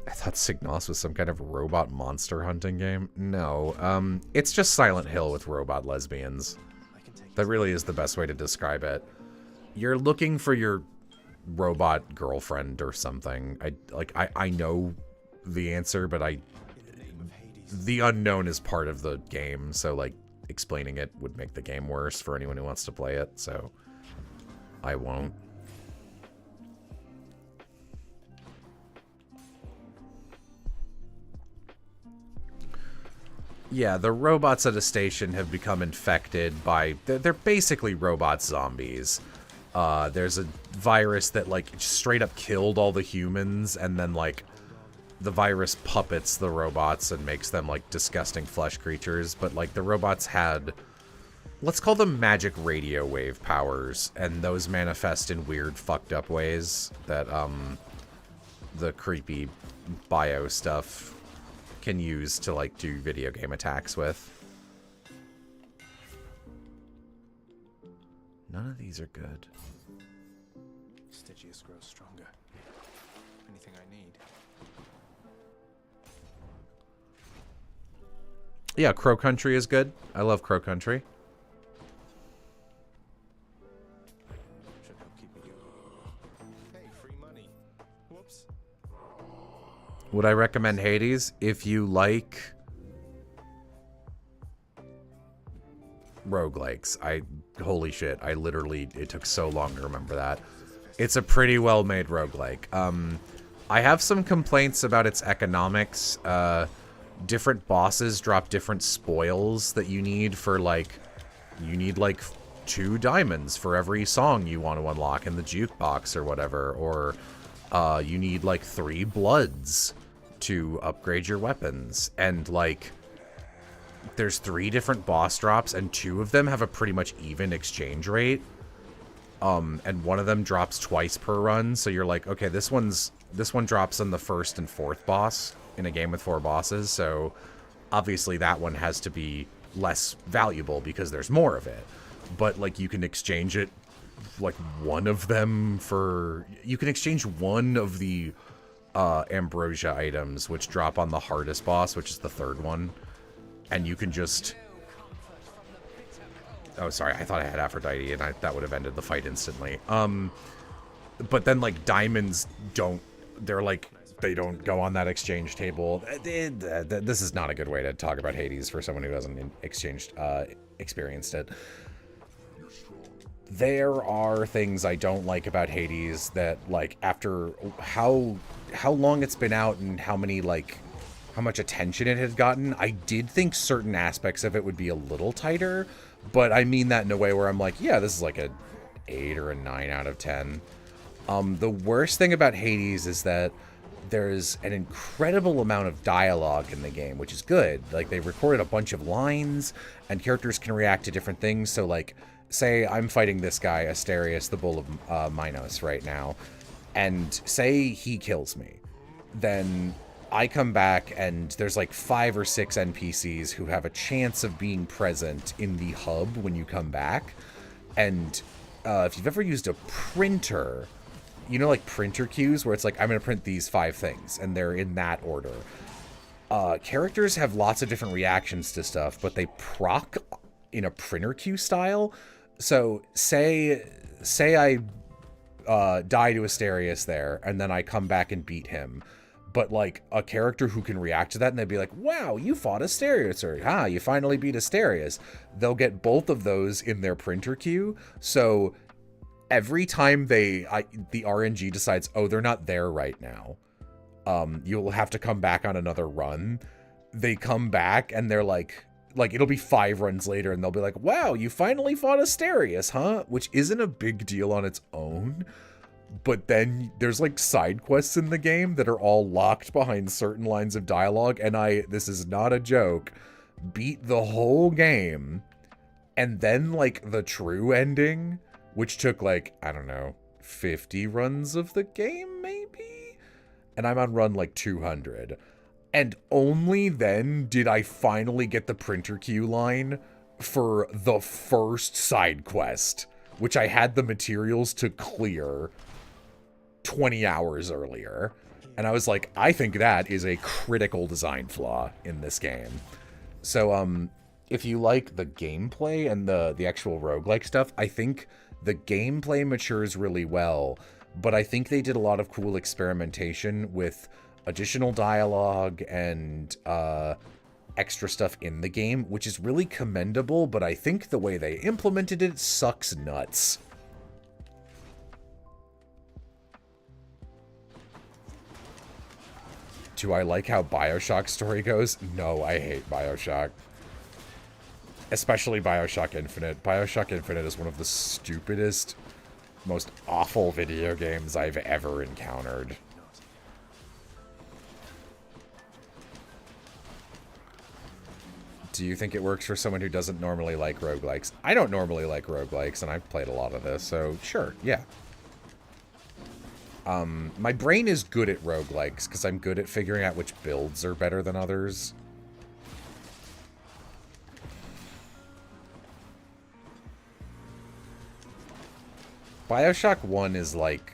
I thought Signalis was some kind of robot monster hunting game. No, it's just Silent Hill with robot lesbians. That really is the best way to describe it. You're looking for your robot girlfriend or something. I know the answer, but the unknown is part of the game, so like explaining it would make the game worse for anyone who wants to play it, so I won't. Yeah, the robots at a station have become infected by... They're basically robot zombies. There's a virus that, like, straight up killed all the humans, and then, like, the virus puppets the robots and makes them, like, disgusting flesh creatures. But, like, the robots had... Let's call them magic radio wave powers, and those manifest in weird, fucked up ways that, the creepy bio stuff can use to like do video game attacks with. None of these are good. Stygius grows stronger. Anything I need. Yeah, Crow Country is good. I love Crow Country. Should help keeping you. Hey, free money. Whoops. Would I recommend Hades if you like roguelikes? Holy shit, it took so long to remember that. It's a pretty well-made roguelike. I have some complaints about its economics. Different bosses drop different spoils that you need for, like, you need, like, 2 diamonds for every song you want to unlock in the jukebox or whatever, or you need, like, 3 bloods to upgrade your weapons, and, like, there's 3 different boss drops, and 2 of them have a pretty much even exchange rate, and one of them drops twice per run, so you're like, okay, this one drops on the 1st and 4th boss in a game with 4 bosses, so obviously that one has to be less valuable because there's more of it, but, like, you can exchange it, like, one of them for... You can exchange one of the ambrosia items, which drop on the hardest boss, which is the 3rd one, and you can just... Oh, sorry, I thought I had Aphrodite, and that would have ended the fight instantly. But then, like, diamonds don't... They're, like... They don't go on that exchange table. This is not a good way to talk about Hades for someone who hasn't experienced it. There are things I don't like about Hades that, like, after how long it's been out and how how much attention it had gotten. I did think certain aspects of it would be a little tighter, but I mean that in a way where I'm like, yeah, this is like a 8 or a 9 out of 10. The worst thing about Hades is that there's an incredible amount of dialogue in the game, which is good. Like, they recorded a bunch of lines, and characters can react to different things. So, like, say I'm fighting this guy, Asterius, the Bull of Minos, right now, and say he kills me. Then I come back, and there's like 5 or 6 NPCs who have a chance of being present in the hub when you come back. And if you've ever used a printer, you know, like printer queues where it's like, I'm going to print these 5 things, and they're in that order. Characters have lots of different reactions to stuff, but they proc in a printer queue style. So say I die to Asterius there, and then I come back and beat him. But like a character who can react to that, and they'd be like, wow, you fought Asterius, or you finally beat Asterius. They'll get both of those in their printer queue. So every time the RNG decides, oh, they're not there right now, you'll have to come back on another run. They come back and they're like it'll be 5 runs later and they'll be like, wow, you finally fought Asterius, huh? Which isn't a big deal on its own. But then there's like side quests in the game that are all locked behind certain lines of dialogue. And this is not a joke, beat the whole game. And then like the true ending, which took like, I don't know, 50 runs of the game, maybe? And I'm on run like 200. And only then did I finally get the printer queue line for the first side quest, which I had the materials to clear 20 hours earlier. And I was like, I think that is a critical design flaw in this game. So, if you like the gameplay and the actual roguelike stuff, I think the gameplay matures really well, but I think they did a lot of cool experimentation with additional dialogue and extra stuff in the game, which is really commendable, but I think the way they implemented it sucks nuts. Do I like how BioShock's story goes? No, I hate BioShock. Especially BioShock Infinite. BioShock Infinite is one of the stupidest, most awful video games I've ever encountered. Do you think it works for someone who doesn't normally like roguelikes? I don't normally like roguelikes, and I've played a lot of this, so sure, yeah. My brain is good at roguelikes, because I'm good at figuring out which builds are better than others. BioShock 1 is, like,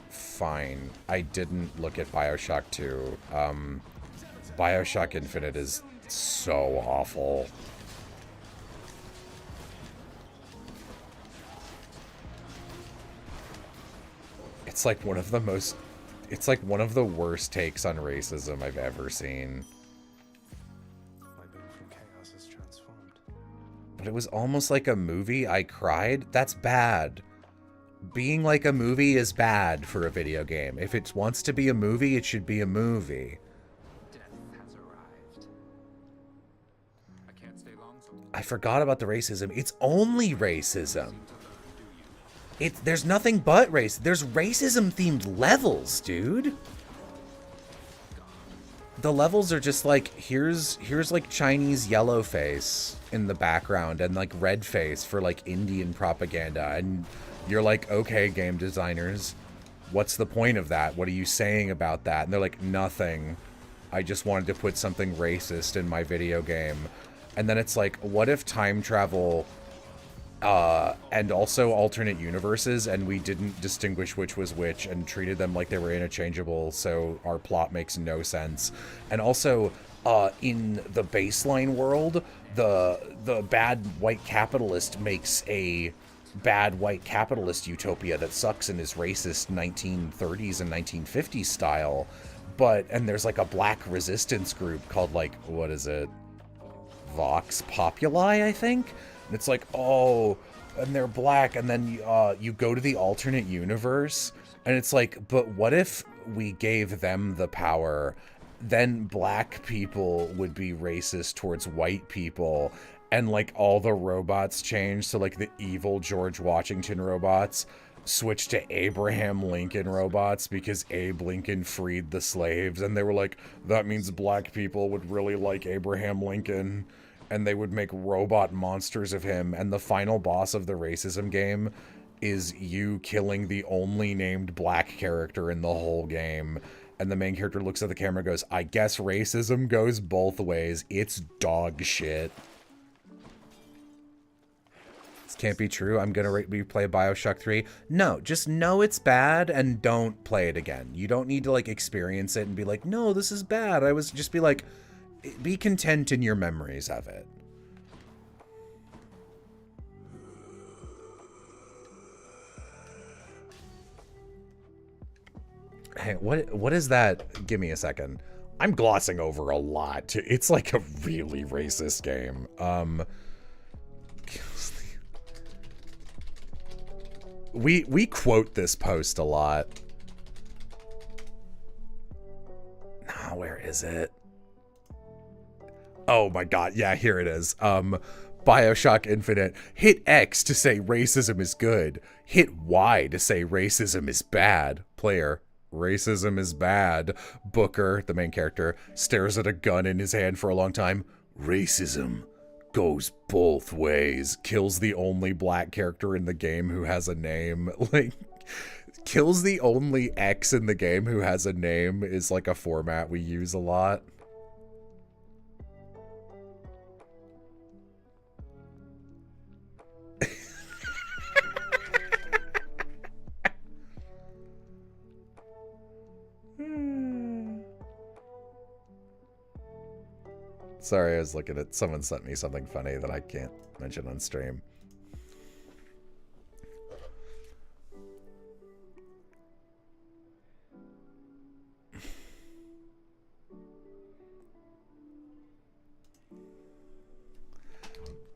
fine. I didn't look at BioShock 2. BioShock Infinite is so awful. It's like one of the most... It's like one of the worst takes on racism I've ever seen. My being from chaos is transformed. But it was almost like a movie. I cried. That's bad. Being like a movie is bad for a video game. If it wants to be a movie, it should be a movie. Death has arrived. I can't stay long, so I forgot about the racism. It's only racism. There's nothing but race. There's racism-themed levels, dude. The levels are just like, here's like Chinese yellow face in the background and like red face for like Indian propaganda. And you're like, okay, game designers, what's the point of that? What are you saying about that? And they're like, nothing. I just wanted to put something racist in my video game. And then it's like, what if time travel and also alternate universes, and we didn't distinguish which was which and treated them like they were interchangeable, so our plot makes no sense. And also, in the baseline world, the bad white capitalist makes a bad white capitalist utopia that sucks and is racist 1930s and 1950s style, and there's like a black resistance group called, like, what is it? Vox Populi, I think? And it's like, oh, and they're black, and then you go to the alternate universe, and it's like, but what if we gave them the power, then black people would be racist towards white people, and like all the robots changed. So like the evil George Washington robots switched to Abraham Lincoln robots because Abe Lincoln freed the slaves, and they were like, that means black people would really like Abraham Lincoln, and they would make robot monsters of him. And the final boss of the racism game is you killing the only named black character in the whole game. And the main character looks at the camera and goes, I guess racism goes both ways. It's dog shit. This can't be true. I'm gonna replay Bioshock 3. No, just know it's bad and don't play it again. You don't need to like experience it and be like, no, this is bad. Just be like, be content in your memories of it. Hey, what is that? Give me a second. I'm glossing over a lot. It's like a really racist game. We quote this post a lot. Oh, where is it? Oh my god, yeah, here it is. Bioshock Infinite. Hit X to say racism is good. Hit Y to say racism is bad. Player. Racism is bad. Booker, the main character, stares at a gun in his hand for a long time. Racism goes both ways. Kills the only black character in the game who has a name. Like, kills the only X in the game who has a name is like a format we use a lot. Sorry, I was looking at... Someone sent me something funny that I can't mention on stream.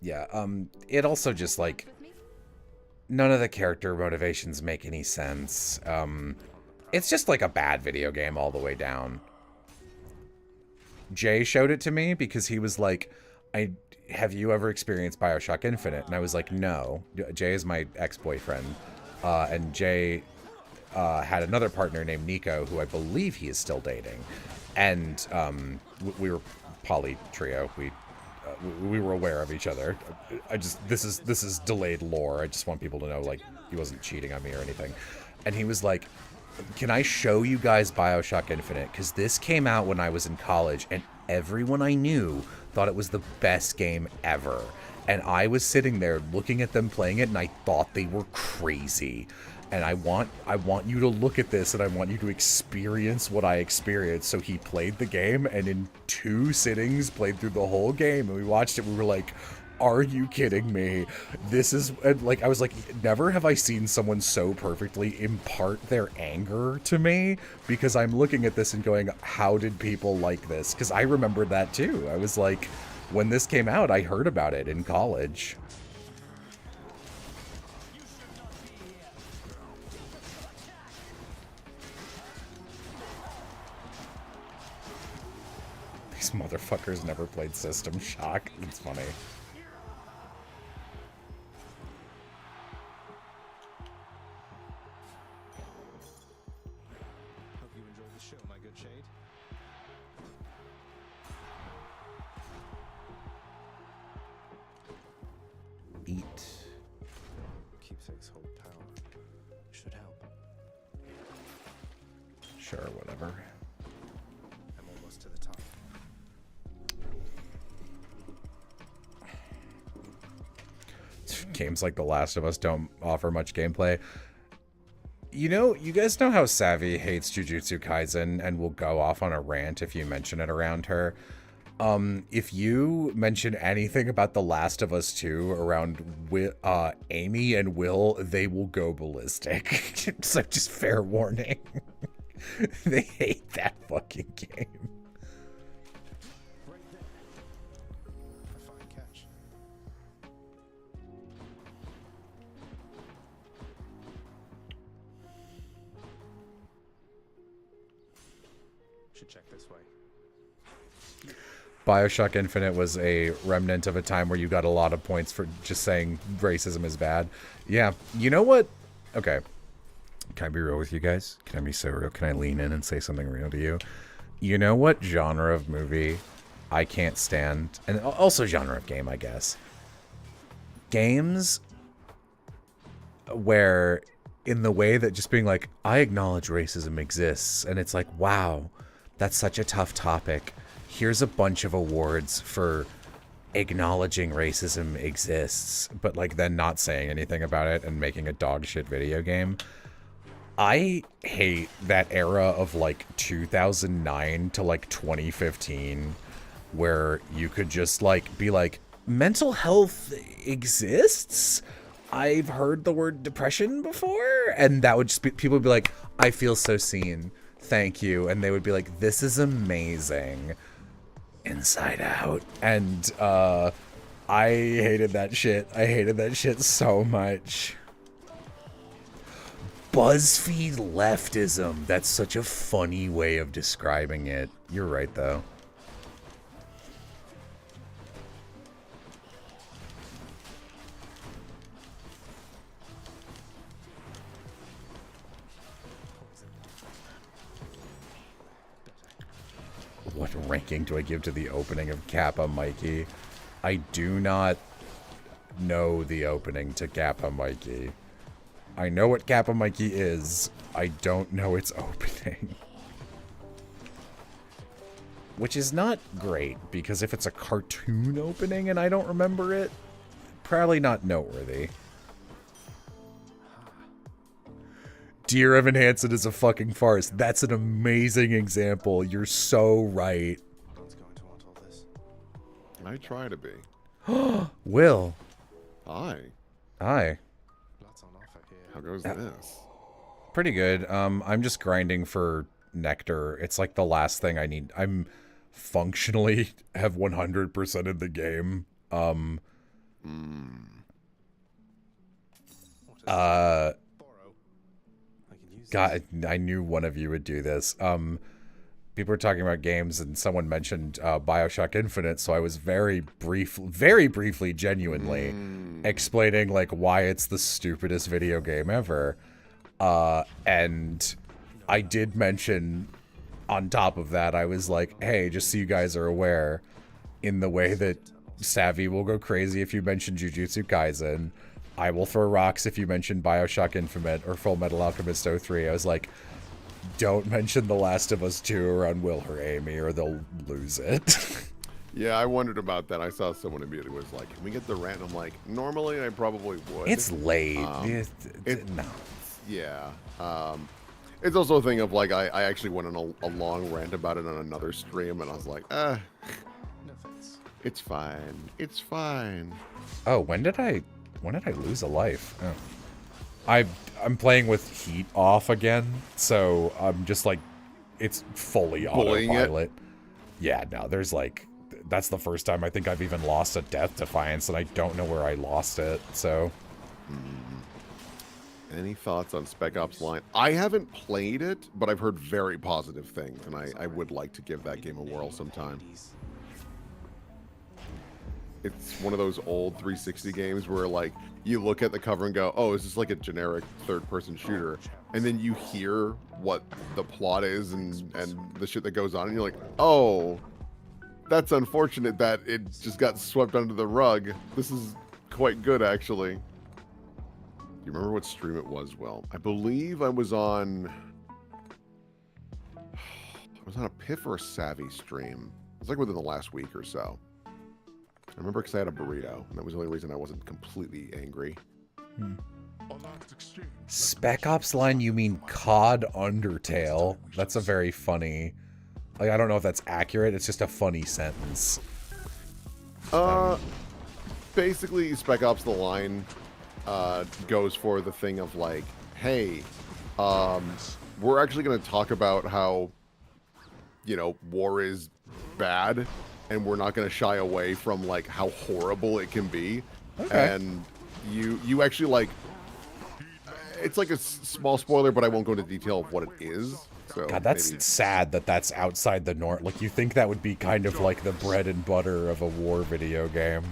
Yeah, it also just, like... None of the character motivations make any sense. It's just, like, a bad video game all the way down. Jay showed it to me because he was like, have you ever experienced Bioshock Infinite? And I was like, no. Jay is my ex-boyfriend. And Jay had another partner named Nico, who I believe he is still dating. And we were poly trio. We were aware of each other. This is delayed lore. I just want people to know, like, he wasn't cheating on me or anything. And he was like, can I show you guys Bioshock Infinite? Because this came out when I was in college, and everyone I knew thought it was the best game ever. And I was sitting there looking at them playing it, and I thought they were crazy. And I want you to look at this, and I want you to experience what I experienced. So he played the game, and in 2 sittings played through the whole game, and we watched it. We were like, are you kidding me? This is, like, I was like, never have I seen someone so perfectly impart their anger to me, because I'm looking at this and going, how did people like this? Because I remember that too. I was like, when this came out, I heard about it in college. These motherfuckers never played System Shock. It's funny. Eat. Keepsakes hold power. Should help. Sure, whatever. I'm almost to the top. Games like The Last of Us don't offer much gameplay. You know, you guys know how Savvy hates Jujutsu Kaisen and will go off on a rant if you mention it around her. If you mention anything about The Last of Us 2 around Amy and Will, they will go ballistic. So just fair warning. They hate that fucking game. A fine catch. Should check this way. BioShock Infinite was a remnant of a time where you got a lot of points for just saying racism is bad. Yeah, you know what? Okay. Can I be real with you guys? Can I be so real? Can I lean in and say something real to you? You know what genre of movie I can't stand? And also genre of game, I guess. Games where in the way that just being like, I acknowledge racism exists. And it's like, wow, that's such a tough topic. Here's a bunch of awards for acknowledging racism exists, but like then not saying anything about it and making a dog shit video game. I hate that era of like 2009 to like 2015 where you could just like be like, mental health exists? I've heard the word depression before, and that would just be, people would be like, I feel so seen, thank you, and they would be like, this is amazing. Inside Out. And I hated that shit. I hated that shit so much. BuzzFeed leftism. That's such a funny way of describing it. You're right, though. What ranking do I give to the opening of Kappa Mikey? I do not know the opening to Kappa Mikey. I know what Kappa Mikey is. I don't know its opening. Which is not great, because if it's a cartoon opening and I don't remember it, probably not noteworthy. Dear Evan Hansen is a fucking farce. That's an amazing example. You're so right. I try to be. Will. Hi. Hi. How goes this? Pretty good. I'm just grinding for Nectar. It's like the last thing I need. I'm functionally have 100% of the game. God, I knew one of you would do this. People were talking about games, and someone mentioned BioShock Infinite, so I was very briefly, genuinely explaining like why it's the stupidest video game ever. And I did mention on top of that, I was like, hey, just so you guys are aware, in the way that Savvy will go crazy if you mention Jujutsu Kaisen, I will throw rocks if you mention BioShock Infinite or Full Metal Alchemist 03. I was like, don't mention The Last of Us 2 around Will or Amy or they'll lose it. Yeah, I wondered about that. I saw someone immediately was like, can we get the rant? I'm like, normally I probably would. It's late. No. Yeah. It's also a thing of like, I actually went on a long rant about it on another stream, and I was like, it's fine. It's fine. Oh, when did I lose a life? Oh. I'm playing with heat off again, so I'm just like, it's fully autopilot. Yeah, no, there's like, that's the first time I think I've even lost a Death Defiance, and I don't know where I lost it, so. Any thoughts on Spec Ops Line? I haven't played it, but I've heard very positive things, and I would like to give that game a whirl sometime. It's one of those old 360 games where like you look at the cover and go, oh, is this like a generic third-person shooter? And then you hear what the plot is and the shit that goes on, and you're like, oh, that's unfortunate that it just got swept under the rug. This is quite good, actually. Do you remember what stream it was, Will? I believe I was on a Piff or a Savvy stream. It was like within the last week or so. I remember because I had a burrito, and that was the only reason I wasn't completely angry. Spec Ops Line, you mean COD Undertale? That's a very funny... Like, I don't know if that's accurate, it's just a funny sentence. Basically, Spec Ops The Line goes for the thing of like, hey, we're actually going to talk about how, you know, war is bad, and we're not going to shy away from like how horrible it can be. Okay. And you actually like, it's like a small spoiler, but I won't go into detail of what it is. So God, that's maybe- sad that that's outside the norm. Like, you think that would be kind of like the bread and butter of a war video game.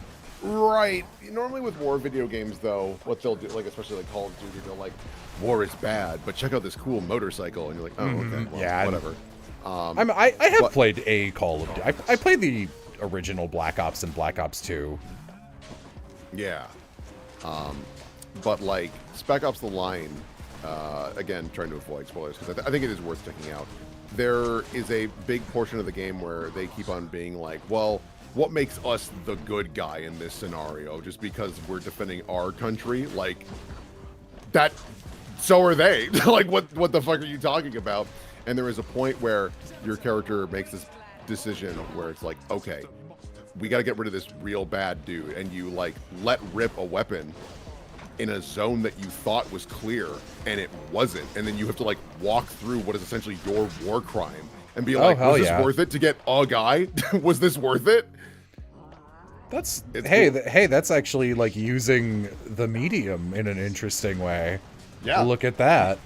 Right. Normally with war video games, though, what they'll do, like especially like Call of Duty, they're like, war is bad, but check out this cool motorcycle, and you're like, oh, okay, well, yeah, whatever. I have but- played a Call of Duty. I played the original Black Ops and Black Ops 2. Yeah. But like Spec Ops: The Line, again, trying to avoid spoilers because I think it is worth checking out. There is a big portion of the game where they keep on being like, well, what makes us the good guy in this scenario? Just because we're defending our country, like that. So are they. Like, what the fuck are you talking about? And there is a point where your character makes this decision where it's like, okay, we got to get rid of this real bad dude, and you like let rip a weapon in a zone that you thought was clear and it wasn't, and then you have to like walk through what is essentially your war crime and be like, was this worth it to get a guy? Was this worth it? That's It's hey, cool. hey, that's actually like using the medium in an interesting way. Yeah. Look at that.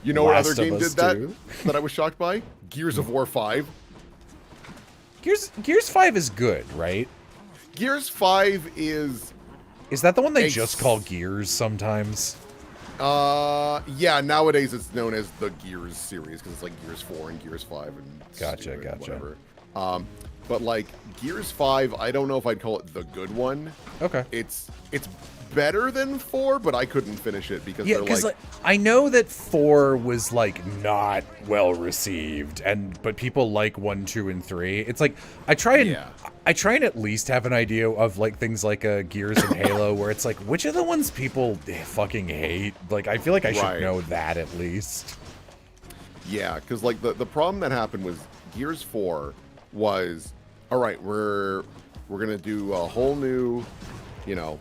You know what Last other of game Us did that 2. that I was shocked by? Gears of War 5. Gears 5 is good, right? Gears 5 is that the one they Ex- just call Gears sometimes? yeah, nowadays it's known as the Gears series because it's like Gears 4 and Gears 5 and Gotcha, stupid, gotcha. whatever. But like Gears 5, I don't know if I'd call it the good one. Okay. It's better than 4, but I couldn't finish it because Yeah, they're because like, I know that 4 was like not well received, but people like 1, 2, and 3. It's like I try and at least have an idea of like things like Gears and Halo, where it's like which are the ones people fucking hate. Like I feel like I should Right. know that at least. yeah, because like the problem that happened was Gears 4 was, all right, we're gonna do a whole new, you know,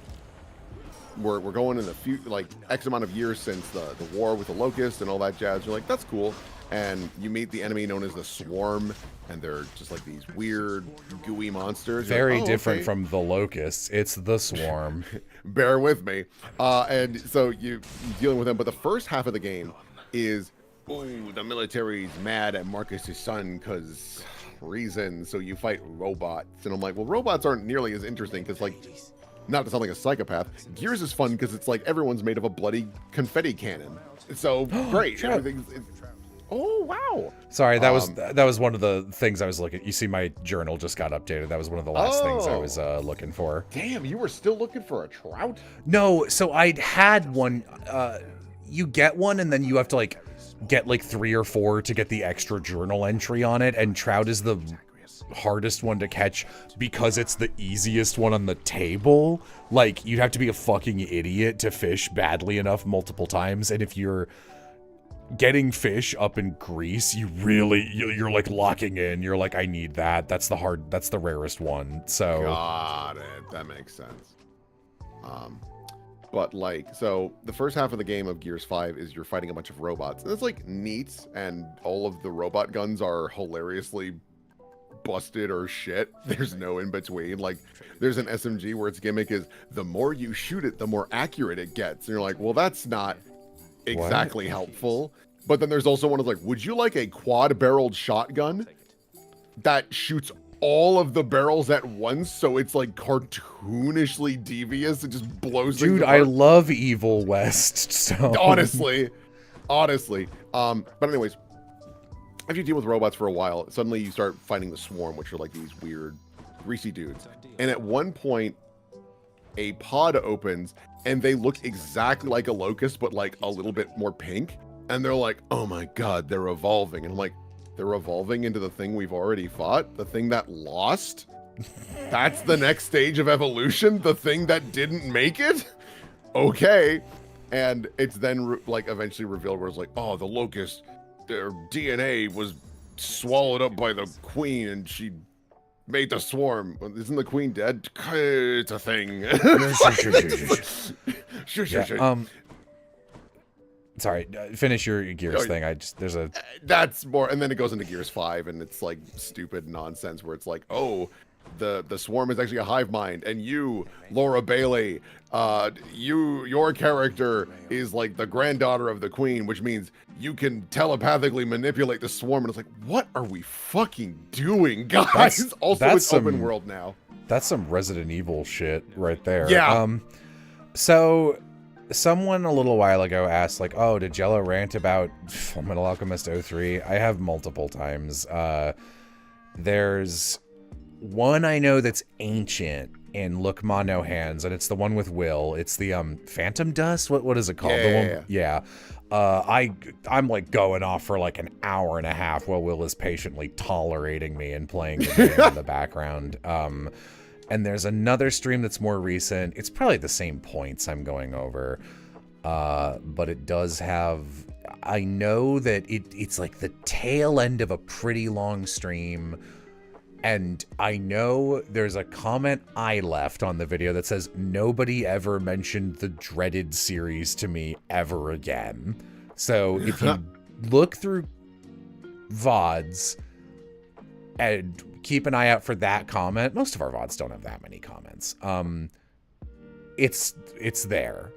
we're going in the future, like X amount of years since the war with the Locust and all that jazz. You're like, that's cool. And you meet the enemy known as the Swarm, and they're just like these weird, gooey monsters. You're Very like, oh, different okay. from the Locusts. It's the Swarm. Bear with me. And so you're dealing with them, but the first half of the game is, ooh, the military's mad at Marcus's son because reason, so you fight robots. And I'm like, well, robots aren't nearly as interesting because, like, not to sound like a psychopath, Gears is fun because it's like everyone's made of a bloody confetti cannon. So great. Trout. Oh, wow. Sorry, that was one of the things I was looking. You see, my journal just got updated. That was one of the last things I was looking for. Damn, you were still looking for a trout? No, so I'd had one. You get one, and then you have to like get like 3 or 4 to get the extra journal entry on it. And trout is the hardest one to catch because it's the easiest one on the table. Like you'd have to be a fucking idiot to fish badly enough multiple times, and if you're getting fish up in Greece, you're like locking in. You're like, I need that. That's the rarest one. So Got it. That makes sense. But like, so the first half of the game of Gears 5 is you're fighting a bunch of robots, and it's like neat, and all of the robot guns are hilariously busted or shit. There's no in between. Like, there's an SMG where its gimmick is the more you shoot it, the more accurate it gets. And you're like, well, that's not exactly helpful. But then there's also one of like, would you like a quad-barreled shotgun that shoots all of the barrels at once, so it's like cartoonishly devious and just blows things dude, I apart? love Evil West. So honestly. But anyways, after you deal with robots for a while, suddenly you start fighting the Swarm, which are like these weird, greasy dudes. And at one point, a pod opens, and they look exactly like a locust, but like a little bit more pink. And they're like, oh my god, they're evolving. And I'm like, they're evolving into the thing we've already fought? The thing that lost? That's the next stage of evolution? The thing that didn't make it? Okay. And it's then like eventually revealed where it's like, oh, the locust, their DNA was swallowed up by the queen and she made the Swarm. Isn't the queen dead? It's a thing. yeah, sorry, finish your Gears thing. There's a That's more, and then it goes into Gears 5, and it's like stupid nonsense where it's like, oh, the swarm is actually a hive mind, and you, Laura Bailey, your character is like the granddaughter of the queen, which means you can telepathically manipulate the swarm. And it's like, what are we fucking doing, guys? It's open world now. That's some Resident Evil shit right there. Yeah. So someone a little while ago asked, like, oh, did Jello rant about Fullmetal Alchemist 03? I have multiple times. There's one I know that's ancient in Look Ma No Hands, and it's the one with Will. It's the Phantom Dust. What is it called? Yeah. I'm like going off for like an hour and a half while Will is patiently tolerating me and playing the game in the background. And there's another stream that's more recent. It's probably the same points I'm going over, but it does have. I know that it's like the tail end of a pretty long stream. And I know there's a comment I left on the video that says, nobody ever mentioned the dreaded series to me ever again. So if you look through VODs and keep an eye out for that comment, most of our VODs don't have that many comments. It's there.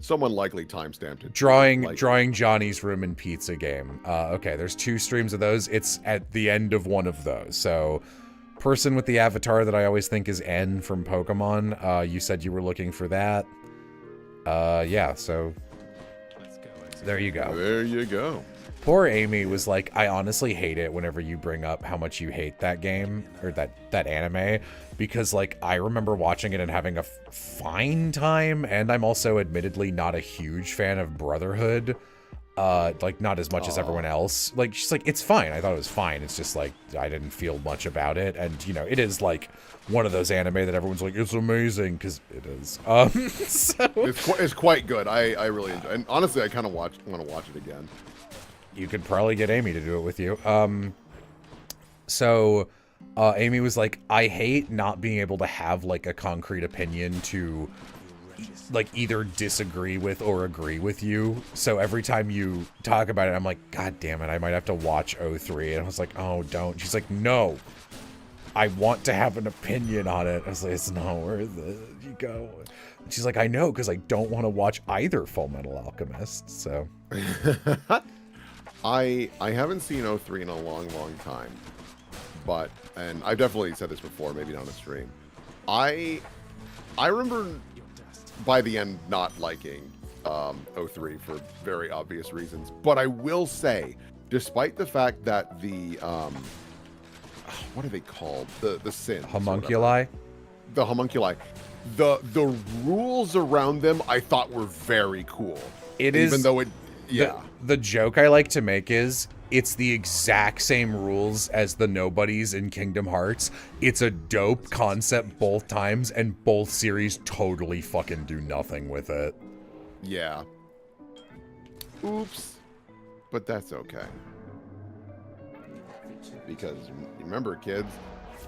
Someone likely timestamped it. Drawing Johnny's room and pizza game. Okay, there's 2 streams of those. It's at the end of one of those. So, person with the avatar that I always think is N from Pokemon. You said you were looking for that. Yeah, so there you go. There you go. Poor Amy was like, I honestly hate it whenever you bring up how much you hate that game or that anime, because like I remember watching it and having a fine time, and I'm also admittedly not a huge fan of Brotherhood, like not as much as everyone else. Like she's like, it's fine. I thought it was fine. It's just like I didn't feel much about it, and you know, it is like one of those anime that everyone's like, it's amazing, because it is. So it's quite good. I really enjoy, and honestly, I kind of want to watch it again. You could probably get Amy to do it with you. So Amy was like, I hate not being able to have like a concrete opinion to like either disagree with or agree with you. So every time you talk about it, I'm like, God damn it, I might have to watch 03. And I was like, oh, don't. She's like, no, I want to have an opinion on it. I was like, it's not worth it. You go. And she's like, I know, because I don't want to watch either Full Metal Alchemist. So I haven't seen 03 in a long time, but, and I've definitely said this before, maybe not on a stream. I remember by the end not liking 03 for very obvious reasons, but I will say, despite the fact that the what are they called? The sins. Homunculi? The homunculi. The rules around them I thought were very cool. It is, even though it. Yeah. The joke I like to make is it's the exact same rules as the nobodies in Kingdom Hearts. It's a dope concept both times, and both series totally fucking do nothing with it. Yeah. Oops. But that's okay. Because remember, kids,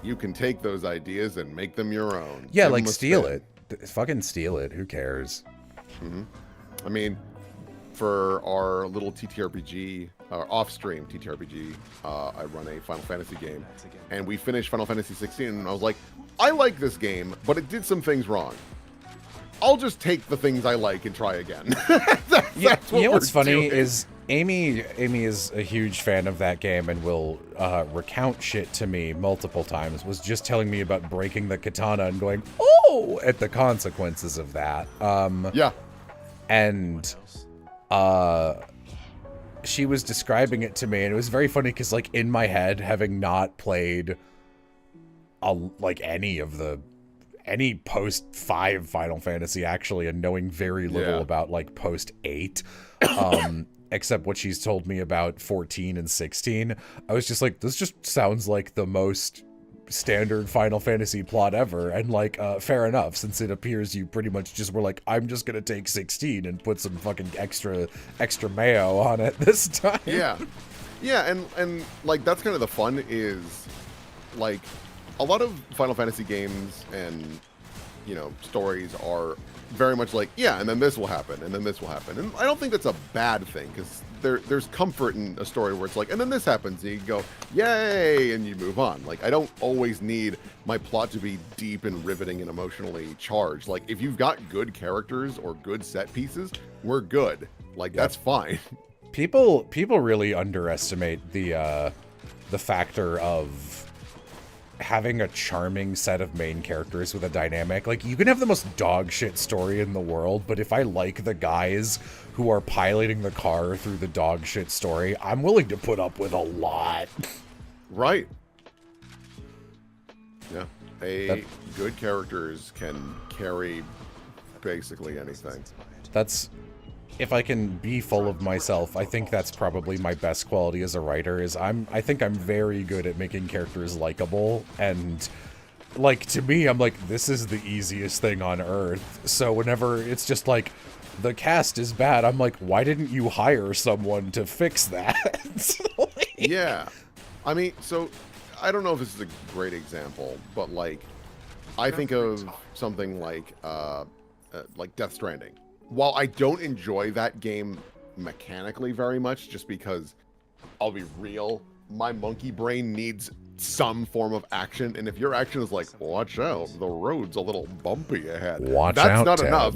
you can take those ideas and make them your own. Yeah, like steal it. Fucking steal it. Who cares? Mm-hmm. I mean, for our little TTRPG, off-stream TTRPG, I run a Final Fantasy game, and we finished Final Fantasy 16, and I was like, I like this game, but it did some things wrong. I'll just take the things I like and try again. That's what what's funny doing. is Amy is a huge fan of that game and will recount shit to me multiple times. Was just telling me about breaking the katana and going, oh, at the consequences of that. Yeah. And she was describing it to me, and it was very funny because, like, in my head, having not played like any post 5 Final Fantasy actually, and knowing very little about like post 8, except what she's told me about 14 and 16, I was just like, this just sounds like the most standard Final Fantasy plot ever, and like fair enough, since it appears you pretty much just were like, I'm just gonna take 16 and put some fucking extra mayo on it this time. Yeah and like that's kind of the fun, is like a lot of Final Fantasy games and, you know, stories are very much like, yeah, and then this will happen, and then this will happen. And I don't think that's a bad thing, because there's comfort in a story where it's like, and then this happens, and you go, yay, and you move on. Like, I don't always need my plot to be deep and riveting and emotionally charged. Like, if you've got good characters or good set pieces, we're good. Like, that's fine. People really underestimate the factor of having a charming set of main characters with a dynamic. Like, you can have the most dog shit story in the world, but if I like the guys who are piloting the car through the dog shit story, I'm willing to put up with a lot. Right. Yeah. Good characters can carry basically anything. That's, if I can be full of myself, I think that's probably my best quality as a writer, is I think I'm very good at making characters likable, and like, to me, I'm like, this is the easiest thing on earth. So whenever it's just like, the cast is bad, I'm like, why didn't you hire someone to fix that? Yeah. I mean, so I don't know if this is a great example, but like, I think of something like Death Stranding. While I don't enjoy that game mechanically very much, just because, I'll be real, my monkey brain needs some form of action, and if your action is like, watch out, the road's a little bumpy ahead, that's not enough.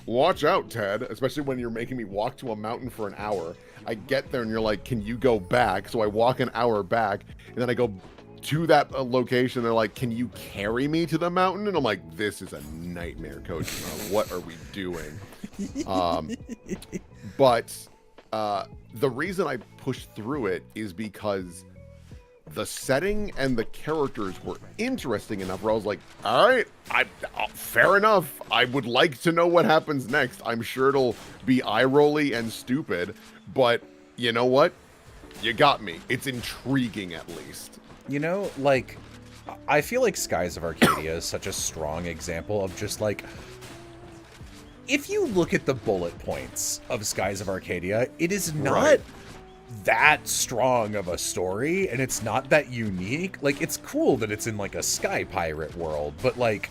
Watch out, Ted, especially when you're making me walk to a mountain for an hour. I get there and you're like, can you go back? So I walk an hour back, and then I go to that location. They're like, can you carry me to the mountain? And I'm like, this is a nightmare, Kojima. What are we doing? But the reason I pushed through it is because the setting and the characters were interesting enough where I was like, all right, fair enough. I would like to know what happens next. I'm sure it'll be eye-rolly and stupid, but you know what? You got me. It's intriguing, at least. You know, like, I feel like Skies of Arcadia is such a strong example of just like, if you look at the bullet points of Skies of Arcadia, it is not that strong of a story, and it's not that unique. Like, it's cool that it's in like a sky pirate world, but like,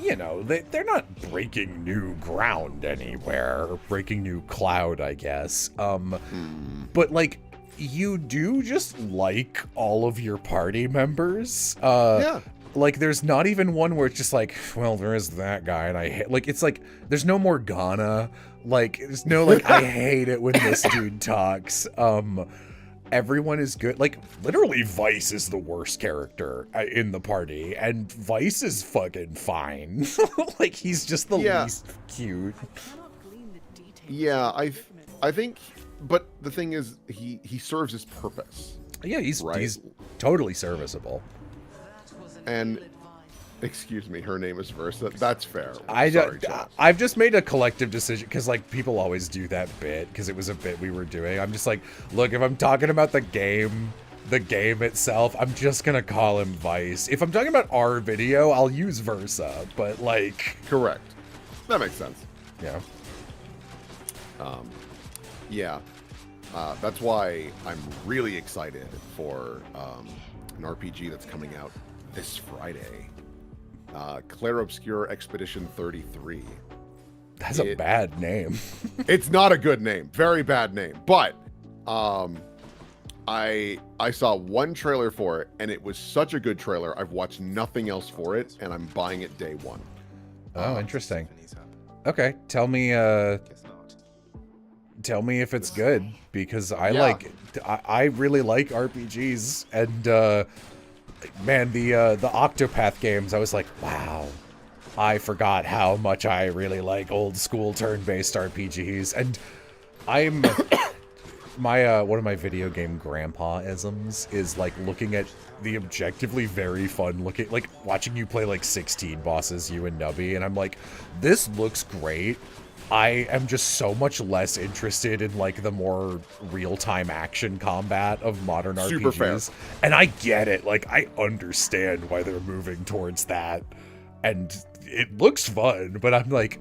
you know, they're not breaking new ground anywhere, or breaking new cloud, I guess. But like, you do just like all of your party members. Yeah. Like, there's not even one where it's just like, well, there is that guy, and I hate, like, it's like, there's no Morgana. Like, there's no, like, I hate it when this dude talks. Everyone is good. Like, literally, Vice is the worst character in the party, and Vice is fucking fine. Like, he's just the least cute. Yeah, I think, but the thing is, he serves his purpose. Yeah, he's totally serviceable. And, excuse me, her name is Versa. That's fair. I've just made a collective decision, because like, people always do that bit, because it was a bit we were doing. I'm just like, look, if I'm talking about the game itself, I'm just gonna call him Vice. If I'm talking about our video, I'll use Versa, but like... Correct. That makes sense. Yeah. That's why I'm really excited for an RPG that's coming out this Friday. Clair Obscure Expedition 33. That's a bad name. It's not a good name. Very bad name. But I saw one trailer for it, and it was such a good trailer. I've watched nothing else for it, and I'm buying it day one. Oh, interesting. Okay, tell me if it's good, because I really like RPGs, and man, the Octopath games, I was like, wow, I forgot how much I really like old school turn-based RPGs. And I'm one of my video game grandpa-isms is like looking at the objectively very fun looking, like watching you play like 16 bosses, you and Nubby, and I'm like, this looks great. I am just so much less interested in like the more real-time action combat of modern Super RPGs. fair. And I get it. Like, I understand why they're moving towards that. And it looks fun, but I'm like,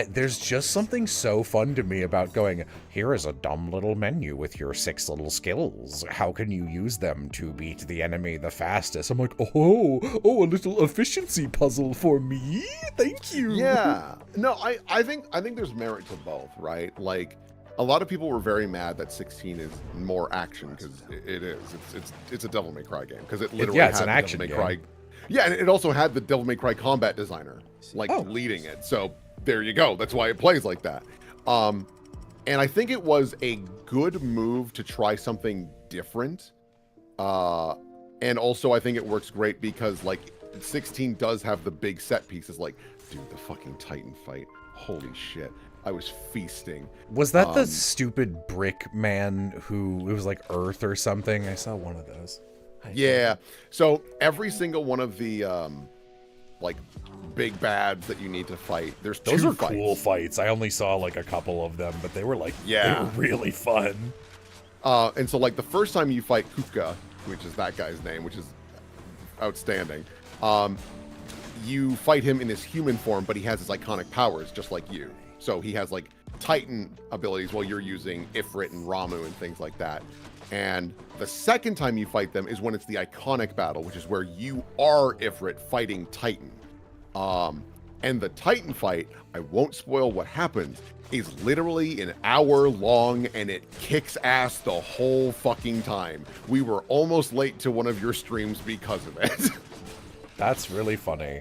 there's just something so fun to me about going, here is a dumb little menu with your 6 little skills. How can you use them to beat the enemy the fastest? I'm like, oh, a little efficiency puzzle for me? Thank you. Yeah. No, I think there's merit to both, right? Like, a lot of people were very mad that 16 is more action because it is. It's a Devil May Cry game because it literally it's had an the action Devil May Cry. game. Yeah, and it also had the Devil May Cry combat designer like Oh. leading it. So there you go. That's why it plays like that. And I think it was a good move to try something different. And also I think it works great because like 16 does have the big set pieces. Like, dude, the fucking Titan fight. Holy shit. I was feasting. Was that the stupid brick man who, it was like Earth or something? I saw one of those. Yeah. So every single one of the like big bads that you need to fight, there's Those two are fights. cool fights. I only saw like a couple of them, but they were like, Yeah. they were really fun. And so like the first time you fight Kupka, which is that guy's name, which is outstanding, you fight him in his human form, but he has his iconic powers just like you. So he has like Titan abilities while you're using Ifrit and Ramu and things like that. And the second time you fight them is when it's the iconic battle, which is where you are Ifrit fighting Titan. And the Titan fight, I won't spoil what happens, is literally an hour long and it kicks ass the whole fucking time. We were almost late to one of your streams because of it. That's really funny.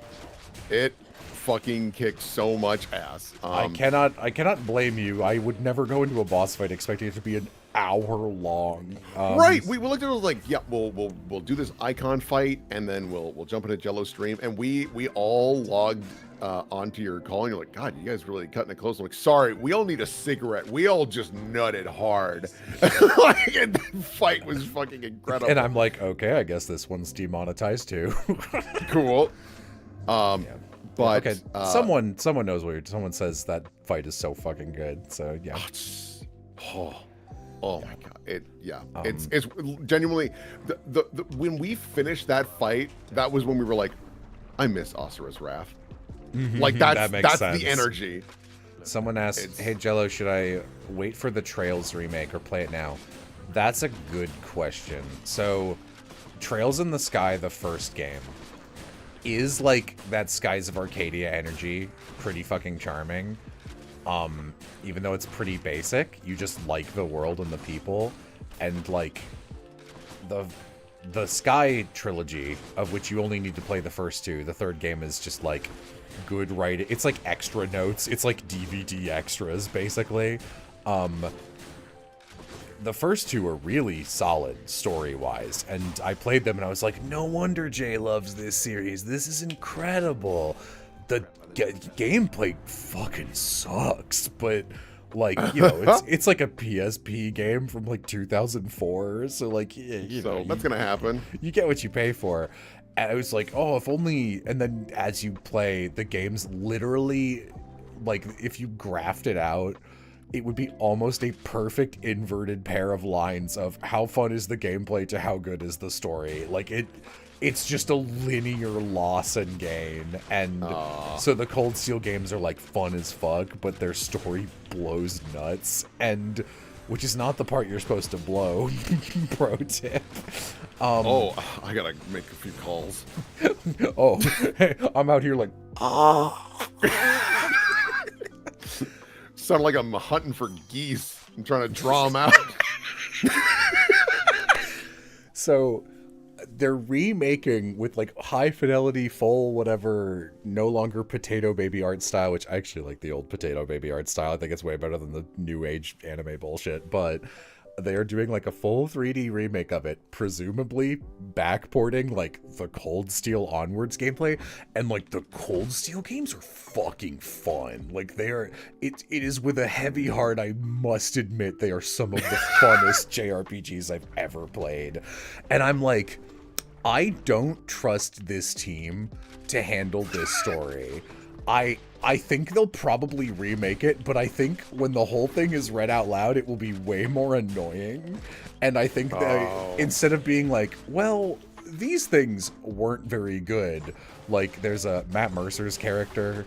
It fucking kicks so much ass. I cannot blame you. I would never go into a boss fight expecting it to be an hour long. Right. We looked at it like, yeah, we'll do this icon fight and then we'll jump into Jello stream, and we all logged onto your call and you're like, God, you guys really cutting it close. I'm like, sorry, we all need a cigarette. We all just nutted hard. Like, and the fight was fucking incredible. And I'm like, okay, I guess this one's demonetized too. Cool. But okay, someone knows what you're. Someone says that fight is so fucking good. So yeah. Oh my god! It's genuinely the when we finished that fight, that was when we were like, I miss Asura's Wrath. Like that's sense. the energy. Someone asked, "Hey Jello, should I wait for the Trails remake or play it now?" That's a good question. So, Trails in the Sky, the first game, is like that Skies of Arcadia energy, pretty fucking charming. Even though it's pretty basic, you just like the world and the people, and like the Sky trilogy, of which you only need to play the first two. The third game is just like good writing. It's like extra notes. It's like DVD extras, basically. The first two are really solid story-wise, and I played them and I was like, no wonder Jay loves this series. This is incredible. The gameplay fucking sucks, but like, you know, it's like a PSP game from like 2004, so like, you know, that's gonna happen. You get what you pay for. And I was like, oh, if only. And then as you play, the game's literally like, if you graphed it out, it would be almost a perfect inverted pair of lines of how fun is the gameplay to how good is the story. Like it's just a linear loss and gain. And so the Cold Steel games are like fun as fuck, but their story blows nuts, and which is not the part you're supposed to blow. Pro tip. I gotta make a few calls. Oh, hey, I'm out here like, Sound like I'm hunting for geese. I'm trying to draw them out. So they're remaking with like high fidelity, full whatever, no longer Potato Baby art style, which I actually like the old Potato Baby art style. I think it's way better than the new age anime bullshit, but they are doing like a full 3D remake of it, presumably backporting like the Cold Steel Onwards gameplay, and like the Cold Steel games are fucking fun. Like it is with a heavy heart, I must admit, they are some of the funnest JRPGs I've ever played. And I'm like, I don't trust this team to handle this story. I think they'll probably remake it, but I think when the whole thing is read out loud, it will be way more annoying. And I think that instead of being like, well, these things weren't very good, like there's a Matt Mercer's character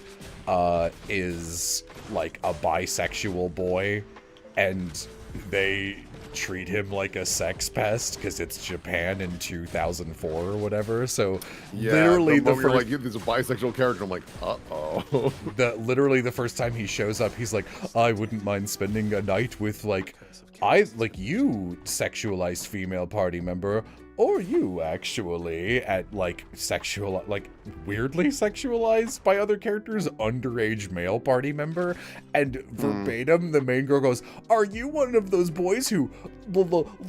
is like a bisexual boy, and they treat him like a sex pest because it's Japan in 2004 or whatever. So Yeah, literally the the moment you're first, like, there's a bisexual character. I'm like, uh-oh. literally the first time he shows up, he's like, I wouldn't mind spending a night with like you sexualized female party member, or you actually at like sexual, like weirdly sexualized by other characters, underage male party member, and verbatim the main girl goes, are you one of those boys who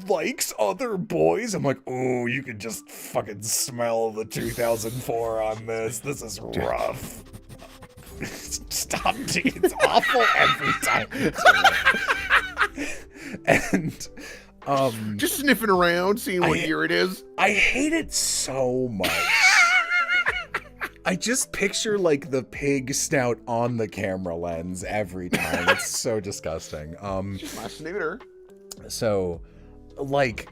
likes other boys? I'm like, oh, you can just fucking smell the 2004 on this. This is rough. Stop, dude. It's awful every time. And just sniffing around, seeing what year it is. I hate it so much. I just picture like the pig snout on the camera lens every time. It's so disgusting. My snooter. So, like,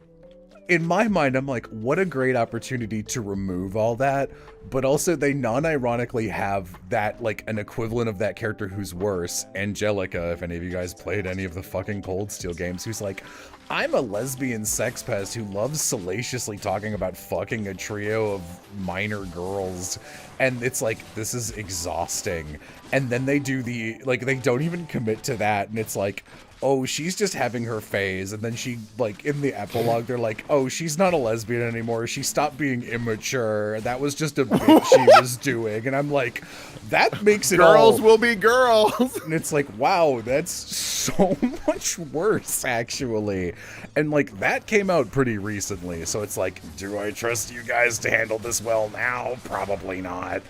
in my mind, I'm like, what a great opportunity to remove all that. But also, they non-ironically have that, like, an equivalent of that character who's worse, Angelica, if any of you guys played any of the fucking Cold Steel games, who's like, I'm a lesbian sex pest who loves salaciously talking about fucking a trio of minor girls. And it's like, this is exhausting. And then they do the, like, they don't even commit to that. And it's like, oh, she's just having her phase. And then she, like, in the epilogue, they're like, oh, she's not a lesbian anymore. She stopped being immature. That was just a bit she was doing. And I'm like, that makes it Girls will be girls. And it's like, wow, that's so much worse, actually. And, like, that came out pretty recently. So it's like, do I trust you guys to handle this well now? Probably not.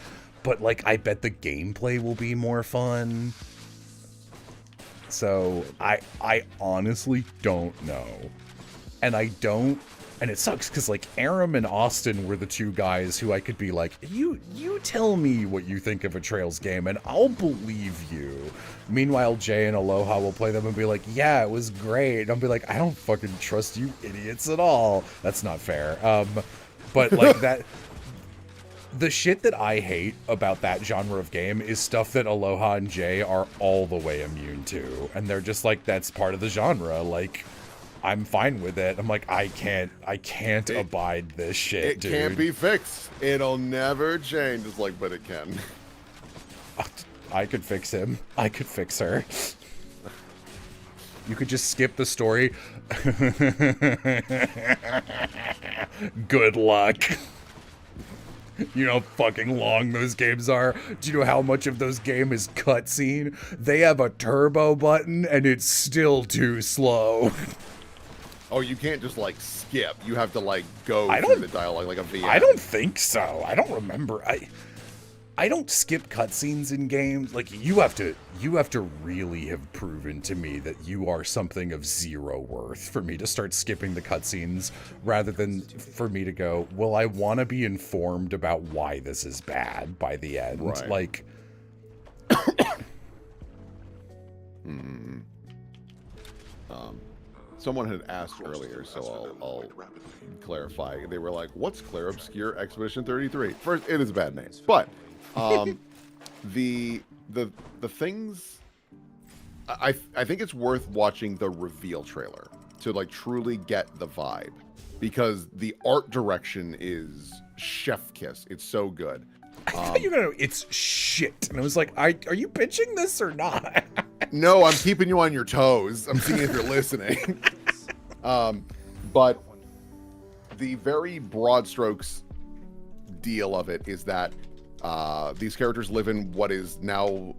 But, like, I bet the gameplay will be more fun. So I honestly don't know. And it sucks because like Aram and Austin were the two guys who I could be like, you tell me what you think of a Trails game and I'll believe you. Meanwhile, Jay and Aloha will play them and be like, yeah, it was great. And I'll be like, I don't fucking trust you idiots at all. That's not fair. But like that, the shit that I hate about that genre of game is stuff that Aloha and Jay are all the way immune to. And they're just like, that's part of the genre. Like, I'm fine with it. I'm like, I can't abide this shit, dude. It can't be fixed. It'll never change. It's like, but it can. I could fix him. I could fix her. You could just skip the story. Good luck. You know how fucking long those games are? Do you know how much of those game is cutscene? They have a turbo button and it's still too slow. Oh, you can't just like skip. You have to like go through the dialogue like a VM. I don't think so. I don't remember. I don't skip cutscenes in games. Like you have to really have proven to me that you are something of zero worth for me to start skipping the cutscenes rather than for me to go, well, I want to be informed about why this is bad by the end. Right. Like someone had asked earlier, so I'll clarify. They were like, what's Claire Obscure Expedition 33? First, it is a bad name. But the things I think it's worth watching the reveal trailer to like truly get the vibe, because the art direction is chef kiss. It's so good. I thought you were gonna, it's shit. And I was like, are you pitching this or not? No, I'm keeping you on your toes. I'm seeing if you're listening. But the very broad strokes deal of it is that these characters live in what is now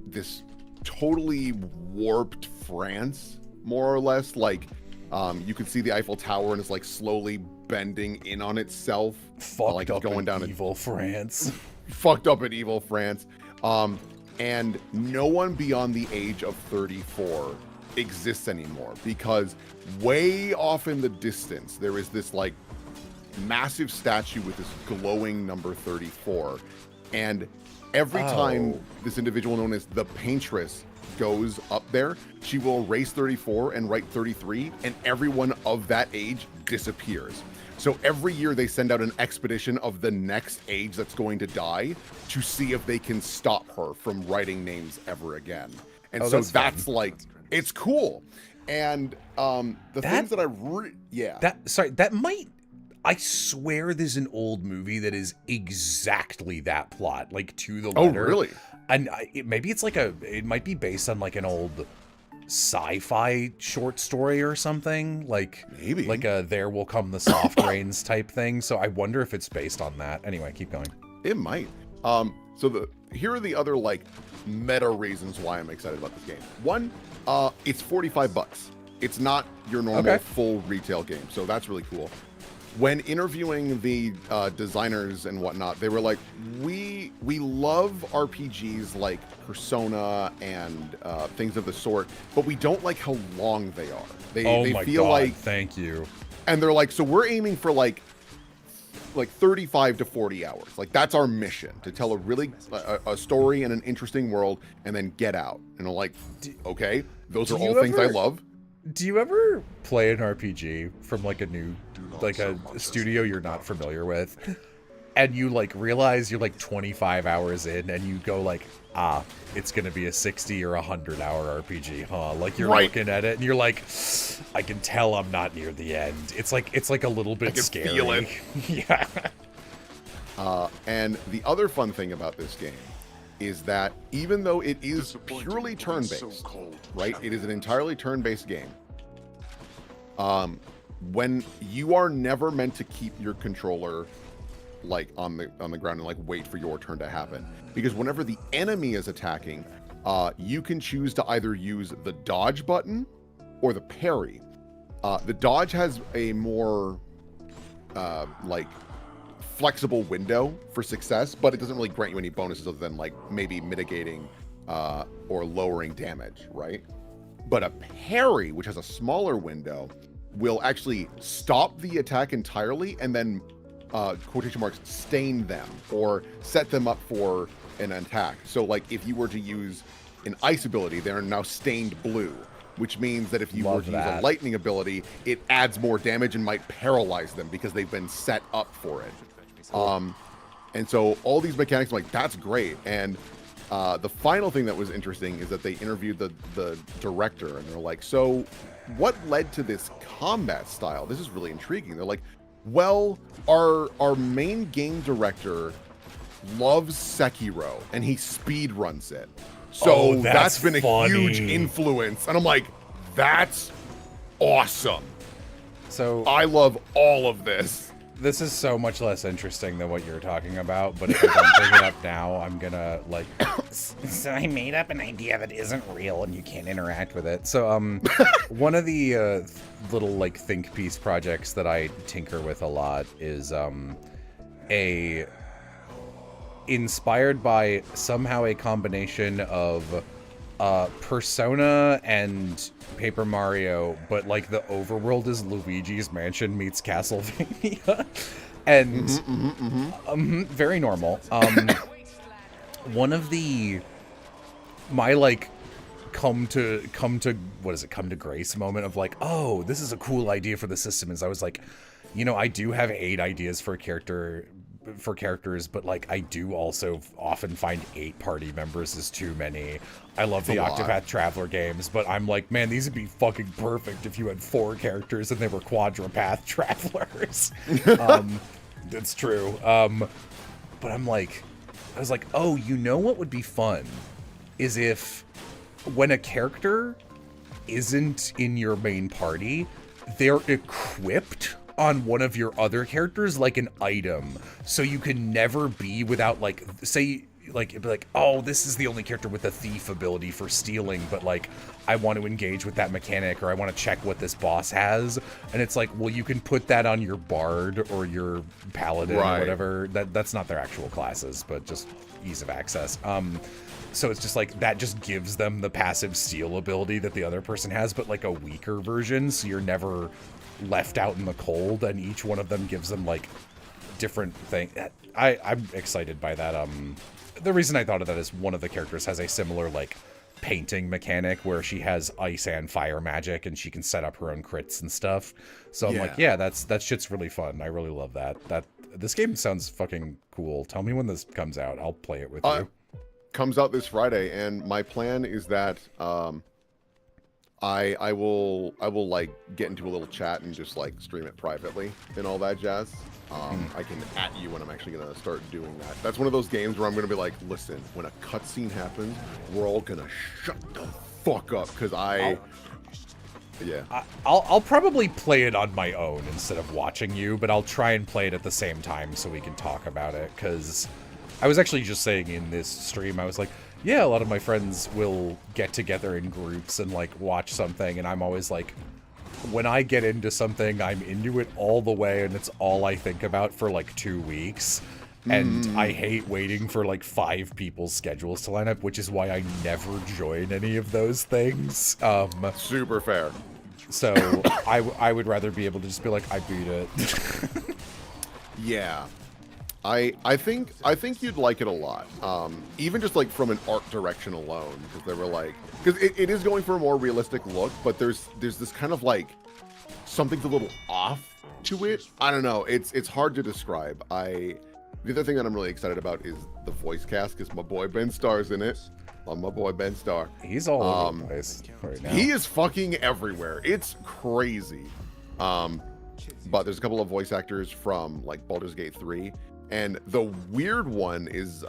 this totally warped France, more or less. Like, you can see the Eiffel Tower and it's like slowly bending in on itself. Fucked like up going in down evil France. Fucked up in evil France. And no one beyond the age of 34 exists anymore, because way off in the distance there is this like massive statue with this glowing number 34, and every time this individual known as the Paintress goes up there, she will erase 34 and write 33, and everyone of that age disappears. So every year they send out an expedition of the next age that's going to die to see if they can stop her from writing names ever again. And so that's like, it's cool. And the things that that might. I swear there's an old movie that is exactly that plot, like to the letter. Oh, really? And maybe it's like it might be based on like an old sci-fi short story or something, like maybe like a There Will Come the Soft Rains type thing. So I wonder if it's based on that. Anyway, keep going. It might. Here are the other like meta reasons why I'm excited about this game. One, it's $45. It's not your normal full retail game, so that's really cool. When interviewing the designers and whatnot, they were like, we love RPGs like Persona and things of the sort, but we don't like how long they are. They feel like, thank you. And they're like, so we're aiming for like 35 to 40 hours. Like that's our mission, to tell a story in an interesting world and then get out. And they're like, okay, those are all things I love. Do you ever play an RPG from like a studio you're not familiar with, and you like realize you're like 25 hours in and you go like, it's gonna be a 60 or 100 hour RPG, huh? Like you're looking at it and you're like, I can tell I'm not near the end. It's like a little bit scary. Feel it. Yeah. And the other fun thing about this game is that even though it is purely turn-based, right? It is an entirely turn-based game. When you are never meant to keep your controller like on the ground and like wait for your turn to happen, because whenever the enemy is attacking, you can choose to either use the dodge button or the parry. The dodge has a more like flexible window for success, but it doesn't really grant you any bonuses other than like maybe mitigating or lowering damage, right? But a parry, which has a smaller window, will actually stop the attack entirely and then quotation marks stain them or set them up for an attack. So like if you were to use an ice ability, they're now stained blue, which means that if you were to use a lightning ability, it adds more damage and might paralyze them because they've been set up for it. And so all these mechanics, I'm like, that's great. And the final thing that was interesting is that they interviewed the director, and they're like, so what led to this combat style? This is really intriguing. They're like, well, our main game loves Sekiro, and he speed runs it. So that's been a huge influence. And I'm like, that's awesome. So I love all of this. This is so much less interesting than what you're talking about, but if I don't bring it up now, I'm gonna like. So I made up an idea that isn't real, and you can't interact with it. So one of the little like think piece projects that I tinker with a lot is inspired by somehow a combination of Persona and Paper Mario, but like the overworld is Luigi's Mansion meets Castlevania, and very normal. One of my like come to grace moment of like, oh, this is a cool idea for the system is I was like, I do have 8 ideas for characters, but like I do also often find 8 party members is too many. I love the Octopath Traveler games, but I'm like, man, these would be fucking perfect if you had 4 characters and they were quadrupath travelers. That's true. But I was like, oh, what would be fun is if when a character isn't in your main party, they're equipped on one of your other characters like an item, so you can never be without like, say, like it'd be like, oh, this is the only character with a thief ability for stealing, but like I want to engage with that mechanic, or I want to check what this boss has, and it's like, well, you can put that on your bard or your paladin or whatever. That's not their actual classes, but just ease of access. So it's just like that just gives them the passive steal ability that the other person has, but like a weaker version, so you're never left out in the cold, and each one of them gives them like different thing. I'm excited by that. The reason I thought of that is one of the characters has a similar like painting mechanic where she has ice and fire magic and she can set up her own crits and stuff. So I'm like, yeah, that shit's really fun. I really love that. This game sounds fucking cool. Tell me when this comes out. I'll play it with you. Comes out this Friday, and my plan is that I will like get into a little chat and just like stream it privately and all that jazz. I can at you when I'm actually gonna start doing that. That's one of those games where I'm gonna be like, listen, when a cutscene happens, we're all gonna shut the fuck up because I'll probably play it on my own instead of watching you, but I'll try and play it at the same time so we can talk about it, because I was actually just saying in this stream, I was like, yeah, a lot of my friends will get together in groups and like watch something, and I'm always like, when I get into something, I'm into it all the way, and it's all I think about for like 2 weeks. And I hate waiting for like 5 people's schedules to line up, which is why I never join any of those things. Super fair. So I would rather be able to just be like, I beat it. Yeah. I think you'd like it a lot. Even just like from an art direction alone, because they were like, because it is going for a more realistic look, but there's this kind of like something's a little off to it. I don't know. It's hard to describe. The other thing that I'm really excited about is the voice cast, because my boy Ben Starr's in it. Love my boy Ben Starr. He's all over the place right now. He is fucking everywhere. It's crazy. But there's a couple of voice actors from like Baldur's Gate 3. And the weird one is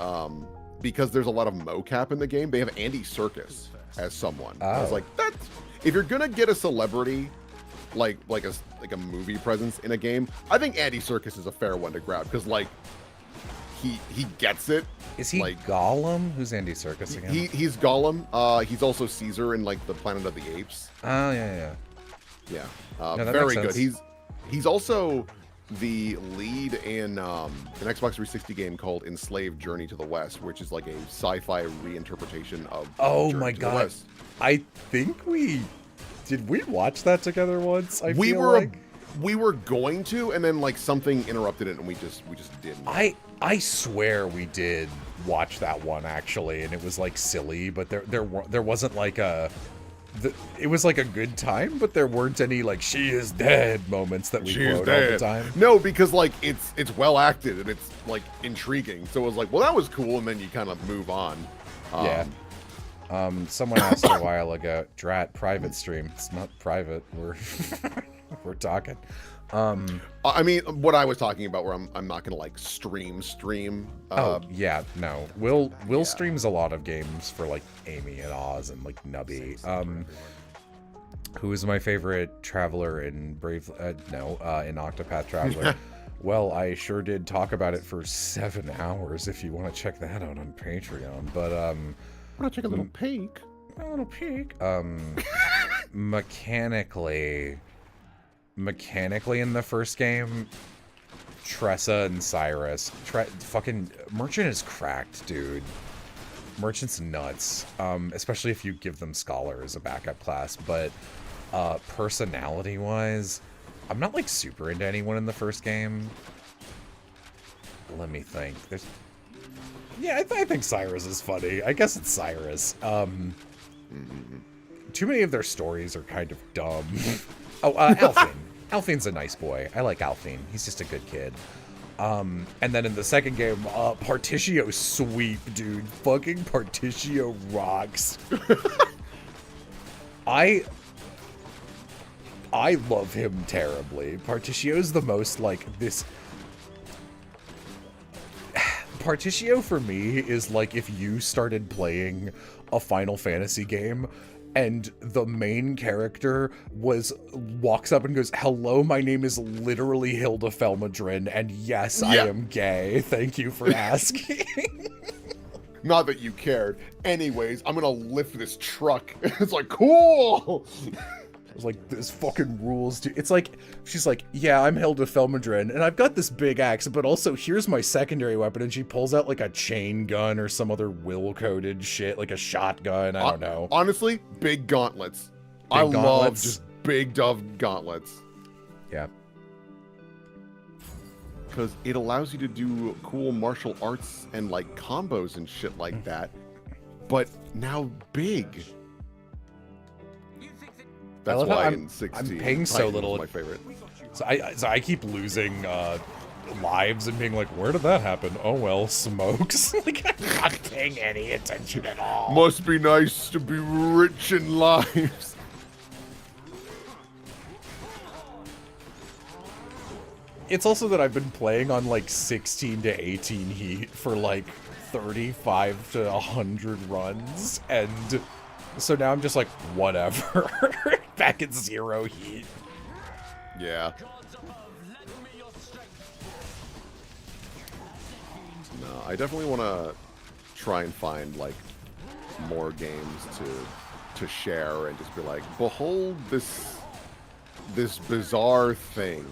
because there's a lot of mocap in the game, they have Andy Serkis as someone. I was like, that's, if you're gonna get a celebrity like a movie presence in a game, I think Andy Serkis is a fair one to grab, because like he gets it. Is he like Gollum? Who's Andy Serkis again? He's Gollum. He's also Caesar in like the Planet of the Apes. Oh yeah. Yeah. No, very good. He's also the lead in an Xbox 360 game called Enslaved Journey to the West, which is like a sci-fi reinterpretation of Oh Journey my to the god. West. I think we watch that together once? We were going to, and then like something interrupted it, and we just didn't. I swear we did watch that one actually, and it was like silly, but there wasn't like it was like a good time, but there weren't any like she is dead moments that we quote all the time. No, because like it's well acted and it's like intriguing. So it was like, well, that was cool, and then you kind of move on. Yeah. Someone asked a while ago, Drat, private stream. It's not private. We're talking. I mean, what I was talking about, where I'm not gonna like stream. Yeah, no. Will streams a lot of games for like Amy and Oz and like Nubby. Who is my favorite traveler in in Octopath Traveler? Well, I sure did talk about it for 7 hours. If you want to check that out on Patreon, but I want to take a little peek. Mechanically in the first game, Tressa and Cyrus, fucking Merchant is cracked, dude. Merchant's nuts, especially if you give them Scholar as a backup class, but personality-wise, I'm not like super into anyone in the first game. Let me think. Yeah, I think Cyrus is funny. I guess it's Cyrus. Too many of their stories are kind of dumb. Alfine. Alfine's a nice boy. I like Alfine. He's just a good kid. And then in the second game, Partitio's sweep, dude. Fucking Partitio rocks. I love him terribly. Partitio's the most like this. Partitio for me is like if you started playing a Final Fantasy game and the main character walks up and goes, "Hello, my name is literally Hilda Felmadrin, and yes, I am gay. Thank you for asking." Not that you cared. Anyways, I'm gonna lift this truck. It's like, cool. It's like, this fucking rules, dude. It's like, she's like, yeah, I'm Hilda Felmadrin, and I've got this big axe, but also here's my secondary weapon, and she pulls out like a chain gun or some other will-coded shit, like a shotgun, I don't know. Honestly, big gauntlets. I love just big dove gauntlets. Yeah. Because it allows you to do cool martial arts and like combos and shit like that, but now big. That's why in 16, I'm paying so little. My favorite. So I keep losing lives and being like, where did that happen? Oh well, smokes. Like, I'm not paying any attention at all. Must be nice to be rich in lives. It's also that I've been playing on like 16 to 18 heat for like 35 to 100 runs, and so now I'm just like, whatever. Back at 0 heat. Yeah. No, I definitely want to try and find like more games to share and just be like, behold this bizarre thing.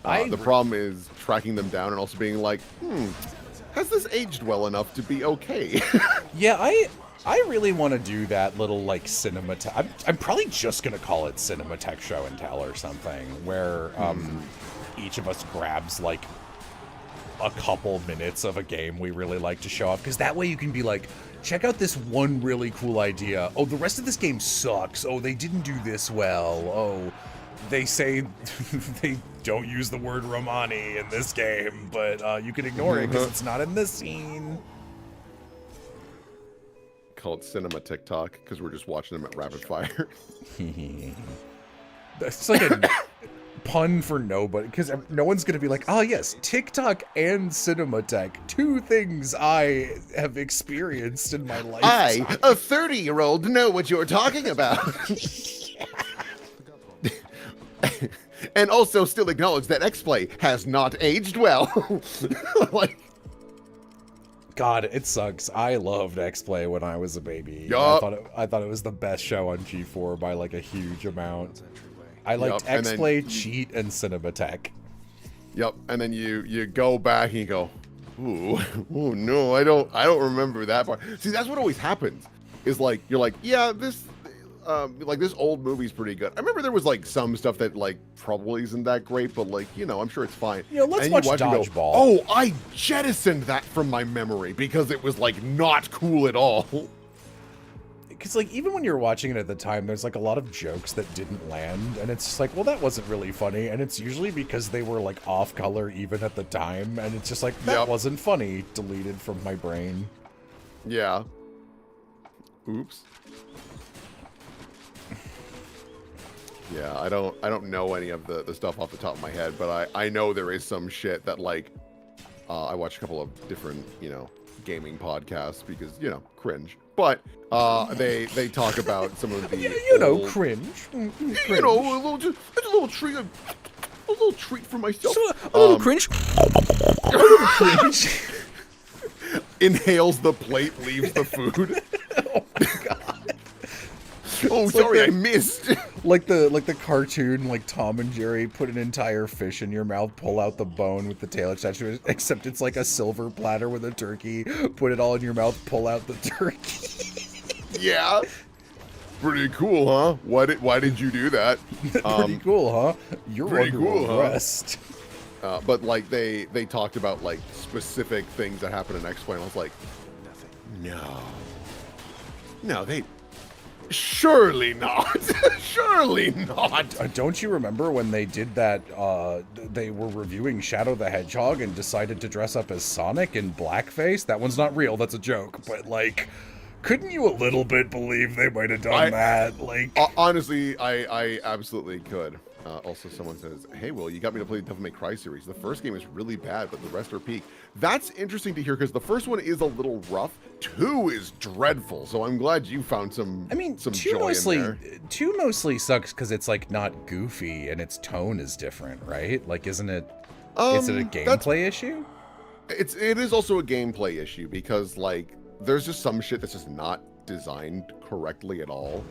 The problem is tracking them down and also being like, has this aged well enough to be okay? Yeah, I really want to do that little like cinematech. I'm probably just gonna call it Cinematech Show and Tell or something, where each of us grabs like a couple minutes of a game we really like to show off, because that way you can be like, check out this one really cool idea. Oh, the rest of this game sucks. Oh, they didn't do this well. Oh, they say they don't use the word Romani in this game, but you can ignore it because it's not in this scene. Call it Cinema TikTok because we're just watching them at rapid fire. That's like a pun for nobody, because no one's gonna be like, oh yes, TikTok and Cinematech, two things I have experienced in my life. I, a 30-year-old, know what you're talking about. And also still acknowledge that X-Play has not aged well. Like, God, it sucks. I loved X-Play when I was a baby. Yup. I thought it was the best show on G4 by like a huge amount. I liked Yup, and then X-Play, Cheat, and Cinematech. Yep, and then you go back and you go, ooh no, I don't remember that part. See, that's what always happens. Is like you're like, yeah, this like this old movie's pretty good. I remember there was like some stuff that like probably isn't that great, but like, you know, I'm sure it's fine. Yeah, let's and watch you watch and Dodgeball. go, oh, I jettisoned that from my memory because it was like not cool at all. Because like even when you're watching it at the time, there's like a lot of jokes that didn't land, and it's just like, well, that wasn't really funny, and it's usually because they were like off color even at the time, and it's just like, that wasn't funny, deleted from my brain. Yeah. Oops. Yeah, I don't know any of the stuff off the top of my head, but I know there is some shit that like I watch a couple of different, you know, gaming podcasts because, you know, cringe. But they talk about some of the you know, old, cringe. You know, a little treat for myself. A little cringe. A little cringe. Inhales the plate, leaves the food. Oh my god. Oh, It's sorry, like I missed. Like the cartoon, like Tom and Jerry, put an entire fish in your mouth, pull out the bone with the tail attached to it, except it's like a silver platter with a turkey, put it all in your mouth, pull out the turkey. Yeah. Pretty cool, huh? Why did you do that? Pretty cool, huh? You're pretty under cool, huh? arrest. But like they talked about like specific things that happened in X-Play, and I was like, no, they surely not. Surely not. Don't you remember when they did that? They were reviewing Shadow the Hedgehog and decided to dress up as Sonic in blackface. That one's not real. That's a joke. But like, couldn't you a little bit believe they might have done that? Like, honestly, I absolutely could. Also, someone says, hey, Will, you got me to play the Devil May Cry series. The first game is really bad, but the rest are peak. That's interesting to hear because the first one is a little rough. 2 is dreadful, so I'm glad you found some. I mean, some 2 joy mostly in there. 2 mostly sucks because it's like not goofy and its tone is different, right? Like, isn't it? Is it a gameplay issue? It is also a gameplay issue because like there's just some shit that's just not designed correctly at all.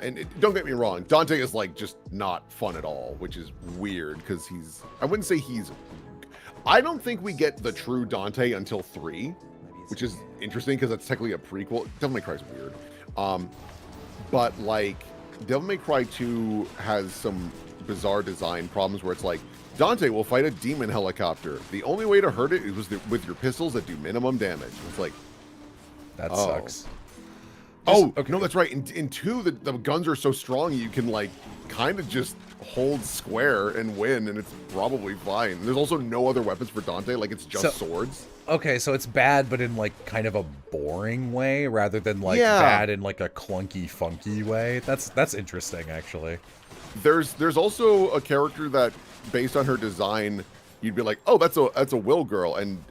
And don't get me wrong, Dante is like just not fun at all, which is weird because I wouldn't say I don't think we get the true Dante until 3, which is interesting because that's technically a prequel. Devil May Cry is weird. But like Devil May Cry 2 has some bizarre design problems where it's like, Dante will fight a demon helicopter. The only way to hurt it is with your pistols that do minimum damage. It's like, that sucks. Okay. No, that's right. In 2, the guns are so strong you can like kind of just hold square and win, and it's probably fine. There's also no other weapons for Dante. Like it's just swords. Okay, so it's bad, but in like kind of a boring way rather than like bad in like a clunky, funky way. That's interesting, actually. There's also a character that based on her design, you'd be like, oh, that's a Will girl, and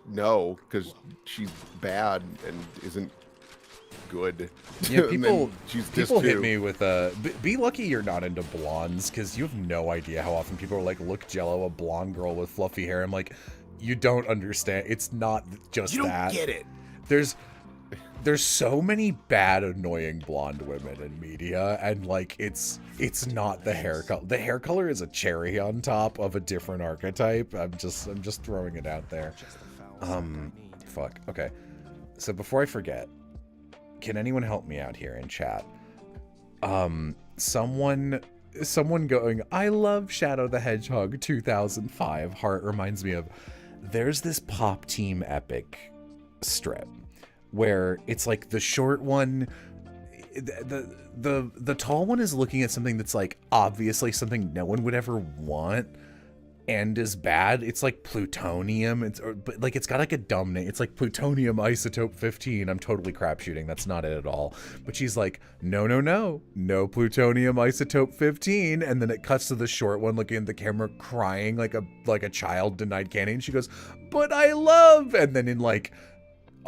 no, because she's bad and isn't good. Yeah, And people then she's people hit too. me with be lucky you're not into blondes, because you have no idea how often people are like, look, Jello, a blonde girl with fluffy hair. I'm like, you don't understand. It's not just You don't that. get it. There's so many bad, annoying blonde women in media, and like it's not the hair color. The hair color is a cherry on top of a different archetype. I'm just throwing it out there. Fuck. Okay. So before I forget, can anyone help me out here in chat? Someone going, I love Shadow the Hedgehog 2005. Heart reminds me of, there's this Pop Team Epic strip where it's like the short one, the tall one is looking at something that's like obviously something no one would ever want and is bad. It's like plutonium. But like it's got like a dumb name. It's like plutonium isotope 15. I'm totally crap shooting. That's not it at all. But she's like, no plutonium isotope 15. And then it cuts to the short one looking at the camera crying like a child denied candy. And she goes, but I love. And then in like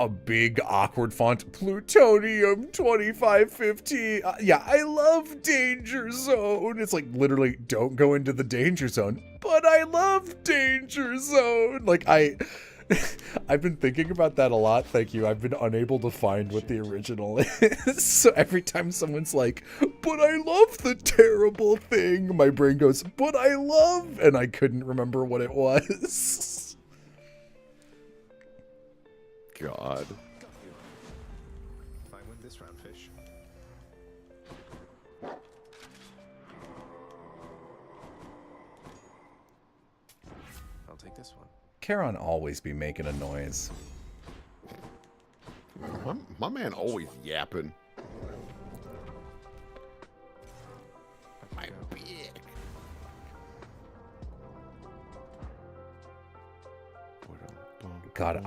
a big awkward font, plutonium 2515. Yeah, I love danger zone. It's like literally, don't go into the danger zone, but I love danger zone. Like I've been thinking about that a lot. Thank you. I've been unable to find what the original is. So every time someone's like, but I love the terrible thing, my brain goes, but I love, and I couldn't remember what it was. God. If I win this round, fish. I'll take this one. Charon always be making a noise. My man always yapping. My big. God,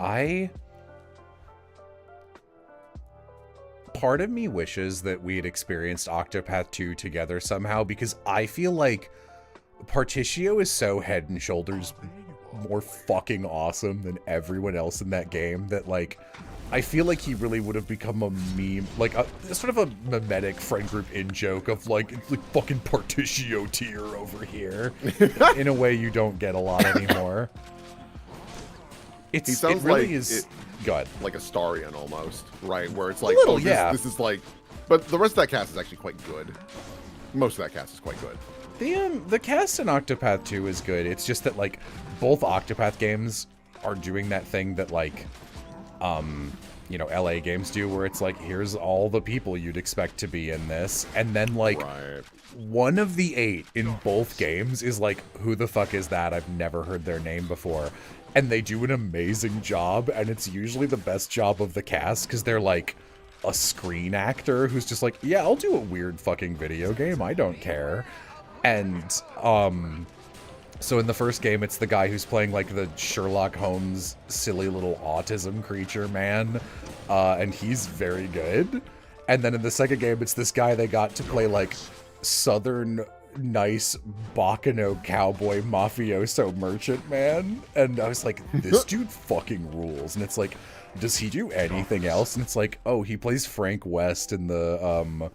part of me wishes that we had experienced Octopath 2 together somehow, because I feel like Particio is so head and shoulders more fucking awesome than everyone else in that game that, like, I feel like he really would have become a meme, like a sort of a mimetic friend group in-joke of like, it's like fucking Particio tier over here in a way you don't get a lot anymore. It really is. Good. Like a Starion almost, right? Where it's like, little, oh, this is like, but the rest of that cast is actually quite good. Most of that cast is quite good. The cast in Octopath 2 is good. It's just that like both Octopath games are doing that thing that like, you know, LA games do, where it's like, here's all the people you'd expect to be in this, and then like one of the 8 in both games is like, who the fuck is that? I've never heard their name before. And they do an amazing job, and it's usually the best job of the cast, because they're like a screen actor who's just like, yeah, I'll do a weird fucking video game, I don't care. And so in the first game, it's the guy who's playing like the Sherlock Holmes silly little autism creature man, and he's very good. And then in the second game, it's this guy they got to play like southern nice Bacano cowboy mafioso merchant man, and I was like, this dude fucking rules. And it's like, does he do anything else? And it's like, oh, he plays Frank West in the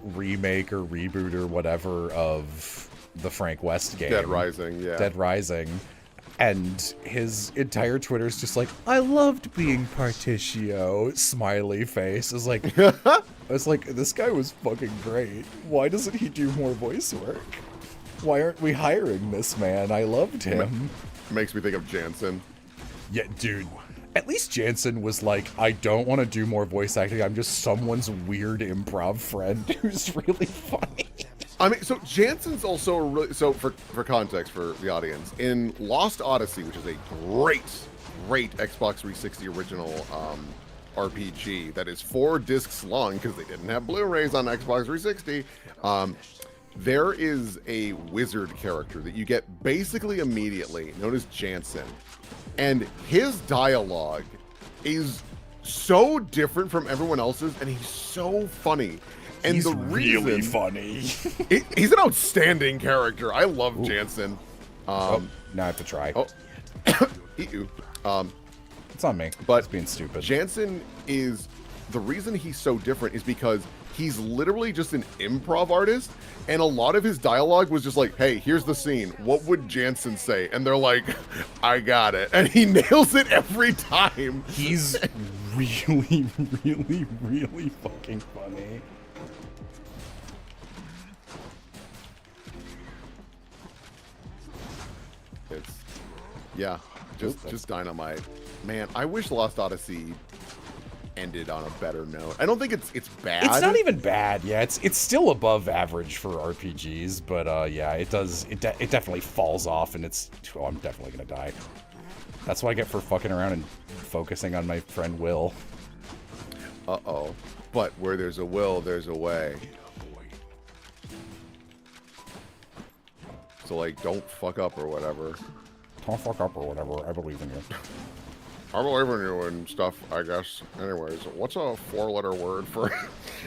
remake or reboot or whatever of the Frank West game, Dead Rising. Yeah, Dead Rising. And his entire Twitter's just like, I loved being Particio, smiley face. I was like, this guy was fucking great. Why doesn't he do more voice work? Why aren't we hiring this man? I loved him. Makes me think of Jansen. Yeah, dude. At least Jansen was like, I don't want to do more voice acting. I'm just someone's weird improv friend who's really funny. I mean, so Jansen's also really, so for context for the audience, in Lost Odyssey, which is a great Xbox 360 original RPG that is 4 discs long because they didn't have Blu-rays on Xbox 360, there is a wizard character that you get basically immediately, known as Jansen, and his dialogue is so different from everyone else's, and he's so funny. And He's the really reason, funny. he's an outstanding character. I love Jansen. Now I have to try. Oh, eat you. It's on me. But it's being stupid. Jansen is the reason he's so different is because he's literally just an improv artist, and a lot of his dialogue was just like, "Hey, here's the scene. What would Jansen say?" And they're like, "I got it," and he nails it every time. He's really, really, really fucking funny. It's just dynamite. Man, I wish Lost Odyssey ended on a better note. I don't think it's bad. It's not even bad. Yeah, it's still above average for RPGs, but yeah, it definitely falls off, and I'm definitely gonna die. That's what I get for fucking around and focusing on my friend Will. Uh-oh. But where there's a will, there's a way. So like, don't fuck up or whatever. Don't fuck up or whatever. I believe in you. I believe in you and stuff, I guess. Anyways, what's a 4-letter word for...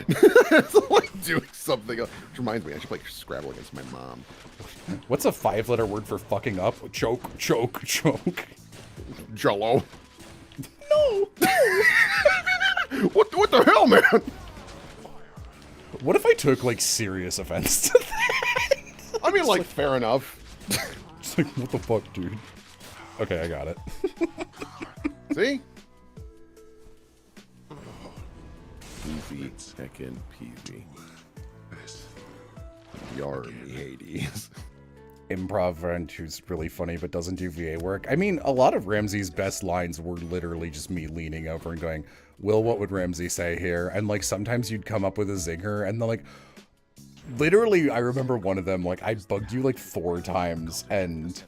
It's like doing something else. Which reminds me, I should play Scrabble against my mom. What's a 5-letter word for fucking up? Choke, choke, choke. Jello. No! What the hell, man? What if I took, like, serious offense to that? I mean, like, fair enough. It's like, what the fuck, dude? Okay, I got it. See? Easy, heckin' peasy. Yar me Hades. Improv friend who's really funny but doesn't do VA work. I mean, a lot of Ramsey's best lines were literally just me leaning over and going, Will, what would Ramsey say here? And like sometimes you'd come up with a zinger and then like literally I remember one of them, like I bugged you like 4 times and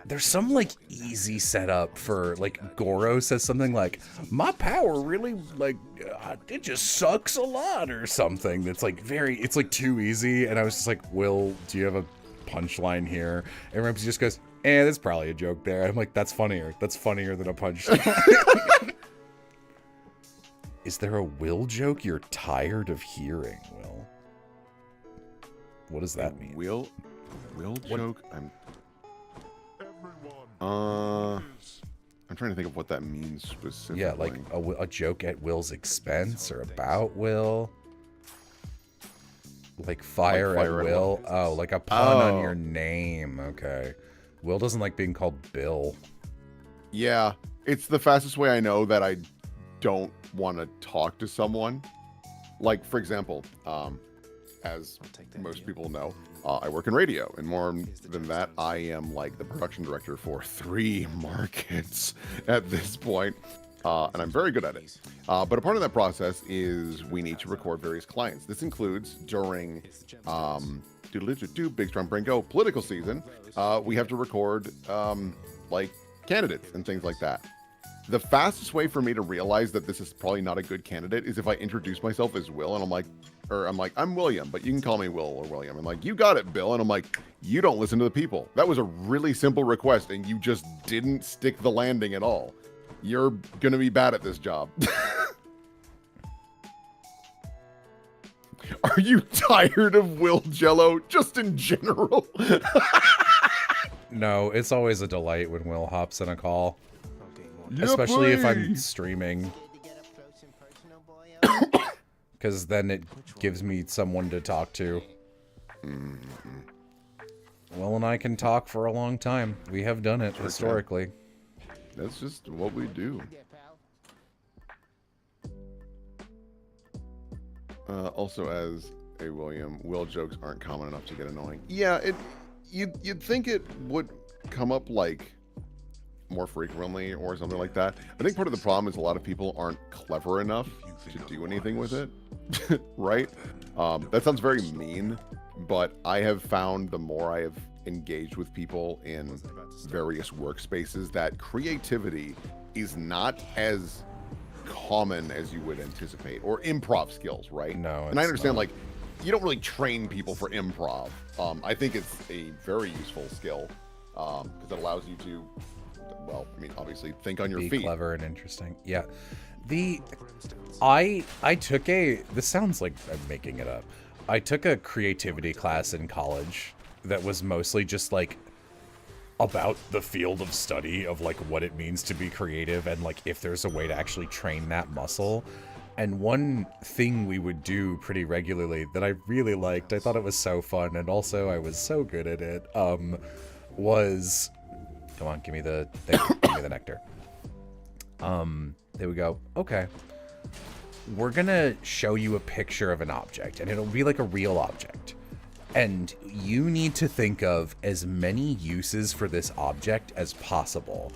there's some like easy setup for like Goro says something like my power really like it just sucks a lot or something that's like it's like too easy and I was just like, Will, do you have a punchline here? And Ramsey just goes, there's probably a joke there. I'm like, that's funnier than a punchline. Is there a Will joke you're tired of hearing, Will? What does that mean? Will joke? I'm trying to think of what that means specifically. Yeah, like a joke at Will's expense or about Will. Like fire at Will. Oh, like a pun on your name. Okay. Will doesn't like being called Bill. Yeah, it's the fastest way I know that I don't want to talk to someone. Like, for example, as most people know, I work in radio, and more than that, I am like the production director for 3 markets at this point, and I'm very good at it. But a part of that process is we need to record various clients. This includes during Big Strong Brain Go political season, we have to record like candidates and things like that. The fastest way for me to realize that this is probably not a good candidate is if I introduce myself as Will, and I'm like, I'm William, but you can call me Will or William. I'm like, you got it, Bill. And I'm like, you don't listen to the people. That was a really simple request, and you just didn't stick the landing at all. You're going to be bad at this job. Are you tired of Will Jello, just in general? No, it's always a delight when Will hops in a call. Yeah, especially if boy. I'm streaming. Because then it gives me someone to talk to. Will and I can talk for a long time. We have done it historically. That's just what we do. Also, as a William, Will jokes aren't common enough to get annoying. Yeah, you'd think it would come up like more frequently or something like that. I think part of the problem is a lot of people aren't clever enough to do anything with it. Right? That sounds very mean, but I have found the more I have engaged with people in various workspaces that creativity is not as common as you would anticipate, or improv skills, right? No, and I understand like you don't really train people for improv. I think it's a very useful skill because it allows you to well, I mean, obviously, think on your Be feet. clever and interesting. Yeah. I took this sounds like I'm making it up. I took a creativity class in college that was mostly just like about the field of study of like what it means to be creative and like if there's a way to actually train that muscle. And one thing we would do pretty regularly that I really liked, I thought it was so fun, and also I was so good at it, was... Come on, give me the thing. Give me the nectar. There we go. Okay. We're gonna show you a picture of an object, and it'll be like a real object. And you need to think of as many uses for this object as possible.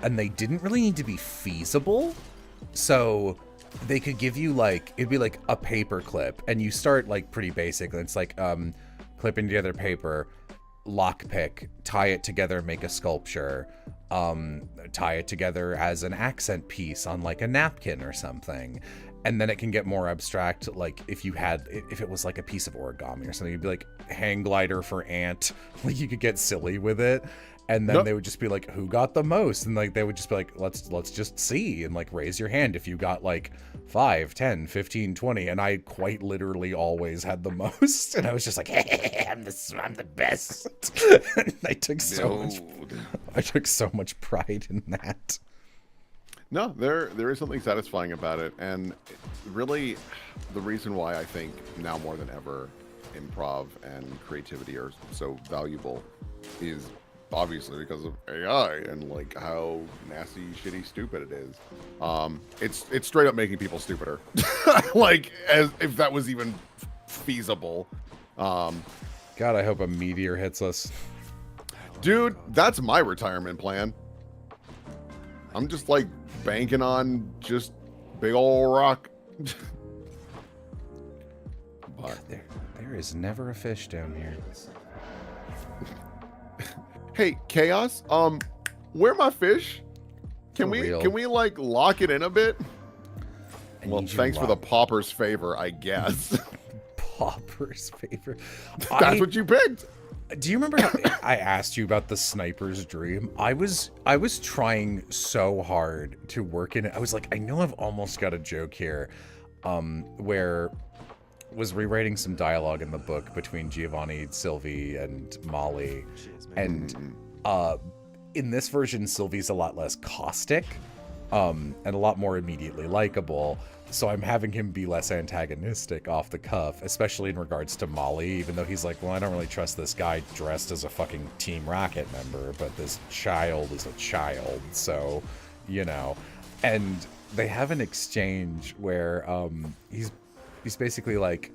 And they didn't really need to be feasible, so... They could give you like, it'd be like a paper clip, and you start like pretty basic. It's like clipping together paper, lockpick, tie it together, make a sculpture, tie it together as an accent piece on like a napkin or something. And then it can get more abstract, like if it was like a piece of origami or something, you'd be like hang glider for ant. Like you could get silly with it. And then they would just be like, who got the most? And like they would just be like, let's just see, and like raise your hand if you got like 5, 10, 15, 20. And I quite literally always had the most. And I was just like, hey, I'm the best. And I took so much pride in that. No, there is something satisfying about it, and really, the reason why I think now more than ever, improv and creativity are so valuable is obviously because of AI and like how nasty, shitty, stupid it is. It's straight up making people stupider, like as if that was even feasible. God, I hope a meteor hits us. Dude, that's my retirement plan. I'm just like banking on just big old rock. But there is never a fish down here. Hey, Chaos, where my fish? Can we like lock it in a bit? Well, thanks for the pauper's favor, I guess. Pauper's favor. That's what you picked. Do you remember how I asked you about the sniper's dream? I was trying so hard to work in it. I was like, I know I've almost got a joke here, where was rewriting some dialogue in the book between Giovanni, Sylvie, and Molly, and in this version, Sylvie's a lot less caustic, and a lot more immediately likable. So I'm having him be less antagonistic off the cuff, especially in regards to Molly, even though he's like, well, I don't really trust this guy dressed as a fucking Team Rocket member, but this child is a child, so, you know. And they have an exchange where he's basically like,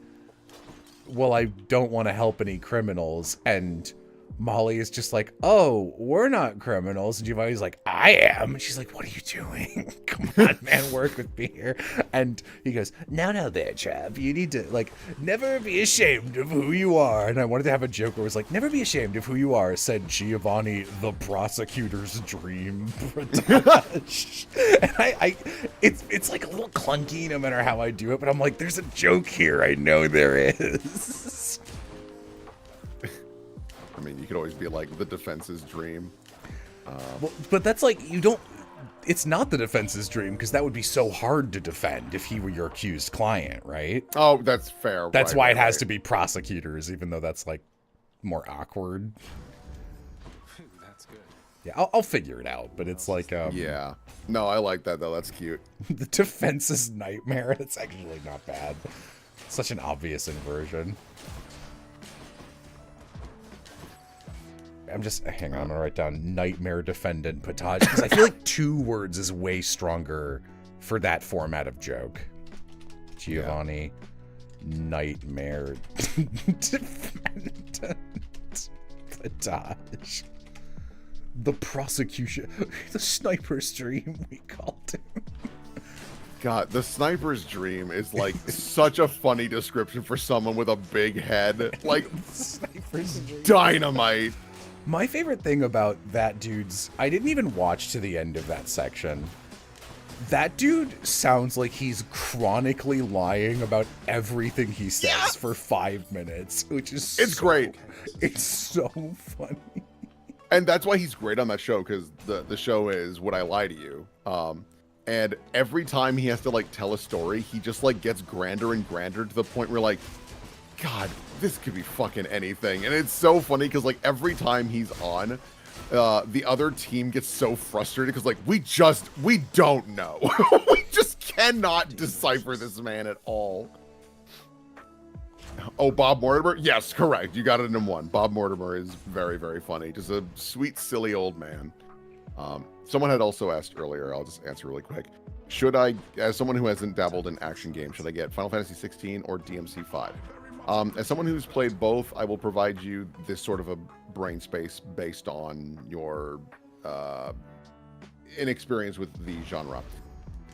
well, I don't want to help any criminals, and Molly is just like, oh, we're not criminals. And Giovanni's like, I am. And she's like, what are you doing? Come on, man, work with me here. And he goes, no, there, chap. You need to, like, never be ashamed of who you are. And I wanted to have a joke where it was like, never be ashamed of who you are, said Giovanni, the prosecutor's dream. And it's like a little clunky no matter how I do it, but I'm like, there's a joke here. I know there is. I mean, you could always be like the defense's dream. Well, but that's like, it's not the defense's dream, because that would be so hard to defend if he were your accused client, right? Oh, that's fair. That's why it has to be prosecutors, even though that's like more awkward. That's good. Yeah, I'll figure it out, but it's like, yeah. No, I like that though. That's cute. The defense's nightmare. That's actually not bad. Such an obvious inversion. I'm just, hang on, I'm gonna write down nightmare defendant potage, because I feel like 2 words is way stronger for that format of joke. Giovanni, nightmare defendant potage. The prosecution, the sniper's dream, we called him. God, the sniper's dream is like such a funny description for someone with a big head. Like, sniper's dream. Dynamite. My favorite thing about that dude's... I didn't even watch to the end of that section. That dude sounds like he's chronically lying about everything he says for 5 minutes, which is It's great. It's so funny. And that's why he's great on that show, because the show is Would I Lie to You? And every time he has to like tell a story, he just like gets grander and grander to the point where like, God, this could be fucking anything. And it's so funny because like every time he's on, the other team gets so frustrated because like we don't know. We just cannot decipher this man at all. Oh, Bob Mortimer? Yes, correct. You got it in one. Bob Mortimer is very, very funny. Just a sweet, silly old man. Someone had also asked earlier, I'll just answer really quick. Should I, as someone who hasn't dabbled in action games, should I get Final Fantasy 16 or DMC 5? As someone who's played both, I will provide you this sort of a brain space based on your inexperience with the genre.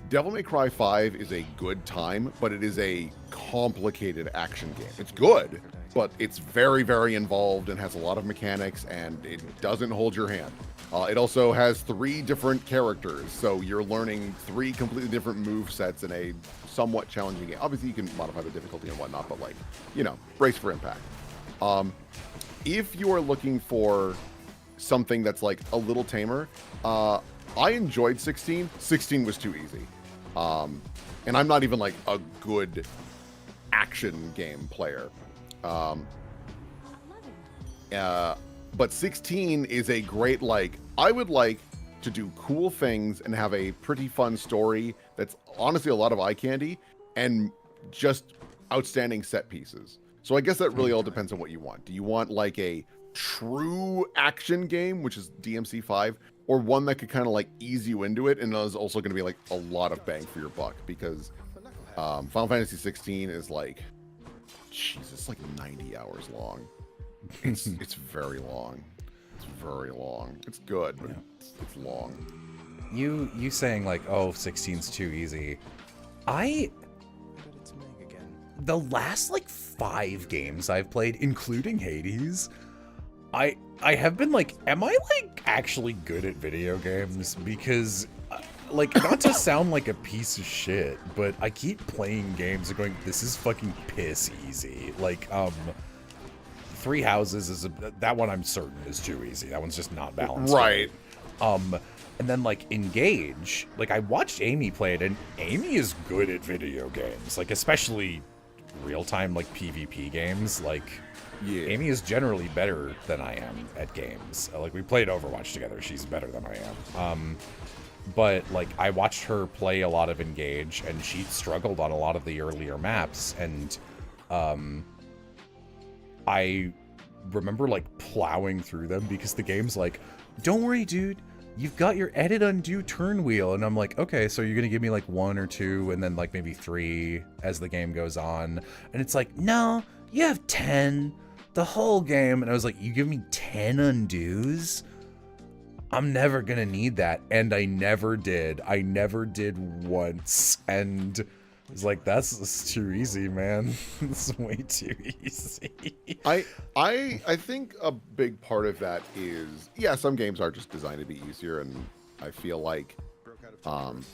Devil May Cry 5 is a good time, but it is a complicated action game. It's good, but it's very, very involved and has a lot of mechanics, and it doesn't hold your hand. It also has 3 different characters, so you're learning 3 completely different move sets in a somewhat challenging game. Obviously, you can modify the difficulty and whatnot, but like, you know, brace for impact. If you are looking for something that's like a little tamer, I enjoyed 16. 16 was too easy. And I'm not even like a good action game player. But 16 is a great, like, I would like to do cool things and have a pretty fun story that's honestly a lot of eye candy and just outstanding set pieces. So I guess that really all depends on what you want. Do you want like a true action game, which is DMC 5, or one that could kind of like ease you into it and is also going to be like a lot of bang for your buck? Because Final Fantasy 16 is like, jeez, it's like 90 hours long. It's very long. It's very long. It's good, but it's long. You saying like, oh, 16's too easy. The last like 5 games I've played, including Hades, I have been like, am I like actually good at video games? Because like, not to sound like a piece of shit, but I keep playing games and going, this is fucking piss easy. Like, Three Houses is that one I'm certain is too easy. That one's just not balanced. Right. And then like Engage, like I watched Amy play it, and Amy is good at video games, like especially real-time like PvP games. Like, yeah, Amy is generally better than I am at games. Like we played Overwatch together. She's better than I am. But like I watched her play a lot of Engage, and she struggled on a lot of the earlier maps, and I remember like plowing through them because the game's like, don't worry, dude, you've got your edit undo turn wheel. And I'm like, okay, so you're gonna give me like 1 or 2 and then like maybe 3 as the game goes on. And it's like, no, you have 10 the whole game. And I was like, you give me 10 undos? I'm never gonna need that. And I never did. I never did once. And it's like, that's too easy, man. It's way too easy. I think a big part of that is, yeah, some games are just designed to be easier, and I feel like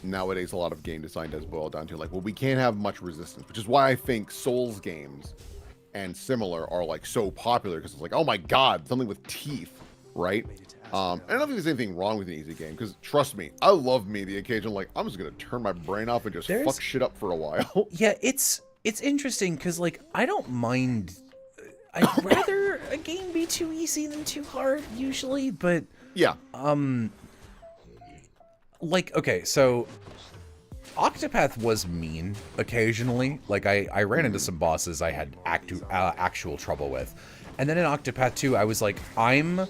nowadays a lot of game design does boil down to like, well, we can't have much resistance, which is why I think Souls games and similar are like so popular, because it's like, oh my god, something with teeth, right? And I don't think there's anything wrong with an easy game, because trust me, I love me the occasion like, I'm just gonna turn my brain off and just fuck shit up for a while. Yeah, it's interesting because like I don't mind. I'd rather a game be too easy than too hard usually, but yeah. Like, okay, so Octopath was mean occasionally. Like I ran into some bosses I had actual trouble with, and then in Octopath 2 I was like, I'm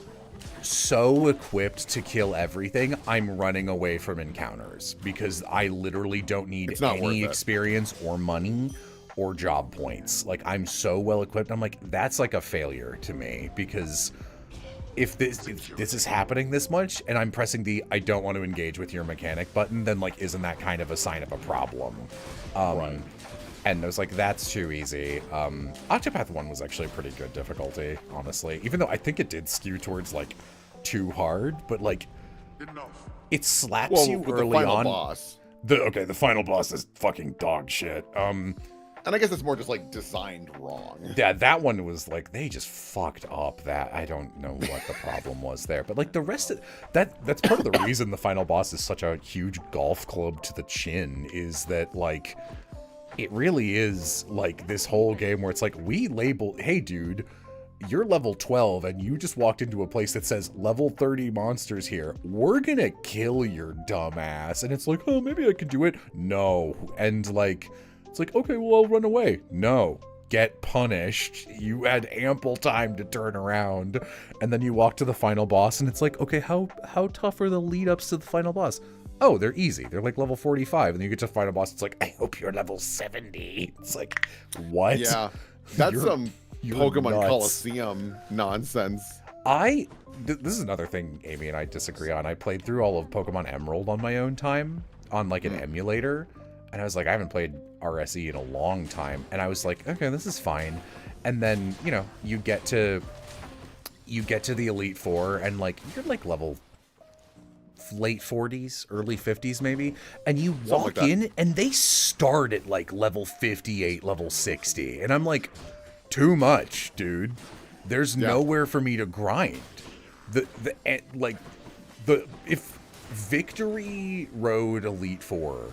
so equipped to kill everything, I'm running away from encounters because I literally don't need any experience or money or job points. Like, I'm so well equipped. I'm like, that's like a failure to me, because if this is happening this much and I'm pressing the I don't want to engage with your mechanic button, then like, isn't that kind of a sign of a problem? Right. And I was like, that's too easy. Octopath 1 was actually a pretty good difficulty, honestly. Even though I think it did skew towards, like, too hard. But, like, it slaps you early on. Boss. The final boss is fucking dog shit. And I guess it's more just like designed wrong. Yeah, that one was like they just fucked up. That I don't know what the problem was there, but like the rest of that's part of the reason the final boss is such a huge golf club to the chin is that like it really is like this whole game where it's like we label, hey dude, you're level 12 and you just walked into a place that says level 30 monsters here. We're gonna kill your dumb ass. And it's like, oh, maybe I could do it. No. And like, it's like, okay, well, I'll run away. No. Get punished. You had ample time to turn around. And then you walk to the final boss and it's like, okay, how tough are the lead ups to the final boss? Oh, they're easy. They're like level 45. And then you get to the final boss. It's like, I hope you're level 70. It's like, what? Yeah. That's You're Pokemon nuts. Coliseum nonsense. This is another thing Amy and I disagree on. I played through all of Pokemon Emerald on my own time on like an emulator, and I was like, I haven't played RSE in a long time, and I was like, okay, this is fine. And then you get to the Elite Four, and like you're like level late 40s, early 50s maybe, and you walk in and they start at like level 58, level 60, and I'm like, too much, dude. There's nowhere for me to grind. If Victory Road Elite Four,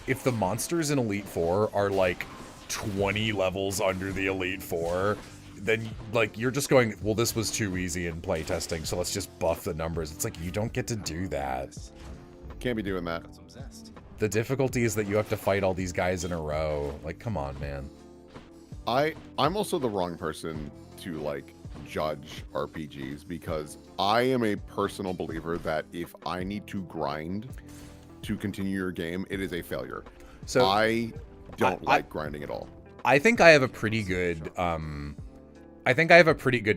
if the monsters in Elite Four are like 20 levels under the Elite Four, then like you're just going, well, this was too easy in playtesting, so let's just buff the numbers. It's like you don't get to do that. Can't be doing that. The difficulty is that you have to fight all these guys in a row. Like, come on, man. I'm also the wrong person to like judge RPGs because I am a personal believer that if I need to grind to continue your game, it is a failure. So I don't like grinding at all. I think I have a pretty good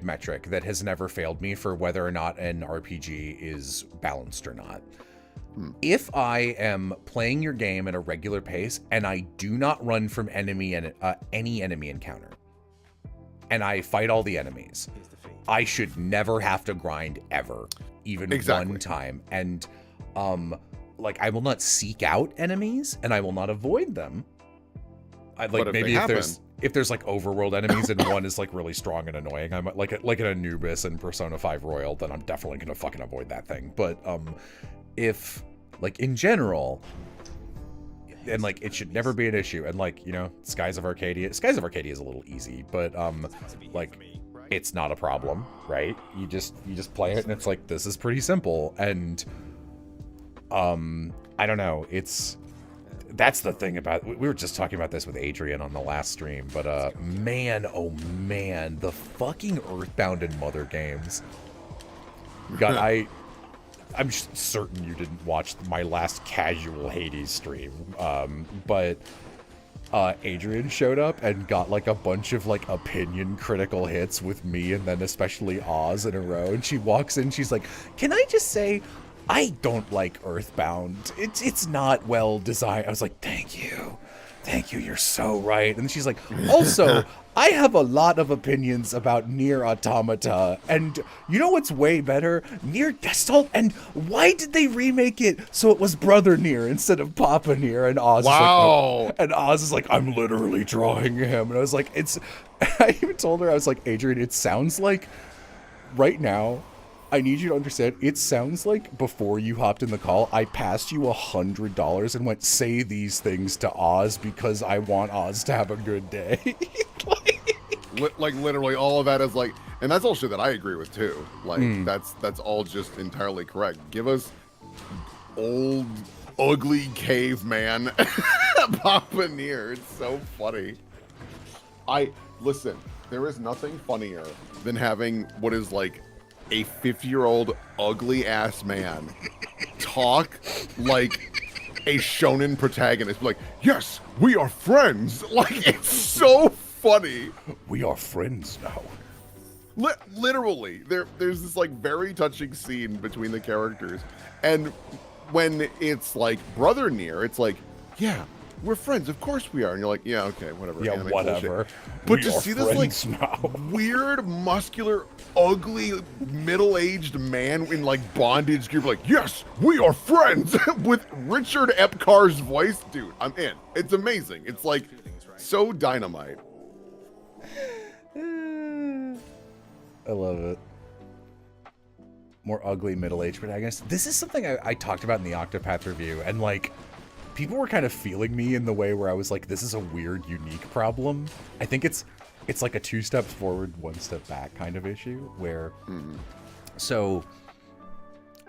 metric that has never failed me for whether or not an RPG is balanced or not. If I am playing your game at a regular pace and I do not run from any enemy encounter, and I fight all the enemies, I should never have to grind ever, even one time. And like I will not seek out enemies and I will not avoid them. If there's like overworld enemies and one is like really strong and annoying, I'm like an Anubis in Persona 5 Royal, then I'm definitely gonna fucking avoid that thing. But if like in general, and like it should never be an issue, and like Skies of Arcadia is a little easy, but like it's not a problem, right? You just play it and it's like, this is pretty simple. And I don't know, that's the thing about, we were just talking about this with Adrian on the last stream, but man, oh man, the fucking Earthbound and Mother games. God, I'm certain you didn't watch my last casual Hades stream, but Adrian showed up and got like a bunch of like opinion critical hits with me and then especially Oz in a row, and she walks in, she's like, can I just say, I don't like Earthbound. It's not well designed. I was like, thank you, you're so right. And she's like, also, I have a lot of opinions about Nier Automata, and you know what's way better? Nier Gestalt, and why did they remake it so it was Brother Nier instead of Papa Nier? And Oz is like, no. And Oz is like, I'm literally drawing him. And I was like, I even told her, I was like, Adrian, it sounds like right now, I need you to understand, it sounds like before you hopped in the call, I passed you $100 and went, say these things to Oz because I want Oz to have a good day. Like literally all of that is like, and that's all shit that I agree with too. Like that's all just entirely correct. Give us old ugly caveman Papa Nier. It's so funny. Listen, there is nothing funnier than having what is like a 50-year-old ugly ass man talk like a shonen protagonist, like, yes, we are friends. Like, it's so funny. We are friends now. Literally, there's this like very touching scene between the characters, and when it's like Brother Nier, it's like, yeah, we're friends, of course we are. And you're like, yeah, okay, whatever. Yeah, whatever. But to see this like weird, muscular, ugly, middle-aged man in like bondage gear, like, yes, we are friends with Richard Epcar's voice, dude, I'm in. It's amazing. It's like So dynamite. I love it. More ugly middle-aged protagonist. This is something I talked about in the Octopath review, and like, people were kind of feeling me in the way where I was like, this is a weird, unique problem. I think it's like a 2 steps forward, 1 step back kind of issue, where, so,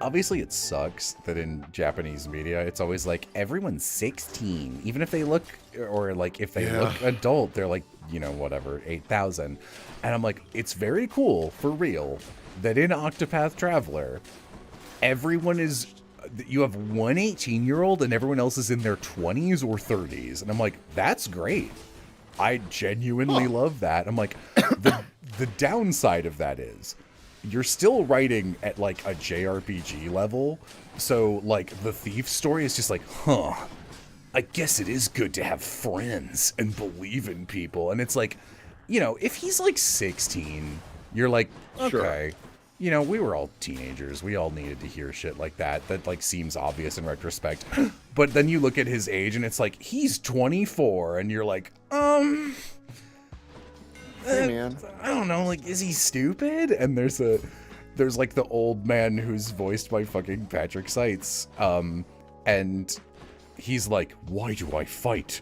obviously it sucks that in Japanese media, it's always like, everyone's 16, even if they look, or like, if they look adult, they're like, you know, whatever, 8,000. And I'm like, it's very cool, for real, that in Octopath Traveler, everyone is, you have one 18-year-old and everyone else is in their 20s or 30s. And I'm like, that's great. I genuinely love that. I'm like, the downside of that is, you're still writing at like a JRPG level. So like the thief story is just like, I guess it is good to have friends and believe in people. And it's like, you know, if he's like 16, you're like, okay, Sure. you know, we were all teenagers. We all needed to hear shit like that. That like seems obvious in retrospect. But then you look at his age and it's like, he's 24 and you're like, Hey, man. I don't know, like, is he stupid? And there's like the old man who's voiced by fucking Patrick Seitz. And he's like, why do I fight?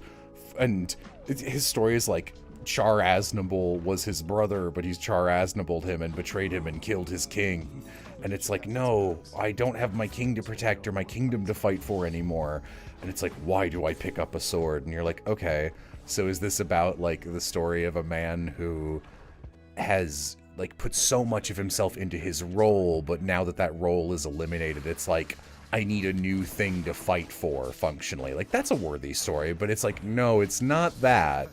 And his story is like, Char Aznable was his brother, but he's Char Aznabled him and betrayed him and killed his king. And it's like, no, I don't have my king to protect or my kingdom to fight for anymore. And it's like, why do I pick up a sword? And you're like, okay, so is this about like the story of a man who has like put so much of himself into his role, but now that that role is eliminated, it's like, I need a new thing to fight for functionally. Like, that's a worthy story, but it's like, no, it's not that.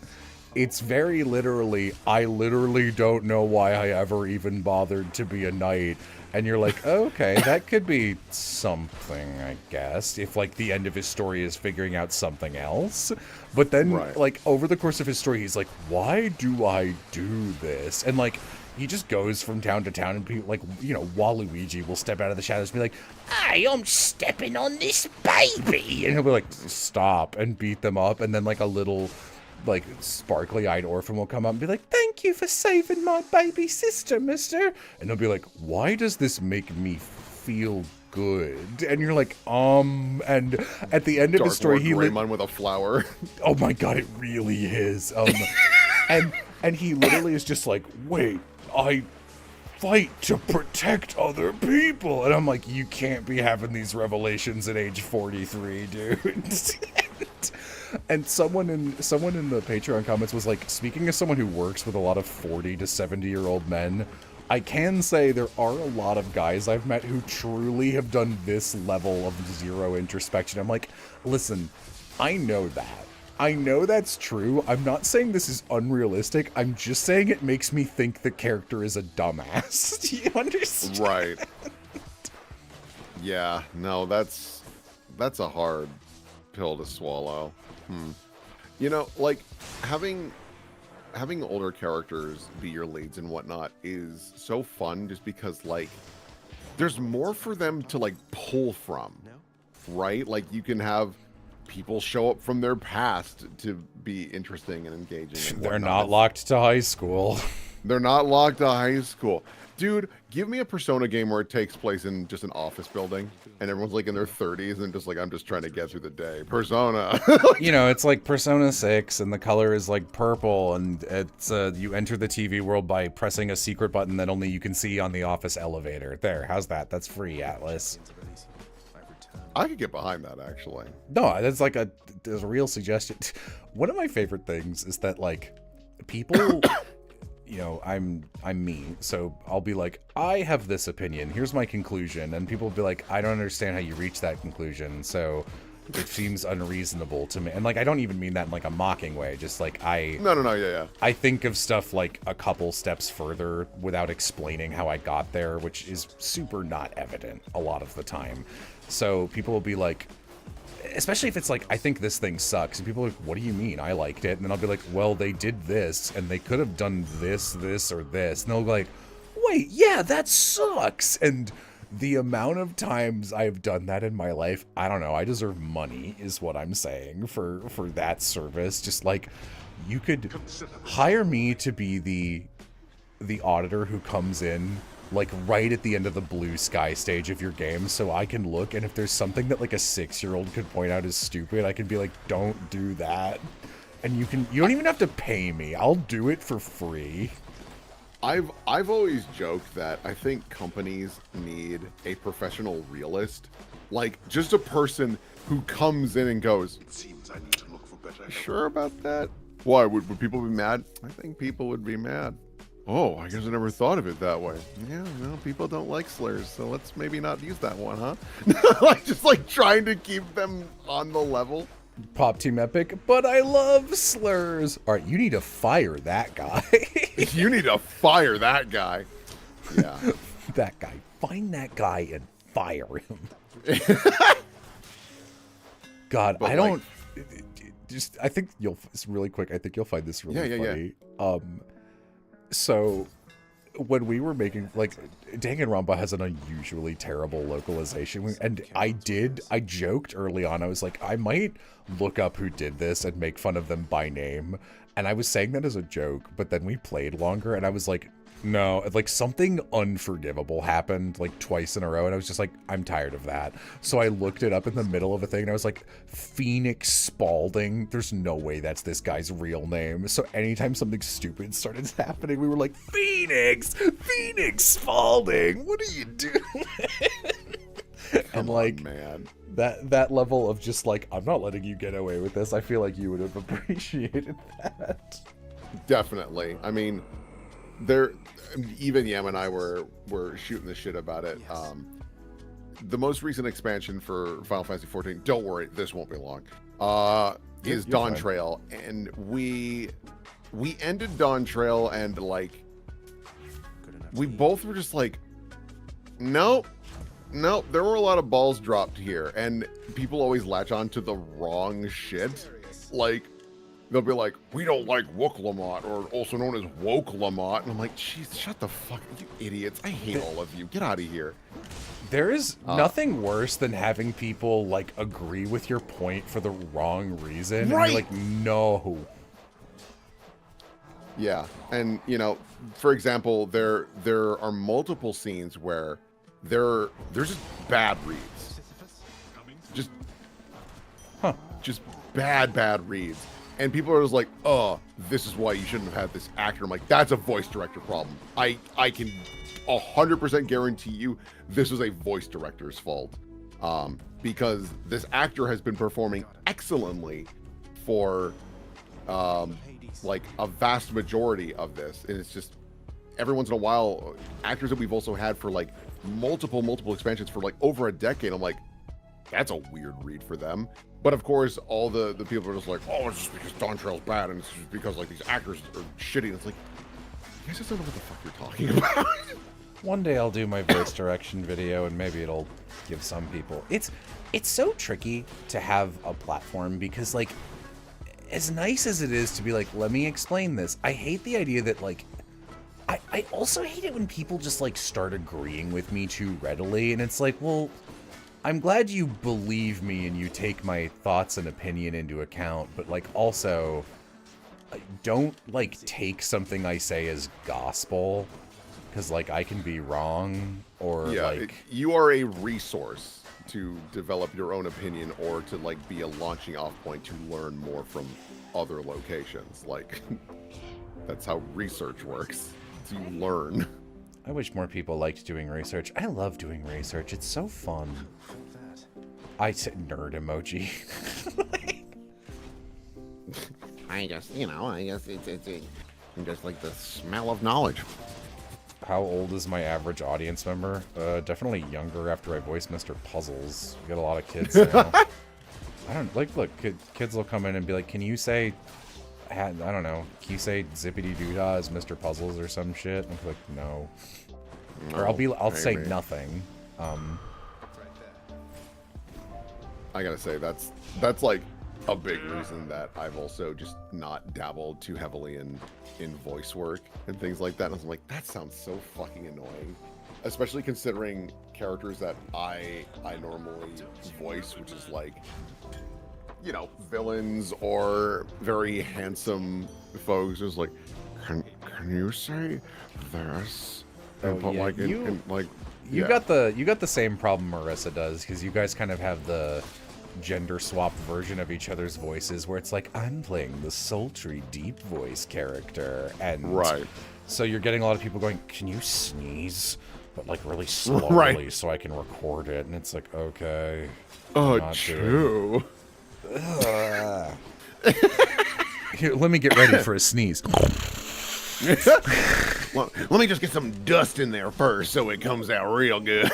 It's very literally, I literally don't know why I ever even bothered to be a knight. And you're like, okay, that could be something, I guess, if like the end of his story is figuring out something else. But then, like, over the course of his story, he's like, why do I do this? And like, he just goes from town to town, and people, like, you know, Waluigi will step out of the shadows and be like, I'm stepping on this baby! And he'll be like, stop, and beat them up, and then like a little, like, sparkly-eyed orphan will come up and be like, thank you for saving my baby sister, mister. And he'll be like, why does this make me feel good? And you're like, and at the end of his story, he Greymon with a flower. Oh my god, it really is. And he literally is just like, wait, I fight to protect other people. And I'm like, you can't be having these revelations at age 43, dude. And someone in the Patreon comments was like, speaking as someone who works with a lot of 40 to 70-year-old men, I can say there are a lot of guys I've met who truly have done this level of zero introspection. I'm like, listen, I know that. I know that's true. I'm not saying this is unrealistic. I'm just saying it makes me think the character is a dumbass. Do you understand? Right. Yeah, no, that's a hard pill to swallow. You know, like, having older characters be your leads and whatnot is so fun just because, like, there's more for them to, like, pull from, right? Like, you can have people show up from their past to be interesting and engaging. And They're not locked to high school. They're not locked to high school. Dude, give me a Persona game where it takes place in just an office building and everyone's like in their 30s and just like, I'm just trying to get through the day. Persona. You know, it's like Persona 6 and the color is like purple and it's you enter the TV world by pressing a secret button that only you can see on the office elevator. There, how's that? That's free, Atlas. I could get behind that, actually. No, that's like there's a real suggestion. One of my favorite things is that, like, people, you know, I'm me, so I'll be like, I have this opinion, here's my conclusion, and people will be like, I don't understand how you reach that conclusion, so it seems unreasonable to me. And, like, I don't even mean that in, like, a mocking way, just, like, No, yeah. I think of stuff, like, a couple steps further without explaining how I got there, which is super not evident a lot of the time. So people will be like, especially if it's like, I think this thing sucks, and people are like, what do you mean? I liked it. And then I'll be like, well, they did this, and they could have done this, or this. And they'll be like, wait, yeah, that sucks. And the amount of times I've done that in my life, I don't know. I deserve money, is what I'm saying for that service. Just like, you could hire me to be the auditor who comes in like right at the end of the blue sky stage of your game, so I can look, and if there's something that like a 6-year-old could point out as stupid, I can be like, don't do that. And you don't even have to pay me. I'll do it for free. I've always joked that I think companies need a professional realist, like just a person who comes in and goes, It seems I need to look for better. sure about that? Why would people be mad? I think people would be mad. Oh, I guess I never thought of it that way. Yeah, no, people don't like slurs, so let's maybe not use that one, huh? Like just like trying to keep them on the level. Pop Team Epic, but I love slurs. All right, you need to fire that guy. You need to fire that guy. Yeah. That guy. Find that guy and fire him. God, But I don't. Just, I think you'll. It's really quick. I think you'll find this really funny. So, when we were making, like, Danganronpa has an unusually terrible localization, and I joked early on, I was like, I might look up who did this and make fun of them by name, and I was saying that as a joke, but then we played longer, and I was like, no, like, something unforgivable happened, like, twice in a row, and I was just like, I'm tired of that. So I looked it up in the middle of a thing, and I was like, Phoenix Spalding? There's no way that's this guy's real name. So anytime something stupid started happening, we were like, Phoenix Spalding, what are you doing? And like, man, that level of just like, I'm not letting you get away with this, I feel like you would have appreciated that. definitely. I mean, even Yam and I were shooting the shit about it. The most recent expansion for Final Fantasy XIV, don't worry, this won't be long, is Dawn Trail, and we ended Dawn Trail, and like, we both were just like, nope, there were a lot of balls dropped here, and people always latch on to the wrong shit. Like, they'll be like, we don't like Woke Lamont, or also known as Woke Lamont. And I'm like, jeez, shut the fuck up, you idiots. I hate all of you. Get out of here. There is nothing worse than having people, like, agree with your point for the wrong reason. Right. And you're like, no. Yeah, and, you know, for example, there are multiple scenes where there's just bad reads. Just bad reads. And people are just like, oh, this is why you shouldn't have had this actor. I'm like, that's a voice director problem. I can 100% guarantee you this is a voice director's fault. Because this actor has been performing excellently for like a vast majority of this. And it's just, every once in a while, actors that we've also had for like multiple expansions for like over a decade, I'm like, that's a weird read for them. But of course, all the people are just like, oh, it's just because Dawn Trail's bad, and it's just because like these actors are shitty. And it's like, you guys just don't know what the fuck you're talking about. One day I'll do my voice direction video, and maybe it'll give some people. It's so tricky to have a platform, because like, as nice as it is to be like, let me explain this, I hate the idea that like, I also hate it when people just like start agreeing with me too readily, and it's like, well, I'm glad you believe me and you take my thoughts and opinion into account, but like, also, don't like take something I say as gospel, because like, I can be wrong, or yeah, like, you are a resource to develop your own opinion, or to like be a launching off point to learn more from other locations. Like, that's how research works. So you learn. I wish more people liked doing research. I love doing research. It's so fun. I said nerd emoji. I guess it's just like the smell of knowledge. How old is my average audience member? Definitely younger after I voice Mr. Puzzles. We got a lot of kids now. I don't, like, look, kids will come in and be like, can you say, I don't know, can you say Zippity Doodah as Mr. Puzzles or some shit? And I'm like, no. Or I'll say nothing. I gotta say, that's like a big reason that I've also just not dabbled too heavily in voice work and things like that. And I was like, that sounds so fucking annoying. especially considering characters that I normally voice, which is like, you know, villains or very handsome folks. It's like, can you say this? And Oh, yeah, like, You yeah. got the same problem Marissa does, because you guys kind of have the gender swapped version of each other's voices, where it's like, I'm playing the sultry, deep voice character, and Right. so you're getting a lot of people going, can you sneeze, but like really slowly, Right. so I can record it? And it's like, okay. Oh, not true. Here, let me get ready for a sneeze. Well, let me just get some dust in there first so it comes out real good.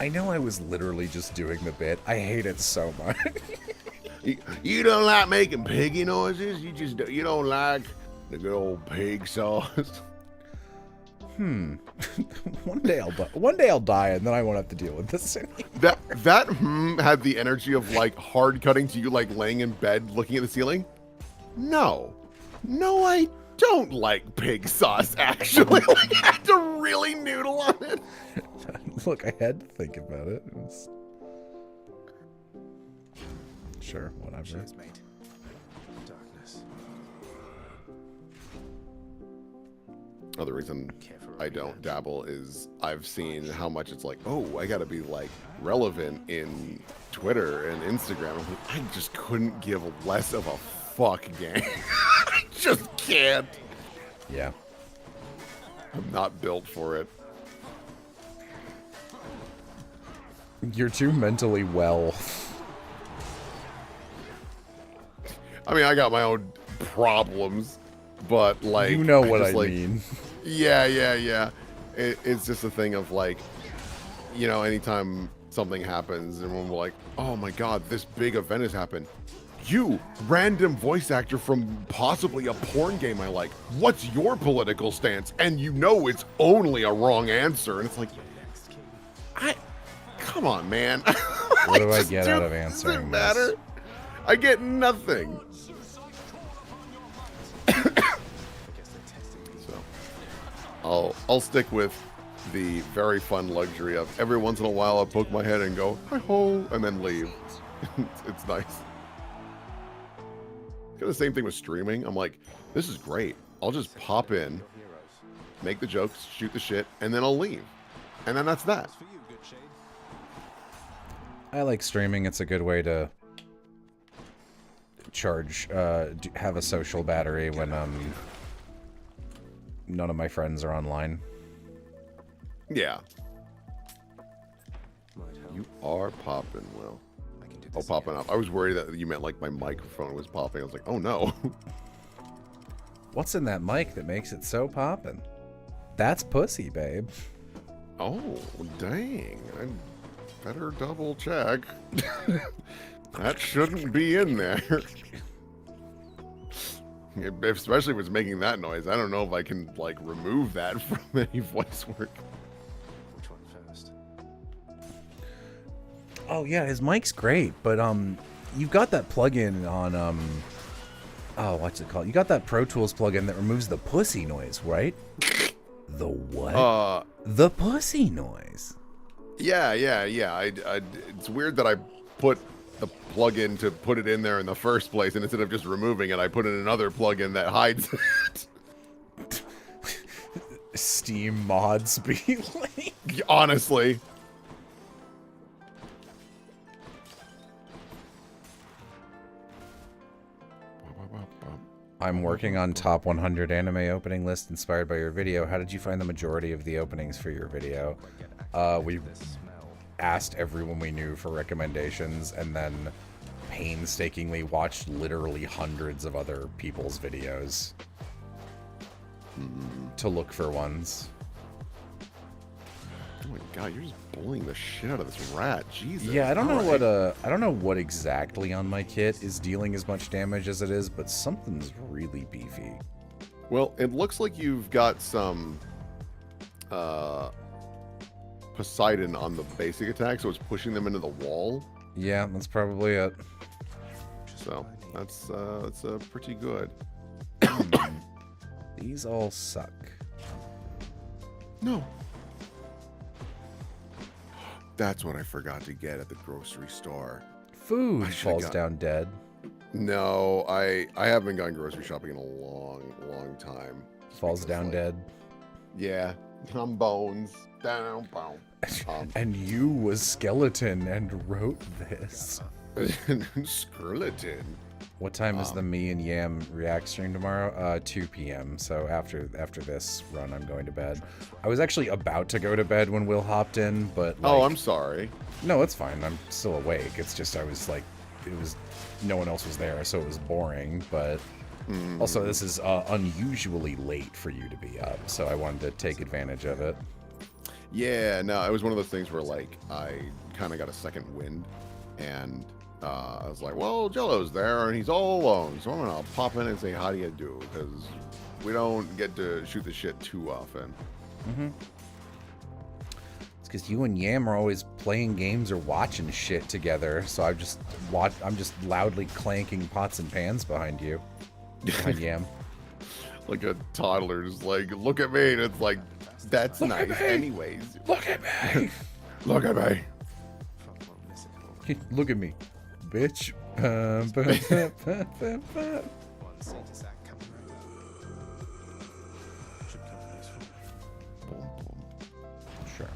I know I was literally just doing the bit. I hate it so much. You don't like making piggy noises? You don't like the good old pig sauce? One day I'll die, and then I won't have to deal with this anymore. That had the energy of like hard cutting to you like laying in bed looking at the ceiling. No, I don't like pig sauce, actually. Like, I had to really noodle on it. Look, I had to think about it. Sure, whatever. Cheers, mate. Darkness. Another reason I don't dabble is I've seen how much it's like, oh, I gotta be like relevant in Twitter and Instagram. I'm like, I just couldn't give less of a fuck, gang. I just can't. Yeah. I'm not built for it. You're too mentally well. I mean, I got my own problems, but like, You know what I just, like, mean. Yeah. It's just a thing of like, you know, anytime something happens and when we're like, oh my god, this big event has happened. You, random voice actor from possibly a porn game I like, what's your political stance? And you know it's only a wrong answer. And it's like, come on, man. What do I get out of answering Doesn't matter. this? I get nothing. So, I'll stick with the very fun luxury of every once in a while I'll poke my head and go, hi ho, and then leave. It's nice. Got the same thing with streaming. I'm like, this is great. I'll just pop in, make the jokes, shoot the shit, and then I'll leave. And then that's that. I like streaming. It's a good way to charge, have a social battery when none of my friends are online. Yeah. You are popping, Will. Oh, popping up. I was worried that you meant like my microphone was popping. I was like, oh no. What's in that mic that makes it so poppin'? That's pussy, babe. Oh, dang. I better double check. That shouldn't be in there. Especially if it's making that noise. I don't know if I can like remove that from any voice work. Which one first? Oh yeah, his mic's great, but you've got that plugin on oh, what's it called? You got that Pro Tools plugin that removes the pussy noise, right? The what? The pussy noise. Yeah. It's weird that I put the plugin to put it in there in the first place, and instead of just removing it, I put in another plugin that hides it. Steam mods be like. Honestly. I'm working on top 100 anime opening list inspired by your video. How did you find the majority of the openings for your video? We asked everyone we knew for recommendations and then painstakingly watched literally hundreds of other people's videos to look for ones. Oh my god, you're just bullying the shit out of this rat. Jesus. Yeah, I don't know Alright. what I don't know what exactly on my kit is dealing as much damage as it is, but something's really beefy. Well, it looks like you've got some Poseidon on the basic attack, so it's pushing them into the wall. Yeah, that's probably it. So that's pretty good. These all suck. No, That's what I forgot to get at the grocery store. Food I should've falls got- down dead. No, I haven't gone grocery shopping in a long time. Just Falls because, down like, dead. Yeah, I'm bones down, boom. And you was skeleton and wrote this. Skeleton. What time is the Me and Yam React stream tomorrow? 2 p.m. So after this run, I'm going to bed. I was actually about to go to bed when Will hopped in, but like, Oh, I'm sorry. no, it's fine. I'm still awake. It's just no one else was there, so it was boring. But also, this is unusually late for you to be up, so I wanted to take advantage of it. Yeah, no, it was one of those things where like I kind of got a second wind, and I was like, well, Jello's there and he's all alone, so I'm gonna pop in and say how do you do, because we don't get to shoot the shit too often. It's because you and Yam are always playing games or watching shit together, so I'm just loudly clanking pots and pans behind you. Behind Yam. Like a toddler's like, look at me, and it's like, that's Look at nice me. anyways. Look at me! Look at me. Look at me, bitch. Sure.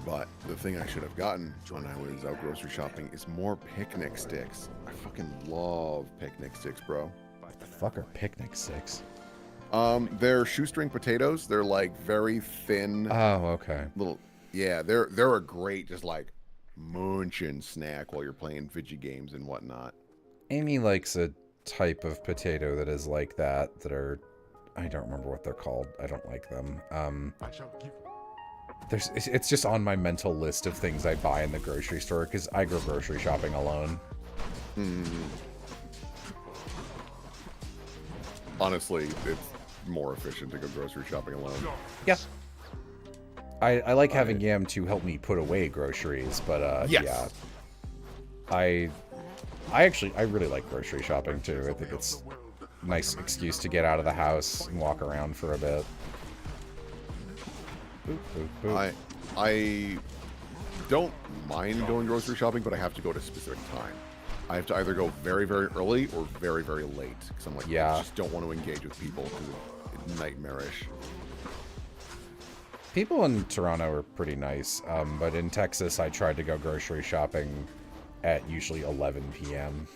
But the thing I should have gotten when I was out grocery shopping is more picnic sticks. I fucking love picnic sticks, bro. What the fuck are picnic sticks? They're shoestring potatoes. They're like very thin. Oh, okay. Little. Yeah, they're a great just like munching snack while you're playing video games and whatnot. Amy likes a type of potato that is like that are, I don't remember what they're called. I don't like them. I shall give It's just on my mental list of things I buy in the grocery store because I go grocery shopping alone. Honestly, it's more efficient to go grocery shopping alone. Yeah. I like having Yam to help me put away groceries, but Yes. yeah. I really like grocery shopping too. I think it's a nice excuse to get out of the house and walk around for a bit. Boop, boop, boop. I don't mind going grocery shopping, but I have to go at a specific time. I have to either go very, very early or very, very late because I'm like, Yeah. I just don't want to engage with people because it's nightmarish. People in Toronto are pretty nice, but in Texas, I tried to go grocery shopping at usually 11 p.m.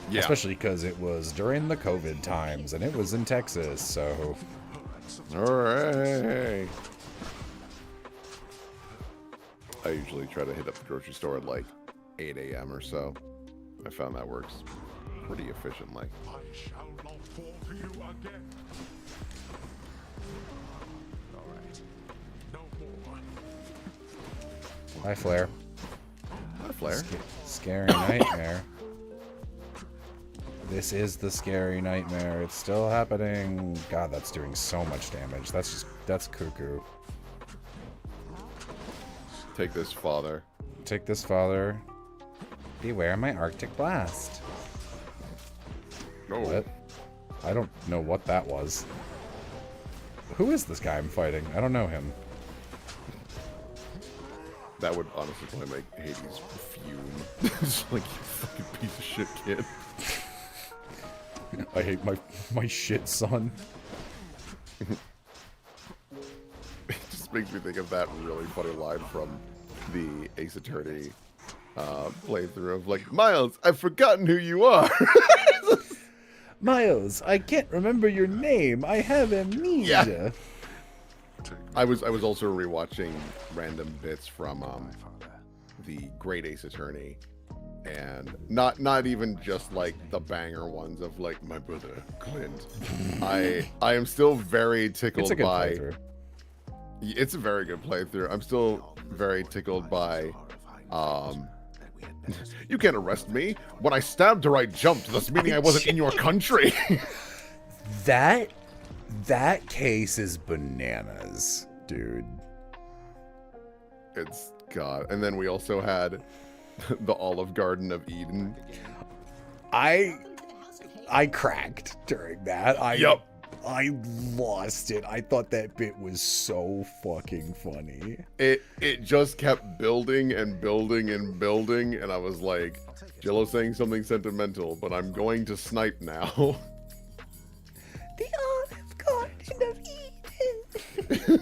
Yeah. Especially because it was during the COVID times, and it was in Texas, so... Alright. I usually try to hit up the grocery store at like 8 a.m. or so. I found that works pretty efficiently. I shall not fall to you again. Alright. No more. Hi, Flair. Hi, Flair. Scary nightmare. This is the scary nightmare. It's still happening. God, that's doing so much damage. That's cuckoo. Take this, father. Take this, father. Beware my Arctic blast. No. What? I don't know what that was. Who is this guy I'm fighting? I don't know him. That would honestly probably make Hades fume. It's like, you fucking piece of shit, kid. I hate my shit son. It just makes me think of that really funny line from the Ace Attorney playthrough of like, Miles, I've forgotten who you are. Miles, I can't remember your name. I have amnesia. I was also rewatching random bits from the Great Ace Attorney, and not even just like the banger ones of like my brother Clint. I am still very tickled It's a good by. playthrough. It's a very good playthrough. I'm still very tickled by. You can't arrest me. When I stabbed her, I jumped, thus meaning I wasn't in your country. That case is bananas, dude. It's God. And then we also had the Olive Garden of Eden. I cracked during that. Yup. I lost it. I thought that bit was so fucking funny. It just kept building and building and building, and I was like, Jello saying something sentimental, but I'm going to snipe now. The Olive Garden of Eden.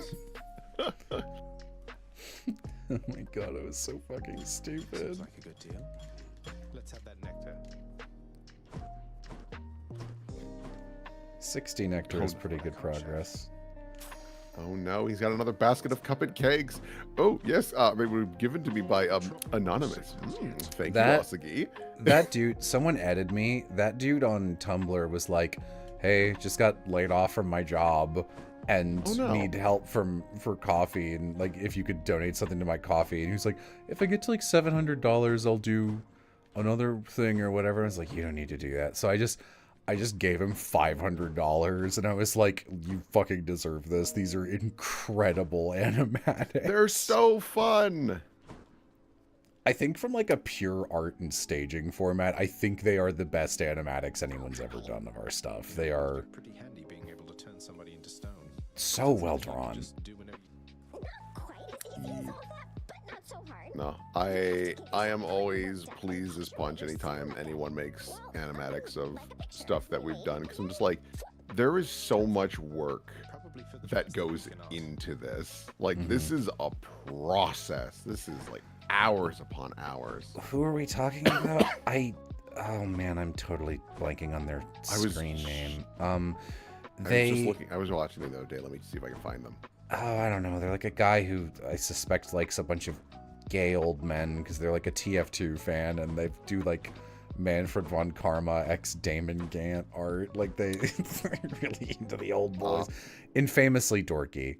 Oh my god, it was so fucking stupid. Seems like a good deal. Let's have that nectar. 60 nectar is pretty good progress. Oh no, he's got another basket of cupcake cakes. Oh yes, they were given to me by Anonymous. Thank you, Asagi. That dude, someone added me. That dude on Tumblr was like, "Hey, just got laid off from my job and need help for coffee, and like if you could donate something to my coffee." And he was like, "If I get to like $700, I'll do another thing or whatever." I was like, "You don't need to do that." So I just gave him $500, and I was like, "You fucking deserve this. These are incredible animatics. They're so fun." I think from like a pure art and staging format, I think they are the best animatics anyone's ever done of our stuff. They are Pretty handy being able to turn somebody into stone. so well drawn. Just do whatever Not quite as easy as all that, but not so hard. No, I am always pleased as punch anytime anyone makes animatics of stuff that we've done, because I'm just like, there is so much work probably for the that first goes thing we can ask. into this. Like, this is a process. This is like hours upon hours. Who are we talking about? Oh man, I'm totally blanking on their screen name. I was watching it the other day. Let me see if I can find them. Oh, I don't know. They're like a guy who I suspect likes a bunch of gay old men because they're like a TF2 fan, and they do like Manfred von Karma x Damon Gant art. Like they're really into the old boys. Infamously dorky.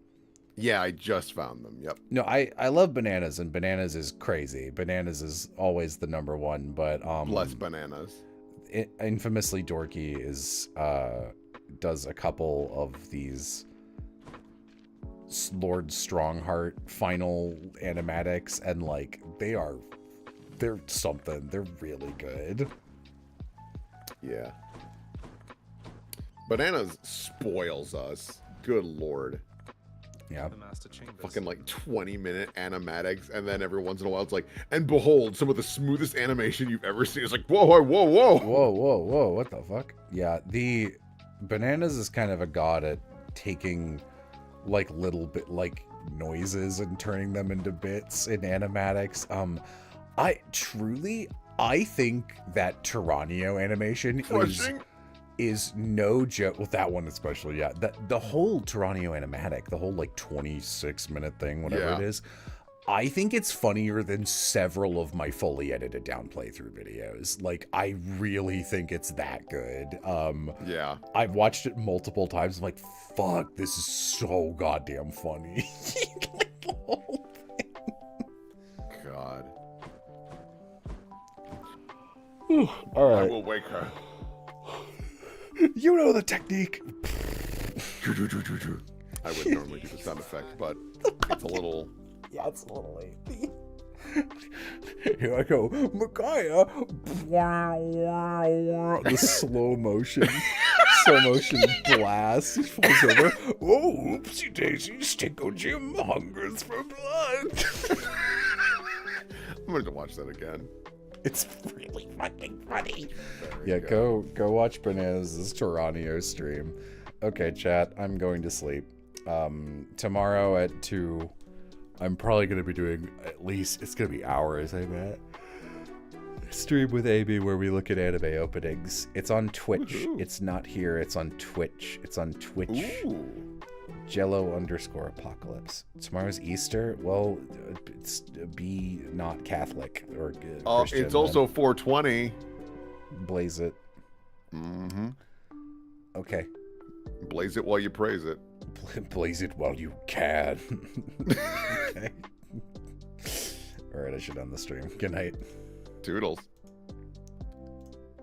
Yeah, I just found them. Yep. No, I love Bananas, and Bananas is crazy. Bananas is always the number one, but Bless Bananas. Infamously dorky is does a couple of these Lord Strongheart final animatics, and like they're something. They're really good. Yeah. Bananas spoils us. Good lord. Yeah. The master chambers. Fucking like 20-minute animatics, and then every once in a while it's like, and behold, some of the smoothest animation you've ever seen. It's like, whoa, whoa, whoa, whoa. Whoa, whoa, whoa, what the fuck? Yeah, the Bananas is kind of a god at taking like little bit like noises and turning them into bits in animatics. I think that Tyranio animation is no joke. Well, that one especially, yeah. The whole Tyranio animatic, the whole like 26-minute thing, whatever it is, I think it's funnier than several of my fully edited down playthrough videos. Like, I really think it's that good. Yeah. I've watched it multiple times. I'm like, fuck, this is so goddamn funny. Like, the whole thing. God. All right. I will wake her. You know the technique. I would normally do the sound effect, but it's a little... Yeah, it's a little late. Here I go. Micaiah. The slow motion blast. He falls over. Oh, oopsie daisy. Stinko Jim hungers for blood. I'm going to watch that again. It's really fucking funny. Very Yeah, good. go watch Bananas' Tyranio stream. Okay, chat, I'm going to sleep. Tomorrow at 2, I'm probably going to be doing at least, it's going to be hours, I bet. Stream with AB where we look at anime openings. It's on Twitch. Woohoo. It's not here. It's on Twitch. It's on Twitch. Ooh. Jello_apocalypse. Tomorrow's Easter. Well, it's be not Catholic or Christian. It's also 420. Blaze it. Mm-hmm. Okay. Blaze it while you praise it. Blaze it while you can. Okay. All right, I should end the stream. Good night. Toodles.